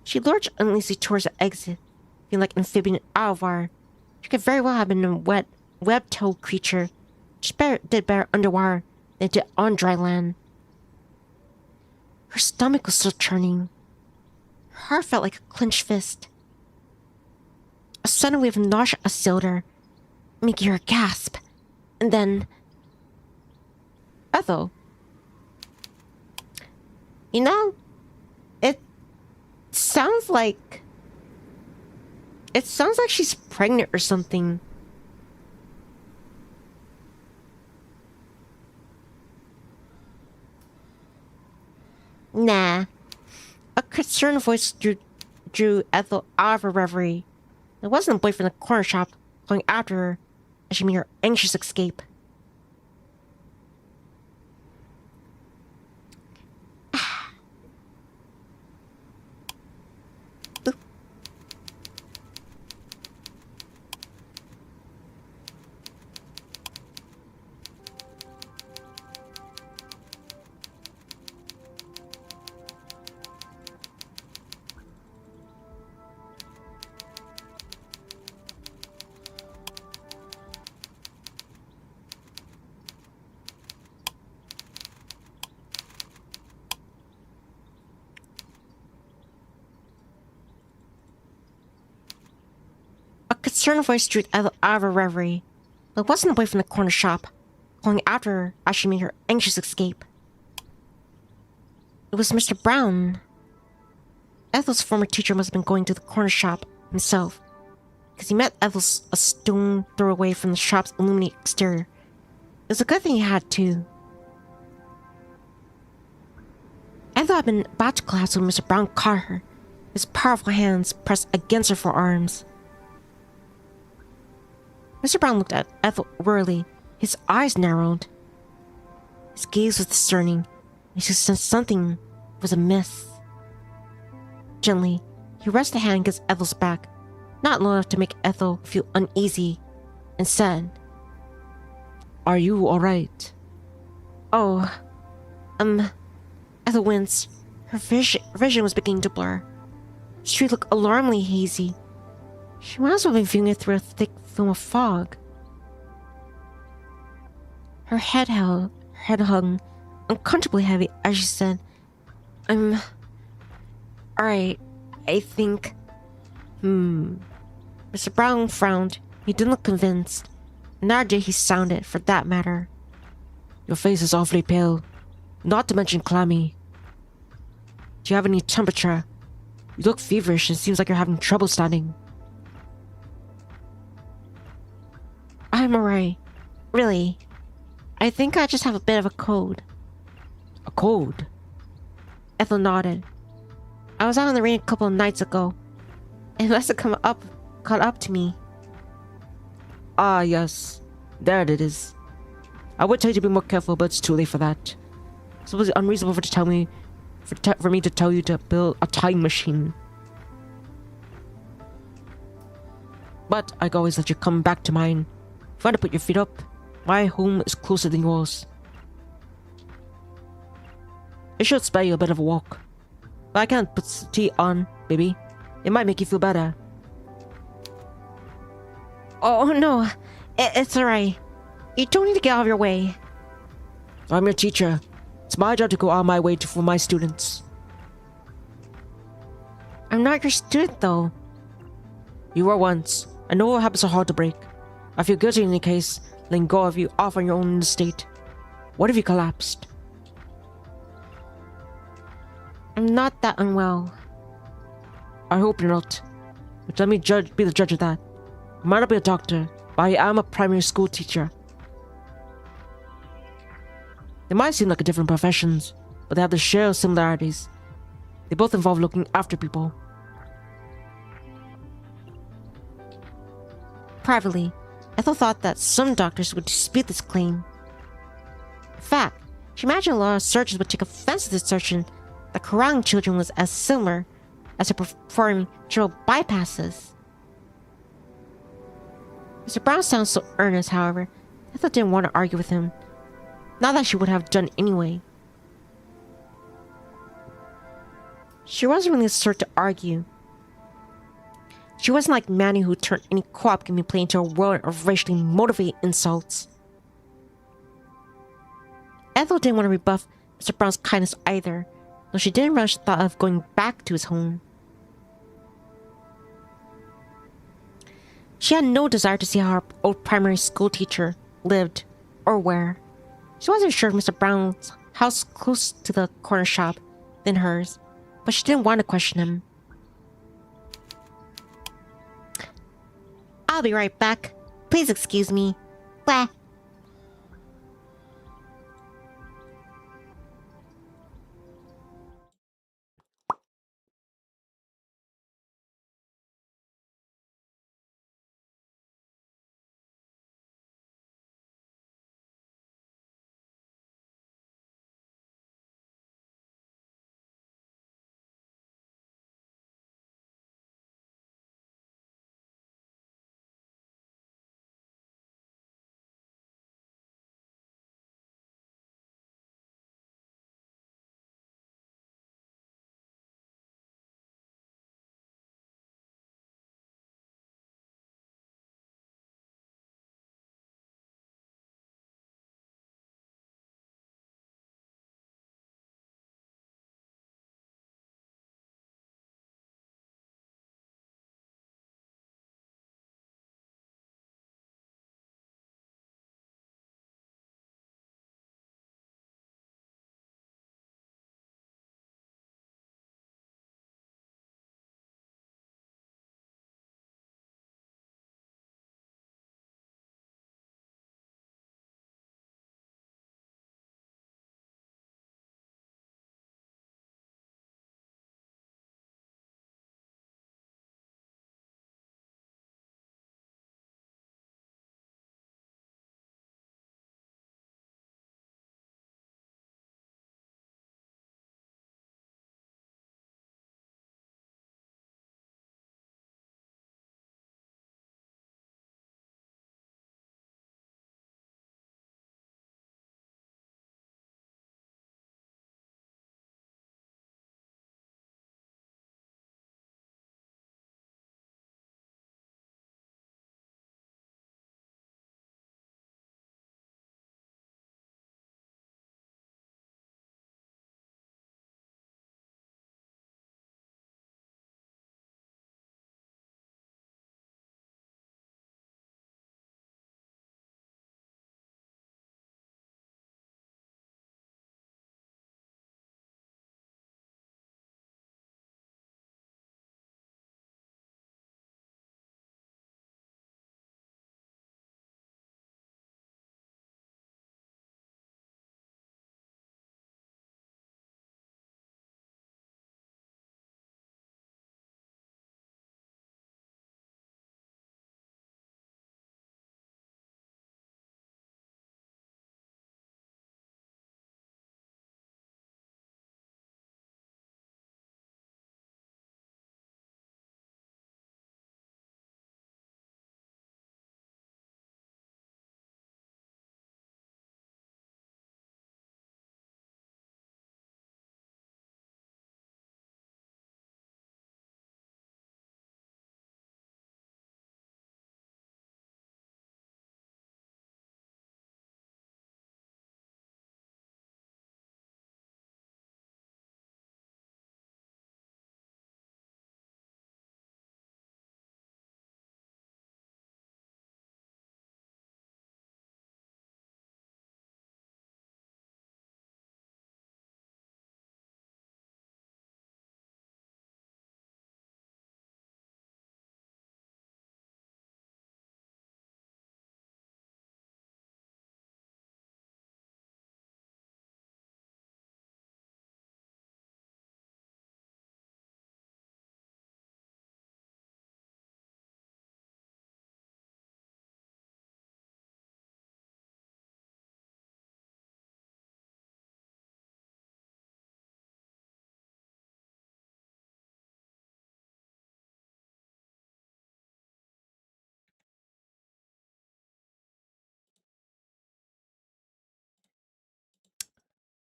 Speaker 1: She lurched uneasily towards the exit, feeling like an amphibian out of wire. She could very well have been a web-toed creature, which did better underwater than it did on dry land. Her stomach was still churning. Her heart felt like a clenched fist. A sudden wave of nausea assailed her, making her gasp. And then... Ethel. You know, it sounds like... It sounds like she's pregnant or something. Nah. A concerned voice drew Ethel out of her reverie. It wasn't a boy from the corner shop going after her as she made her anxious escape. A concerned voice drew Ethel out of her reverie. But it wasn't a boy from the corner shop, calling after her as she made her anxious escape. It was Mr. Brown. Ethel's former teacher must have been going to the corner shop himself, because he met Ethel a stone throw away from the shop's illuminated exterior. It was a good thing he had, too. Ethel had been about to collapse when Mr. Brown caught her, his powerful hands pressed against her forearms. Mr. Brown looked at Ethel wearily, his eyes narrowed. His gaze was discerning, and he sensed something was amiss. Gently, he rested a hand against Ethel's back, not low enough to make Ethel feel uneasy, and said,
Speaker 2: Are you alright?
Speaker 1: Oh, Ethel winced. Her vision was beginning to blur. The street looked alarmingly hazy. She might as well be viewing it through a thick film of fog. Her head hung uncomfortably heavy as she said, I'm... Alright, I think... Mr. Brown frowned. He didn't look convinced. Neither did he sounded, for that matter.
Speaker 2: Your face is awfully pale, not to mention clammy. Do you have any temperature? You look feverish and seems like you're having trouble standing.
Speaker 1: I'm alright. Really. I think I just have a bit of a cold.
Speaker 2: A cold?
Speaker 1: Ethel nodded. I was out in the rain a couple of nights ago. It must have caught up to me.
Speaker 2: Ah, yes. There it is. I would tell you to be more careful, but it's too late for that. Suppose it's unreasonable for me to tell you to build a time machine. But I can always let you come back to mine. If you want to put your feet up, my home is closer than yours. It should spare you a bit of a walk. But I can't put tea on, baby. It might make you feel better.
Speaker 1: Oh no, it's alright. You don't need to get out of your way.
Speaker 2: I'm your teacher. It's my job to go out of my way for my students.
Speaker 1: I'm not your student though.
Speaker 2: You were once. I know what habits are hard to break. I feel guilty in any case, letting go of you off on your own in the state. What if you collapsed?
Speaker 1: I'm not that unwell.
Speaker 2: I hope you're not. But let me be the judge of that. I might not be a doctor, but I am a primary school teacher. They might seem like different professions, but they have the share of similarities. They both involve looking after people.
Speaker 1: Privately, Ethel thought that some doctors would dispute this claim. In fact, she imagined a lot of surgeons would take offense to the assertion that corralling children was as similar as to performing general bypasses. Mr. Brown sounds so earnest, however, Ethel didn't want to argue with him. Not that she would have done anyway. She wasn't really the sort to argue. She wasn't like Manny who turned any co-op gameplay into a world of racially motivated insults. Ethel didn't want to rebuff Mr. Brown's kindness either, though she didn't relish the thought of going back to his home. She had no desire to see how her old primary school teacher lived or where. She wasn't sure if Mr. Brown's house close to the corner shop than hers, but she didn't want to question him. I'll be right back. Please excuse me. Blah.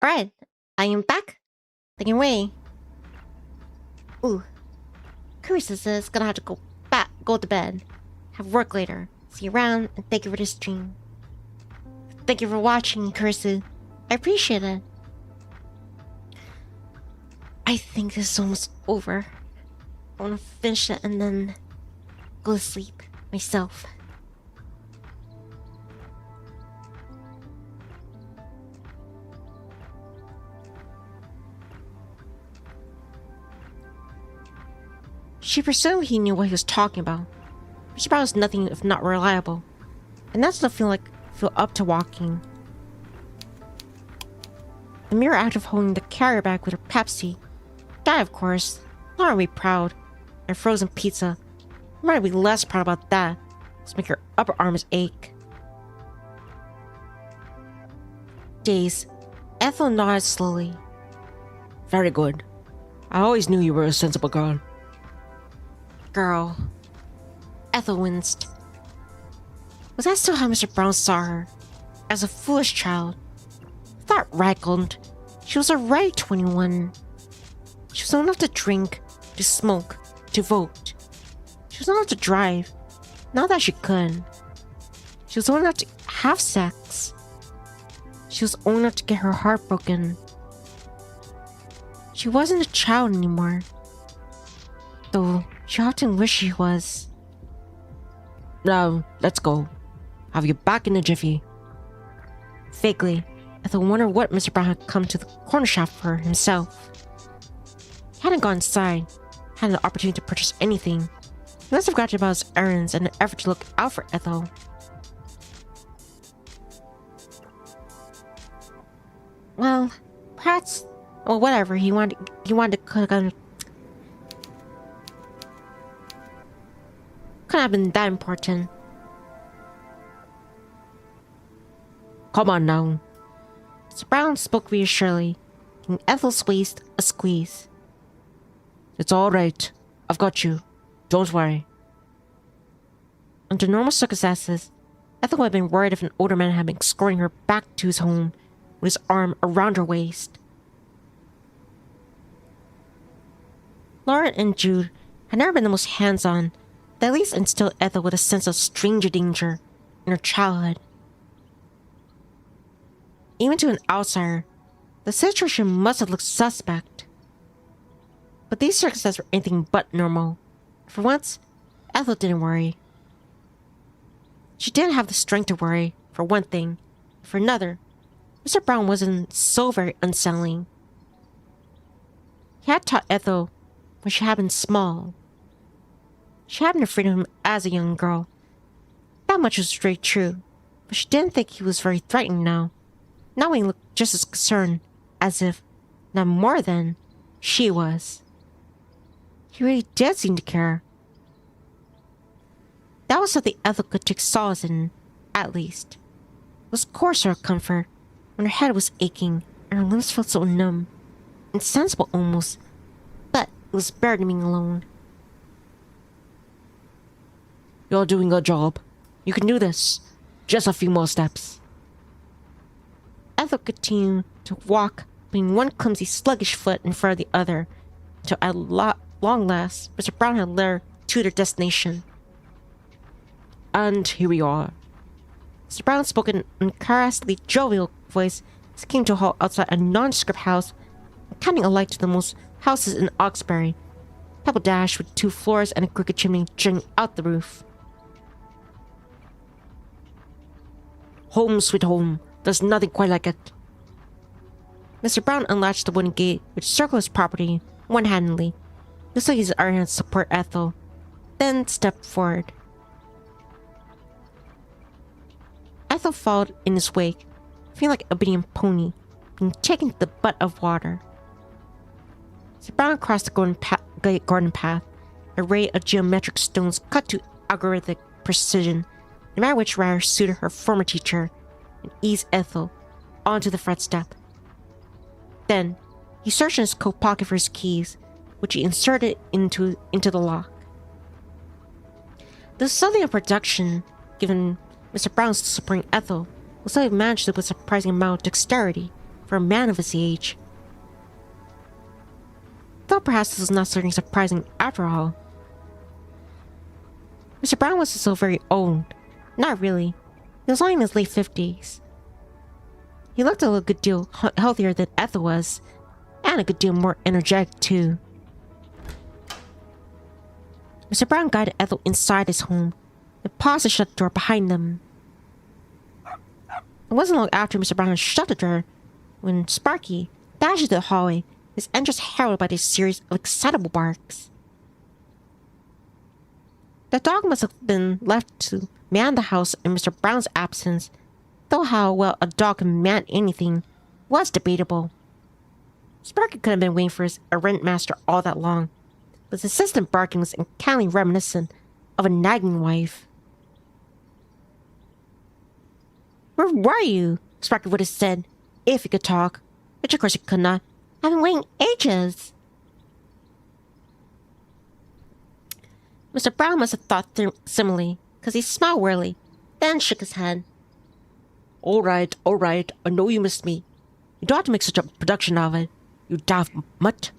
Speaker 1: Alright, I am back. Taking away. Ooh. Carissa is gonna have to go to bed. Have work later. See you around, and thank you for the stream. Thank you for watching, Carissa. I appreciate it. I think this is almost over. I wanna finish it and then go to sleep. myself. She presumed he knew what he was talking about. Mr. Brown was nothing if not reliable, and that's not feel up to walking. The mere act of holding the carrier bag with her Pepsi, that of course, Laura would be proud, and frozen pizza. You might be less proud about that, to make your upper arms ache. Days, Ethel nodded slowly.
Speaker 2: Very good. I always knew you were a sensible girl.
Speaker 1: Girl. Ethel winced. Was that still how Mr. Brown saw her? As a foolish child? That rankled. She was already 21. She was old enough to drink, to smoke, to vote. She was old enough to drive. Not that she could. She was old enough to have sex. She was old enough to get her heart broken. She wasn't a child anymore. Though she often wished she was.
Speaker 2: Now, let's go. Have you back in a jiffy.
Speaker 1: Vaguely, Ethel wondered what Mr. Brown had come to the corner shop for himself. He hadn't gone inside, had an opportunity to purchase anything. He must have forgotten about his errands in an effort to look out for Ethel. Well, perhaps, or whatever, he wanted to cook on. Couldn't have been that important.
Speaker 2: Come on now.
Speaker 1: Mr. Brown spoke reassuringly, giving Ethel's waist a squeeze.
Speaker 2: It's all right. I've got you. Don't worry.
Speaker 1: Under normal circumstances, Ethel would have been worried if an older man had been escorting her back to his home with his arm around her waist. Lauren and Jude had never been the most hands-on, that at least instilled Ethel with a sense of stranger danger in her childhood. Even to an outsider, the situation must have looked suspect. But these circumstances were anything but normal. For once, Ethel didn't worry. She didn't have the strength to worry, for one thing. For another, Mr. Brown wasn't so very unsettling. He had taught Ethel when she had been small. She had been afraid of him as a young girl. That much was straight true, but she didn't think he was very threatening now. Not when he looked just as concerned, as if, not more than, she was. He really did seem to care. That was something Ethel could take solace in, at least. It was coarser of comfort when her head was aching and her limbs felt so numb, insensible almost, but it was better than being alone.
Speaker 2: You're doing a job. You can do this. Just a few more steps.
Speaker 1: Ethel continued to walk, putting one clumsy, sluggish foot in front of the other, until at long last, Mr. Brown had led her to their destination.
Speaker 2: And here we are.
Speaker 1: Mr. Brown spoke in an uncharacteristically jovial voice as he came to a halt outside a nondescript house, accounting alike to the most houses in Oxbury, pebble dash with 2 floors and a crooked chimney jutting out the roof.
Speaker 2: Home sweet home. There's nothing quite like it.
Speaker 1: Mr. Brown unlatched the wooden gate, which circled his property one-handedly, just so his iron hands support Ethel, then stepped forward. Ethel followed in his wake, feeling like a obedient pony, being taken to the butt of water. Mr. Brown crossed the garden path, an array of geometric stones cut to algorithmic precision, no matter which rider suited her former teacher, and eased Ethel onto the front step. Then, he searched in his coat pocket for his keys, which he inserted into the lock. This was something of production, given Mr. Brown's supporting Ethel, was something he managed to do with a surprising amount of dexterity for a man of his age. Though perhaps this was not certainly surprising after all. Mr. Brown wasn't so very old. Not really. He was only in his late 50s. He looked a good deal healthier than Ethel was, and a good deal more energetic too. Mr. Brown guided Ethel inside his home, They paused to shut the door behind them. It wasn't long after Mr. Brown had shut the door when Sparky dashed into the hallway, his entrance heralded by this series of excitable barks. The dog must have been left to man the house in Mr. Brown's absence, though how well a dog can man anything was debatable. Sparky could have been waiting for his errant master all that long, but his insistent barking was uncannily reminiscent of a nagging wife. "Where were you?" Sparky would have said, if he could talk, which of course he could not. "I've been waiting ages." Mr. Brown must have thought similarly, because he smiled wearily, then shook his head. All right, I know you missed me. You don't have to make such a production of it, you daft mutt."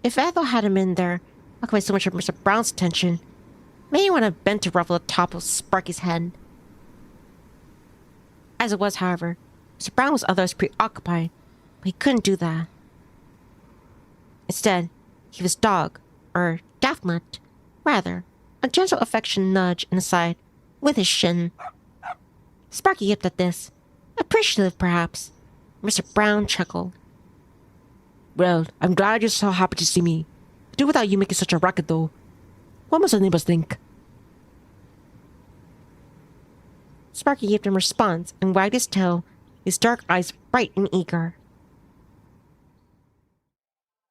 Speaker 1: If Ethel hadn't been there, occupied so much of Mr. Brown's attention, maybe he would have bent to ruffle the top of Sparky's head. As it was, however, Mr. Brown was otherwise preoccupied, but he couldn't do that. Instead, he was dog, or daft mutt, rather, a gentle affectionate nudge in the side with his shin. Sparky yipped at this, appreciative perhaps. Mr. Brown chuckled. "Well, I'm glad you're so happy to see me. I do without you making such a racket, though. What must the neighbors think?" Sparky yipped in response and wagged his tail, his dark eyes bright and eager.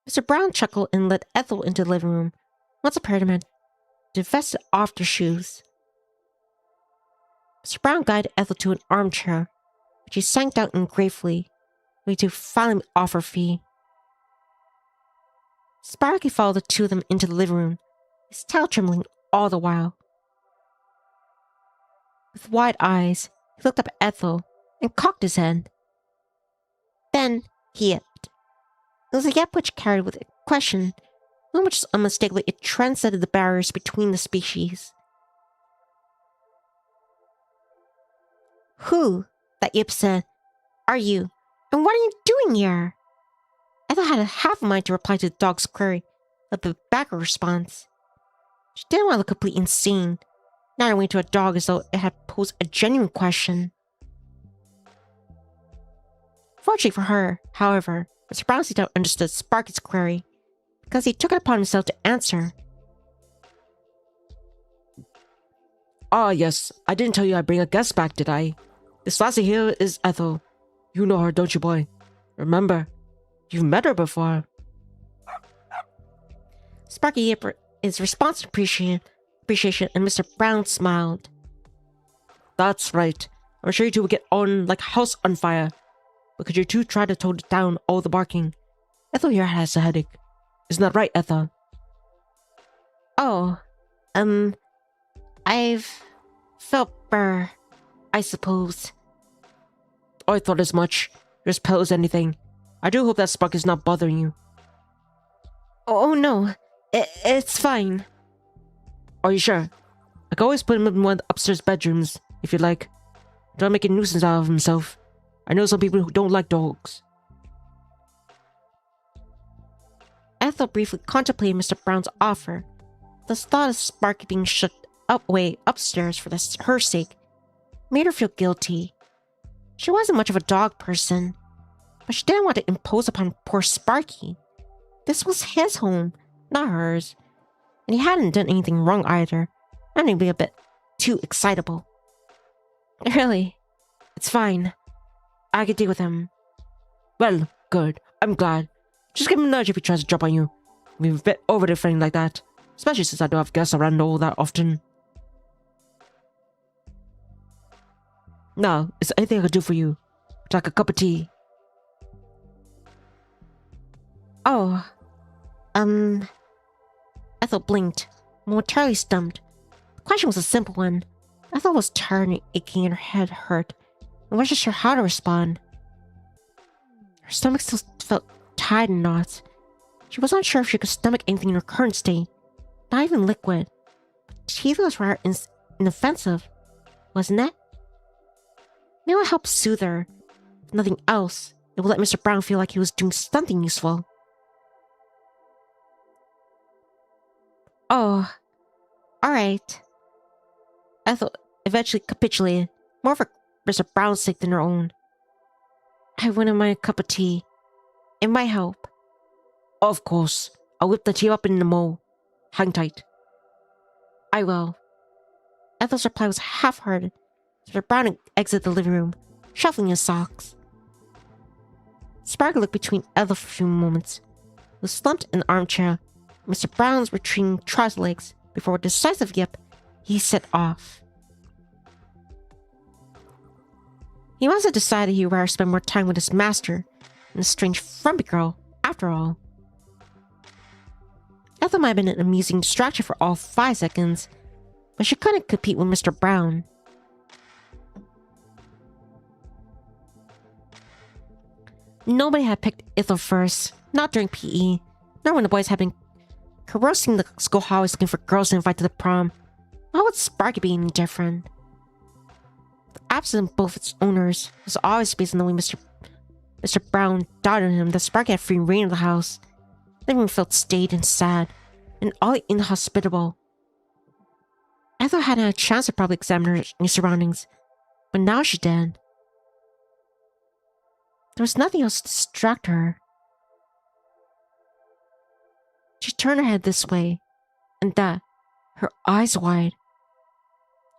Speaker 1: Mr. Brown chuckled and led Ethel into the living room, once a pair of them had divested off their shoes. Mr. Brown guided Ethel to an armchair, which she sank down in gratefully, ready to finally offer fee. Sparky followed the two of them into the living room, his tail trembling all the while. With wide eyes, he looked up at Ethel and cocked his head. Then he yipped. It was a yip which carried with it question, one which unmistakably it transcended the barriers between the species. "Who," that yip said, "are you, and what are you doing here?" Ethel had a half a mind to reply to the dog's query, but the back response. She didn't want to look completely insane, not away to a dog as though it had posed a genuine question. Fortunately for her, however, Mr. Brown seemed to have understood Sparky's query, because he took it upon himself to answer.
Speaker 2: "Ah, yes, I didn't tell you I'd bring a guest back, did I? This lassie here is Ethel. You know her, don't you, boy? Remember, you've met her before."
Speaker 1: Sparky yipped his response to appreciation, and Mr. Brown smiled.
Speaker 2: "That's right. I'm sure you two will get on like a house on fire. But could you two try to tone down all the barking? Ethel here has a headache. Isn't that right, Ethel?"
Speaker 1: "Oh, I've felt better, I suppose."
Speaker 2: "Oh, I thought as much. You're as pale as anything. I do hope that spark is not bothering you."
Speaker 1: "Oh, no. It's fine."
Speaker 2: "Are you sure? I can always put him in one of the upstairs bedrooms, if you like. Don't make a nuisance out of himself. I know some people who don't like dogs."
Speaker 1: Ethel briefly contemplated Mr. Brown's offer. The thought of Sparky being shut away upstairs for her sake made her feel guilty. She wasn't much of a dog person, but she didn't want to impose upon poor Sparky. This was his home, not hers, and he hadn't done anything wrong either. I may be a bit too excitable. "Really, it's fine. I could deal with him."
Speaker 2: "Well, good. I'm glad. Just give him a nudge if he tries to jump on you. I'm a bit over the thing like that, especially since I don't have guests around all that often. Now, is there anything I could do for you? Would you like a cup of tea?"
Speaker 1: "Oh, Ethel blinked, momentarily stumped. The question was a simple one. Ethel was tired and aching and her head hurt, and wasn't sure how to respond. Her stomach still felt tied in knots. She wasn't sure if she could stomach anything in her current state, not even liquid. But tea was rather inoffensive, wasn't it? Maybe it would help soothe her. If nothing else, it would let Mr. Brown feel like he was doing something useful.
Speaker 2: "Oh,
Speaker 1: All right. Ethel eventually capitulated, more for Mr. Brown's sake than her own. I wouldn't mind a cup of tea. It might help.
Speaker 2: Of course. I'll whip the tea up in the mo. Hang tight.
Speaker 1: I will. Ethel's reply was half-hearted. Mr. Brown exited the living room, shuffling his socks. Sparkle looked between Ethel for a few moments. He was slumped in an armchair. Mr. Brown's retreating trouser legs. Before a decisive yip, he set off. He must have decided he'd rather spend more time with his master than a strange frumpy girl, after all. Ethel might have been an amusing distraction for all 5 seconds, but she couldn't compete with Mr. Brown. Nobody had picked Ethel first, not during PE, nor when the boys had been carousing the school hallways looking for girls to invite to the prom. Why would Sparky be any different? The absence of both its owners was always based on the way Mr. Brown doubted him that Sparky had free reign of the house. Everyone felt staid and sad, and oddly inhospitable. Ethel hadn't had a chance to properly examine her new surroundings, but now she did. There was nothing else to distract her. She turned her head this way and that, her eyes wide.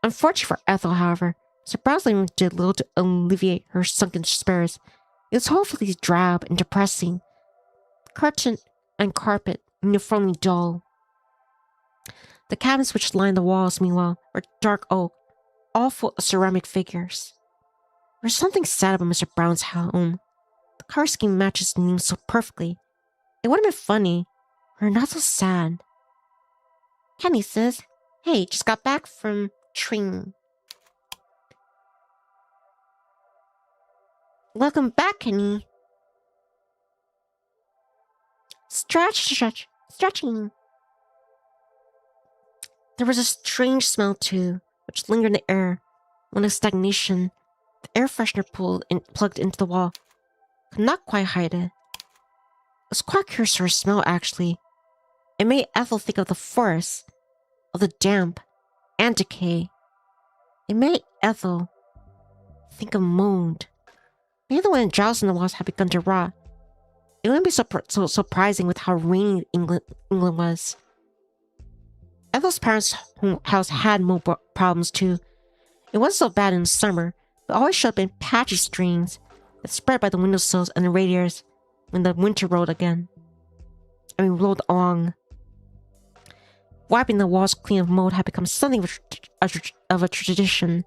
Speaker 1: Unfortunately for Ethel, however, Mr. Brown's living room did little to alleviate her sunken spirits. It was hopelessly drab and depressing. The curtain and carpet uniformly dull. The cabinets which lined the walls, meanwhile, were dark oak, all full of ceramic figures. There was something sad about Mr. Brown's home. The color scheme matches the name so perfectly. It would have been funny, or not so sad. Kenny says, "Hey, just got back from training." Welcome back, Kenny. Stretching. There was a strange smell, too, which lingered in the air. One of stagnation, the air freshener plugged into the wall could not quite hide it. It was quite curious for a smell, actually. It made Ethel think of the forest, of the damp and decay. It made Ethel think of mold. Maybe the wind drowsed in the walls had begun to rot. It wouldn't be so surprising with how rainy England was. Ethel's parents' house had mold problems too. It wasn't so bad in the summer, but always showed up in patchy streams that spread by the windowsills and the radiators when the winter rolled along. Wiping the walls clean of mold had become something of a tradition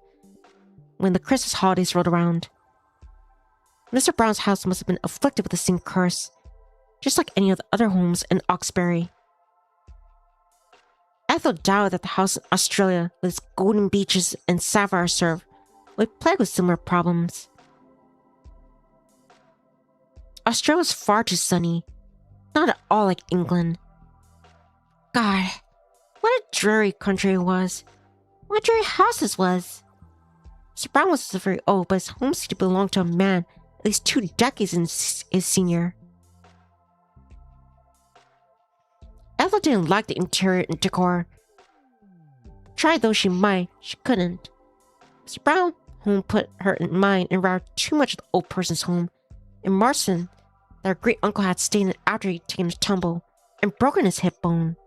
Speaker 1: when the Christmas holidays rolled around. Mr. Brown's house must have been afflicted with the same curse, just like any of the other homes in Oxbury. Ethel doubted that the house in Australia, with its golden beaches and sapphire surf, would be plagued with similar problems. Australia was far too sunny, not at all like England. God, what a dreary country it was. What dreary house this was. Mr. Brown was still very old, but his home seemed to belong to a man at least 2 decades in his senior. Ethel didn't like the interior and decor. Try though she might, she couldn't. Mr. Brown's home put her in mind and rather too much of the old person's home in Marston that her great uncle had stayed in after he'd taken a tumble and broken his hip bone.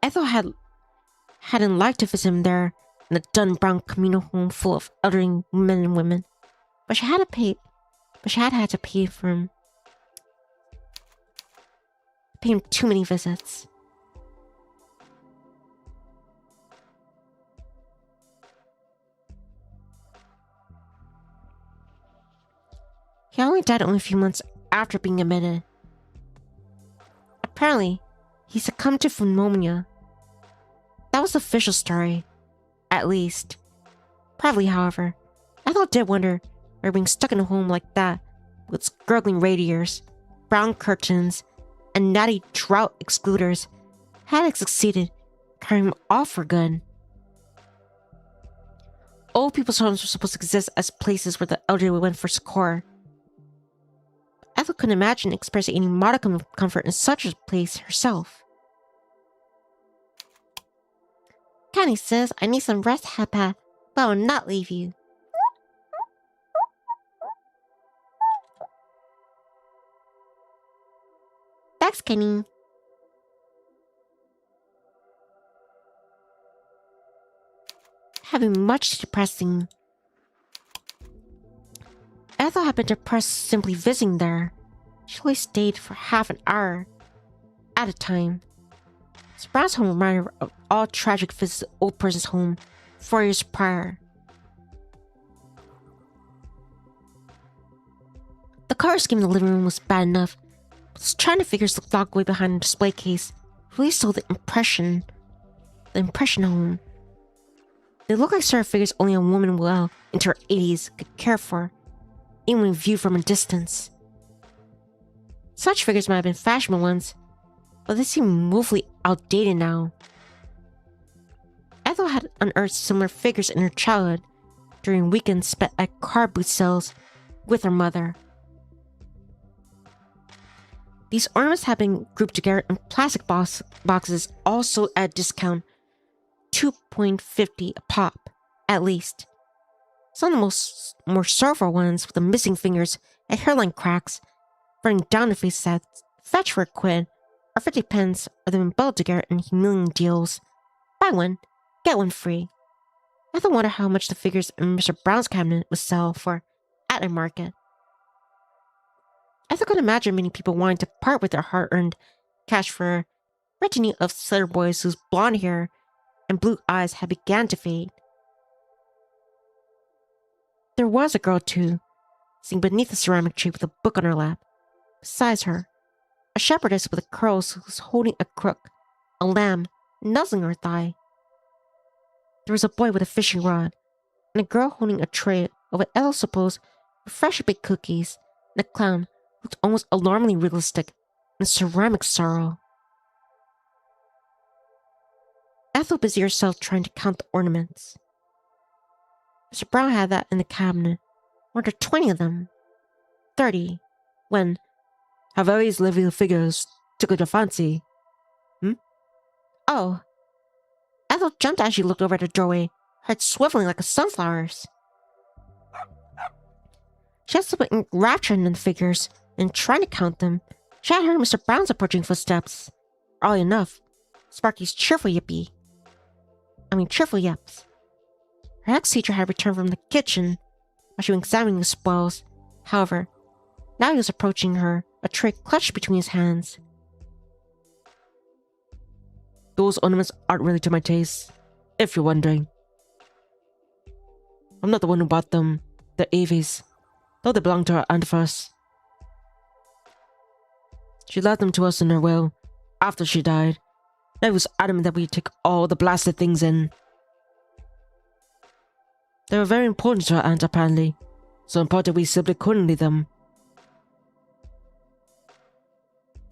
Speaker 1: Ethel hadn't liked to visit him there in the dun brown communal home full of elderly men and women, but she had had to pay him too many visits. He only died only a few months after being admitted. Apparently, he succumbed to pneumonia. That was the official story, at least. Privately, however, Ethel did wonder whether being stuck in a home like that, with its gurgling radiators, brown curtains, and natty drought excluders, had it succeeded carrying him off for good. Old people's homes were supposed to exist as places where the elderly went for succor. Ethel couldn't imagine experiencing any modicum of comfort in such a place herself. Connie says I need some rest, Hapa, but I will not leave you. Thanks, Kenny. Having much depressing. Ethel had been depressed simply visiting there. She only stayed for half an hour at a time. Brown's home reminded her of all tragic visits to the old person's home 4 years prior. The color scheme in the living room was bad enough, but those China figures locked away behind the display case really sold the impression home. They looked like sort of figures only a woman well into her 80s could care for, even when viewed from a distance. Such figures might have been fashionable once, but they seem woefully outdated now. Ethel had unearthed similar figures in her childhood during weekends spent at car boot sales with her mother. These ornaments had been grouped together in plastic boxes, all sold at a discount, $2.50 a pop, at least. Some of the more sorrowful ones with the missing fingers and hairline cracks running down the face that fetch for a quid or 50 pence, or them bundled together in humiliating deals. Buy one, get one free. Ethel wondered how much the figures in Mr. Brown's cabinet would sell for at a market. Ethel could imagine many people wanting to part with their hard-earned cash for a retinue of slender boys whose blonde hair and blue eyes had begun to fade. There was a girl, too, sitting beneath a ceramic tree with a book on her lap. Besides her, a shepherdess with curls who was holding a crook, a lamb, nuzzling her thigh. There was a boy with a fishing rod, and a girl holding a tray of what Ethel supposed were freshly baked cookies, and a clown who looked almost alarmingly realistic in ceramic sorrow. Ethel busied herself trying to count the ornaments. Mr. Brown had that in the cabinet. More than 20 of them. 30. When
Speaker 2: Hawari's living figures took her fancy.
Speaker 1: Oh. Ethel jumped as she looked over at the doorway, her head swiveling like a sunflower's. She had something enraptured in the figures, and trying to count them, she had heard Mr. Brown's approaching footsteps. Oddly enough, Sparky's cheerful yips. Her ex-teacher had returned from the kitchen while she was examining the spoils. However, now he was approaching her, a tray clutched between his hands.
Speaker 2: Those ornaments aren't really to my taste, if you're wondering. I'm not the one who bought them. They're Evie's, though they belong to her aunt first. She left them to us in her will, after she died. They was adamant that we take all the blasted things in. They were very important to her aunt, apparently. So important we simply couldn't leave them.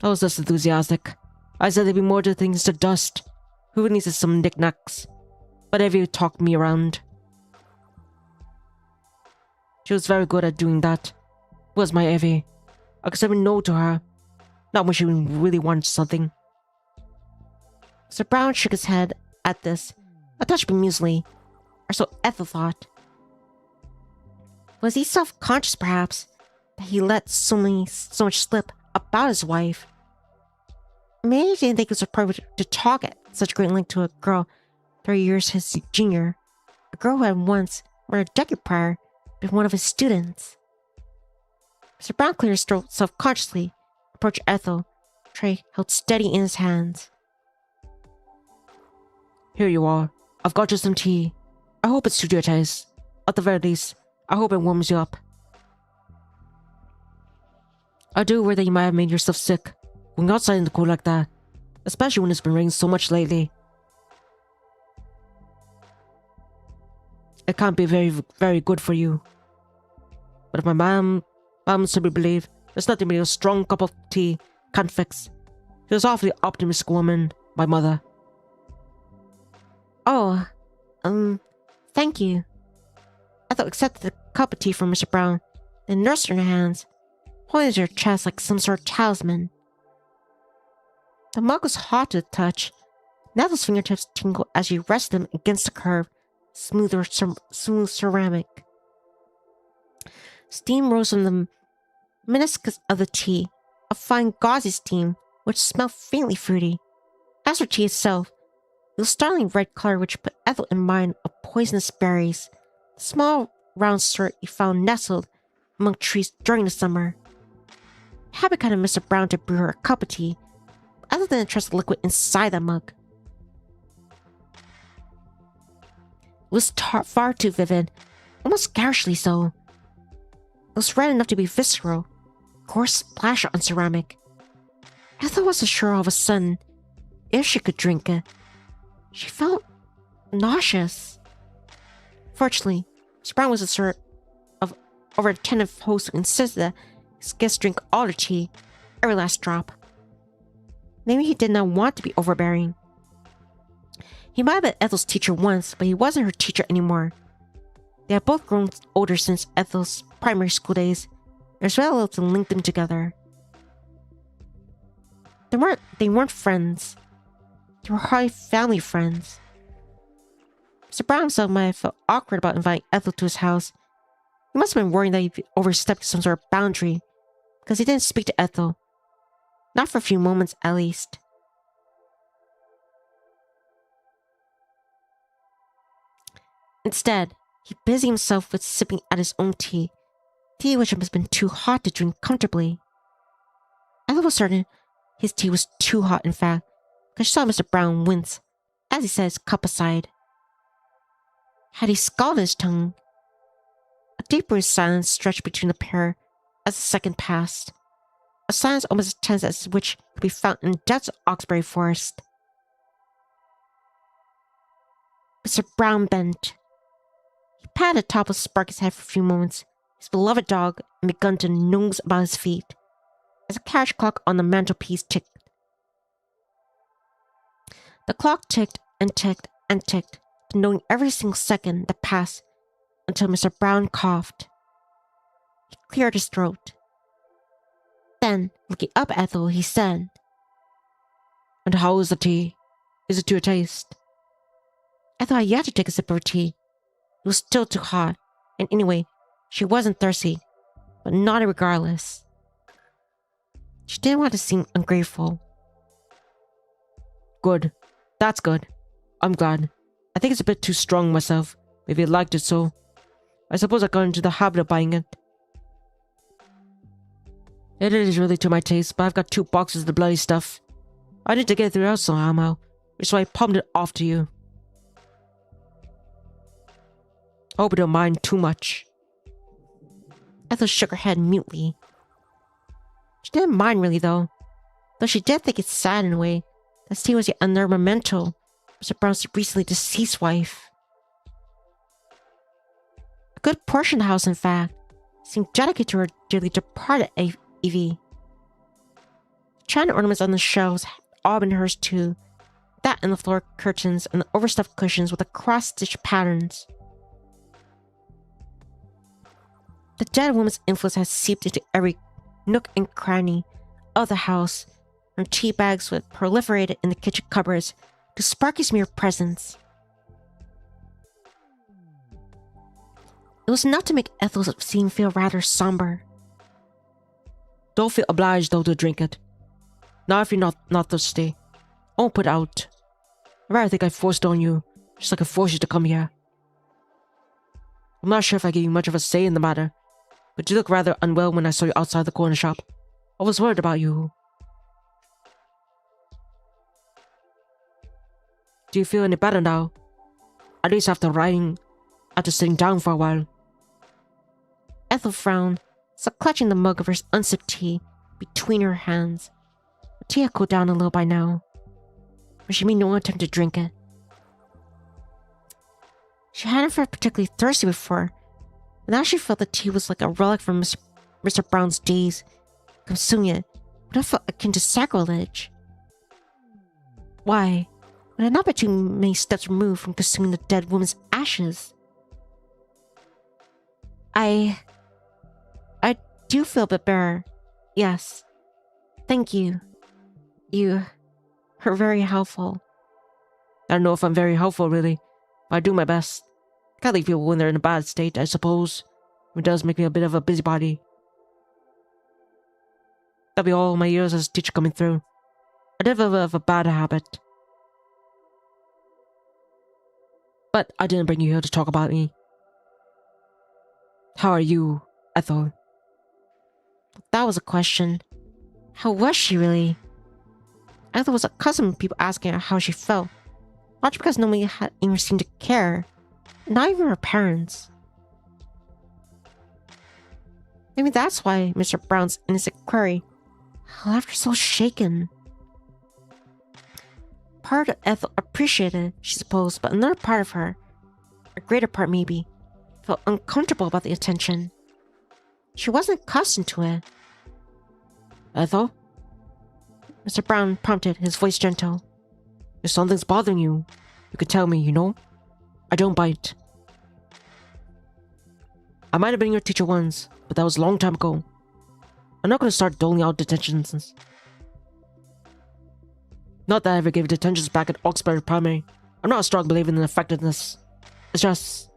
Speaker 2: I was just enthusiastic. I said there'd be more to things to dust. Who needs some knickknacks? But Evie talked me around. She was very good at doing that. Was my Evie. I could say no to her. Not when she really wanted something.
Speaker 1: Sir Brown shook his head at this, a touch bemusedly, or so Ethel thought. Was he self-conscious, perhaps, that he let so much slip about his wife? Maybe he didn't think it was appropriate to talk at such great length to a girl 3 years his junior, a girl who had once, more than a decade prior, been one of his students. Mr. Brown cleared his throat self-consciously, approached Ethel, tray held steady in his hands.
Speaker 2: Here you are. I've got you some tea. I hope it's to your taste. At the very least, I hope it warms you up. I do worry that you might have made yourself sick, going outside in the cold like that, especially when it's been raining so much lately. It can't be very, very good for you. But if my mom's to be believed, there's nothing really a strong cup of tea can't fix. She was an awfully optimistic woman, my mother.
Speaker 1: Oh, thank you. Ethel accepted the cup of tea from Mr. Brown, then nursed it in her hands, holding it to her chest like some sort of talisman. The mug was hot to the touch, Ethel's fingertips tingled as she rested them against the curved, smooth ceramic. Steam rose from the meniscus of the tea, a fine gauzy steam which smelled faintly fruity. As for tea itself, it was startling red color which put Ethel in mind of poisonous berries, the small round sort he found nestled among trees during the summer. Habit kind of Mr. Brown to brew her a cup of tea, but Ethel didn't trust the liquid inside the mug. It was far too vivid, almost garishly so. It was red enough to be visceral, coarse splash on ceramic. Ethel wasn't sure all of a sudden if she could drink it. She felt nauseous. Fortunately, Mr. Brown was the sort of over-attentive host who insisted that his guests drink all the tea, every last drop. Maybe he did not want to be overbearing. He might have been Ethel's teacher once, but he wasn't her teacher anymore. They had both grown older since Ethel's primary school days. There's very little to link them together. They weren't friends. They were hardly family friends. Mr. Brown himself might have felt awkward about inviting Ethel to his house. He must have been worried that he overstepped some sort of boundary, because he didn't speak to Ethel. Not for a few moments, at least. Instead, he busied himself with sipping at his own tea which must have been too hot to drink comfortably. Ethel was certain his tea was too hot, in fact, because she saw Mr. Brown wince as he set his cup aside. Had he scalded his tongue? A deeper silence stretched between the pair as the second passed. A silence almost as tense as which could be found in the depths of Oxbury Forest. Mr. Brown bent. He patted the top of Sparky's head for a few moments, his beloved dog, and begun to nose about his feet, as a carriage clock on the mantelpiece ticked. The clock ticked and ticked and ticked, knowing every single second that passed until Mr. Brown coughed. He cleared his throat. Then, looking up at Ethel, he said,
Speaker 2: "And how is the tea? Is it to your taste?"
Speaker 1: Ethel had yet to take a sip of her tea. It was still too hot, and anyway, she wasn't thirsty, but not regardless. She didn't want to seem ungrateful.
Speaker 2: "Good. That's good. I'm glad. I think it's a bit too strong myself, if you liked it so. I suppose I got into the habit of buying it. It is really to my taste, but I've got 2 boxes of the bloody stuff. I need to get through out somehow, which is why I pumped it off to you. I hope you don't mind too much."
Speaker 1: Ethel shook her head mutely. She didn't mind really, though she did think it's sad in a way that Steve was yet another memento of Mr. Brown's recently deceased wife. A good portion of the house, in fact, seemed dedicated to her dearly departed Evie. The china ornaments on the shelves had all been hers too, that and the floor curtains and the overstuffed cushions with the cross-stitched patterns. The dead woman's influence had seeped into every nook and cranny of the house, from tea bags that proliferated in the kitchen cupboards to Sparky's mere presence. It was enough to make Ethel's scene feel rather somber.
Speaker 2: Don't feel obliged though to drink it. Not if you're not thirsty. I won't put it out. I rather think I forced it on you, just like I forced you to come here. I'm not sure if I gave you much of a say in the matter, but you look rather unwell when I saw you outside the corner shop. I was worried about you. Do you feel any better now? At least after sitting down for a while.
Speaker 1: Ethel frowned, still clutching the mug of her unsipped tea between her hands. The tea had cooled down a little by now, but she made no attempt to drink it. She hadn't felt particularly thirsty before, and now she felt the tea was like a relic from Mr. Brown's days. Consuming it would have felt akin to sacrilege. Why? Would I not be too many steps removed from consuming the dead woman's ashes? I do feel a bit better. Yes. Thank you. You are very helpful.
Speaker 2: I don't know if I'm very helpful, really. But I do my best. Can't leave people when they're in a bad state, I suppose. It does make me a bit of a busybody. That'll be all my years as a teacher coming through. I did have a bad habit. But I didn't bring you here to talk about me. How are you, Ethel?
Speaker 1: That was a question. How was she really? Ethel was accustomed to people asking her how she felt. Not because nobody had even seemed to care. Not even her parents. Maybe that's why Mr. Brown's innocent query left her so shaken. Part of Ethel appreciated it, she supposed, but another part of her, a greater part maybe, felt uncomfortable about the attention. She wasn't accustomed to it.
Speaker 2: Ethel?
Speaker 1: Mr. Brown prompted, his voice gentle.
Speaker 2: If something's bothering you, you could tell me, you know? I don't bite. I might have been your teacher once, but that was a long time ago. I'm not going to start doling out detentions. Not that I ever gave detentions back at Oxbury Primary. I'm not a strong believer in effectiveness. It's just...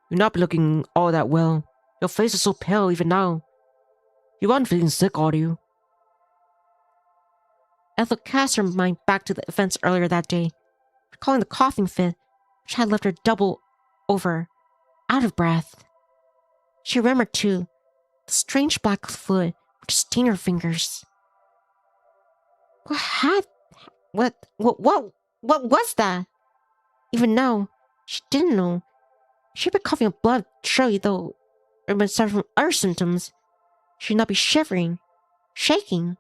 Speaker 2: You're not looking all that well. Your face is so pale even now. You aren't feeling sick, are you?
Speaker 1: Ethel cast her mind back to the events earlier that day, recalling the coughing fit, which had left her double over, out of breath. She remembered, too, the strange black fluid which stained her fingers. What was that? Even now, she didn't know. She'd been coughing up blood, surely, though it would suffer from other symptoms. She'd not be shivering, shaking.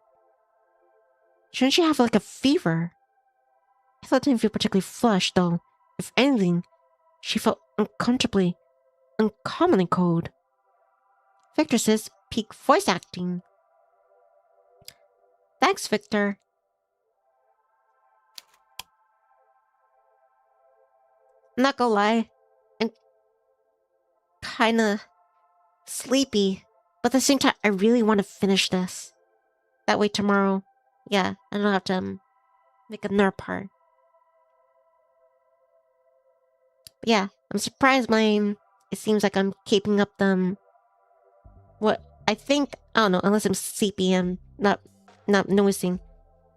Speaker 1: Shouldn't she have like a fever? I thought it didn't feel particularly flushed, though. If anything, she felt uncomfortably, uncommonly cold. Victor says peak voice acting. Thanks, Victor. I'm not gonna lie, I'm kinda sleepy, but at the same time, I really want to finish this. That way tomorrow, yeah, I don't have to make another part. But yeah, I'm surprised it seems like I'm keeping up what I think, I don't know, unless I'm sleepy and not noticing.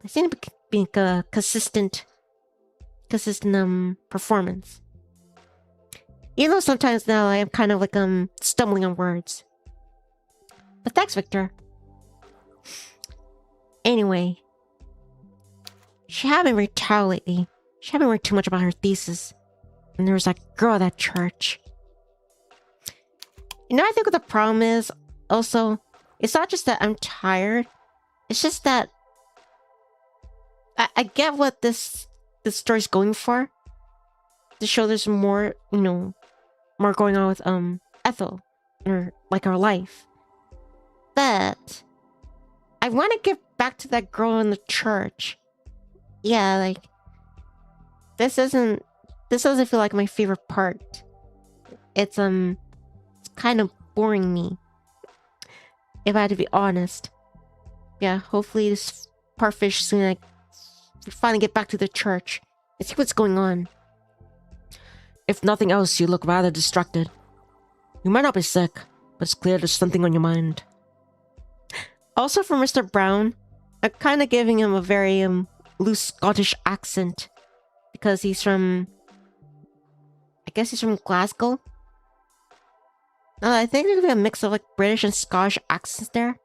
Speaker 1: I seem to be being a consistent performance. Even though sometimes now I am kind of like stumbling on words. But thanks, Victor. Anyway, she hadn't been very tired lately. She hadn't worried too much about her thesis. And there was that girl at that church. You know, I think what the problem is, also, it's not just that I'm tired. It's just that I get what this story's going for. To show there's more, more going on with Ethel in her life. But I want to get back to that girl in the church. Yeah, like this doesn't feel like my favorite part. It's kind of boring me, if I had to be honest. Yeah, hopefully this part finishes soon. I finally get back to the church and see what's going on.
Speaker 2: If nothing else, you look rather distracted. You might not be sick, but it's clear there's something on your mind.
Speaker 1: Also, for Mr. Brown, I'm kind of giving him a very loose Scottish accent because he's from, I guess he's from Glasgow. I think there's gonna be a mix of like British and Scottish accents there.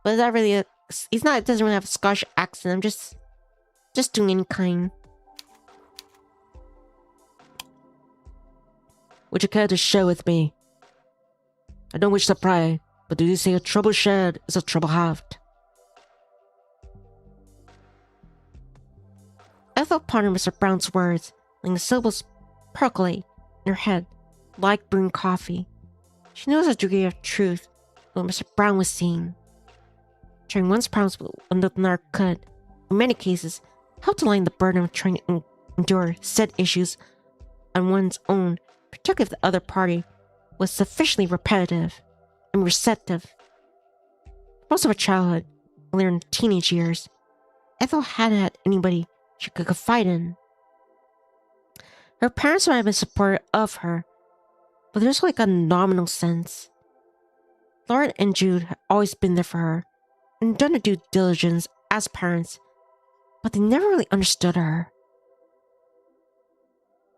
Speaker 1: But is that really he's not, doesn't really have a Scottish accent. I'm just doing any kind.
Speaker 2: Would you care to share with me? I don't wish to pry, but do you say a trouble shared is a trouble halved?
Speaker 1: Ethel pondered Mr. Brown's words, letting the syllables percolate in her head like brewing coffee. She knew there was a degree of truth in what Mr. Brown was saying. Sharing one's problems with another could, in many cases, help to lighten the burden of trying to endure said issues on one's own, particularly if the other party was sufficiently repetitive and receptive. Most of her childhood, earlier in teenage years, Ethel hadn't had anybody she could confide in. Her parents might have been supportive of her, but there's like a nominal sense. Lauren and Jude had always been there for her and done her due diligence as parents, but they never really understood her.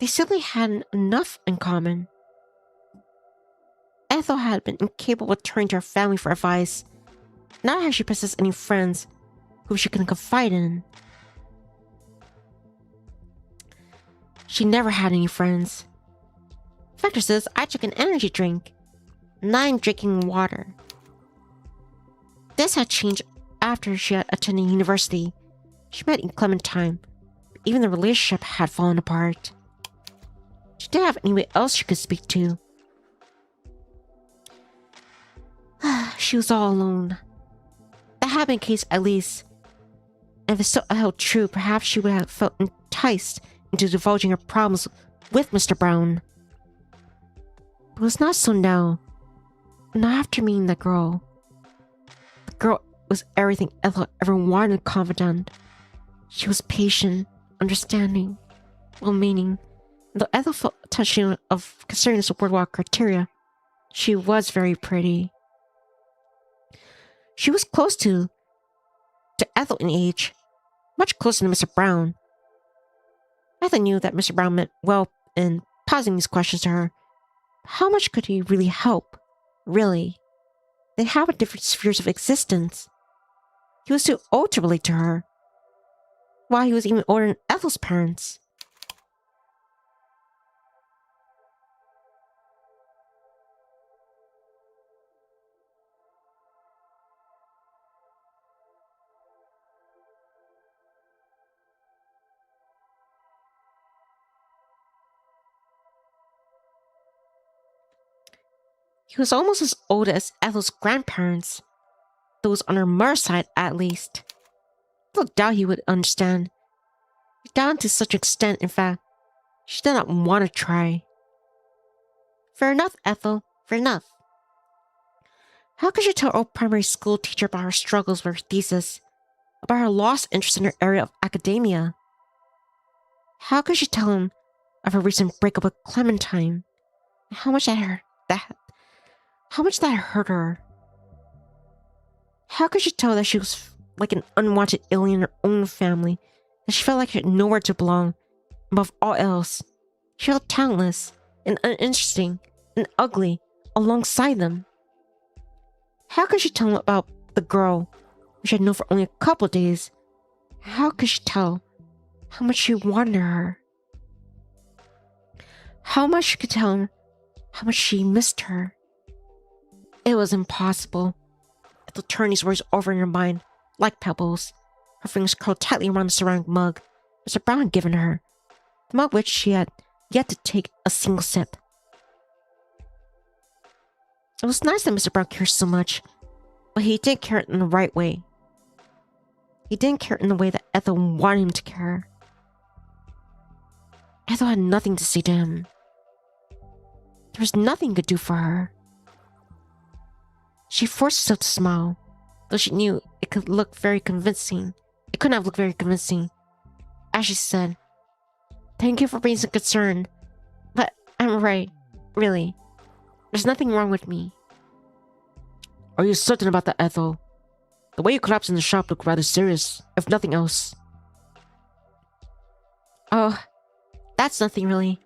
Speaker 1: They simply hadn't enough in common. Ethel had been incapable of turning to her family for advice, not had she possessed any friends who she could confide in. She never had any friends. Vector says I took an energy drink, and I'm drinking water. This had changed after she had attended university. She met in Clementine, but even the relationship had fallen apart. She didn't have anyone else she could speak to. She was all alone. That had been the case at least. And if it still held true, perhaps she would have felt enticed into divulging her problems with Mr. Brown. But it was not so now. Not after meeting that girl. The girl was everything Ethel ever wanted in a confidant. She was patient, understanding, well-meaning. And though Ethel felt touching of considering this a worthwhile criteria, she was very pretty. She was close to Ethel in age, much closer to Mr. Brown. Ethel knew that Mr. Brown meant well in posing these questions to her. How much could he really help? Really? They have different spheres of existence. He was too old to relate to her. While he was even older than Ethel's parents. He was almost as old as Ethel's grandparents, those on her mother's side at least. Little doubt he would understand. Down to such an extent, in fact, she did not want to try. Fair enough, Ethel, fair enough. How could she tell her old primary school teacher about her struggles with her thesis, about her lost interest in her area of academia? How could she tell him of her recent breakup with Clementine, and how much that hurt her? How could she tell that she was like an unwanted alien in her own family, that she felt like she had nowhere to belong? Above all else, she felt talentless and uninteresting and ugly alongside them. How could she tell him about the girl who she had known for only a couple of days? How could she tell how much she wanted her? How much she could tell him how much she missed her? It was impossible. Ethel turned these words over in her mind like pebbles. Her fingers curled tightly around the ceramic mug Mr. Brown had given her, the mug which she had yet to take a single sip. It was nice that Mr. Brown cared so much, but he didn't care in the right way. He didn't care in the way that Ethel wanted him to care. Ethel had nothing to say to him. There was nothing he could do for her. She forced herself to smile, though she knew it could look very convincing. It couldn't have looked very convincing. As she said, "Thank you for being so concerned, but I'm right, really. There's nothing wrong with me."
Speaker 2: Are you certain about that, Ethel? The way you collapsed in the shop looked rather serious, if nothing else.
Speaker 1: Oh, that's nothing really.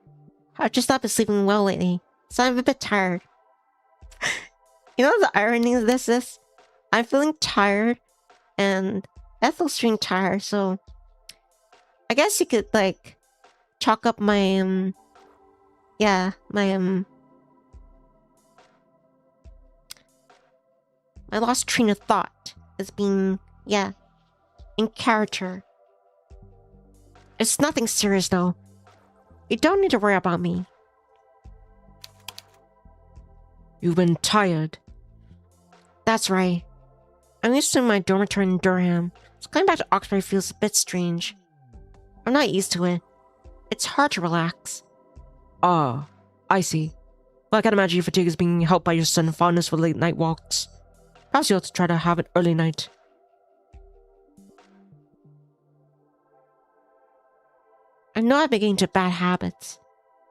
Speaker 1: I've just not been sleeping well lately, so I'm a bit tired. You know the irony of this is, I'm feeling tired, and Ethel's feeling tired, so I guess you could, like, chalk up my, my lost train of thought as being, in character. It's nothing serious, though. You don't need to worry about me.
Speaker 2: You've been tired.
Speaker 1: That's right. I'm used to my dormitory in Durham, so coming back to Oxford feels a bit strange. I'm not used to it. It's hard to relax.
Speaker 2: Ah, I see. Well, I can imagine your fatigue is being helped by your sudden fondness for late night walks. Perhaps you ought to try to have an early night.
Speaker 1: I know I've been getting into bad habits.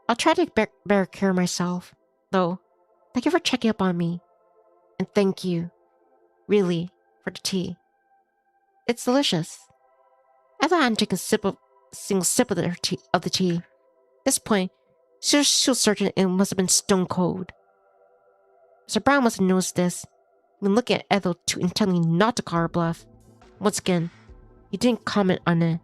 Speaker 1: I'll try to take better care of myself. Though, thank you for checking up on me. And thank you, really, for the tea. It's delicious. I thought I hadn't taken a single sip of the tea. At this point, she was certain it must have been stone cold. Mr. Brown must have noticed this, when looking at Ethel too intently not to call her bluff. Once again, he didn't comment on it.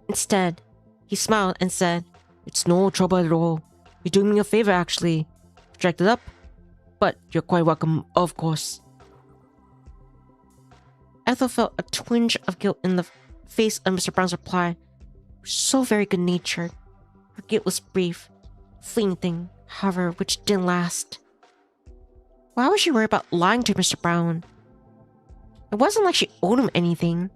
Speaker 1: Instead, he smiled and said, "It's no trouble at all. You're doing me a favor, actually. Dragged it up, but you're quite welcome, of course." Ethel felt a twinge of guilt in the face of Mr. Brown's reply. So very good-natured. Her guilt was brief, fleeting thing, however, which didn't last. Why was she worried about lying to Mr. Brown? It wasn't like she owed him anything.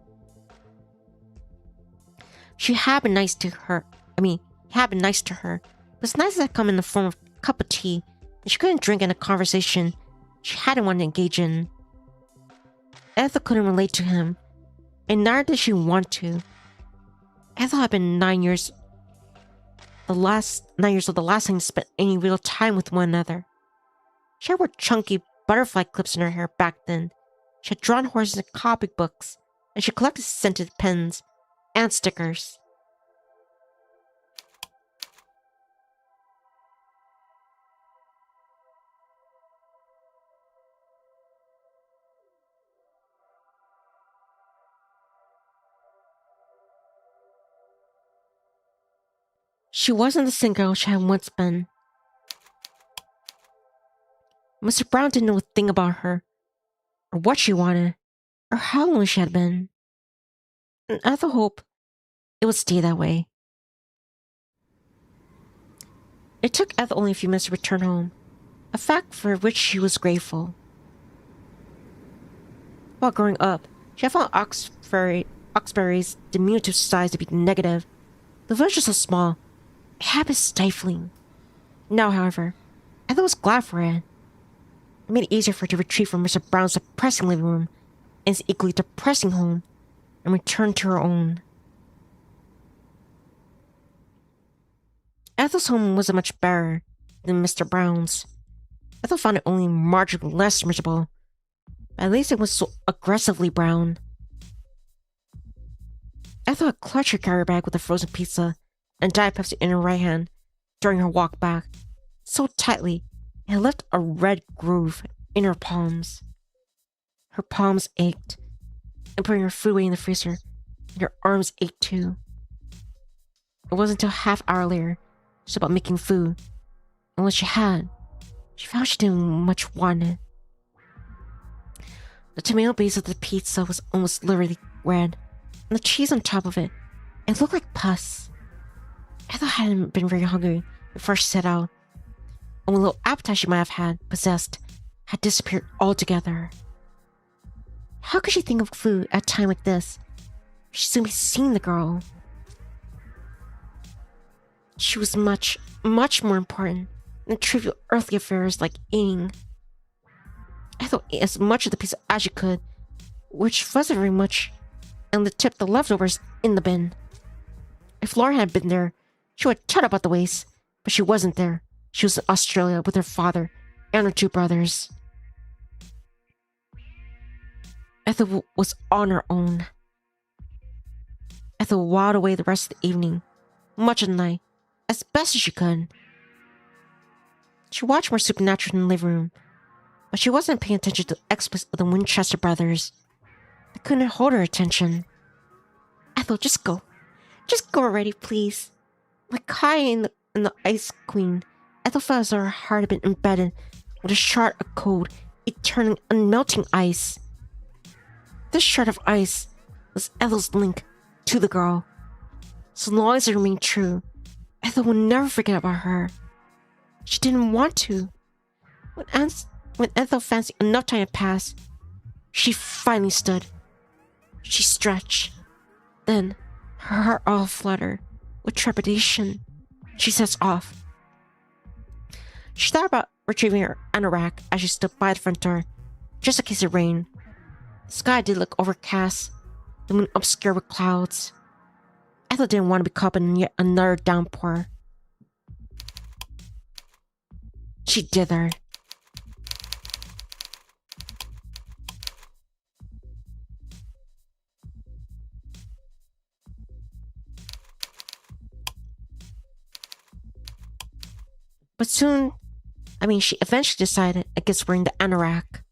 Speaker 1: She had been nice to her. He had been nice to her. But as nice as that come in the form of a cup of tea that she couldn't drink in a conversation she hadn't wanted to engage in. Ethel couldn't relate to him, and neither did she want to. Ethel had been 9 years of the last time they spent any real time with one another. She had wore chunky butterfly clips in her hair back then. She had drawn horses in comic books, and she collected scented pens and stickers. She wasn't the same girl she had once been. Mr. Brown didn't know a thing about her, or what she wanted, or how lonely she had been. And Ethel hoped it would stay that way. It took Ethel only a few minutes to return home, a fact for which she was grateful. While growing up, she had found Oxbury's diminutive size to be negative. The village was so small, it had been stifling. Now, however, Ethel was glad for it. It made it easier for her to retreat from Mr. Brown's depressing living room and his equally depressing home and return to her own. Ethel's home wasn't much better than Mr. Brown's. Ethel found it only marginally less miserable, but at least it was so aggressively brown. Ethel had clutched her carrier bag with a frozen pizza and Diet Pepsi in her right hand during her walk back, so tightly it had left a red groove in her palms. Her palms ached, and putting her food away in the freezer, and her arms ached too. It wasn't until half-hour later she was about making food, and what she had, she found she didn't much want it. The tomato base of the pizza was almost literally red, and the cheese on top of it looked like pus. Ethel hadn't been very hungry before she set out, and what little appetite she might have possessed had disappeared altogether. How could she think of food at a time like this? She'd soon be seeing the girl. She was much, much more important than trivial earthly affairs like eating. Ethel ate as much of the pizza as she could, which wasn't very much, and tipped the leftovers in the bin. If Lauren had been there, she would have chat about the waste, but she wasn't there. She was in Australia with her father and her 2 brothers. Ethel was on her own. Ethel whiled away the rest of the evening, much of the night, as best as she could. She watched more Supernatural in the living room, but she wasn't paying attention to the exploits of the Winchester brothers. They couldn't hold her attention. Ethel, just go. Just go already, please. Like Kai in the Ice Queen, Ethel felt as though her heart had been embedded with a shard of cold, eternal, unmelting ice. This shard of ice was Ethel's link to the girl. So long as it remained true, Ethel would never forget about her. She didn't want to. When Ethel fancied enough time had passed, she finally stood. She stretched. Then, her heart all fluttered with trepidation. She sets off. She thought about retrieving her anorak as she stood by the front door, just in case it rained. The sky did look overcast, the moon obscured with clouds. Ethel didn't want to be caught in yet another downpour. She dithered. But she eventually decided against wearing the anorak. It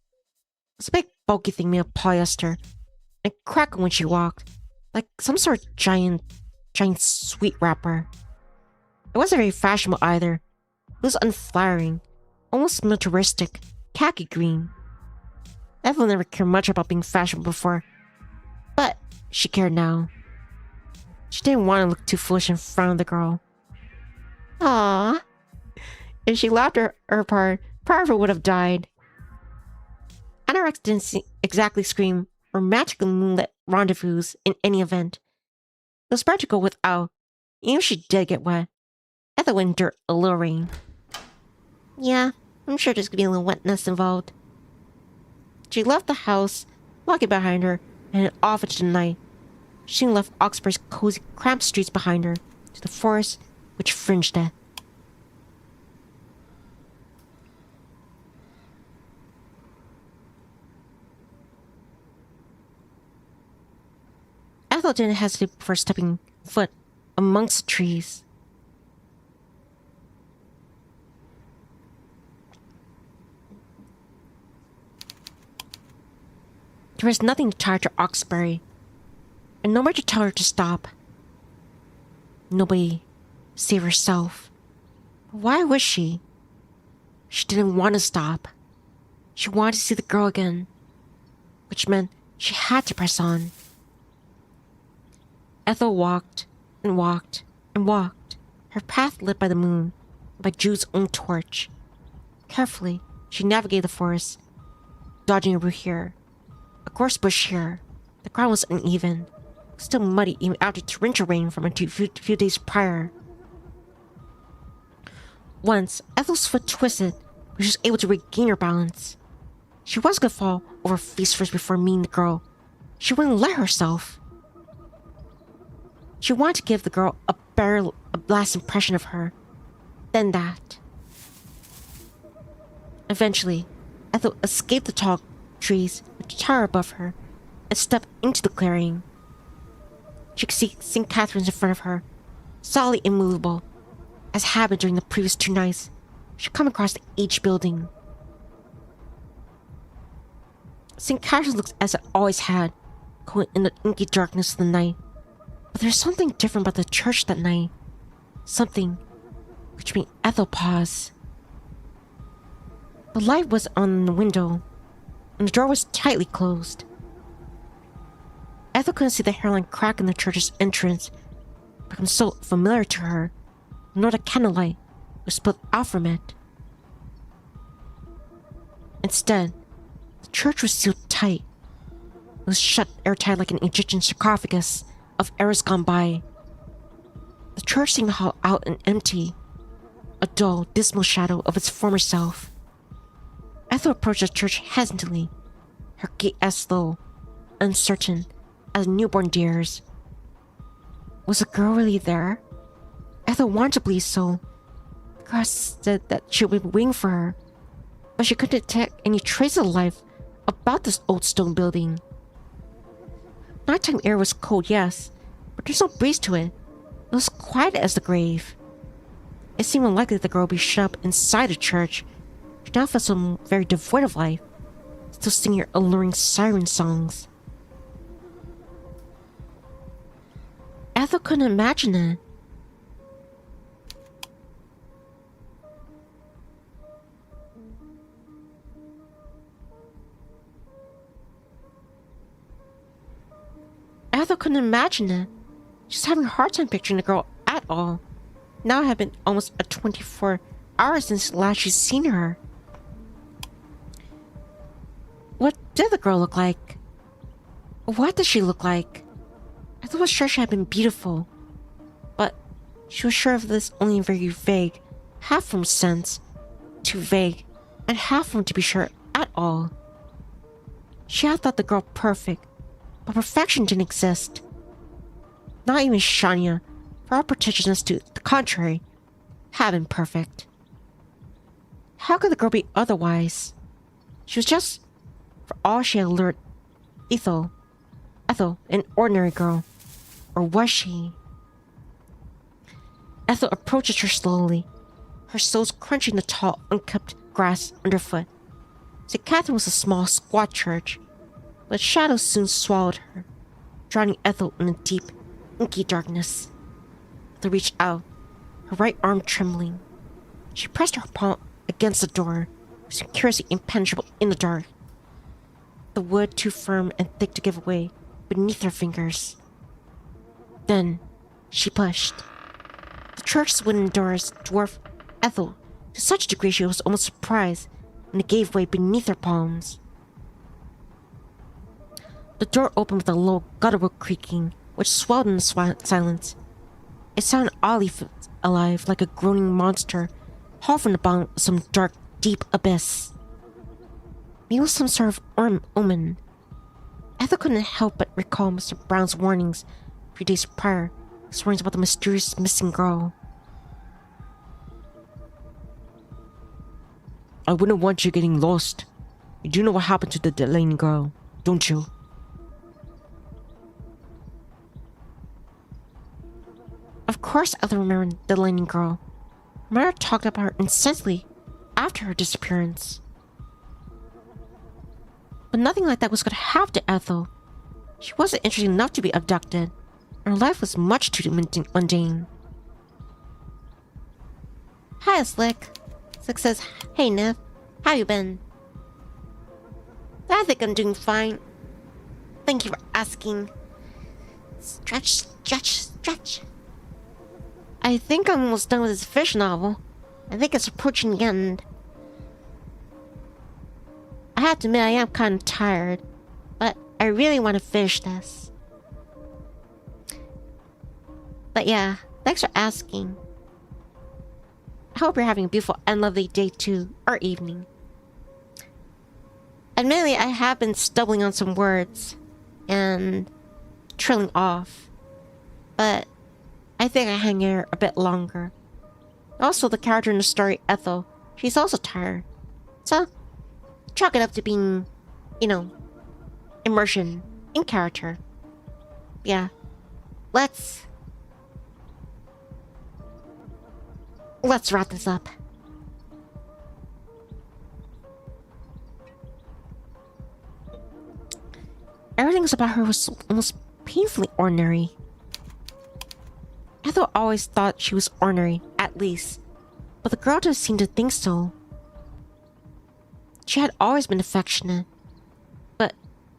Speaker 1: was a big bulky thing made of polyester and crackled when she walked, like some sort of giant sweet wrapper. It wasn't very fashionable either. It was unflattering, almost militaristic, khaki green. Ethel never cared much about being fashionable before, but she cared now. She didn't want to look too foolish in front of the girl. Aww. If she laughed her part of her would have died. Anoraks didn't exactly scream romantic moonlit rendezvous in any event. It was better to go without, even if she did get wet. Ethel would endure a little rain. Yeah, I'm sure there's gonna be a little wetness involved. She left the house, locking it behind her, and headed off into the night. She left Oxford's cozy, cramped streets behind her, to the forest which fringed it. Ethel didn't hesitate before stepping foot amongst the trees. There was nothing to tie to Oxbury, and nowhere to tell her to stop. Nobody save herself. Why was she? She didn't want to stop. She wanted to see the girl again, which meant she had to press on. Ethel walked and walked and walked, her path lit by the moon, by Jude's own torch. Carefully, she navigated the forest, dodging a root here, a gorse bush here. The ground was uneven, still muddy even after torrential rain from a few days prior. Once, Ethel's foot twisted, but she was able to regain her balance. She was going to fall over face first before meeting the girl. She wouldn't let herself. She wanted to give the girl a last impression of her. Then that. Eventually, Ethel escaped the tall trees which tower above her and stepped into the clearing. She could see St. Catherine's in front of her, solidly immovable. As happened during the previous 2 nights, she'd come across the aged building. St. Catherine's looked as it always had, cold in the inky darkness of the night. But there's something different about the church that night. Something which made Ethel pause. The light was on the window, and the door was tightly closed. Ethel couldn't see the hairline crack in the church's entrance, become so familiar to her, nor the candlelight was split out from it. Instead, the church was sealed tight. It was shut airtight like an Egyptian sarcophagus of eras gone by. The church seemed hollow out and empty, a dull, dismal shadow of its former self. Ethel approached the church hesitantly, her gait as slow, uncertain as a newborn deer's. Was the girl really there? Ethel wanted to believe so. The girl said that she would be waiting for her, but she couldn't detect any trace of life about this old stone building. Nighttime air was cold, yes, but there's no breeze to it. It was quiet as the grave. It seemed unlikely that the girl would be shut up inside the church. She now felt so very devoid of life, still singing her alluring siren songs. Ethel couldn't imagine it. Ethel couldn't imagine it. She's having a hard time picturing the girl at all. Now it had been almost 24 hours since last she'd seen her. What did the girl look like? What did she look like? Ethel was sure she had been beautiful, but she was sure of this only in very vague, half-formed sense. Too vague, and half-formed to be sure at all. She had thought the girl perfect, but perfection didn't exist. Not even Shania, for all pretensiousness to the contrary, had been perfect. How could the girl be otherwise? She was just, for all she had lured Ethel, an ordinary girl. Or was she? Ethel approaches her slowly, her soles crunching the tall, unkept grass underfoot. St. Catherine was a small, squat church, but shadows soon swallowed her, drowning Ethel in a deep, inky darkness. Ethel reached out, her right arm trembling. She pressed her palm against the door, her security impenetrable in the dark. The wood too firm and thick to give way beneath her fingers. Then she pushed. The church's wooden doors dwarfed Ethel to such a degree she was almost surprised when it gave way beneath her palms. The door opened with a low, guttural creaking, which swelled in the silence. It sounded oddly alive, like a groaning monster hauled from the bottom of some dark, deep abyss. Maybe it was some sort of omen. Ethel couldn't help but recall Mr. Brown's warnings a few days prior, his warnings about the mysterious missing girl.
Speaker 2: I wouldn't want you getting lost. You do know what happened to the Delaney girl, don't you?
Speaker 1: Of course Ethel remembered the Delaney girl. Her mother talked about her incessantly after her disappearance. But nothing like that was going to happen to Ethel. She wasn't interesting enough to be abducted. Her life was much too mundane. Hi, Slick. Slick says, "Hey, Niv. How you been?" "I think I'm doing fine. Thank you for asking." Stretch, stretch, stretch. I think I'm almost done with this fish novel. I think it's approaching the end. I have to admit I am kind of tired, but I really want to finish this. But yeah, thanks for asking. I hope you're having a beautiful and lovely day too, or evening. Admittedly, I have been stumbling on some words and trailing off, but I think I hang here a bit longer. Also, the character in the story, Ethel, she's also tired. So, chalk it up to being, immersion in character. Yeah. Let's wrap this up. Everything about her was almost painfully ordinary. Ethel always thought she was ordinary, at least, but the girl didn't seem to think so. She had always been affectionate, but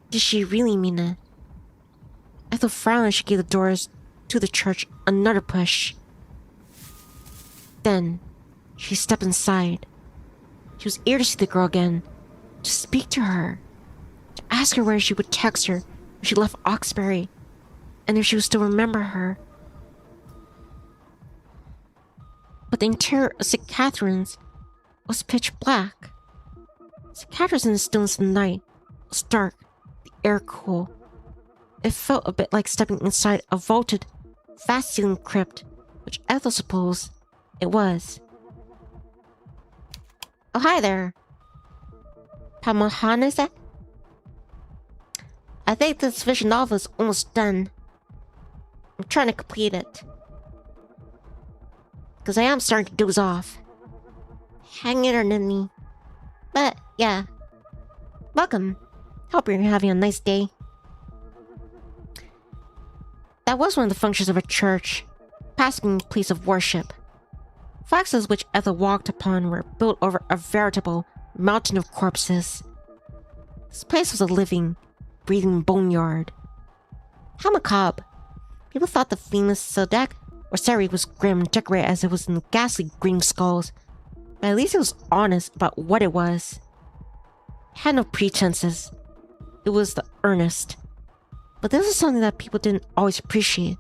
Speaker 1: did she really mean it? Ethel frowned as she gave the doors to the church another push. Then, she stepped inside. She was eager to see the girl again, to speak to her, to ask her where she would text her when she left Oxbury, and if she would still remember her. But the interior of St. Catherine's was pitch black. St. Catherine's in the stillness of the night was dark, the air cool. It felt a bit like stepping inside a vaulted, fast-ceilinged crypt, which Ethel supposed it was. "Oh, hi there. Pamahana, is that? I think this fiction novel is almost done. I'm trying to complete it, because I am starting to doze off. Hang in there, Nivni. But, yeah. Welcome. Hope you're having a nice day." That was one of the functions of a church, past being a place of worship. Flaxes which Ethel walked upon were built over a veritable mountain of corpses. This place was a living, breathing boneyard. How macabre. People thought the famous Sadek or Sari was grim and decorated as it was in ghastly green skulls, but at least it was honest about what it was. It had no pretenses. It was the earnest. But this is something that people didn't always appreciate,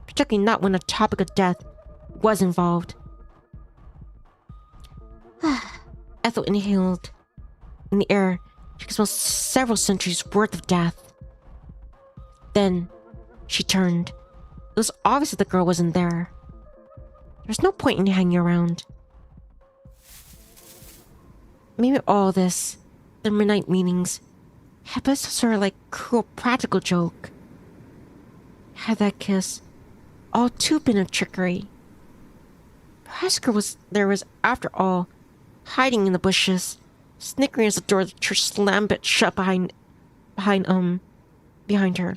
Speaker 1: particularly not when the topic of death was involved. Ethel inhaled. In the air, she could smell several centuries worth of death. Then, she turned. It was obvious that the girl wasn't there. There's no point in hanging around. Maybe all this, the midnight meetings, had been some sort of like cruel practical joke. Had that kiss all too been a trickery? Perhaps the girl was after all hiding in the bushes, snickering as the door of the church slammed it shut behind her.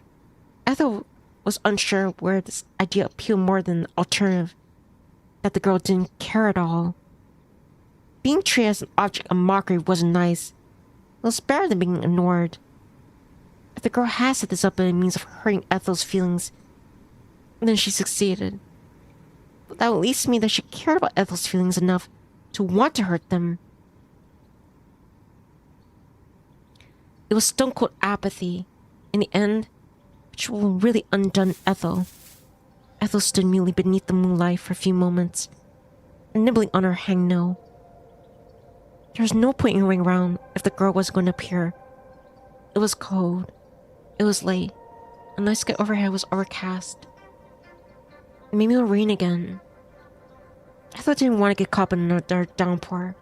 Speaker 1: Ethel was unsure where this idea appealed more than the alternative, that the girl didn't care at all. Being treated as an object of mockery wasn't nice. It was better than being ignored. If the girl had set this up as a means of hurting Ethel's feelings, then she succeeded. But that would at least mean that she cared about Ethel's feelings enough to want to hurt them. It was stone-cold apathy, in the end, which will really undone Ethel. Ethel stood mutely beneath the moonlight for a few moments, nibbling on her hangnail. There was no point in running around if the girl wasn't going to appear. It was cold. It was late. A night sky overhead was overcast. Maybe it'll rain again. Ethel didn't want to get caught in another downpour.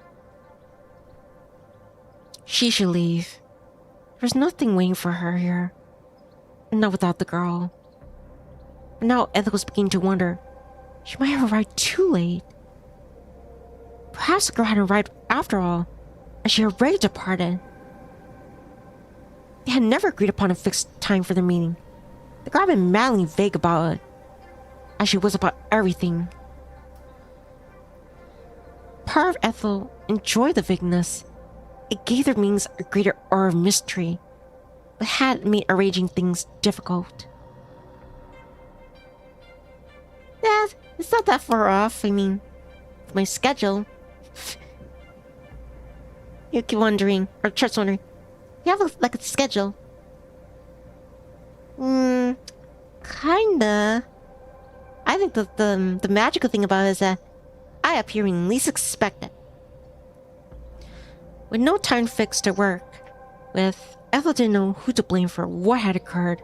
Speaker 1: She should leave. There was nothing waiting for her here. Not without the girl. But now Ethel was beginning to wonder, she might have arrived too late. Perhaps the girl hadn't arrived after all, and she had already departed. They had never agreed upon a fixed time for their meeting. The girl had been madly vague about it, as she was about everything. Part of Ethel enjoyed the vagueness. It gave their meetings a greater aura of mystery, but had made arranging things difficult. Yeah, it's not that far off. I mean, with my schedule. You keep wondering, or Chart's wondering, you have like a schedule? Kinda. I think the magical thing about it is that I appear when least expected. With no time fixed to work with, Ethel didn't know who to blame for what had occurred.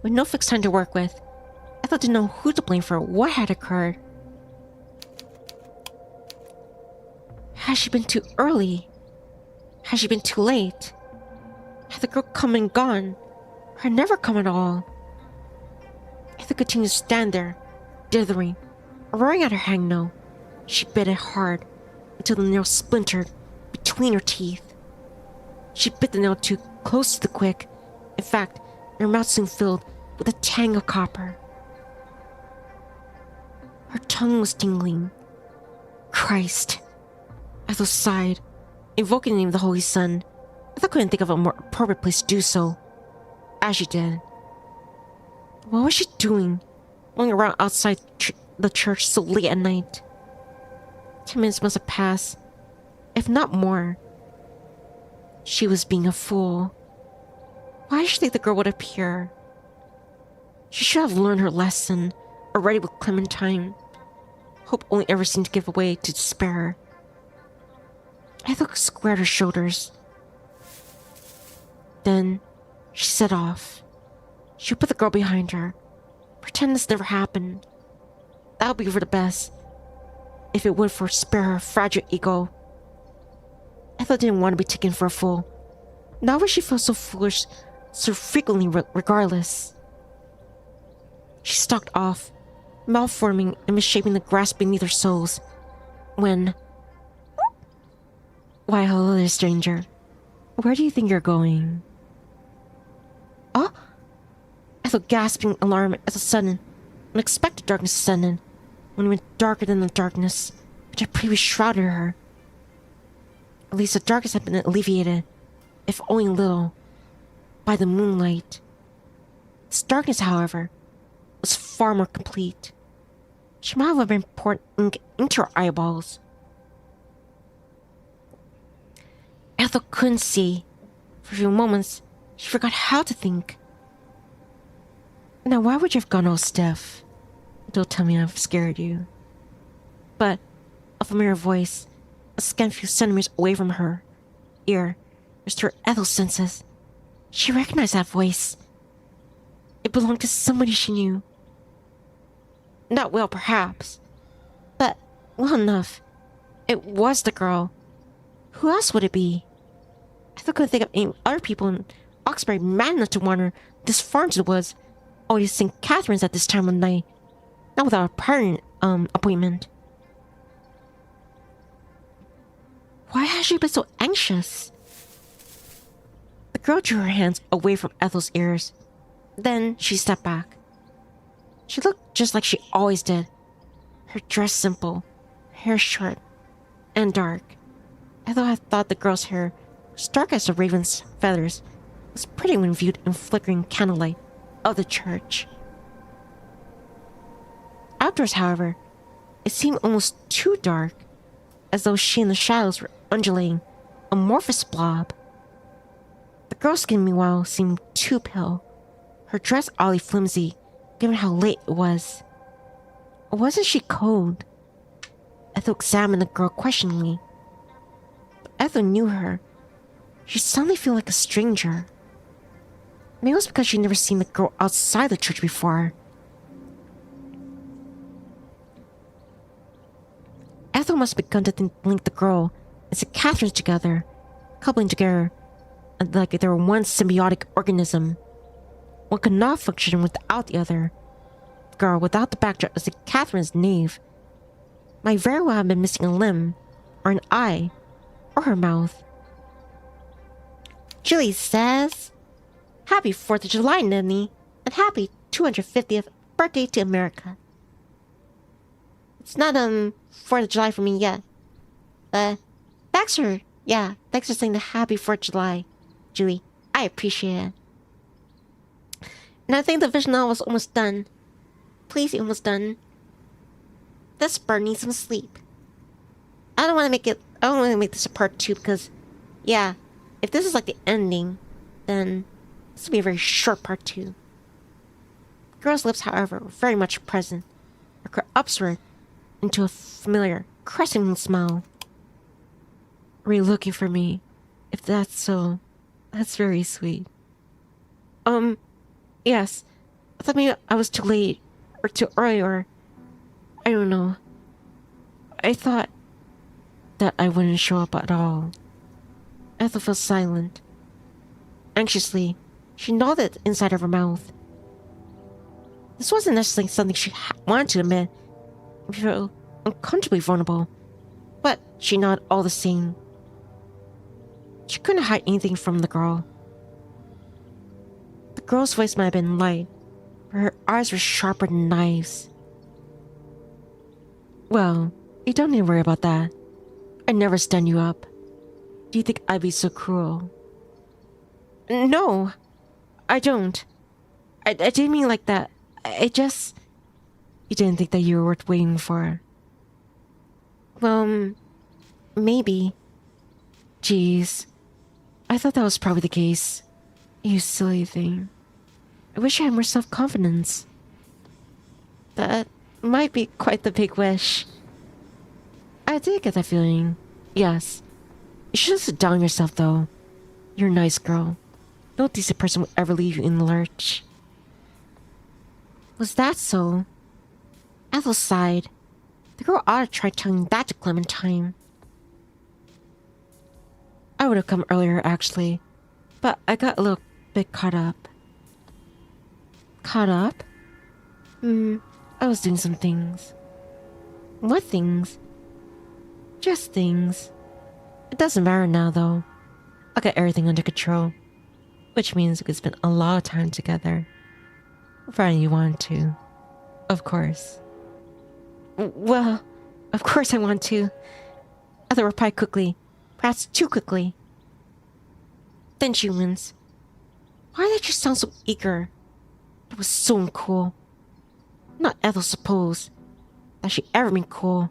Speaker 1: With no fixed time to work with, Ethel didn't know who to blame for what had occurred. Had she been too early? Had she been too late? Had the girl come and gone? Or had never come at all? Ethel continued to stand there, dithering, roaring at her hangnail. She bit it hard until the nail splintered between her teeth. She bit the nail too close to the quick. In fact, her mouth soon filled with a tang of copper. Her tongue was tingling. Christ. Ethel sighed, invoking the name of the Holy Sun. Ethel couldn't think of a more appropriate place to do so. As she did. What was she doing, walking around outside the church so late at night? 10 minutes must have passed, if not more. She was being a fool. Why did she think the girl would appear? She should have learned her lesson already with Clementine. Hope only ever seemed to give way to despair. Ethel squared her shoulders. Then she set off. She would put the girl behind her. Pretend this never happened. That would be for the best, if it would for spare her fragile ego. Ethel didn't want to be taken for a fool. Now would she feel so foolish so frequently regardless? She stalked off, malforming and misshaping the grass beneath her soles, when... Why, hello there, stranger. Where do you think you're going? Oh? Ethel gasping alarm as a sudden, unexpected darkness descended, when it went darker than the darkness which had previously shrouded her. At least the darkness had been alleviated, if only a little, by the moonlight. This darkness, however, was far more complete. She might have been poured ink into her eyeballs. Ethel couldn't see. For a few moments, she forgot how to think.
Speaker 2: Now, why would you have gone all stiff? Don't tell me I've scared you. But a familiar voice, a scant few centimeters away from her ear, restored Ethel's senses. She recognized that voice. It belonged to somebody she knew. Not well, perhaps, but well enough. It was the girl. Who else would it be? Ethel couldn't think of any other people in Oxbury mad enough to wander this far into the woods, only to St. Catherine's at this time of night, not without a prior appointment. Why has she been so anxious? The girl drew her hands away from Ethel's ears. Then she stepped back. She looked just like she always did. Her dress simple, hair short, and dark. Ethel had thought the girl's hair, as dark as the raven's feathers, was pretty when viewed in flickering candlelight of the church. Outdoors, however, it seemed almost too dark, as though she and the shadows were undulating, amorphous blob. The girl's skin, meanwhile, seemed too pale, her dress oddly flimsy, given how late it was. Or wasn't she cold? Ethel examined the girl questioningly. But Ethel knew her. She suddenly felt like a stranger. Maybe it was because she'd never seen the girl outside the church before. Ethel must have begun to link the girl and St. Catherine's together, coupling together like they were one symbiotic organism. One could not function without the other. The girl, without the backdrop of St. Catherine's nave, might very well have been missing a limb, or an eye, or her mouth. Julie says, "Happy 4th of July, Nivni, and happy 250th birthday to America." It's not 4th of July for me yet. Thanks for saying the happy 4th of July, Julie. I appreciate it. And I think the visual novel is almost done. Please, almost done. This bird needs some sleep. I don't want to make this a part 2 because, yeah, if this is like the ending, then this will be a very short part 2. The girl's lips, however, were very much present, her curl upward into a familiar, caressing smile. "Are you looking for me? If that's so, that's very sweet." Yes. I thought maybe I was too late, or too early, or I don't know. I thought that I wouldn't show up at all. Ethel fell silent. Anxiously, she nodded inside of her mouth. This wasn't necessarily something she wanted to admit. She felt uncomfortably vulnerable, but she nodded all the same. She couldn't hide anything from the girl. The girl's voice might have been light, but her eyes were sharper than knives. "Well, you don't need to worry about that. I'd never stand you up. Do you think I'd be so cruel?" "No, I don't. I didn't mean like that. I just..." "You didn't think that you were worth waiting for?" "Well, maybe." "Jeez. I thought that was probably the case. You silly thing. I wish I had more self-confidence." "That might be quite the big wish." "I did get that feeling. Yes. You should sit down yourself, though. You're a nice girl. No decent person would ever leave you in the lurch." Was that so? Ethel sighed. The girl ought to try telling that to Clementine. "I would have come earlier, actually, but I got a little bit caught up." "Caught up?" I was doing some things." "What things?" "Just things. It doesn't matter now, though. I got everything under control, which means we could spend a lot of time together. Provided you want to, of course." "Well, of course I want to." Ethel replied quickly, perhaps too quickly. Then she winced. Why did she sound so eager? It was so uncool. Not Ethel supposed that she ever been cool.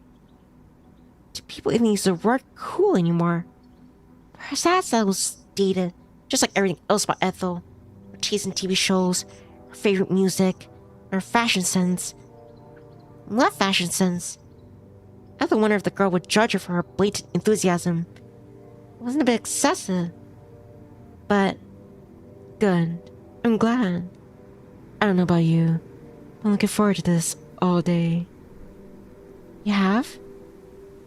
Speaker 2: Do people even use the word cool anymore? Perhaps that was dated, just like everything else about Ethel. Her taste in TV shows,
Speaker 1: her favorite music, her fashion sense. What fashion sense? Ethel wondered if the girl would judge her for her blatant enthusiasm. It wasn't a bit excessive. But, good. I'm glad. I don't know about you. I'm looking forward to this all day. You have?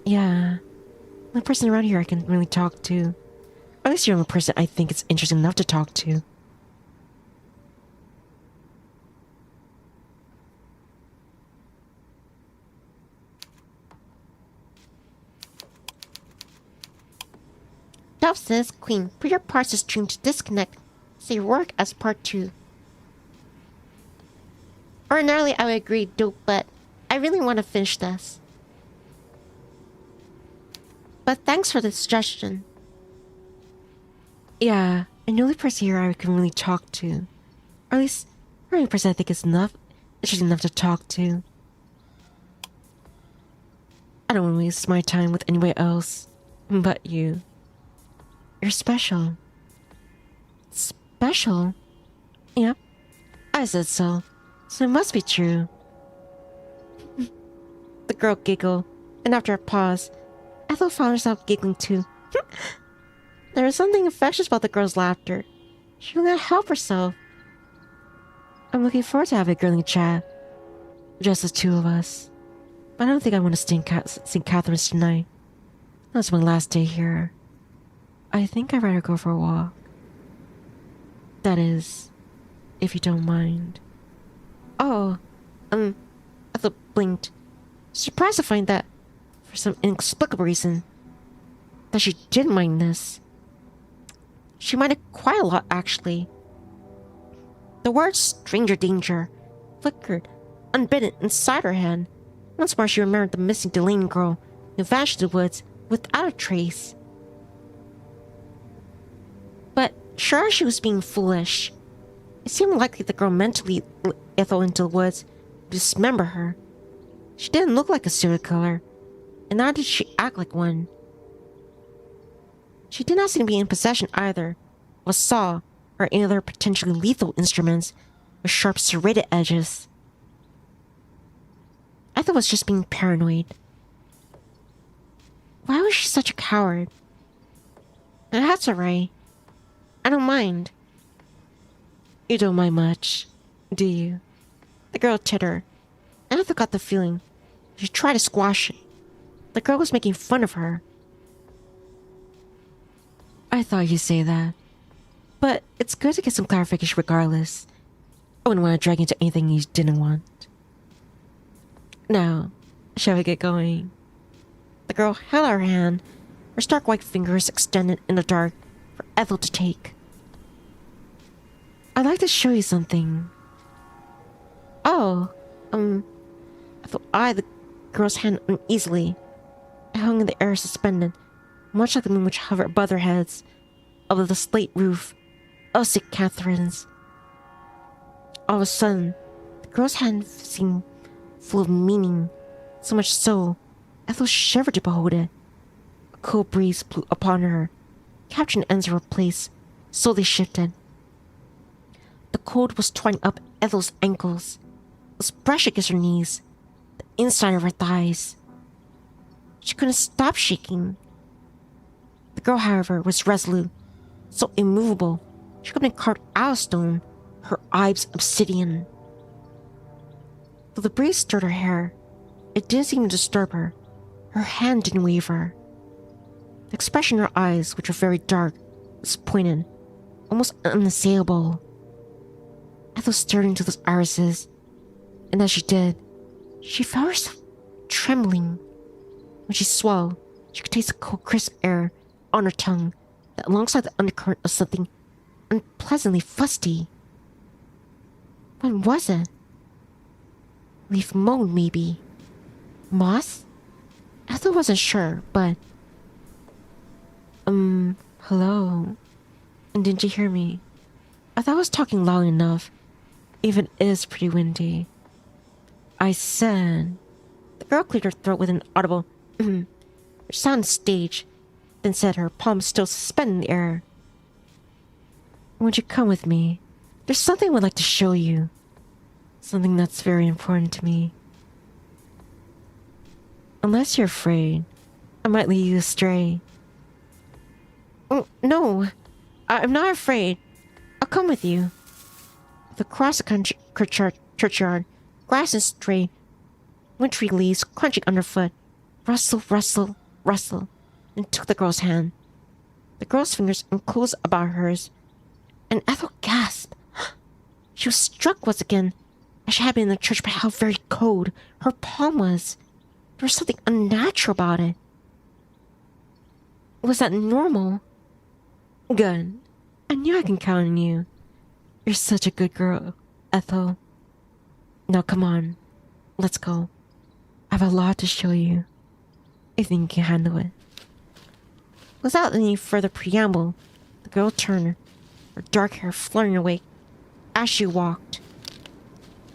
Speaker 1: Yeah. I'm the person around here I can really talk to. Or at least you're the only person I think it's interesting enough to talk to. Dove says, Queen, put your parts to stream to disconnect. Say work as part 2. Ordinarily, I would agree, dope, but I really want to finish this. But thanks for the suggestion. Yeah, I'm the only person here I can really talk to. Or at least, the only person I think is interesting enough to talk to. I don't want to waste my time with anybody else but you. You're special. Special? Yep, I said so. So it must be true. The girl giggled, and after a pause, Ethel found herself giggling too. There was something infectious about the girl's laughter. She could not help herself. I'm looking forward to having a girly chat. Just the two of us. But I don't think I want to stay in St. Catherine's tonight. That's my last day here. I think I'd rather go for a walk. That is, if you don't mind. Oh, Ethel blinked, surprised to find that, for some inexplicable reason, that she did mind this. She minded quite a lot, actually. The word stranger danger flickered, unbidden, inside her head. Once more she remembered the missing Delaney girl who vanished in the woods without a trace. But sure as she was being foolish, it seemed likely the girl meant to lead Ethel into the woods to dismember her. She didn't look like a serial killer, and neither did she act like one. She did not seem to be in possession either of a saw or any other potentially lethal instruments with sharp serrated edges. Ethel was just being paranoid. Why was she such a coward? And that's alright. I don't mind. You don't mind much, do you? The girl tittered. Ethel got the feeling she tried to squash it. The girl was making fun of her. I thought you'd say that. But it's good to get some clarification regardless. I wouldn't want to drag you into anything you didn't want. Now, shall we get going? The girl held out her hand, her stark white fingers extended in the dark for Ethel to take. I'd like to show you something. Oh, Ethel eyed the girl's hand uneasily. It hung in the air suspended, much like the moon which hovered above their heads, over the slate roof of St. Catherine's. All of a sudden, the girl's hand seemed full of meaning, so much so, Ethel shivered to behold it. A cool breeze blew upon her, capturing the ends of her place, slowly shifted. The cold was twining up Ethel's ankles, was brushing against her knees, the inside of her thighs. She couldn't stop shaking. The girl, however, was resolute, so immovable she could have been carved out of stone, her eyes obsidian. Though the breeze stirred her hair, it didn't seem to disturb her. Her hand didn't waver. The expression in her eyes, which were very dark, was pointed, almost unassailable. Ethel stared into those irises, and as she did, she felt herself trembling. When she swallowed, she could taste the cold, crisp air on her tongue that alongside the undercurrent of something unpleasantly fusty. What was it? Leaf mold, maybe. Moss? Ethel wasn't sure, but... hello? And didn't you hear me? I thought I was talking loud enough. Even it is pretty windy. I said... The girl cleared her throat with an audible which sounded staged, then said, her palms still suspended in the air. Won't you come with me? There's something I would like to show you. Something that's very important to me. Unless you're afraid, I might lead you astray. Oh, no, I'm not afraid. I'll come with you. Across the churchyard, grass and stray, wintry leaves crunching underfoot. Rustle, rustle, rustle, and took the girl's hand. The girl's fingers enclosed about hers, and Ethel gasped. She was struck once again, as she had been in the church, by how very cold her palm was. There was something unnatural about it. Was that normal? Good. I knew I can count on you. You're such a good girl, Ethel. Now come on, let's go. I have a lot to show you. I think you can handle it. Without any further preamble, the girl turned, her dark hair flowing away as she walked.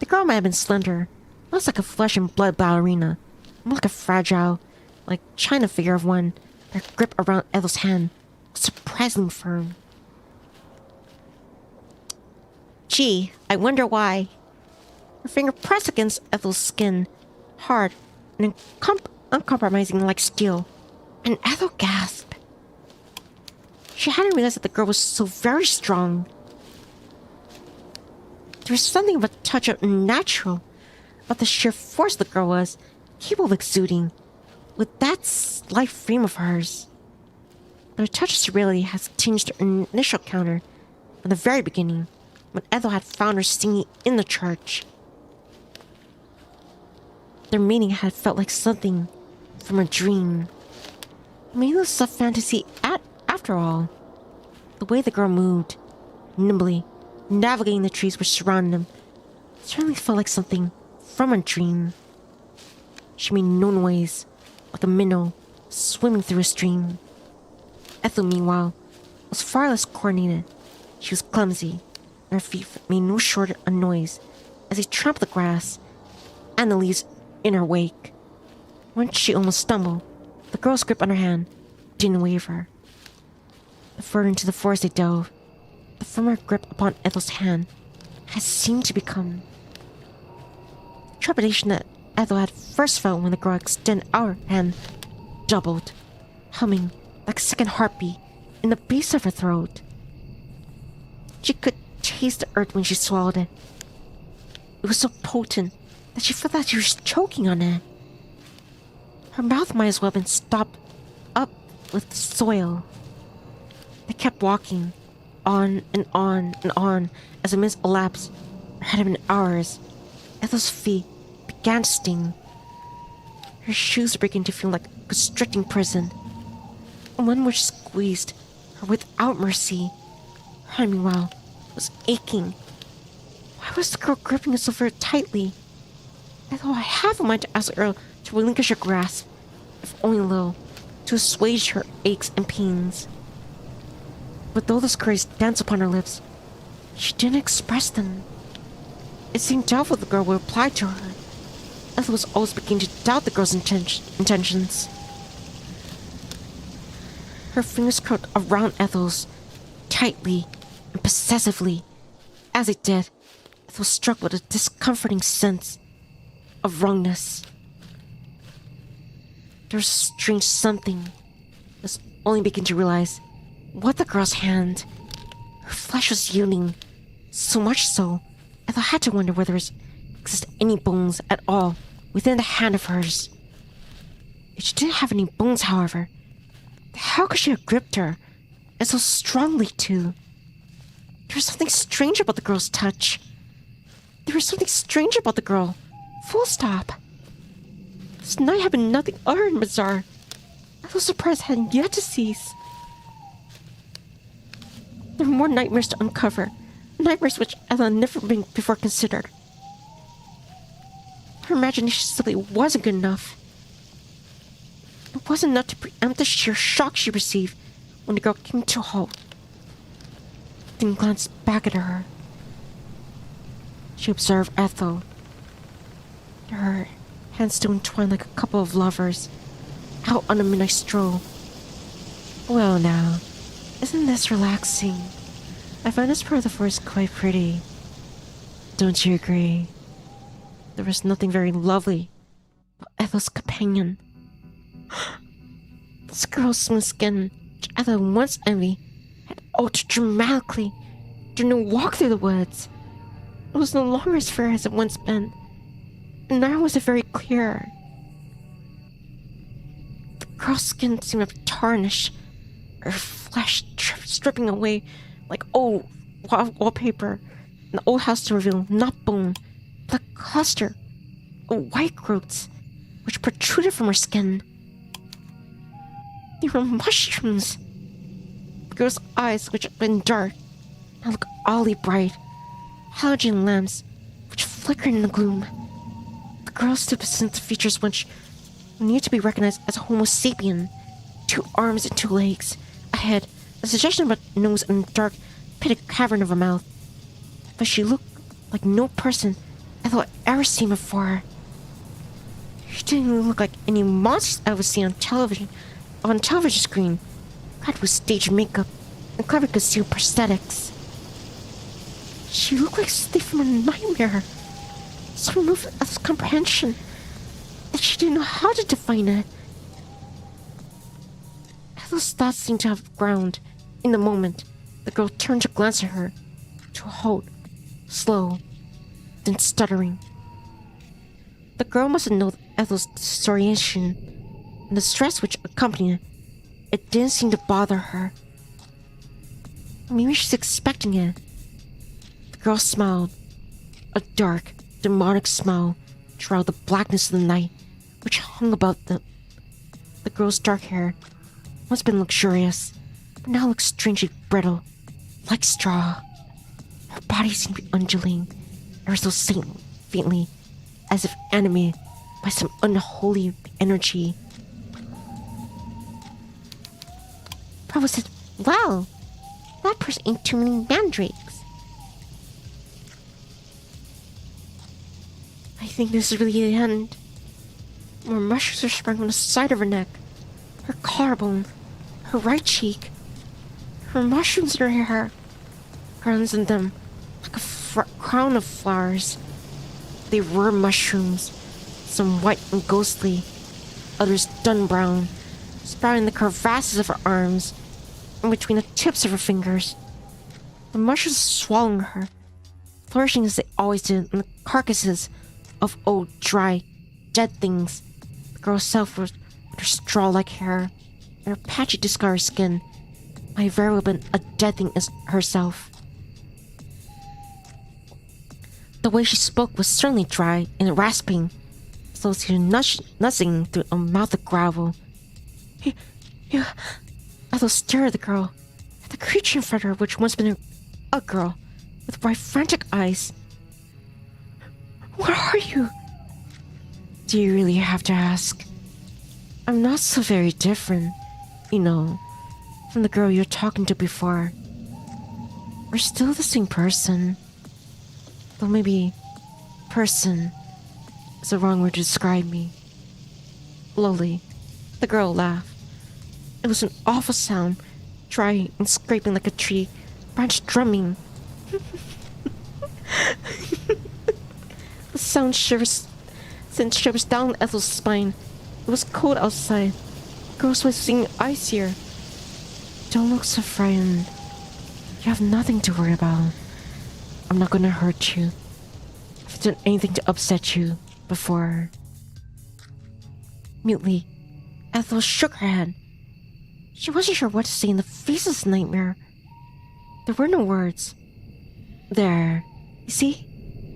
Speaker 1: The girl might have been slender, less like a flesh and blood ballerina, more like a fragile, like china figure of one. Her grip around Ethel's hand was surprisingly firm. Gee, I wonder why. Her finger pressed against Ethel's skin, hard and uncompromising like steel, and Ethel gasped. She hadn't realized that the girl was so very strong. There was something of a touch of unnatural about the sheer force the girl was capable of exuding with that slight frame of hers. But her touch of surreality has tinged her initial counter from the very beginning, when Ethel had found her singing in the church. Their meeting had felt like something from a dream. Maybe it was a fantasy after all. The way the girl moved, nimbly, navigating the trees which surrounded them, certainly felt like something from a dream. She made no noise, like a minnow swimming through a stream. Ethel, meanwhile, was far less coordinated. She was clumsy, and her feet made no short a noise as they trampled the grass and the leaves in her wake. Once she almost stumbled, the girl's grip on her hand didn't waver. The further into the forest they dove, the firmer grip upon Ethel's hand had seemed to become. The trepidation that Ethel had first felt when the girl extended out her hand doubled, humming like a second heartbeat in the base of her throat. She could taste the earth when she swallowed it. It was so potent that she felt that she was choking on it. Her mouth might as well have been stopped up with the soil. They kept walking, on and on and on, as the minutes elapsed, or had been hours. Ethel's feet began to sting. Her shoes were beginning to feel like a constricting prison, and one which squeezed her without mercy. Her hand, meanwhile, was aching. Why was the girl gripping it so very tightly? Ethel had half a mind to ask the girl to relinquish her grasp, if only a little, to assuage her aches and pains. But though those cries danced upon her lips, she didn't express them. It seemed doubtful the girl would reply to her. Ethel was always beginning to doubt the girl's intentions. Her fingers curled around Ethel's, tightly and possessively. As it did, Ethel was struck with a discomforting sense of wrongness. There was a strange something. I was only beginning to realize what the girl's hand. Her flesh was yielding, so much so, Ethel had to wonder whether there existed any bones at all within the hand of hers. If she didn't have any bones, however, how could she have gripped her, and so strongly too? There was something strange about the girl's touch. There was something strange about the girl. Full stop. This night had been nothing other than bizarre. Ethel's surprise hadn't yet to cease. There were more nightmares to uncover, nightmares which Ethel had never been before considered. Her imagination simply wasn't good enough. It wasn't enough to preempt the sheer shock she received when the girl came to a halt. Then glanced back at her. She observed Ethel. Her hands still entwined like a couple of lovers, out on a midnight stroll. Well now, isn't this relaxing?
Speaker 2: I find this part of the forest quite pretty. Don't you agree? There was nothing very lovely about Ethel's companion. This girl's smooth skin, which Ethel once envied, had altered dramatically during a walk through the woods. It was no longer as fair as it once been, and now was it very clear. The girl's skin seemed to have tarnished, her flesh stripping away like old wallpaper, and the old house to reveal not bone, but a cluster of white growths which protruded from her skin. They were mushrooms. The girl's eyes, which had been dark, now looked oddly bright, halogen lamps which flickered in the gloom. The girl's distinct features which needed to be recognized as a Homo sapien, 2 arms and 2 legs, a head, a suggestion of a nose and a dark, pitted cavern of a mouth. But she looked like no person Ethel had ever seen before. She didn't even look like any monsters I would see on television screen, clad with stage makeup and clever concealed prosthetics. She looked like something from a nightmare, so removed of Ethel's comprehension that she didn't know how to define it. Ethel's thoughts seemed to have ground in the moment. The girl turned to glance at her, to a halt, slow, then stuttering. The girl must have known Ethel's disorientation and the stress which accompanied it. It didn't seem to bother her. Maybe she's expecting it. The girl smiled, a dark, demonic smile shrouded the blackness of the night which hung about them. The girl's dark hair once been luxurious, but now looked strangely brittle, like straw. Her body seemed to be undulating, ever so faintly, as if animated by some unholy energy.
Speaker 1: Provo said, "Wow, that person ate too many mandrakes."
Speaker 2: I think this is really the end. More mushrooms are sprung on the side of her neck, her collarbone, her right cheek. Her mushrooms in her hair, crowns in them like a crown of flowers. They were mushrooms, some white and ghostly, others dun brown, sprouting in the crevasses of her arms and between the tips of her fingers. The mushrooms swallowing her, flourishing as they always did in the carcasses of old, dry, dead things. The girl's self was with her straw-like hair and her patchy, discolored skin might very well have been a dead thing as herself. The way she spoke was certainly dry and rasping, as though she was nuzzing through a mouth of gravel. You... Ethel stared at the girl, at the creature in front of her which once been a girl, with bright, frantic eyes. What are you? Do you really have to ask? I'm not so very different, you know, from the girl you were talking to before. We're still the same person. Though maybe person is the wrong word to describe me. Lowly, the girl laughed. It was an awful sound, dry and scraping like a tree, branch drumming. The sound sent shivers down Ethel's spine. It was cold outside. The girl's voice seemed icier. Don't look so frightened. You have nothing to worry about. I'm not gonna hurt you. I've done anything to upset you before. Mutely, Ethel shook her head. She wasn't sure what to say in the face of this nightmare. There were no words. There. You see?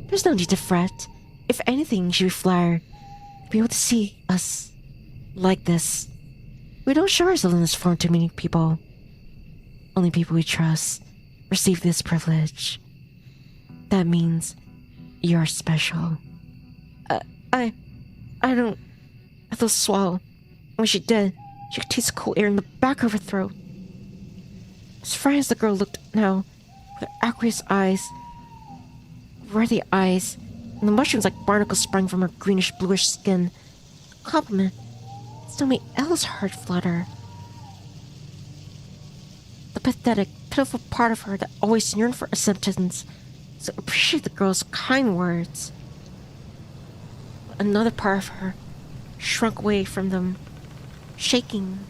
Speaker 2: There's no need to fret. If anything, she'd be flattered to be able to see us like this. We don't show ourselves in this form to many people. Only people we trust receive this privilege. That means you're special. I don't... Ethel swallowed. When she did, she could taste the cool air in the back of her throat. As frightened as the girl looked now, with her aqueous eyes, ruddy eyes, and the mushrooms like barnacles sprang from her greenish-bluish skin, the compliment still made Ella's heart flutter. The
Speaker 1: the pathetic, pitiful part of her that always yearned for acceptance, so appreciate the girl's kind words. But another part of her shrunk away from them, shaking.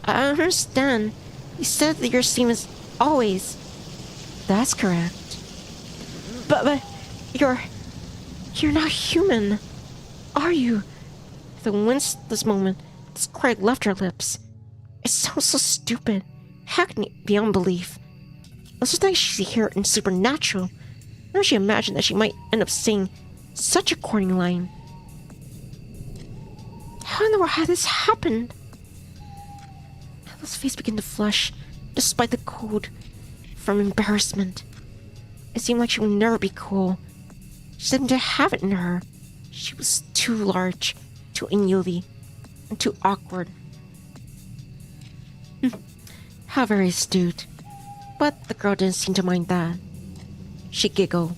Speaker 1: I understand. You said that your steam is always...
Speaker 2: That's correct.
Speaker 1: But you're not human, are you? The winced this moment, this cry left her lips. It sounds so stupid, hackneyed beyond belief. It was just like she'd hear it in Supernatural. Never she imagined that she might end up saying such a corny line. How in the world had this happened? Ethel's face began to flush, despite the cold, from embarrassment. It seemed like she would never be cool. She didn't have it in her. She was too large, too unyieldy, and too awkward. How very astute. But the girl didn't seem to mind that. She giggled.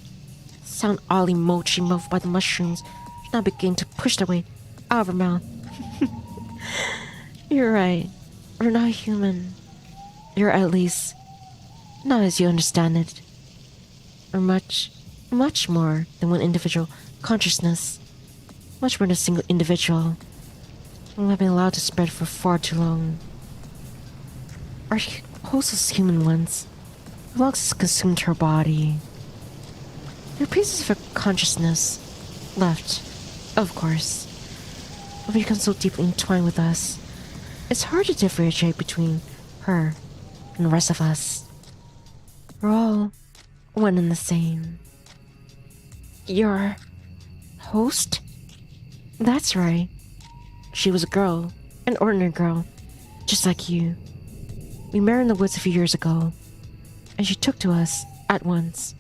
Speaker 1: Sound oddly mochi moved by the mushrooms, she now began to push their way out of her mouth. You're right. We're not human. You're at least not as you understand it. Or much, much more than one individual consciousness. Much more than a single individual. We have been allowed to spread for far too long. Our hostess human ones. Logs has consumed her body. There are pieces of her consciousness left, of course. But become so deeply entwined with us, it's hard to differentiate between her and the rest of us. We're all one and the same. Your host? That's right. She was a girl, an ordinary girl, just like you. We met in the woods a few years ago, and she took to us at once.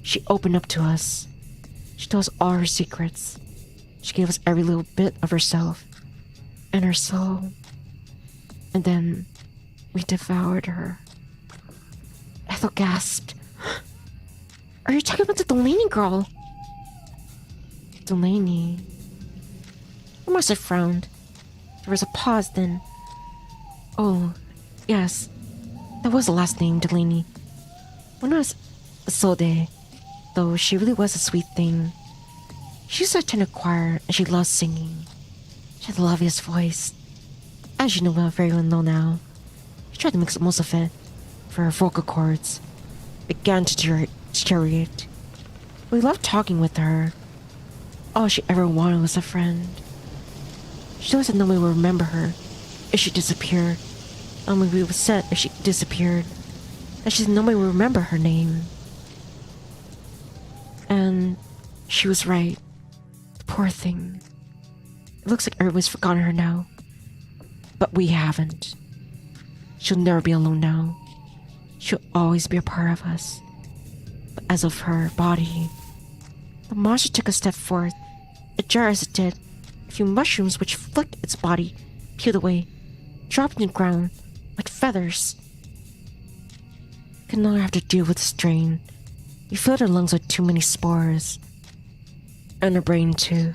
Speaker 1: She opened up to us. She told us all her secrets. She gave us every little bit of herself and her soul. And then we devoured her. Ethel gasped. Are you talking about the Delaney girl? Delaney? I must have frowned. There was a pause then. Oh, yes. That was the last name, Delaney. When I was Sode, though she really was a sweet thing. She used to attend a choir and she loved singing. She had the loveliest voice. As you know very well know now. She tried to mix most of it for her vocal cords. Began to deteriorate. We loved talking with her. All she ever wanted was a friend. She always said nobody would remember her if she disappeared. Only we would said if she disappeared. That she said nobody would remember her name. And she was right. The poor thing. It looks like everyone's forgotten her now. But we haven't. She'll never be alone now. She'll always be a part of us. But as of her body, the monster took a step forth. Ajar as it did, a few mushrooms which flicked its body peeled away, dropped in the ground like feathers. Could no longer have to deal with the strain. We filled her lungs with too many spores. And her brain too.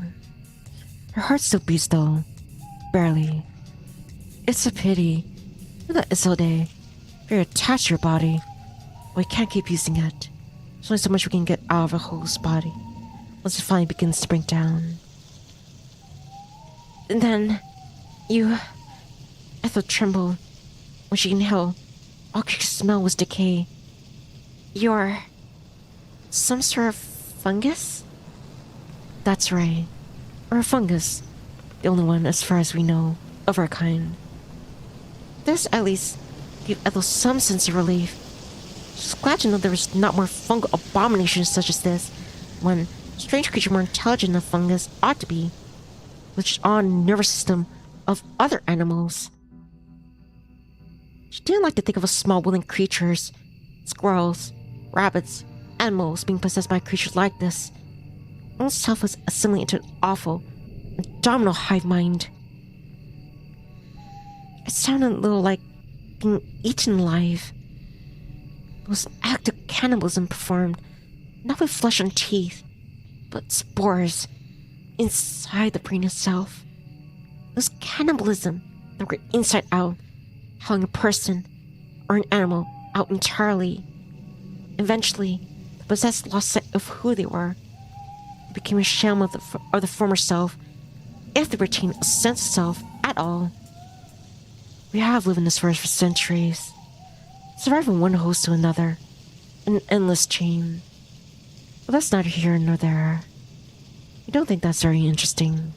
Speaker 1: Her heart still beats though. Barely. It's a pity. You're not Isolde. Very attached to your body. We can't keep using it. There's only so much we can get out of a host's body. Once it finally begins to break down. And then... Ethel trembled. When she inhaled, all she could smell was decay. You're... some sort of fungus? That's right. Or a fungus. The only one, as far as we know, of our kind. This, at least, gave Ethel some sense of relief. She's glad to know there was not more fungal abominations such as this, when strange creature more intelligent than fungus ought to be, which is on the nervous system of other animals. She didn't like to think of a small woodland creatures, squirrels, rabbits, animals being possessed by creatures like this. Her own self was assimilated into an awful, abdominal hive mind. It sounded a little like being eaten alive. It was an act of cannibalism performed, not with flesh and teeth, but spores inside the brain itself. It was cannibalism that were inside out, howling a person or an animal out entirely. Eventually, the possessed lost sight of who they were. They became a sham of the former self, if they retained a sense of self at all. We have lived in this forest for centuries, surviving one host to another, an endless chain. But that's neither here nor there. I don't think that's very interesting.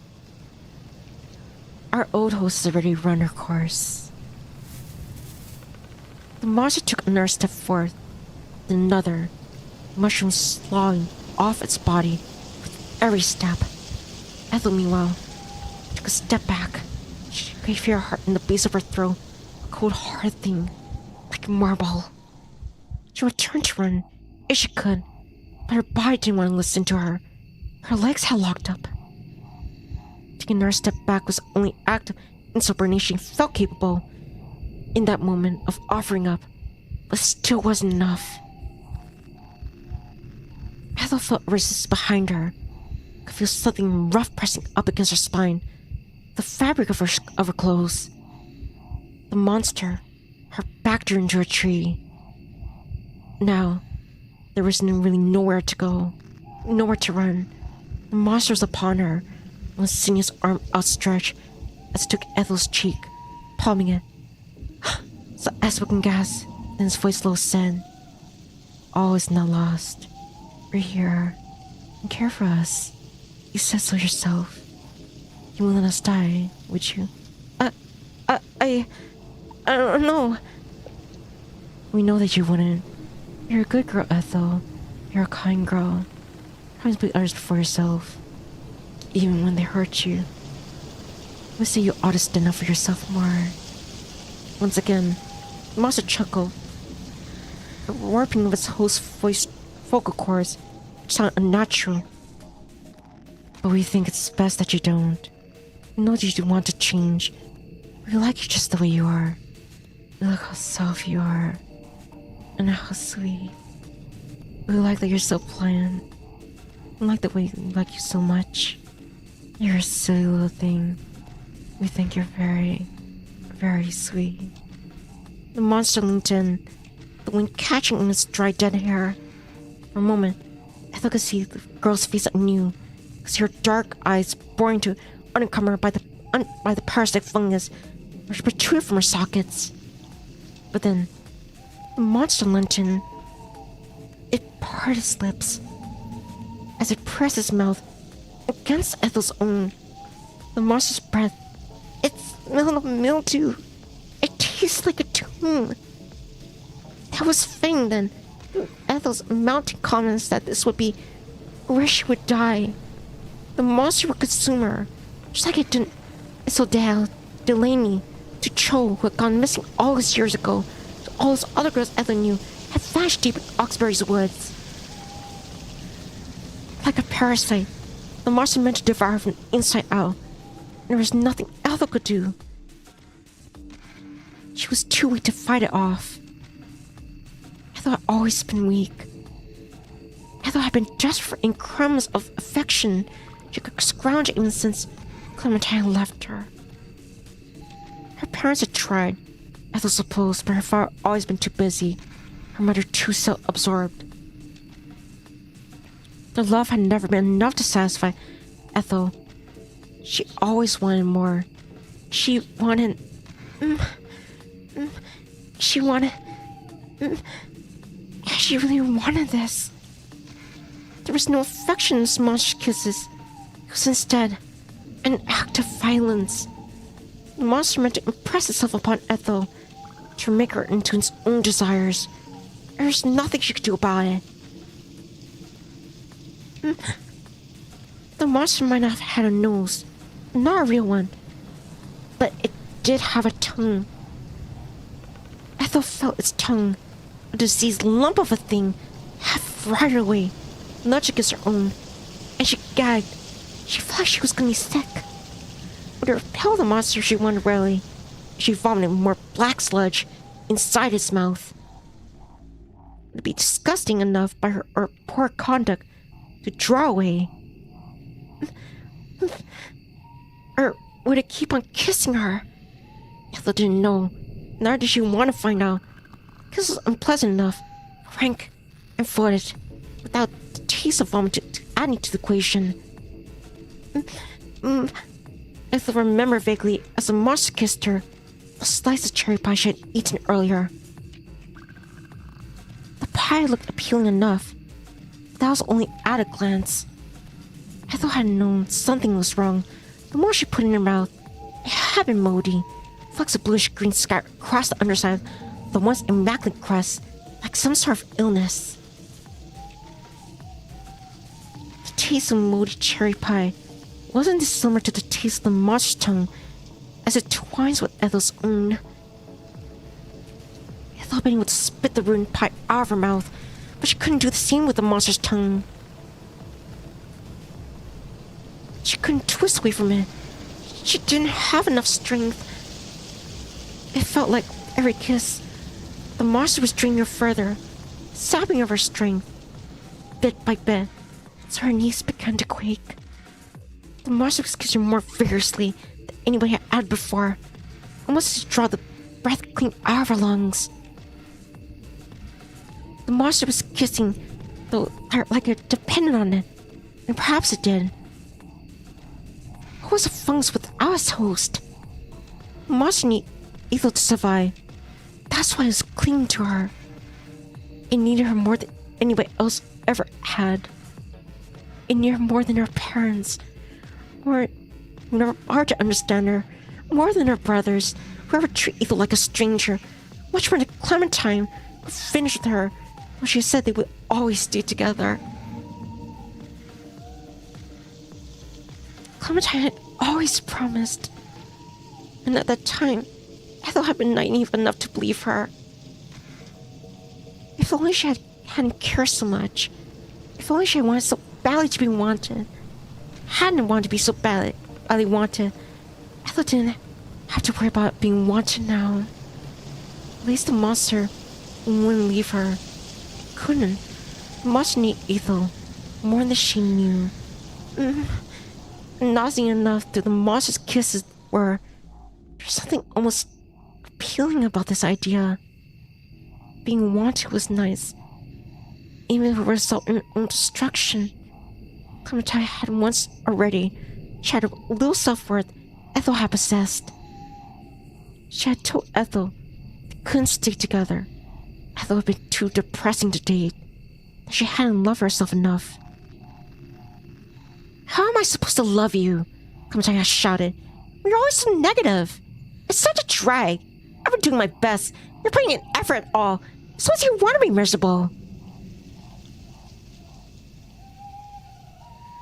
Speaker 1: Our old host has already run her course. The monster took another step forth, then another, mushroom sloughing off its body with every step. Ethel, meanwhile, took a step back. She could feel her heart in the base of her throat, a cold, hard thing, like marble. She returned to run, if she could, but her body didn't want to listen to her. Her legs had locked up. Taking another step back was the only act of insubordination she felt capable in that moment of offering up, but still wasn't enough. Ethel felt resistance behind her, could feel something rough pressing up against her spine, the fabric of her clothes. The monster, her backed her into a tree. Now, there was really nowhere to go, nowhere to run. The monster was upon her, with a sinuous arm outstretched as it took Ethel's cheek, palming it. So unspoken gasp, then his voice low said, "All is not lost. We're here, and care for us. You said so yourself. You wouldn't let us die, would you?" I don't know. We know that you wouldn't. You're a good girl, Ethel. You're a kind girl. Always put others before yourself, even when they hurt you. We say you ought to stand up for yourself more. Once again, the monster chuckled, the warping of its host's voice vocal cords sounded unnatural. But we think it's best that you don't. We know that you want to change. We like you just the way you are. We like how soft you are, and how sweet. We like that you're so pliant. We like the way we like you so much. You're a silly little thing. We think you're very, very sweet. The monster leaned in, the wind catching in its dry dead hair. For a moment, Ethel could see the girl's face anew, could see her dark eyes boring to uncovered by the parasitic fungus which protruded from her sockets. But then, the monster leant in. It parted its lips as it pressed its mouth against Ethel's own. The monster's breath, it smelled of mildew. It tasted like a tomb. That was fitting then. Ethel's mounting confidence that this would be where she would die. The monster would consume her, just like it did Adair, Delaney, to Cho, who had gone missing all those years ago, to all those other girls Ethel knew had vanished deep in Oxbury's woods. Like a parasite, the monster meant to devour her from the inside out, and there was nothing Ethel could do. She was too weak to fight it off. Ethel had always been weak. Ethel had been desperate in crumbs of affection she could scrounge even since Clementine left her. Her parents had tried, Ethel supposed, but her father had always been too busy, her mother too self-absorbed. Their love had never been enough to satisfy Ethel. She always wanted more. She wanted... She really wanted this. There was no affection in this monster's kisses. It was instead an act of violence. The monster meant to impress itself upon Ethel, to make her into its own desires. There was nothing she could do about it. The monster might not have had a nose, not a real one, but it did have a tongue. Ethel felt its tongue, a diseased lump of a thing, half right away, nudged against her own, and she gagged. She felt like she was going to be sick. But to repel the monster, she wondered rarely. She vomited more black sludge inside its mouth. It would be disgusting enough by her poor conduct to draw away. Or would it keep on kissing her? Ethel didn't know, nor did she want to find out. This was unpleasant enough, rank and flooded, without the taste of vomit adding to the equation. Ethel remembered vaguely as the monster kissed her a slice of cherry pie she had eaten earlier. The pie looked appealing enough, but that was only at a glance. Ethel had known something was wrong the more she put it in her mouth. It had been moldy. Flecks of bluish-green scattered across the underside of the once immaculate crust, like some sort of illness. The taste of moldy cherry pie wasn't dissimilar to the taste of the monster's tongue as it twines with Ethel's own. Ethel had been able to spit the ruined pie out of her mouth, but she couldn't do the same with the monster's tongue. She couldn't twist away from it. She didn't have enough strength. It felt like every kiss, the monster was draining her further, sapping of her strength, bit by bit, so her knees began to quake. The monster was kissing her more vigorously than anybody had had before, almost to draw the breath clean out of her lungs. The monster was kissing, though like it depended on it, and perhaps it did. What was a fungus without its host? The monster needed Ethel to survive. That's why it was clinging to her. It needed her more than anybody else ever had. It needed her more than her parents, or never hard to understand her, more than her brothers, whoever treated Ethel like a stranger, much more than Clementine, who finished with her when she said they would always stay together. Clementine had always promised, and at that time, Ethel had been naive enough to believe her. If only she hadn't cared so much. If only she had wanted so badly to be wanted. Hadn't wanted to be so badly wanted. Ethel didn't have to worry about being wanted now. At least the monster wouldn't leave her. Couldn't. The monster needed Ethel more than she knew. Nauseating enough that the monster's kisses were. There's something almost appealing about this idea. Being wanted was nice, even if it would result in her own destruction. Clementine had once already shattered a little self-worth Ethel had possessed. She had told Ethel they couldn't stay together. Ethel had been too depressing to date. She hadn't loved herself enough. How am I supposed to love you? Clementine had shouted. You're always so negative. It's such a drag. I've been doing my best. You're putting in effort at all. So as you want to be miserable.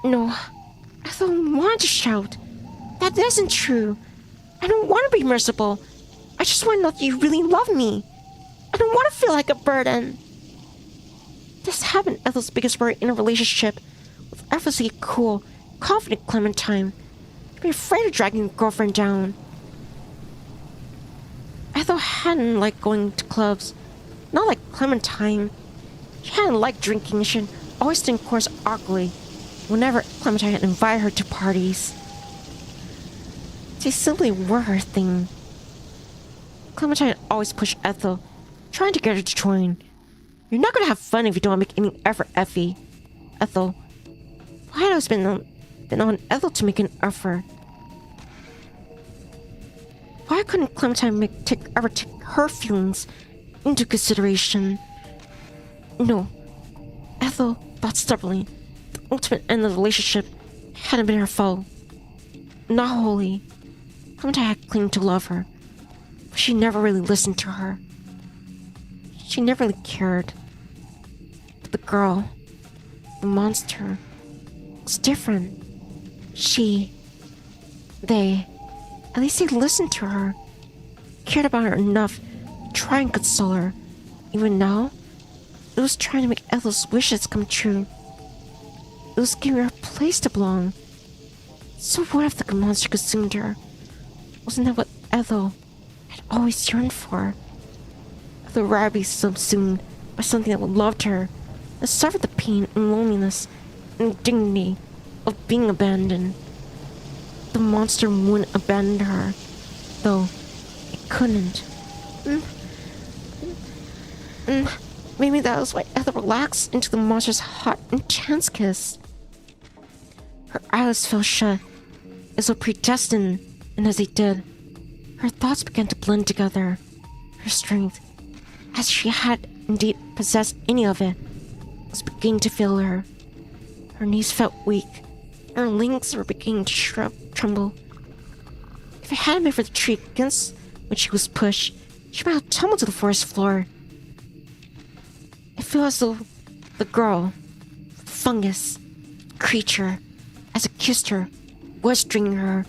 Speaker 1: No, I don't want to shout. That isn't true. I don't want to be merciful. I just want to know that you really love me. I don't want to feel like a burden. This had been Ethel's biggest worry in a relationship with effortlessly cool, confident Clementine. To be afraid of dragging her girlfriend down. Ethel hadn't liked going to clubs. Not like Clementine. She hadn't liked drinking and she had always stayed in course awkwardly whenever Clementine had invited her to parties. They simply were her thing. Clementine had always pushed Ethel, trying to get her to join. You're not going to have fun if you don't make any effort, Effie. Ethel. Why had always been on Ethel to make an effort? Why couldn't Clementine ever take her feelings into consideration? No. Ethel thought stubbornly the ultimate end of the relationship hadn't been her fault. Not wholly. Clementine had claimed to love her, but she never really listened to her. She never really cared. But the girl, the monster, was different. They, at least they listened to her, cared about her enough to try and console her. Even now, it was trying to make Ethel's wishes come true. It was giving her a place to belong. So what if the monster consumed her? Wasn't that what Ethel had always yearned for? Ethel rather be subsumed by something that loved her, and suffered the pain and loneliness and indignity of being abandoned. The monster wouldn't abandon her, though it couldn't. Maybe that was why Ethel relaxed into the monster's hot, intense kiss. Her eyes fell shut, as though predestined, and as they did, her thoughts began to blend together. Her strength, as she had indeed possessed any of it, was beginning to fail her. Her knees felt weak, and her legs were beginning to tremble. If it hadn't been for the tree against which she was pushed, she might have tumbled to the forest floor. It felt as though the girl, fungus, creature, as it kissed her, was stringing her.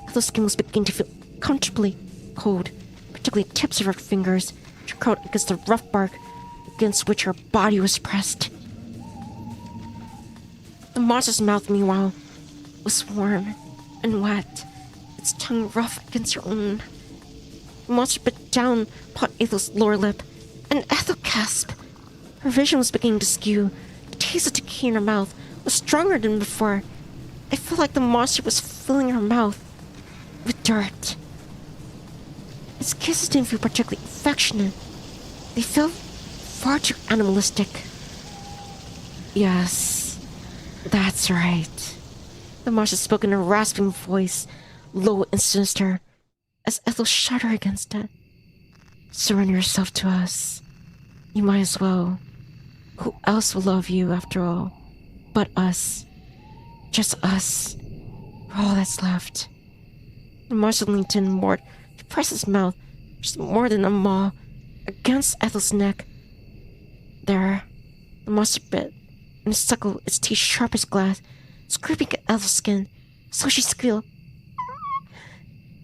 Speaker 1: Ethel's skin was beginning to feel comfortably cold, particularly the tips of her fingers, which curled against the rough bark against which her body was pressed. The monster's mouth, meanwhile, was warm and wet, its tongue rough against her own. The monster bit down upon Ethel's lower lip, and Ethel gasped. Her vision was beginning to skew. The taste of decay in her mouth was stronger than before. It felt like the monster was filling her mouth with dirt. Its kisses didn't feel particularly affectionate. They felt far too animalistic. Yes, that's right. The monster spoke in a rasping voice, low and sinister, as Ethel shuddered against it. Surrender yourself to us. You might as well. Who else will love you, after all, but us? Just us. We're all that's left. The monster leaned in more to press his mouth, just more than a maw, against Ethel's neck. There, the monster bit, and suckled its teeth sharp as glass, scraping at Ethel's skin, so she squealed.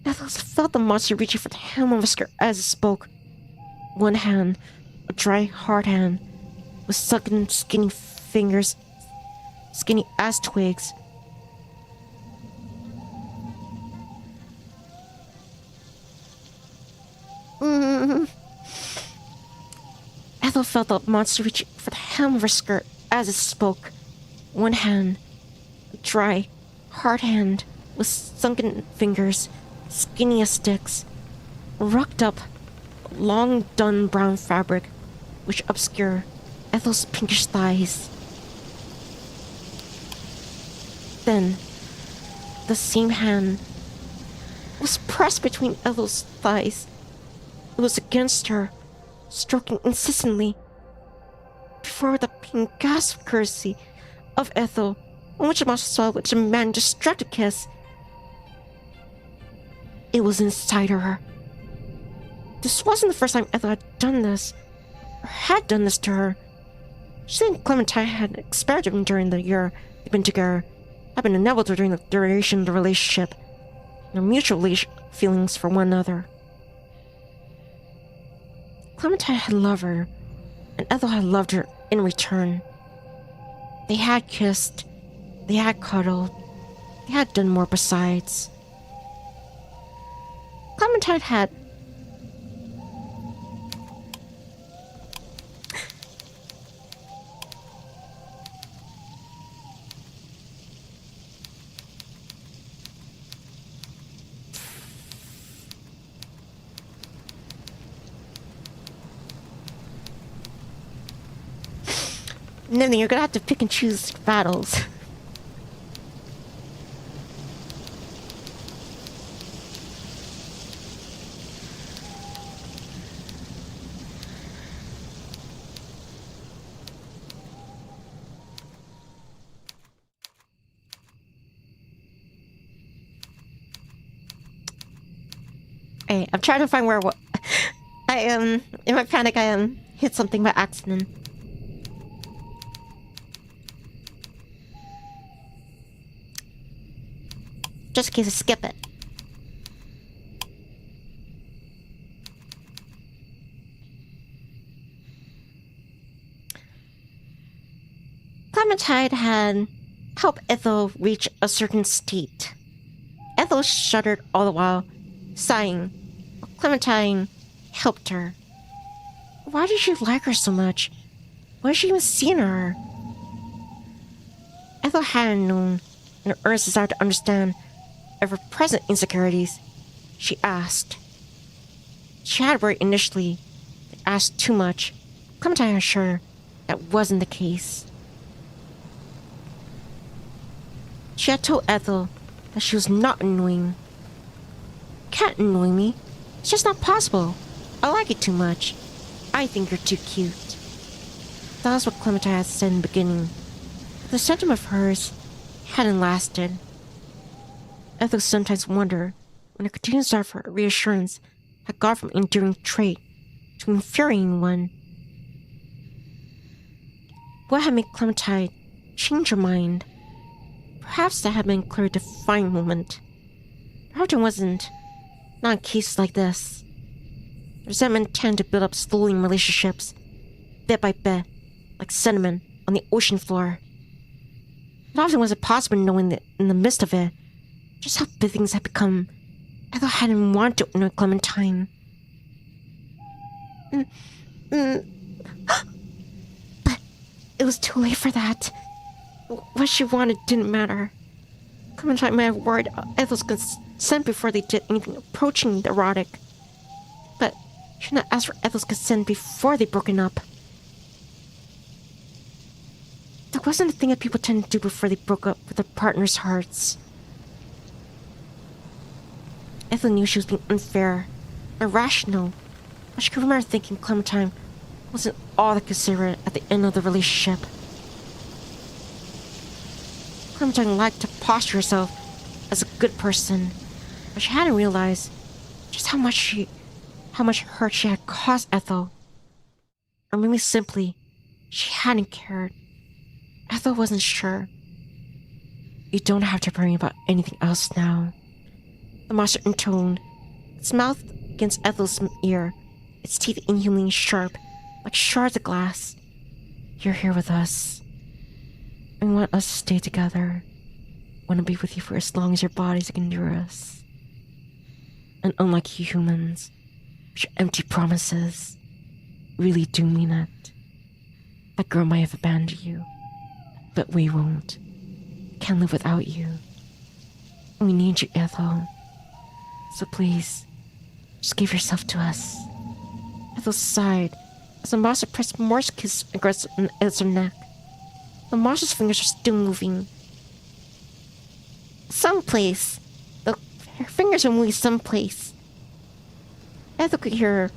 Speaker 1: Ethel felt the monster reaching for the hem of her skirt as it spoke. One hand, a dry, hard hand, with sunken, skinny fingers, skinny as twigs. Ethel felt the monster reaching for the hem of her skirt as it spoke. One hand, a dry, hard hand, with sunken fingers, skinny as sticks, rucked up long dun brown fabric, which obscured Ethel's pinkish thighs. Then, the same hand was pressed between Ethel's thighs. It was against her, stroking insistently. Before the pink gasp of courtesy of Ethel, on which the monster saw which a man distracted kiss, it was inside her. This wasn't the first time Ethel had done this, or had done this to her. She and Clementine had experimented during the year they'd been together, had been enabled during the duration of the relationship, and their mutual feelings for one another. Clementine had loved her, and Ethel had loved her in return. They had kissed, they had cuddled, they had done more besides. Clementine had Nivni, you're gonna have to pick and choose battles. Hey, I'm trying to find where in my panic I hit something by accident. Just in case I skip it. Clementine had helped Ethel reach a certain state. Ethel shuddered all the while, sighing. Clementine helped her. Why did she like her so much? What did she even see in her? Ethel hadn't known, in her earnest desire to understand of her present insecurities. She asked. She had worried initially, asked too much, Clementine was sure that wasn't the case. She had told Ethel that she was not annoying. Can't annoy me. It's just not possible. I like it too much. I think you're too cute. That was what Clementine had said in the beginning. The sentiment of hers hadn't lasted. Ethel sometimes wondered when her continued desire for reassurance had gone from enduring trait to an infuriating one. What had made Clementine change her mind? Perhaps that had been a clear defining moment. Perhaps it wasn't. Not in cases like this. Resentment tended to build up slowly in relationships, bit by bit, like sediment on the ocean floor. It often wasn't possible knowing that in the midst of it, just how big things had become. Ethel hadn't wanted to annoy Clementine. But it was too late for that. What she wanted didn't matter. Clementine might have worried Ethel's consent before they did anything approaching the erotic. But she should not ask for Ethel's consent before they broken up. That wasn't a thing that people tend to do before they broke up with their partners' hearts. Ethel knew she was being unfair, irrational, but she could remember thinking Clementine wasn't all that considerate at the end of the relationship. Clementine liked to posture herself as a good person, but she hadn't realized just how much hurt she had caused Ethel. Or maybe simply, she hadn't cared. Ethel wasn't sure. You don't have to worry about anything else now. The monster intoned, its mouth against Ethel's ear, its teeth inhumanly sharp, like shards of glass. You're here with us. We want us to stay together. Want to be with you for as long as your bodies can endure us. And unlike you humans, which are empty promises, really do mean it. That girl might have abandoned you, but we won't. Can't live without you. We need you, Ethel. So please, just give yourself to us. Ethel sighed as the monster pressed more kiss against her neck. The monster's fingers were still moving. Someplace. Her fingers were moving someplace. Ethel could hear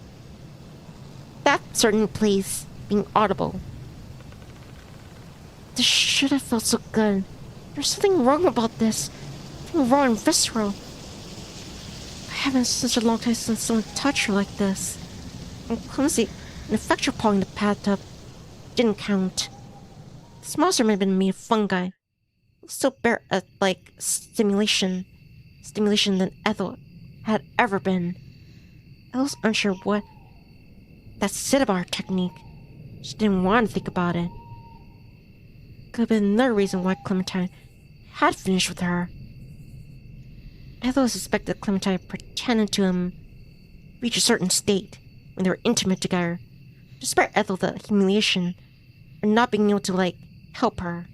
Speaker 1: that certain place being audible. This should have felt so good. There's something wrong about this. Something raw and visceral. I haven't such a long time since someone touched her like this. And clumsy and effectual paw in the bathtub didn't count. This monster might have been made of fungi. It was still better at, stimulation than Ethel had ever been. I was unsure what that said about her technique. She didn't want to think about it. Could have been another reason why Clementine had finished with her. Ethel suspected Clementine pretended to reach a certain state when they were intimate together, to spare Ethel the humiliation of not being able to, help her.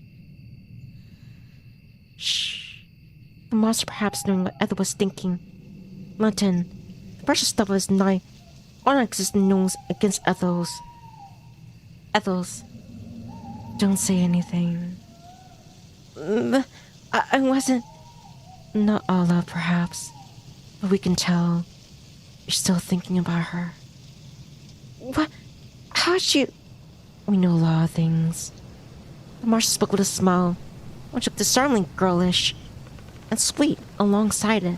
Speaker 1: Shh. The monster perhaps knowing what Ethel was thinking. Lenten, the precious stub of his knife, on non-existent nose against Ethel's. Don't say anything. I wasn't... Not all love, perhaps, but we can tell you're still thinking about her. What? How'd you... We know a lot of things. The monster spoke with a smile, which looked disarmingly girlish and sweet alongside it.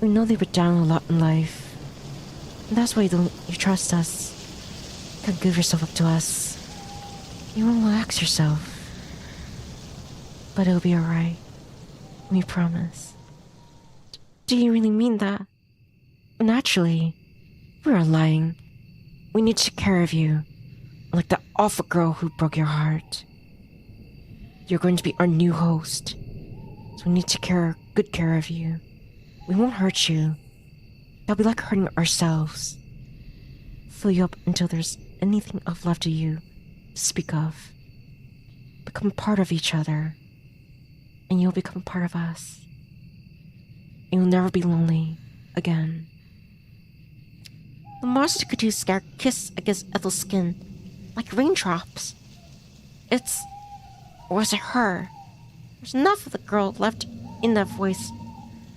Speaker 1: We know they were down a lot in life, and that's why you trust us. You can't give yourself up to us. You won't relax yourself. But it'll be alright. We promise. Do you really mean that? Naturally. We are lying. We need to take care of you. Like that awful girl who broke your heart. You're going to be our new host. So we need to take good care of you. We won't hurt you. That'll be like hurting ourselves. Fill you up until there's anything of left of you to speak of. Become part of each other. And you'll become part of us. And you'll never be lonely again. The monster continued to kiss against Ethel's skin like raindrops. Or was it her? There's enough of the girl left in that voice,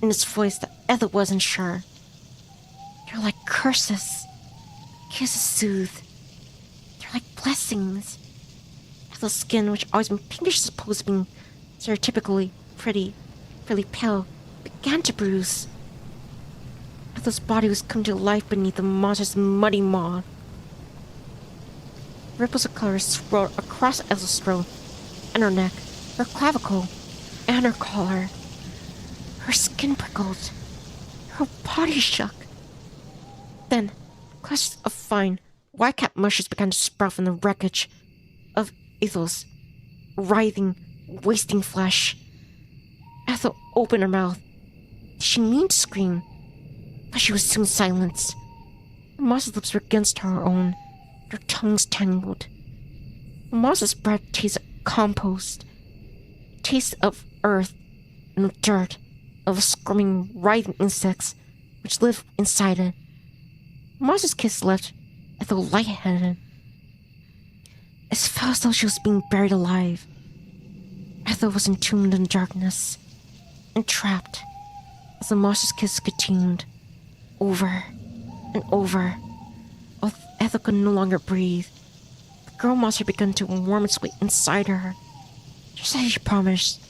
Speaker 1: in his voice, that Ethel wasn't sure. They're like curses. Kisses soothe. They're like blessings. Ethel's skin, which always been pinkish as opposed to being stereotypically pretty, really pale, began to bruise. Ethel's body was coming to life beneath the monster's muddy maw. Ripples of color swirled across Ethel's throat and her neck, her clavicle, and her collar. Her skin prickled. Her body shook. Then, clusters of fine, white-capped mushrooms began to sprout from the wreckage of Ethel's writhing, wasting flesh. Ethel opened her mouth. Did she mean to scream? But she was soon silenced. Her monster's lips were against her own, their tongues tangled. The monster's breath tasted of compost, taste of earth and of dirt, of squirming, writhing insects which lived inside it. The monster's kiss left Ethel lightheaded. It felt as though she was being buried alive. Ethel was entombed in darkness, entrapped, as the monster's kiss continued, over and over. Ethel could no longer breathe. The girl monster began to warm its way inside her. Just as she promised,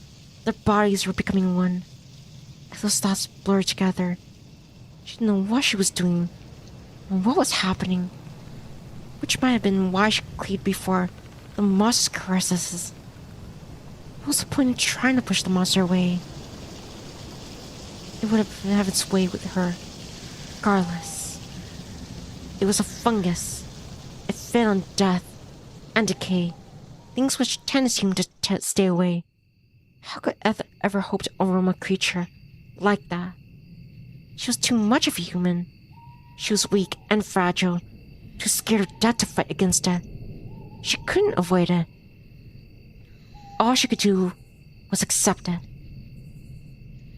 Speaker 1: their bodies were becoming one. Ethel's thoughts blurred together. She didn't know what she was doing, or what was happening, which might have been why she cleaved before the monster's caresses. What was the point in trying to push the monster away? It would have its way with her, regardless. It was a fungus. It fed on death and decay, things which tendency him to stay away. How could Ethel ever hope to overwhelm a creature like that? She was too much of a human. She was weak and fragile, too scared of death to fight against it. She couldn't avoid it. All she could do was accept it.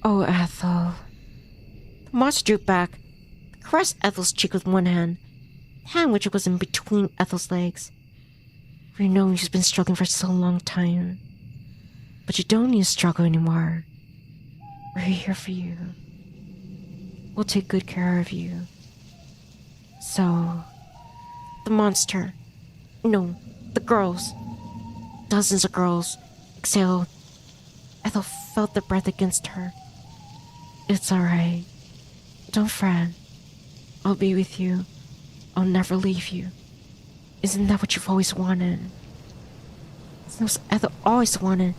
Speaker 1: Oh, Ethel. The monster drew back, caressed Ethel's cheek with one hand, the hand which was in between Ethel's legs. We know you've been struggling for so long time, but you don't need to struggle anymore. We're here for you. We'll take good care of you. So, the monster, no, the girls, dozens of girls, exhaled. Ethel felt their breath against her. It's alright. Don't fret. I'll be with you. I'll never leave you. Isn't that what you've always wanted? It's what Ethel always wanted.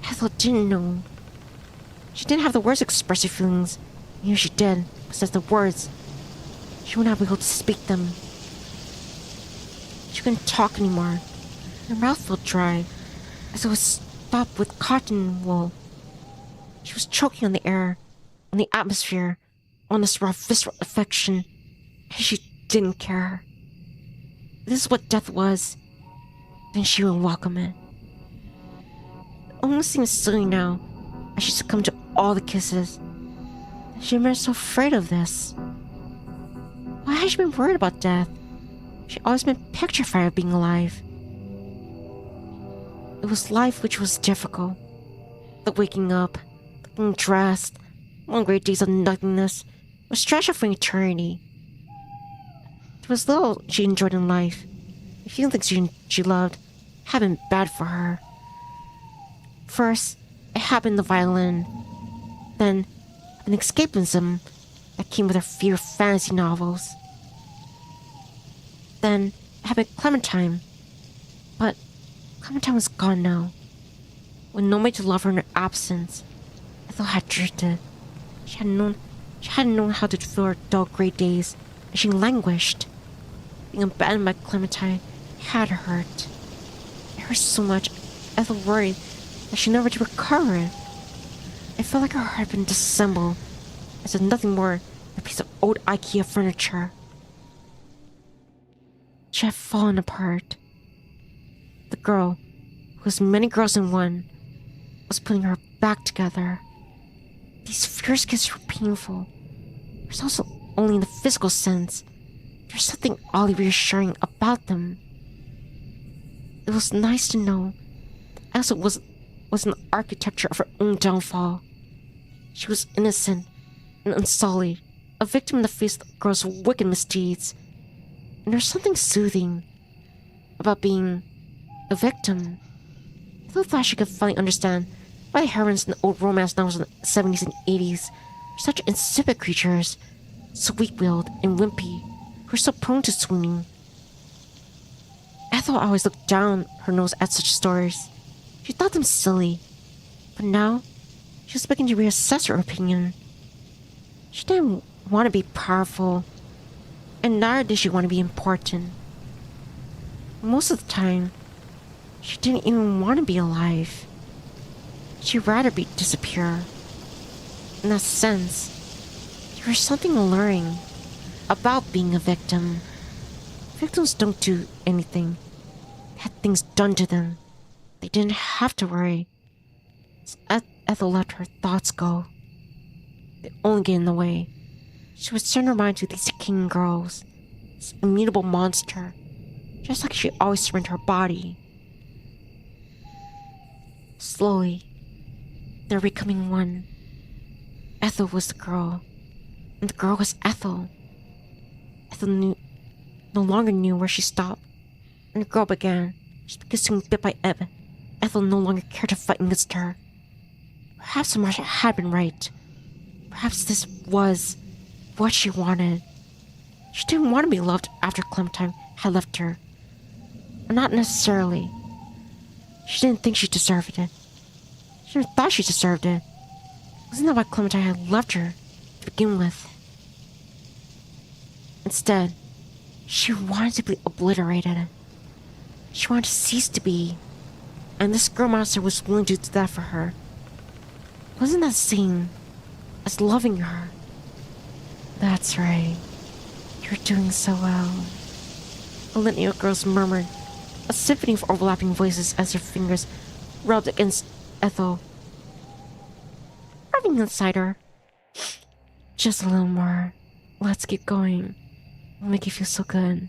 Speaker 1: Ethel didn't know. She didn't have the words to express her feelings. And if she did, possess the words, she would not be able to speak them. She couldn't talk anymore. Her mouth felt dry, as it was stopped with cotton wool. She was choking on the air, on the atmosphere, on this raw visceral affection, and she didn't care. This is what death was, then she would welcome it. It almost seemed silly now, as she succumbed to all the kisses. She had been so afraid of this. Why had she been worried about death? She'd always been petrified of being alive. It was life which was difficult. The waking up, the being dressed, long great days of nothingness, was stretched out for eternity. There was little she enjoyed in life. The feelings she loved had been bad for her. First, it had been the violin. Then, an escapism that came with her fear of fantasy novels. Then, it had been Clementine. But Clementine was gone now. With nobody to love her in her absence, Ethel had drifted. She hadn't known how to fill her dull gray days, and she languished. Being abandoned by Clementine had hurt. It hurt so much, Ethel worried that she never would recover it. It felt like her heart had been disassembled, as if nothing more than a piece of old IKEA furniture. She had fallen apart. The girl, who was many girls in one, was putting her back together. These fierce kisses were painful. There's also only in the physical sense. There's something oddly reassuring about them. It was nice to know that Elsa was an architecture of her own downfall. She was innocent and unsullied, a victim in the face of the girl's wicked misdeeds. And there's something soothing about being a victim. I thought she could finally understand why the heroines in the old romance novels in the 70s and 80s were such insipid creatures, so weak-willed and wimpy, who were so prone to swooning. Ethel always looked down her nose at such stories. She thought them silly. But now, she was beginning to reassess her opinion. She didn't want to be powerful, and neither did she want to be important. Most of the time, she didn't even want to be alive. She'd rather disappear. In that sense, there was something alluring about being a victim. Victims don't do anything. They had things done to them. They didn't have to worry. So Ethel let her thoughts go. They only get in the way. She would turn her mind to these king girls, this immutable monster, just like she always surrendered her body. Slowly, they're becoming one. Ethel was the girl, and the girl was Ethel. Ethel no longer knew where she stopped, and the girl began. She was consumed bit by Eb. Ethel no longer cared to fight against her. Perhaps Marcia had been right. Perhaps this was what she wanted. She didn't want to be loved after Clementine had left her. Or not necessarily. She didn't think she deserved it. She never thought she deserved it. Wasn't that why Clementine had left her to begin with? Instead, she wanted to be obliterated. She wanted to cease to be. And this girl monster was willing to do that for her. Wasn't that same as loving her? That's right. You're doing so well. A litany of girls murmured, a symphony of overlapping voices as their fingers rubbed against Ethel, rubbing inside her. Just a little more. Let's keep going. It'll make you feel so good.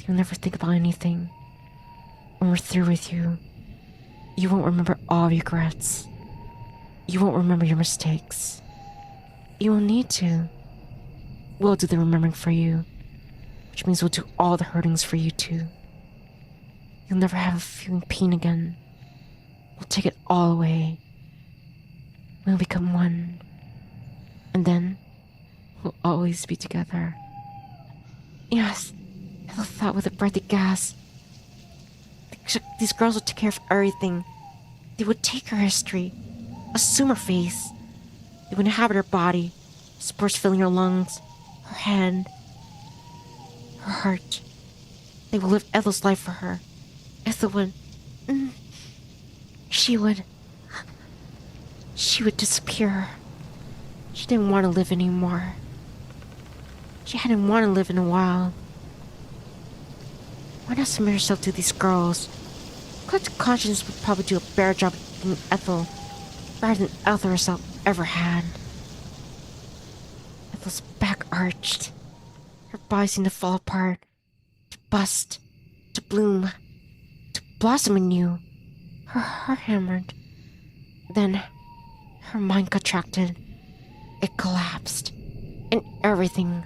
Speaker 1: You'll never think about anything. When we're through with you, you won't remember all regrets. You won't remember your mistakes. You won't need to. We'll do the remembering for you, which means we'll do all the hurtings for you too. You'll never have a feeling pain again. We'll take it all away. We'll become one. And then, we'll always be together. Yes, I thought with a breathy gasp. These girls would take care of everything. They would take her history, assume her face. They would inhabit her body, spores filling her lungs, her head, her heart. They would live Ethel's life for her. Ethel would... She would disappear. She didn't want to live anymore. She hadn't wanted to live in a while. Why not submit herself to these girls? Collective conscience would probably do a better job of being Ethel, rather than Ethel herself ever had. Ethel's back arched. Her body seemed to fall apart, to bust, to bloom, to blossom anew. Her heart hammered. Then, her mind contracted. It collapsed, and everything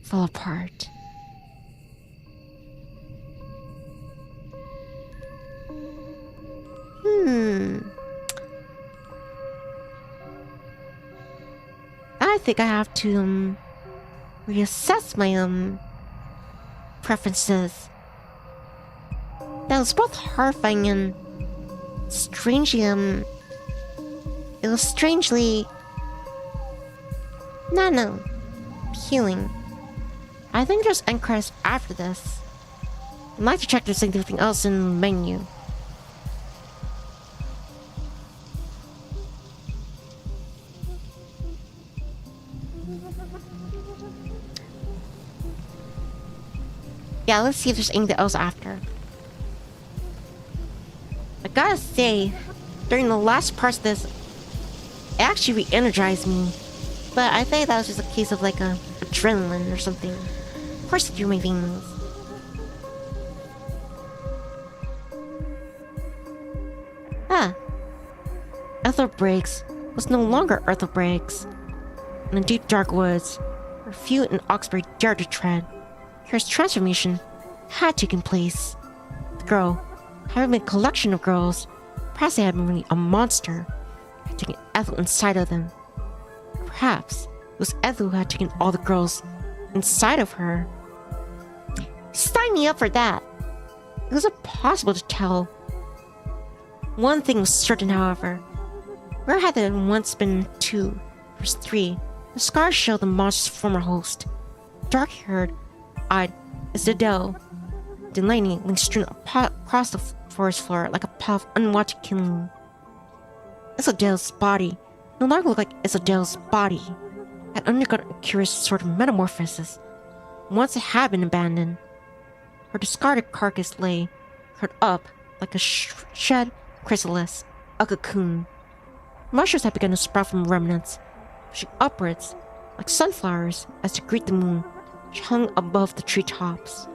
Speaker 1: fell apart. I think I have to reassess my preferences. That was both horrifying and strangely it was strangely no healing. I think there's end credits after this. I'd like to check if there's anything else in the menu. Yeah, let's see if there's anything else after. I gotta say, during the last parts of this, it actually re-energized me. But I think that was just a case of like a adrenaline or something. Coursing through my veins. Ethel Briggs was no longer Ethel Briggs. In the deep dark woods, where few in Oxbury dared to tread, Kira's transformation had taken place. The girl, having been a collection of girls, perhaps they had been really a monster, had taken Ethel inside of them. Perhaps it was Ethel who had taken all the girls inside of her. Sign me up for that! It was impossible to tell. One thing was certain, however. Where had there once been 2, there was 3. The scars showed the monster's former host. Dark-haired, eyed as Adair. Delaney lay strewn across the forest floor like a pile of unwatched killing. Adair's body no longer looked like Adair's body. It had undergone a curious sort of metamorphosis. Once it had been abandoned. Her discarded carcass lay curled up like a shed chrysalis, a cocoon. Mushrooms had begun to sprout from remnants, pushing upwards like sunflowers as to greet the moon, which hung above the treetops.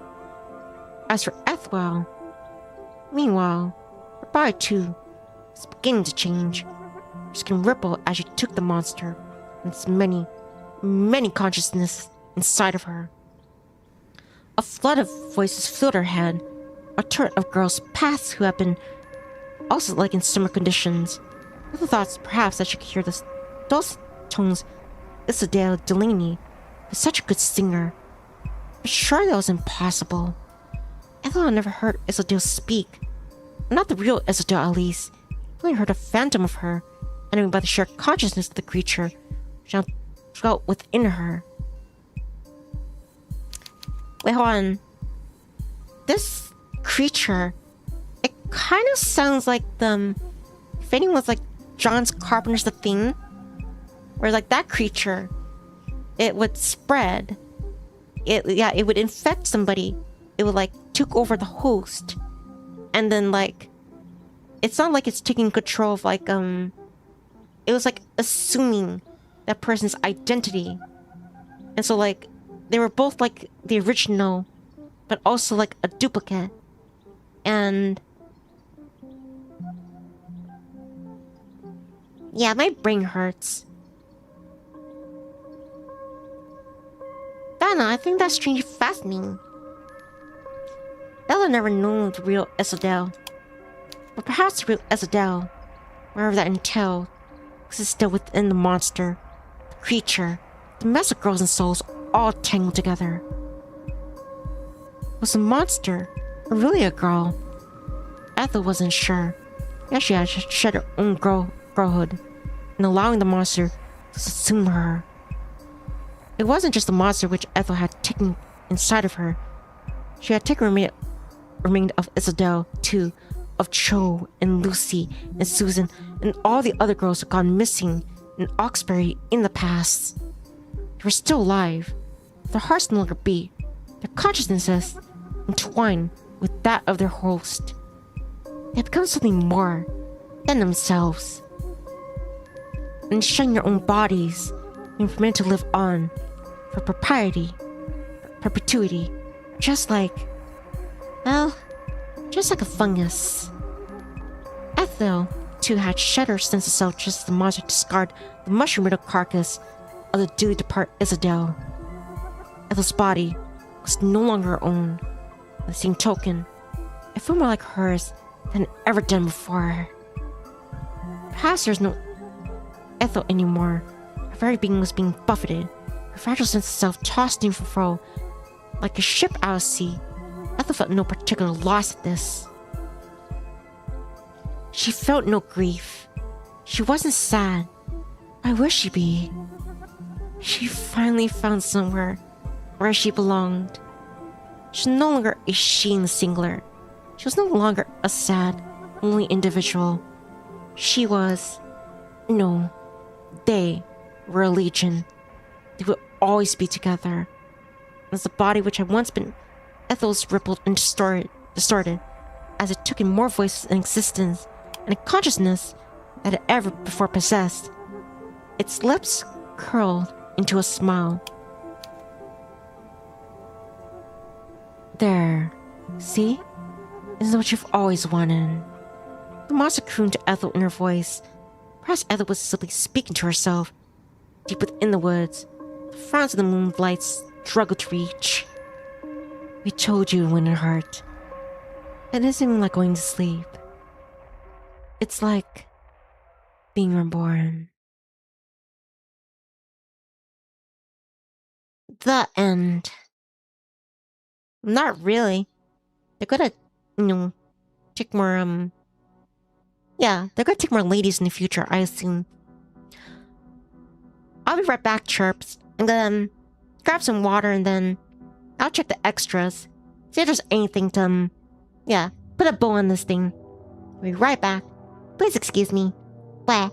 Speaker 1: As for Ethel, meanwhile, her body too was beginning to change. Her skin rippled as she took the monster and its many, many consciousnesses inside of her. A flood of voices filled her head, a torrent of girls passed who had been also like in similar conditions. Ethel thought perhaps that she could hear the dulcet tones of Adair Delaney, was such a good singer. But sure that was impossible. Ethel had never heard Adair speak. Not the real Adair, at least. Only heard a phantom of her, and by the sheer consciousness of the creature she now felt within her. Wait, hold on. This creature, it kind of sounds like if anyone's like John Carpenter's The Thing, where like that creature, it would spread. It would infect somebody. It would like took over the host, and then like, it's not like it's taking control of like it was like assuming that person's identity, and so like they were both like the original, but also like a duplicate, and yeah, my brain hurts. Dana, I think that's strangely fascinating. Ella never knew the real Adair, but perhaps the real Adair, wherever that entailed, was still within the monster, the creature, the mess of girls and souls all tangled together. Was the monster or really a girl? Ethel wasn't sure. Yet she had shed her own girlhood and allowing the monster to assume her. It wasn't just the monster which Ethel had taken inside of her. She had taken remained of Adair too, of Cho and Lucy and Susan and all the other girls who had gone missing in Oxbury in the past. They were still alive. Their hearts no longer beat. Their consciousnesses entwined with that of their host. They had become something more than themselves. And shun your own bodies and were meant to live on for propriety, perpetuity, just like a fungus. Ethel, too, had shed her sense of self just as the monster discarded the mushroom-riddled carcass of the duly departed Adair. Ethel's body was no longer her own. By the same token, it felt more like hers than it ever done before. Perhaps there's no Ethel anymore. Her very being was being buffeted, her fragile sense of self tossed to and fro like a ship out of sea. Ethel felt no particular loss at this. She felt no grief. She wasn't sad. Why would she be? She finally found somewhere where she belonged. She was no longer a she in the singular. She was no longer a sad, lonely individual. She was... No. They were a legion. They would always be together. As the body which had once been Ethel's rippled and distorted as it took in more voices and existence and a consciousness that it ever before possessed. Its lips curled into a smile. There. See? This is what you've always wanted. The monster crooned to Ethel in her voice. Perhaps Ethel was simply speaking to herself. Deep within the woods, the fronds of the moonlight struggled to reach. We told you when it hurt. It isn't even like going to sleep. It's like being reborn. The end. Not really. They're gonna, take more, yeah, they're gonna take more ladies in the future, I assume. I'll be right back, Chirps. I'm gonna, grab some water and then I'll check the extras. See if there's anything to, put a bow on this thing. I'll be right back. Please excuse me. Blah.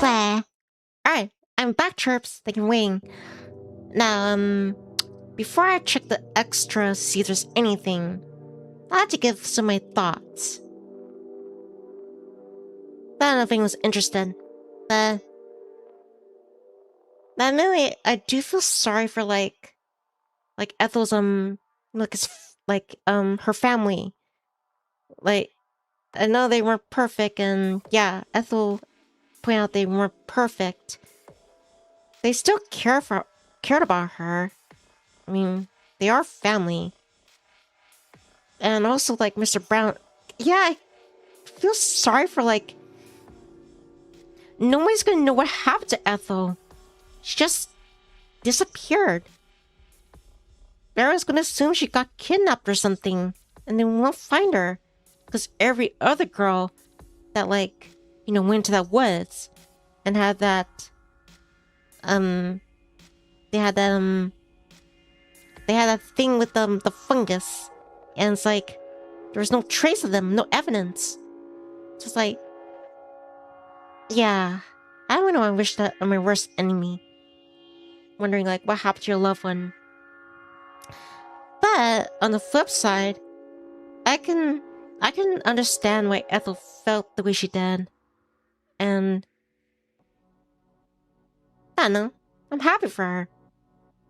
Speaker 1: Blah. Alright, I'm back, Chirps. They can wing. Now, before I check the extras, see if there's anything, I have to give some of my thoughts. don't know if anyone's interested. But admittedly, I do feel sorry for like Ethel's like his her family. Like I know they weren't perfect, and yeah, Ethel pointed out they weren't perfect. They still cared about her. I mean, they are family. And also like Mr. Brown, yeah, I feel sorry for like nobody's gonna know what happened to Ethel. She just disappeared. Everyone's gonna assume she got kidnapped or something, and then we won't find her. Because every other girl that like, went to that woods and had that, they had that thing with the fungus, and it's like there was no trace of them, no evidence. It's just like, yeah, I don't know. I wish that on my worst enemy, wondering like what happened to your loved one. But on the flip side, I can understand why Ethel felt the way she did, and I don't know. I'm happy for her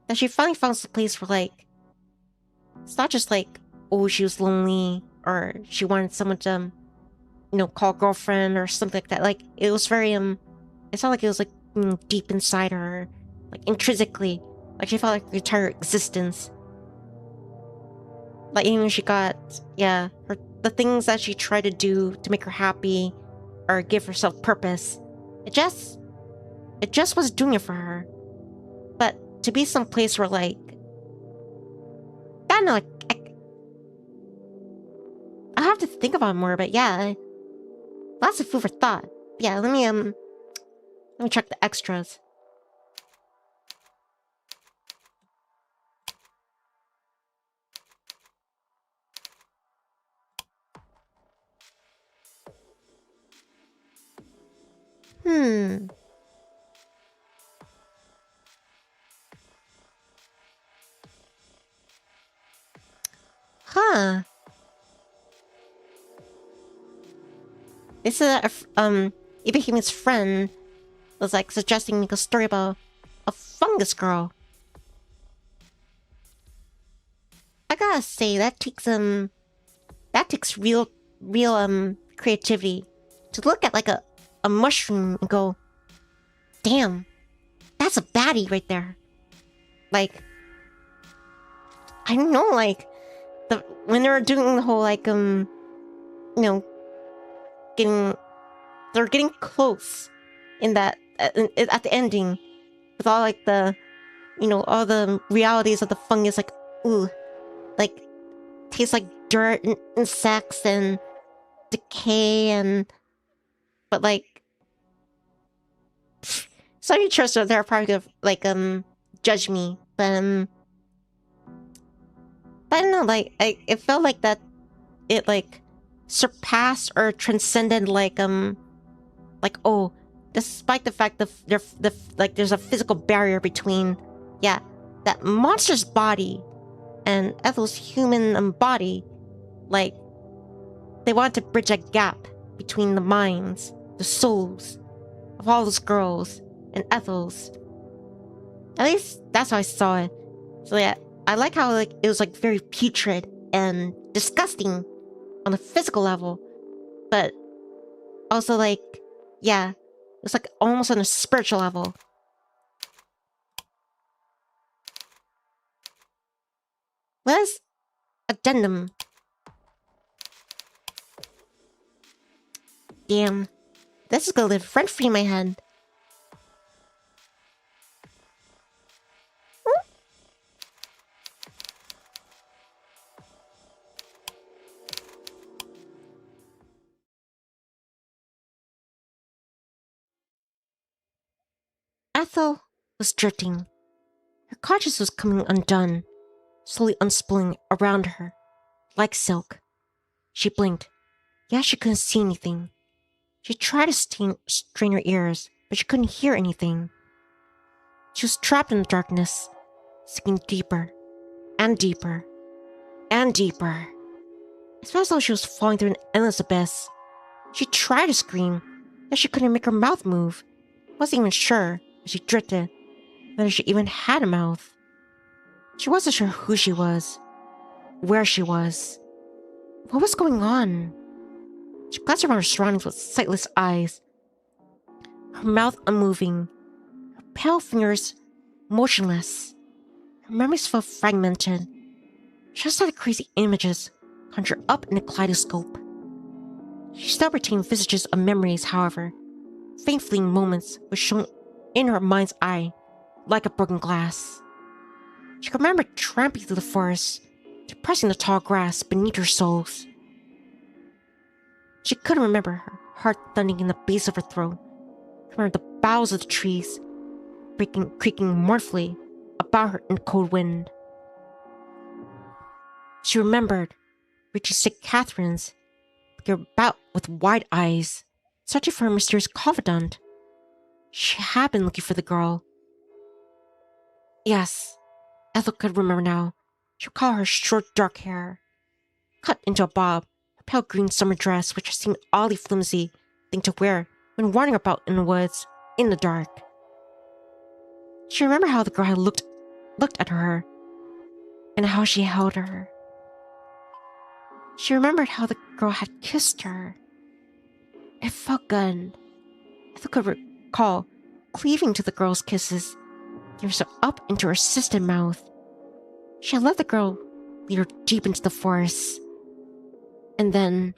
Speaker 1: that she finally found a place where like it's not just like, oh, she was lonely or she wanted someone to call girlfriend or something like that. Like it was very it's not like it was like deep inside her, like intrinsically, like she felt like her entire existence. Like even when she got the things that she tried to do to make her happy or give herself purpose, it just was doing it for her. But to be someplace where like I don't know, like I have to think about it more. But yeah, lots of food for thought. Yeah, let me check the extras. Huh. This is Ebi-hime's friend was like suggesting me a story about a fungus girl. I gotta say that takes real creativity to look at like a mushroom and go, damn, that's a baddie right there. Like I don't know, like when they were doing the whole like they're getting close in that at the ending with all like the all the realities of the fungus, like ooh, like tastes like dirt and insects and decay, and but like some teachers are there probably gonna like judge me, but I don't know, like it felt like that it like surpassed or transcended like oh, despite the fact that there's a physical barrier between that monster's body and Ethel's human body, like they wanted to bridge a gap between the minds, the souls of all those girls and Ethel's. At least that's how I saw it. So yeah, I like how like it was like very putrid and disgusting on a physical level, but also like it was like almost on a spiritual level. Where's addendum? Damn, this is gonna live rent free in my head. Ethel was drifting. Her consciousness was coming undone, slowly unspooling around her, like silk. She blinked. Yeah, she couldn't see anything. She tried to strain her ears, but she couldn't hear anything. She was trapped in the darkness, sinking deeper, and deeper, and deeper. It felt as though she was falling through an endless abyss. She tried to scream, that she couldn't make her mouth move. Wasn't even sure, as she drifted, whether she even had a mouth. She wasn't sure who she was, where she was, what was going on. She glanced around her surroundings with sightless eyes, her mouth unmoving, her pale fingers motionless. Her memories felt fragmented, just like the crazy images conjured up in a kaleidoscope. She still retained vestiges of memories, however, faint fleeting moments which shone in her mind's eye like a broken glass. She could remember tramping through the forest, depressing the tall grass beneath her soles. She couldn't remember her heart thudding in the base of her throat, remember the boughs of the trees creaking mournfully about her in the cold wind. She remembered reaching St. Catherine's, looking about with wide eyes, searching for her mysterious confidant. She had been looking for the girl. Yes, Ethel could remember now. She recalled her short dark hair, cut into a bob, her pale green summer dress which seemed oddly flimsy thing to wear when wandering about in the woods in the dark. She remembered how the girl had looked at her, and how she held her. She remembered how the girl had kissed her. It felt good. Ethel could recall cleaving to the girl's kisses, giving herself up into her sister's mouth. She had let the girl lead her deep into the forest. And then,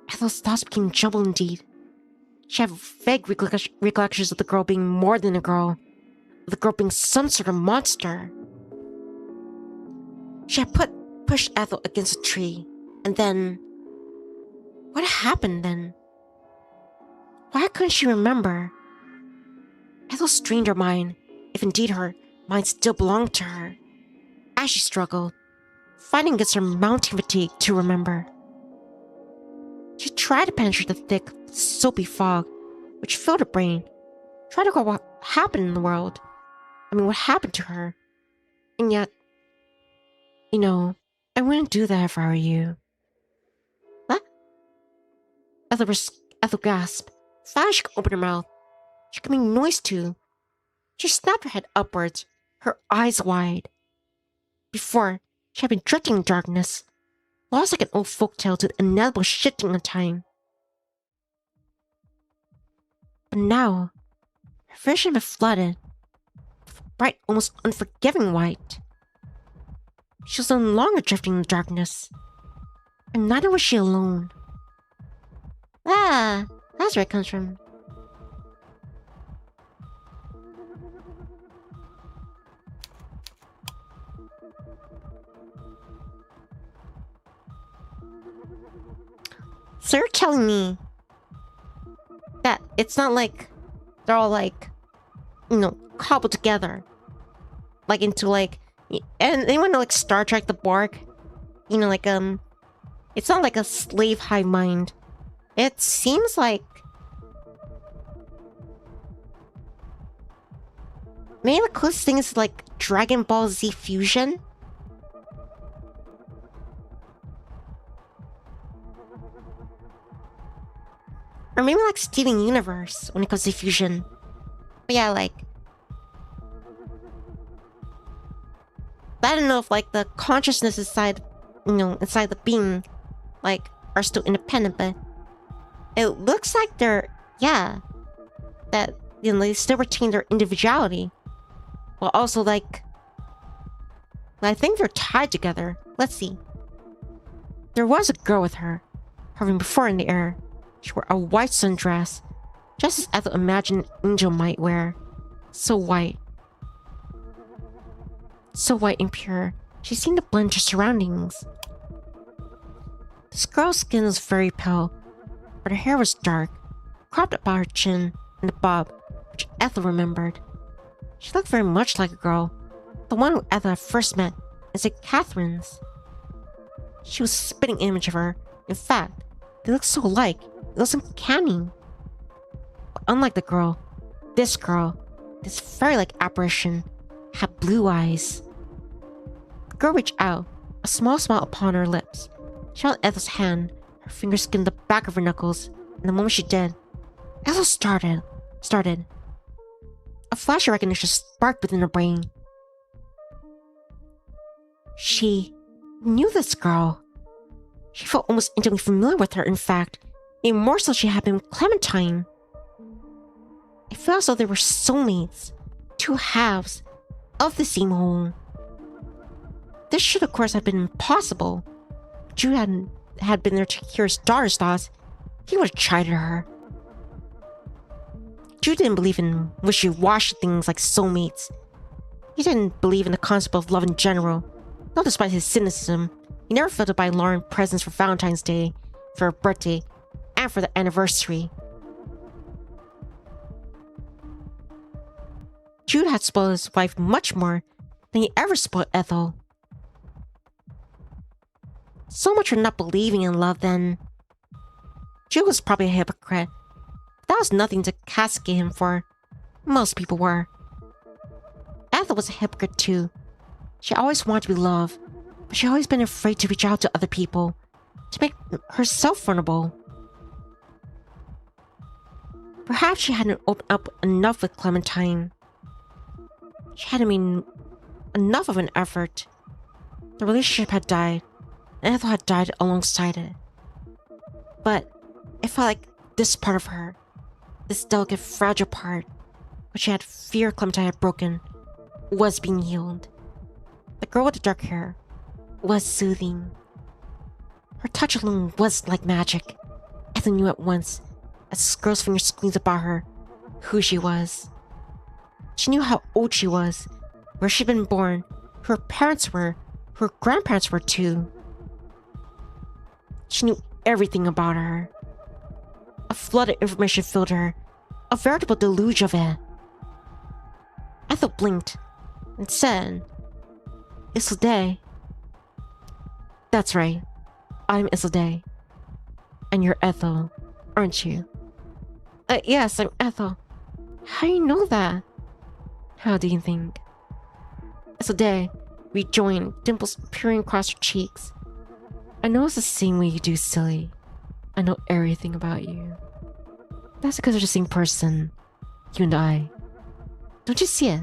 Speaker 1: Ethel's thoughts became jumbled indeed. She had vague recollections of the girl being more than a girl, of the girl being some sort of monster. She had pushed Ethel against a tree, and then... What happened then? Why couldn't she remember? Ethel strained her mind, if indeed her mind still belonged to her, as she struggled, fighting against her mounting fatigue to remember. She tried to penetrate the thick, soapy fog which filled her brain, tried to recall what happened in the world. What happened to her. And yet, I wouldn't do that if I were you. What? Ethel gasped. Fast she could open her mouth. She could make noise too. She snapped her head upwards, her eyes wide. Before, she had been drifting in darkness, lost like an old folktale to the inevitable shifting of time. But now, her vision had been flooded with bright, almost unforgiving white. She was no longer drifting in the darkness, and neither was she alone. Ah, that's where it comes from. So you're telling me that it's not like they're all like, cobbled together, like into like, and anyone know like Star Trek the Borg? It's not like a slave hive mind. It seems like maybe the closest thing is like Dragon Ball Z fusion. Or maybe like Steven Universe when it comes to fusion. But yeah, like... I don't know if like the consciousness inside, inside the being, like, are still independent, but... It looks like they're... Yeah. That, they still retain their individuality. While also like... I think they're tied together. Let's see. There was a girl with her, hovering before in the air. She wore a white sundress, just as Ethel imagined an angel might wear. So white. So white and pure, she seemed to blend her surroundings. This girl's skin was very pale, but her hair was dark, cropped about her chin and a bob, which Ethel remembered. She looked very much like a girl, the one who Ethel had first met in St. Catherine's. She was a spitting image of her. In fact, they looked so alike. It was uncanny. But unlike the girl, this fairy-like apparition, had blue eyes. The girl reached out, a small smile upon her lips. She held Ethel's hand, her fingers skimmed the back of her knuckles, And the moment she did, Ethel started. A flash of recognition sparked within her brain. She knew this girl. She felt almost intimately familiar with her, in fact, even more so she had been with Clementine. It felt as though they were soulmates, two halves of the same whole. This should, of course, have been impossible. If Jude had been there to hear his daughter's thoughts, he would have chided her. Jude didn't believe in wishy-washy things like soulmates. He didn't believe in the concept of love in general. Not despite his cynicism, he never failed to buy Lauren presents for Valentine's Day, for her birthday, and for the anniversary. Jude had spoiled his wife much more than he ever spoiled Ethel. So much for not believing in love then. Jude was probably a hypocrite. That was nothing to castigate him for. Most people were. Ethel was a hypocrite too. She always wanted to be loved, but she always been afraid to reach out to other people, to make herself vulnerable. Perhaps she hadn't opened up enough with Clementine. She hadn't made enough of an effort. The relationship had died, and Ethel had died alongside it. But it felt like this part of her, this delicate, fragile part, which she had feared Clementine had broken, was being healed. The girl with the dark hair was soothing. Her touch alone was like magic. Ethel knew at once, as the girl's fingers squeezed about her, who she was. She knew how old she was, where she'd been born, who her parents were, who her grandparents were too. She knew everything about her. A flood of information filled her, a veritable deluge of it. Ethel blinked and said, "Isolde." "That's right. I'm Isolde. And you're Ethel, aren't you?" Yes, I'm Ethel." "How do you know that?" "How do you think?" Isolde rejoined, dimples peering across her cheeks. "I know it's the same way you do, silly. I know everything about you. That's because we're the same person, you and I. Don't you see it?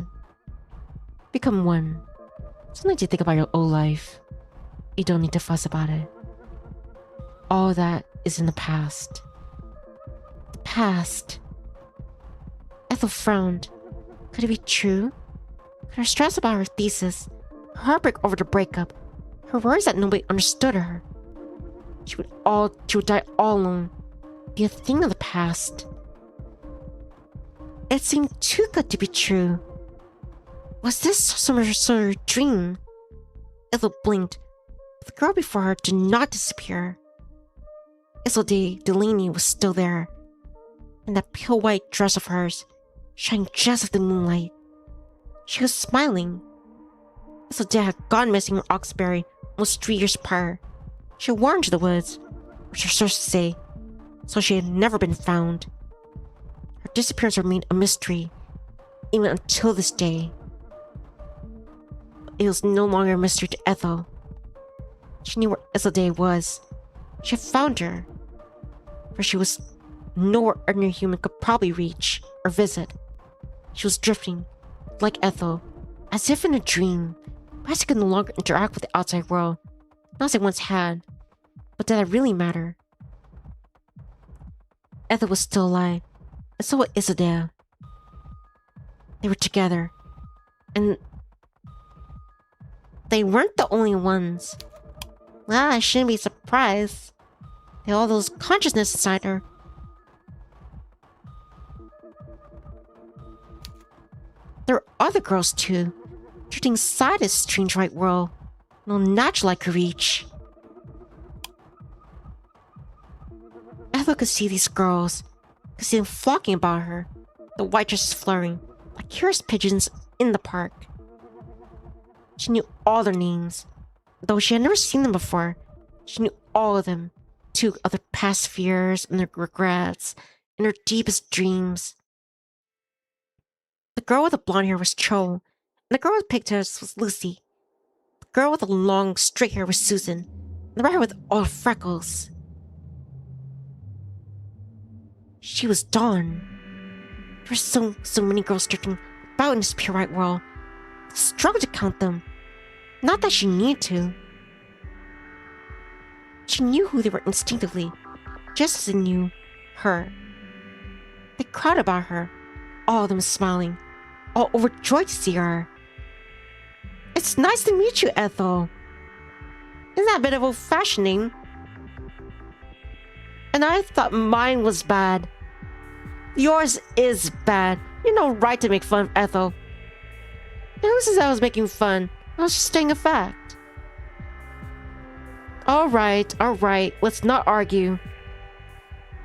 Speaker 1: Become one. Sometimes you think about your old life. You don't need to fuss about it. All that is in the past." The past. Ethel frowned. Could it be true? Could her stress about her thesis, her heartbreak over the breakup, her worries that nobody understood her, she would die all alone, be a thing of the past? It seemed too good to be true. Was this some sort of dream? Ethel blinked, but the girl before her did not disappear. Isolde Delaney was still there, in that pale white dress of hers, shining just like the moonlight. She was smiling. Isolde had gone missing in Oxbury almost 3 years prior. She had wandered to the woods, which her sources say, so she had never been found. Her disappearance remained a mystery, even until this day. But it was no longer a mystery to Ethel. She knew where Isolde was. She had found her, for she was nowhere ordinary human could probably reach or visit. She was drifting, like Ethel, as if in a dream. Perhaps she could no longer interact with the outside world, not as they once had. But did that really matter? Ethel was still alive, and so was Isolde. They were together, and they weren't the only ones. Well, I shouldn't be surprised. They had all those consciousness inside her. There were other girls too, drifting inside this strange white world, no natural I could reach. Ethel could see these girls, could see them flocking about her, the white dresses fluttering, like curious pigeons in the park. She knew all their names. Though she had never seen them before, she knew all of them, too, of their past fears and their regrets and their deepest dreams. The girl with the blonde hair was Cho, and the girl with pigtails was Lucy. The girl with the long, straight hair was Susan, and the red hair with all the freckles. She was Dawn. There were so many girls drifting about in this pure white world. I struggled to count them. Not that she needed to. She knew who they were instinctively, just as they knew her. They crowded about her, all of them smiling, all overjoyed to see her. It's nice to meet you, Ethel. Isn't that a bit of old-fashioning? And I thought mine was bad. Yours is bad. You have no right to make fun of Ethel. And who says I was making fun? I was just stating a fact. Alright, let's not argue.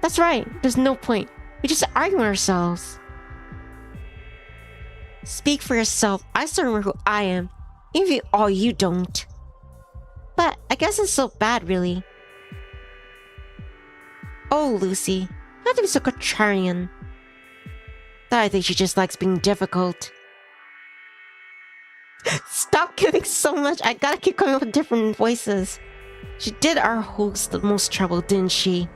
Speaker 1: That's right, there's no point. We just arguing ourselves. Speak for yourself. I still remember who I am. Even if all you don't. But I guess it's so bad, really. Oh, Lucy. You have to be so contrarian. I think she just likes being difficult. Stop giving so much. I gotta keep coming up with different voices. She did our host the most trouble, didn't she?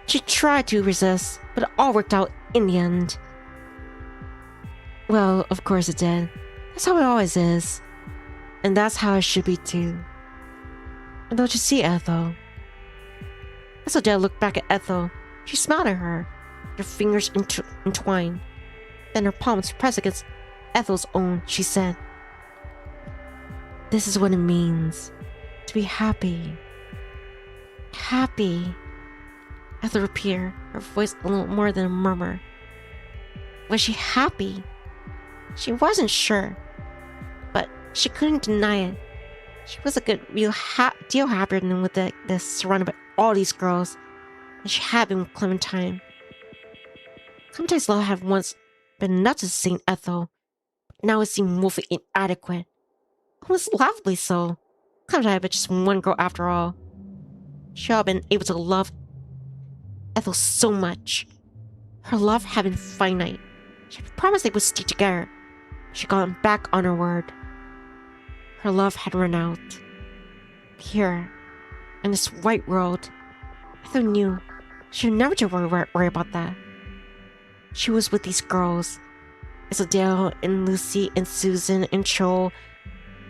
Speaker 1: She tried to resist, but it all worked out in the end. Well, of course it did. That's how it always is. And that's how it should be too. And don't you see, Ethel? As Adair looked back at Ethel, she smiled at her, her fingers entwined. Then her palms pressed against Ethel's own, she said, "This is what it means to be happy. Happy." Ethel repeated, her voice a little more than a murmur. Was she happy? She wasn't sure, but she couldn't deny it. She was a good deal happier than with this surrounded by all these girls, and she had been with Clementine. Clementine's love had once been enough to sustain Ethel, but now it seemed woefully inadequate. Almost laughably so. Clementine had been just one girl after all. She had been able to love Ethel so much. Her love had been finite. She had promised they would stay together. She had gone back on her word. Her love had run out. Here, in this white world, Ethel knew she would never to worry about that. She was with these girls, Adair and Lucy and Susan and Cho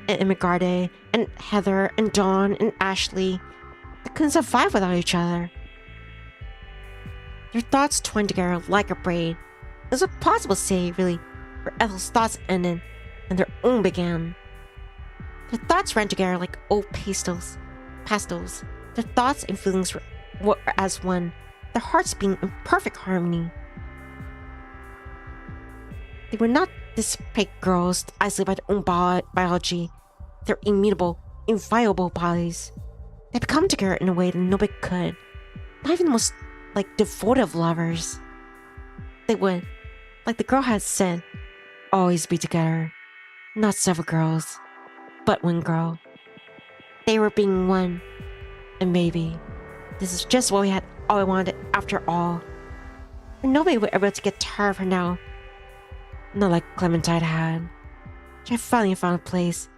Speaker 1: and Emigarde and Heather and Dawn and Ashley. They couldn't survive without each other. Their thoughts twined together like a braid. It was impossible to say, really, where Ethel's thoughts ended and their own began. Their thoughts ran together like old pastels. Their thoughts and feelings were as one, their hearts being in perfect harmony. They were not disparate girls isolated by their own biology, their immutable, inviolable bodies. They had come together in a way that nobody could, not even the most devoted of lovers. They would, like the girl had said, always be together. Not several girls, but one girl. They were being one, and maybe this is just what all we wanted after all. And nobody would ever get tired of her now. Not like Clementine had. She had finally found a place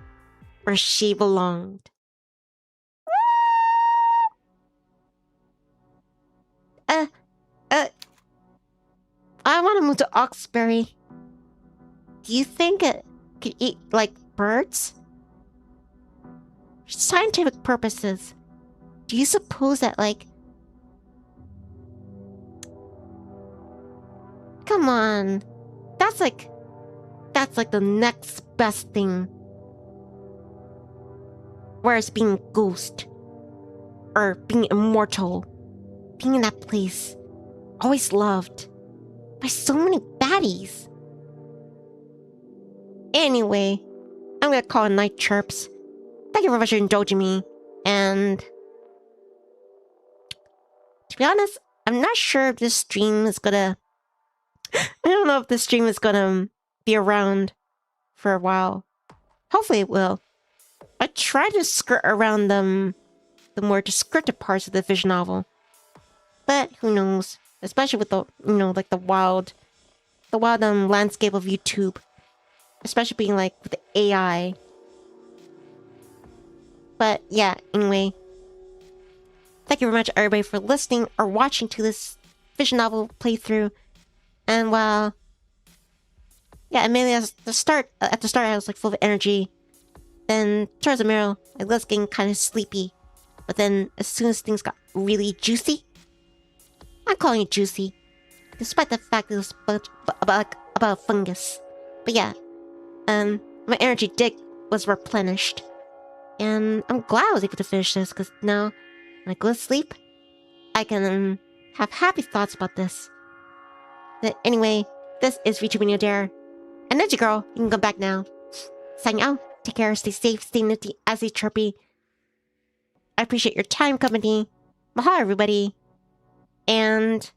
Speaker 1: where she belonged. I want to move to Oxbury. Do you think it could eat birds? For scientific purposes, do you suppose that come on. That's the next best thing. Whereas being a ghost, or being immortal, being in that place, always loved by so many baddies. Anyway, I'm gonna call it night, chirps. Thank you very much for indulging me, and to be honest, I'm not sure if this stream is gonna I don't know if this stream is gonna be around for a while. Hopefully it will. I try to skirt around the more descriptive parts of the visual novel. But who knows? Especially with the the wild landscape of YouTube. Especially being with the AI. But yeah, anyway. Thank you very much, everybody, for listening or watching to this visual novel playthrough. And yeah, immediately at the start, I was like full of energy. Then towards the middle, I was getting kind of sleepy. But then as soon as things got really juicy, I'm calling it juicy, despite the fact it was about fungus. But yeah, my energy was replenished. And I'm glad I was able to finish this, because now, when I go to sleep, I can have happy thoughts about this. But anyway, this is Vtuber Nivni Adair. And that's your girl. You can go back now. Signing out. Take care, stay safe, stay nifty, as stay chirpy. I appreciate your time, company. Mahalo, everybody. And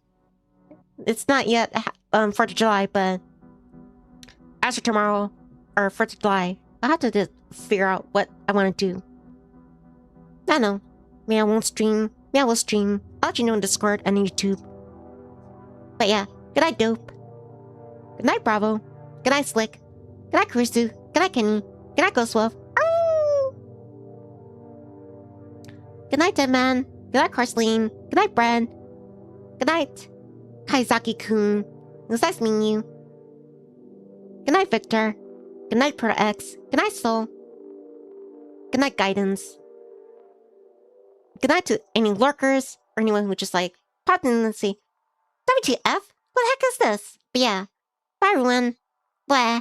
Speaker 1: it's not yet 4th of July, but after tomorrow, or 4th of July, I'll have to just figure out what I want to do. I don't know. Maybe I won't stream. Maybe I will stream. I'll let you know in Discord and YouTube. But yeah, good night, Dope. Good night, Bravo. Good night, Slick. Good night, Kurisu. Good night, Kenny. Good night, Ghostwolf. Oh! Good night, Dead Man. Good night, Carceline. Good night, Brad. Good night, Kaizaki-kun. It was nice meeting you. Good night, Victor. Good night, Proto X. Good night, Soul. Good night, Guidance. Good night to any lurkers or anyone who just like popped in and say, WTF? What the heck is this? But yeah, bye everyone. Blah.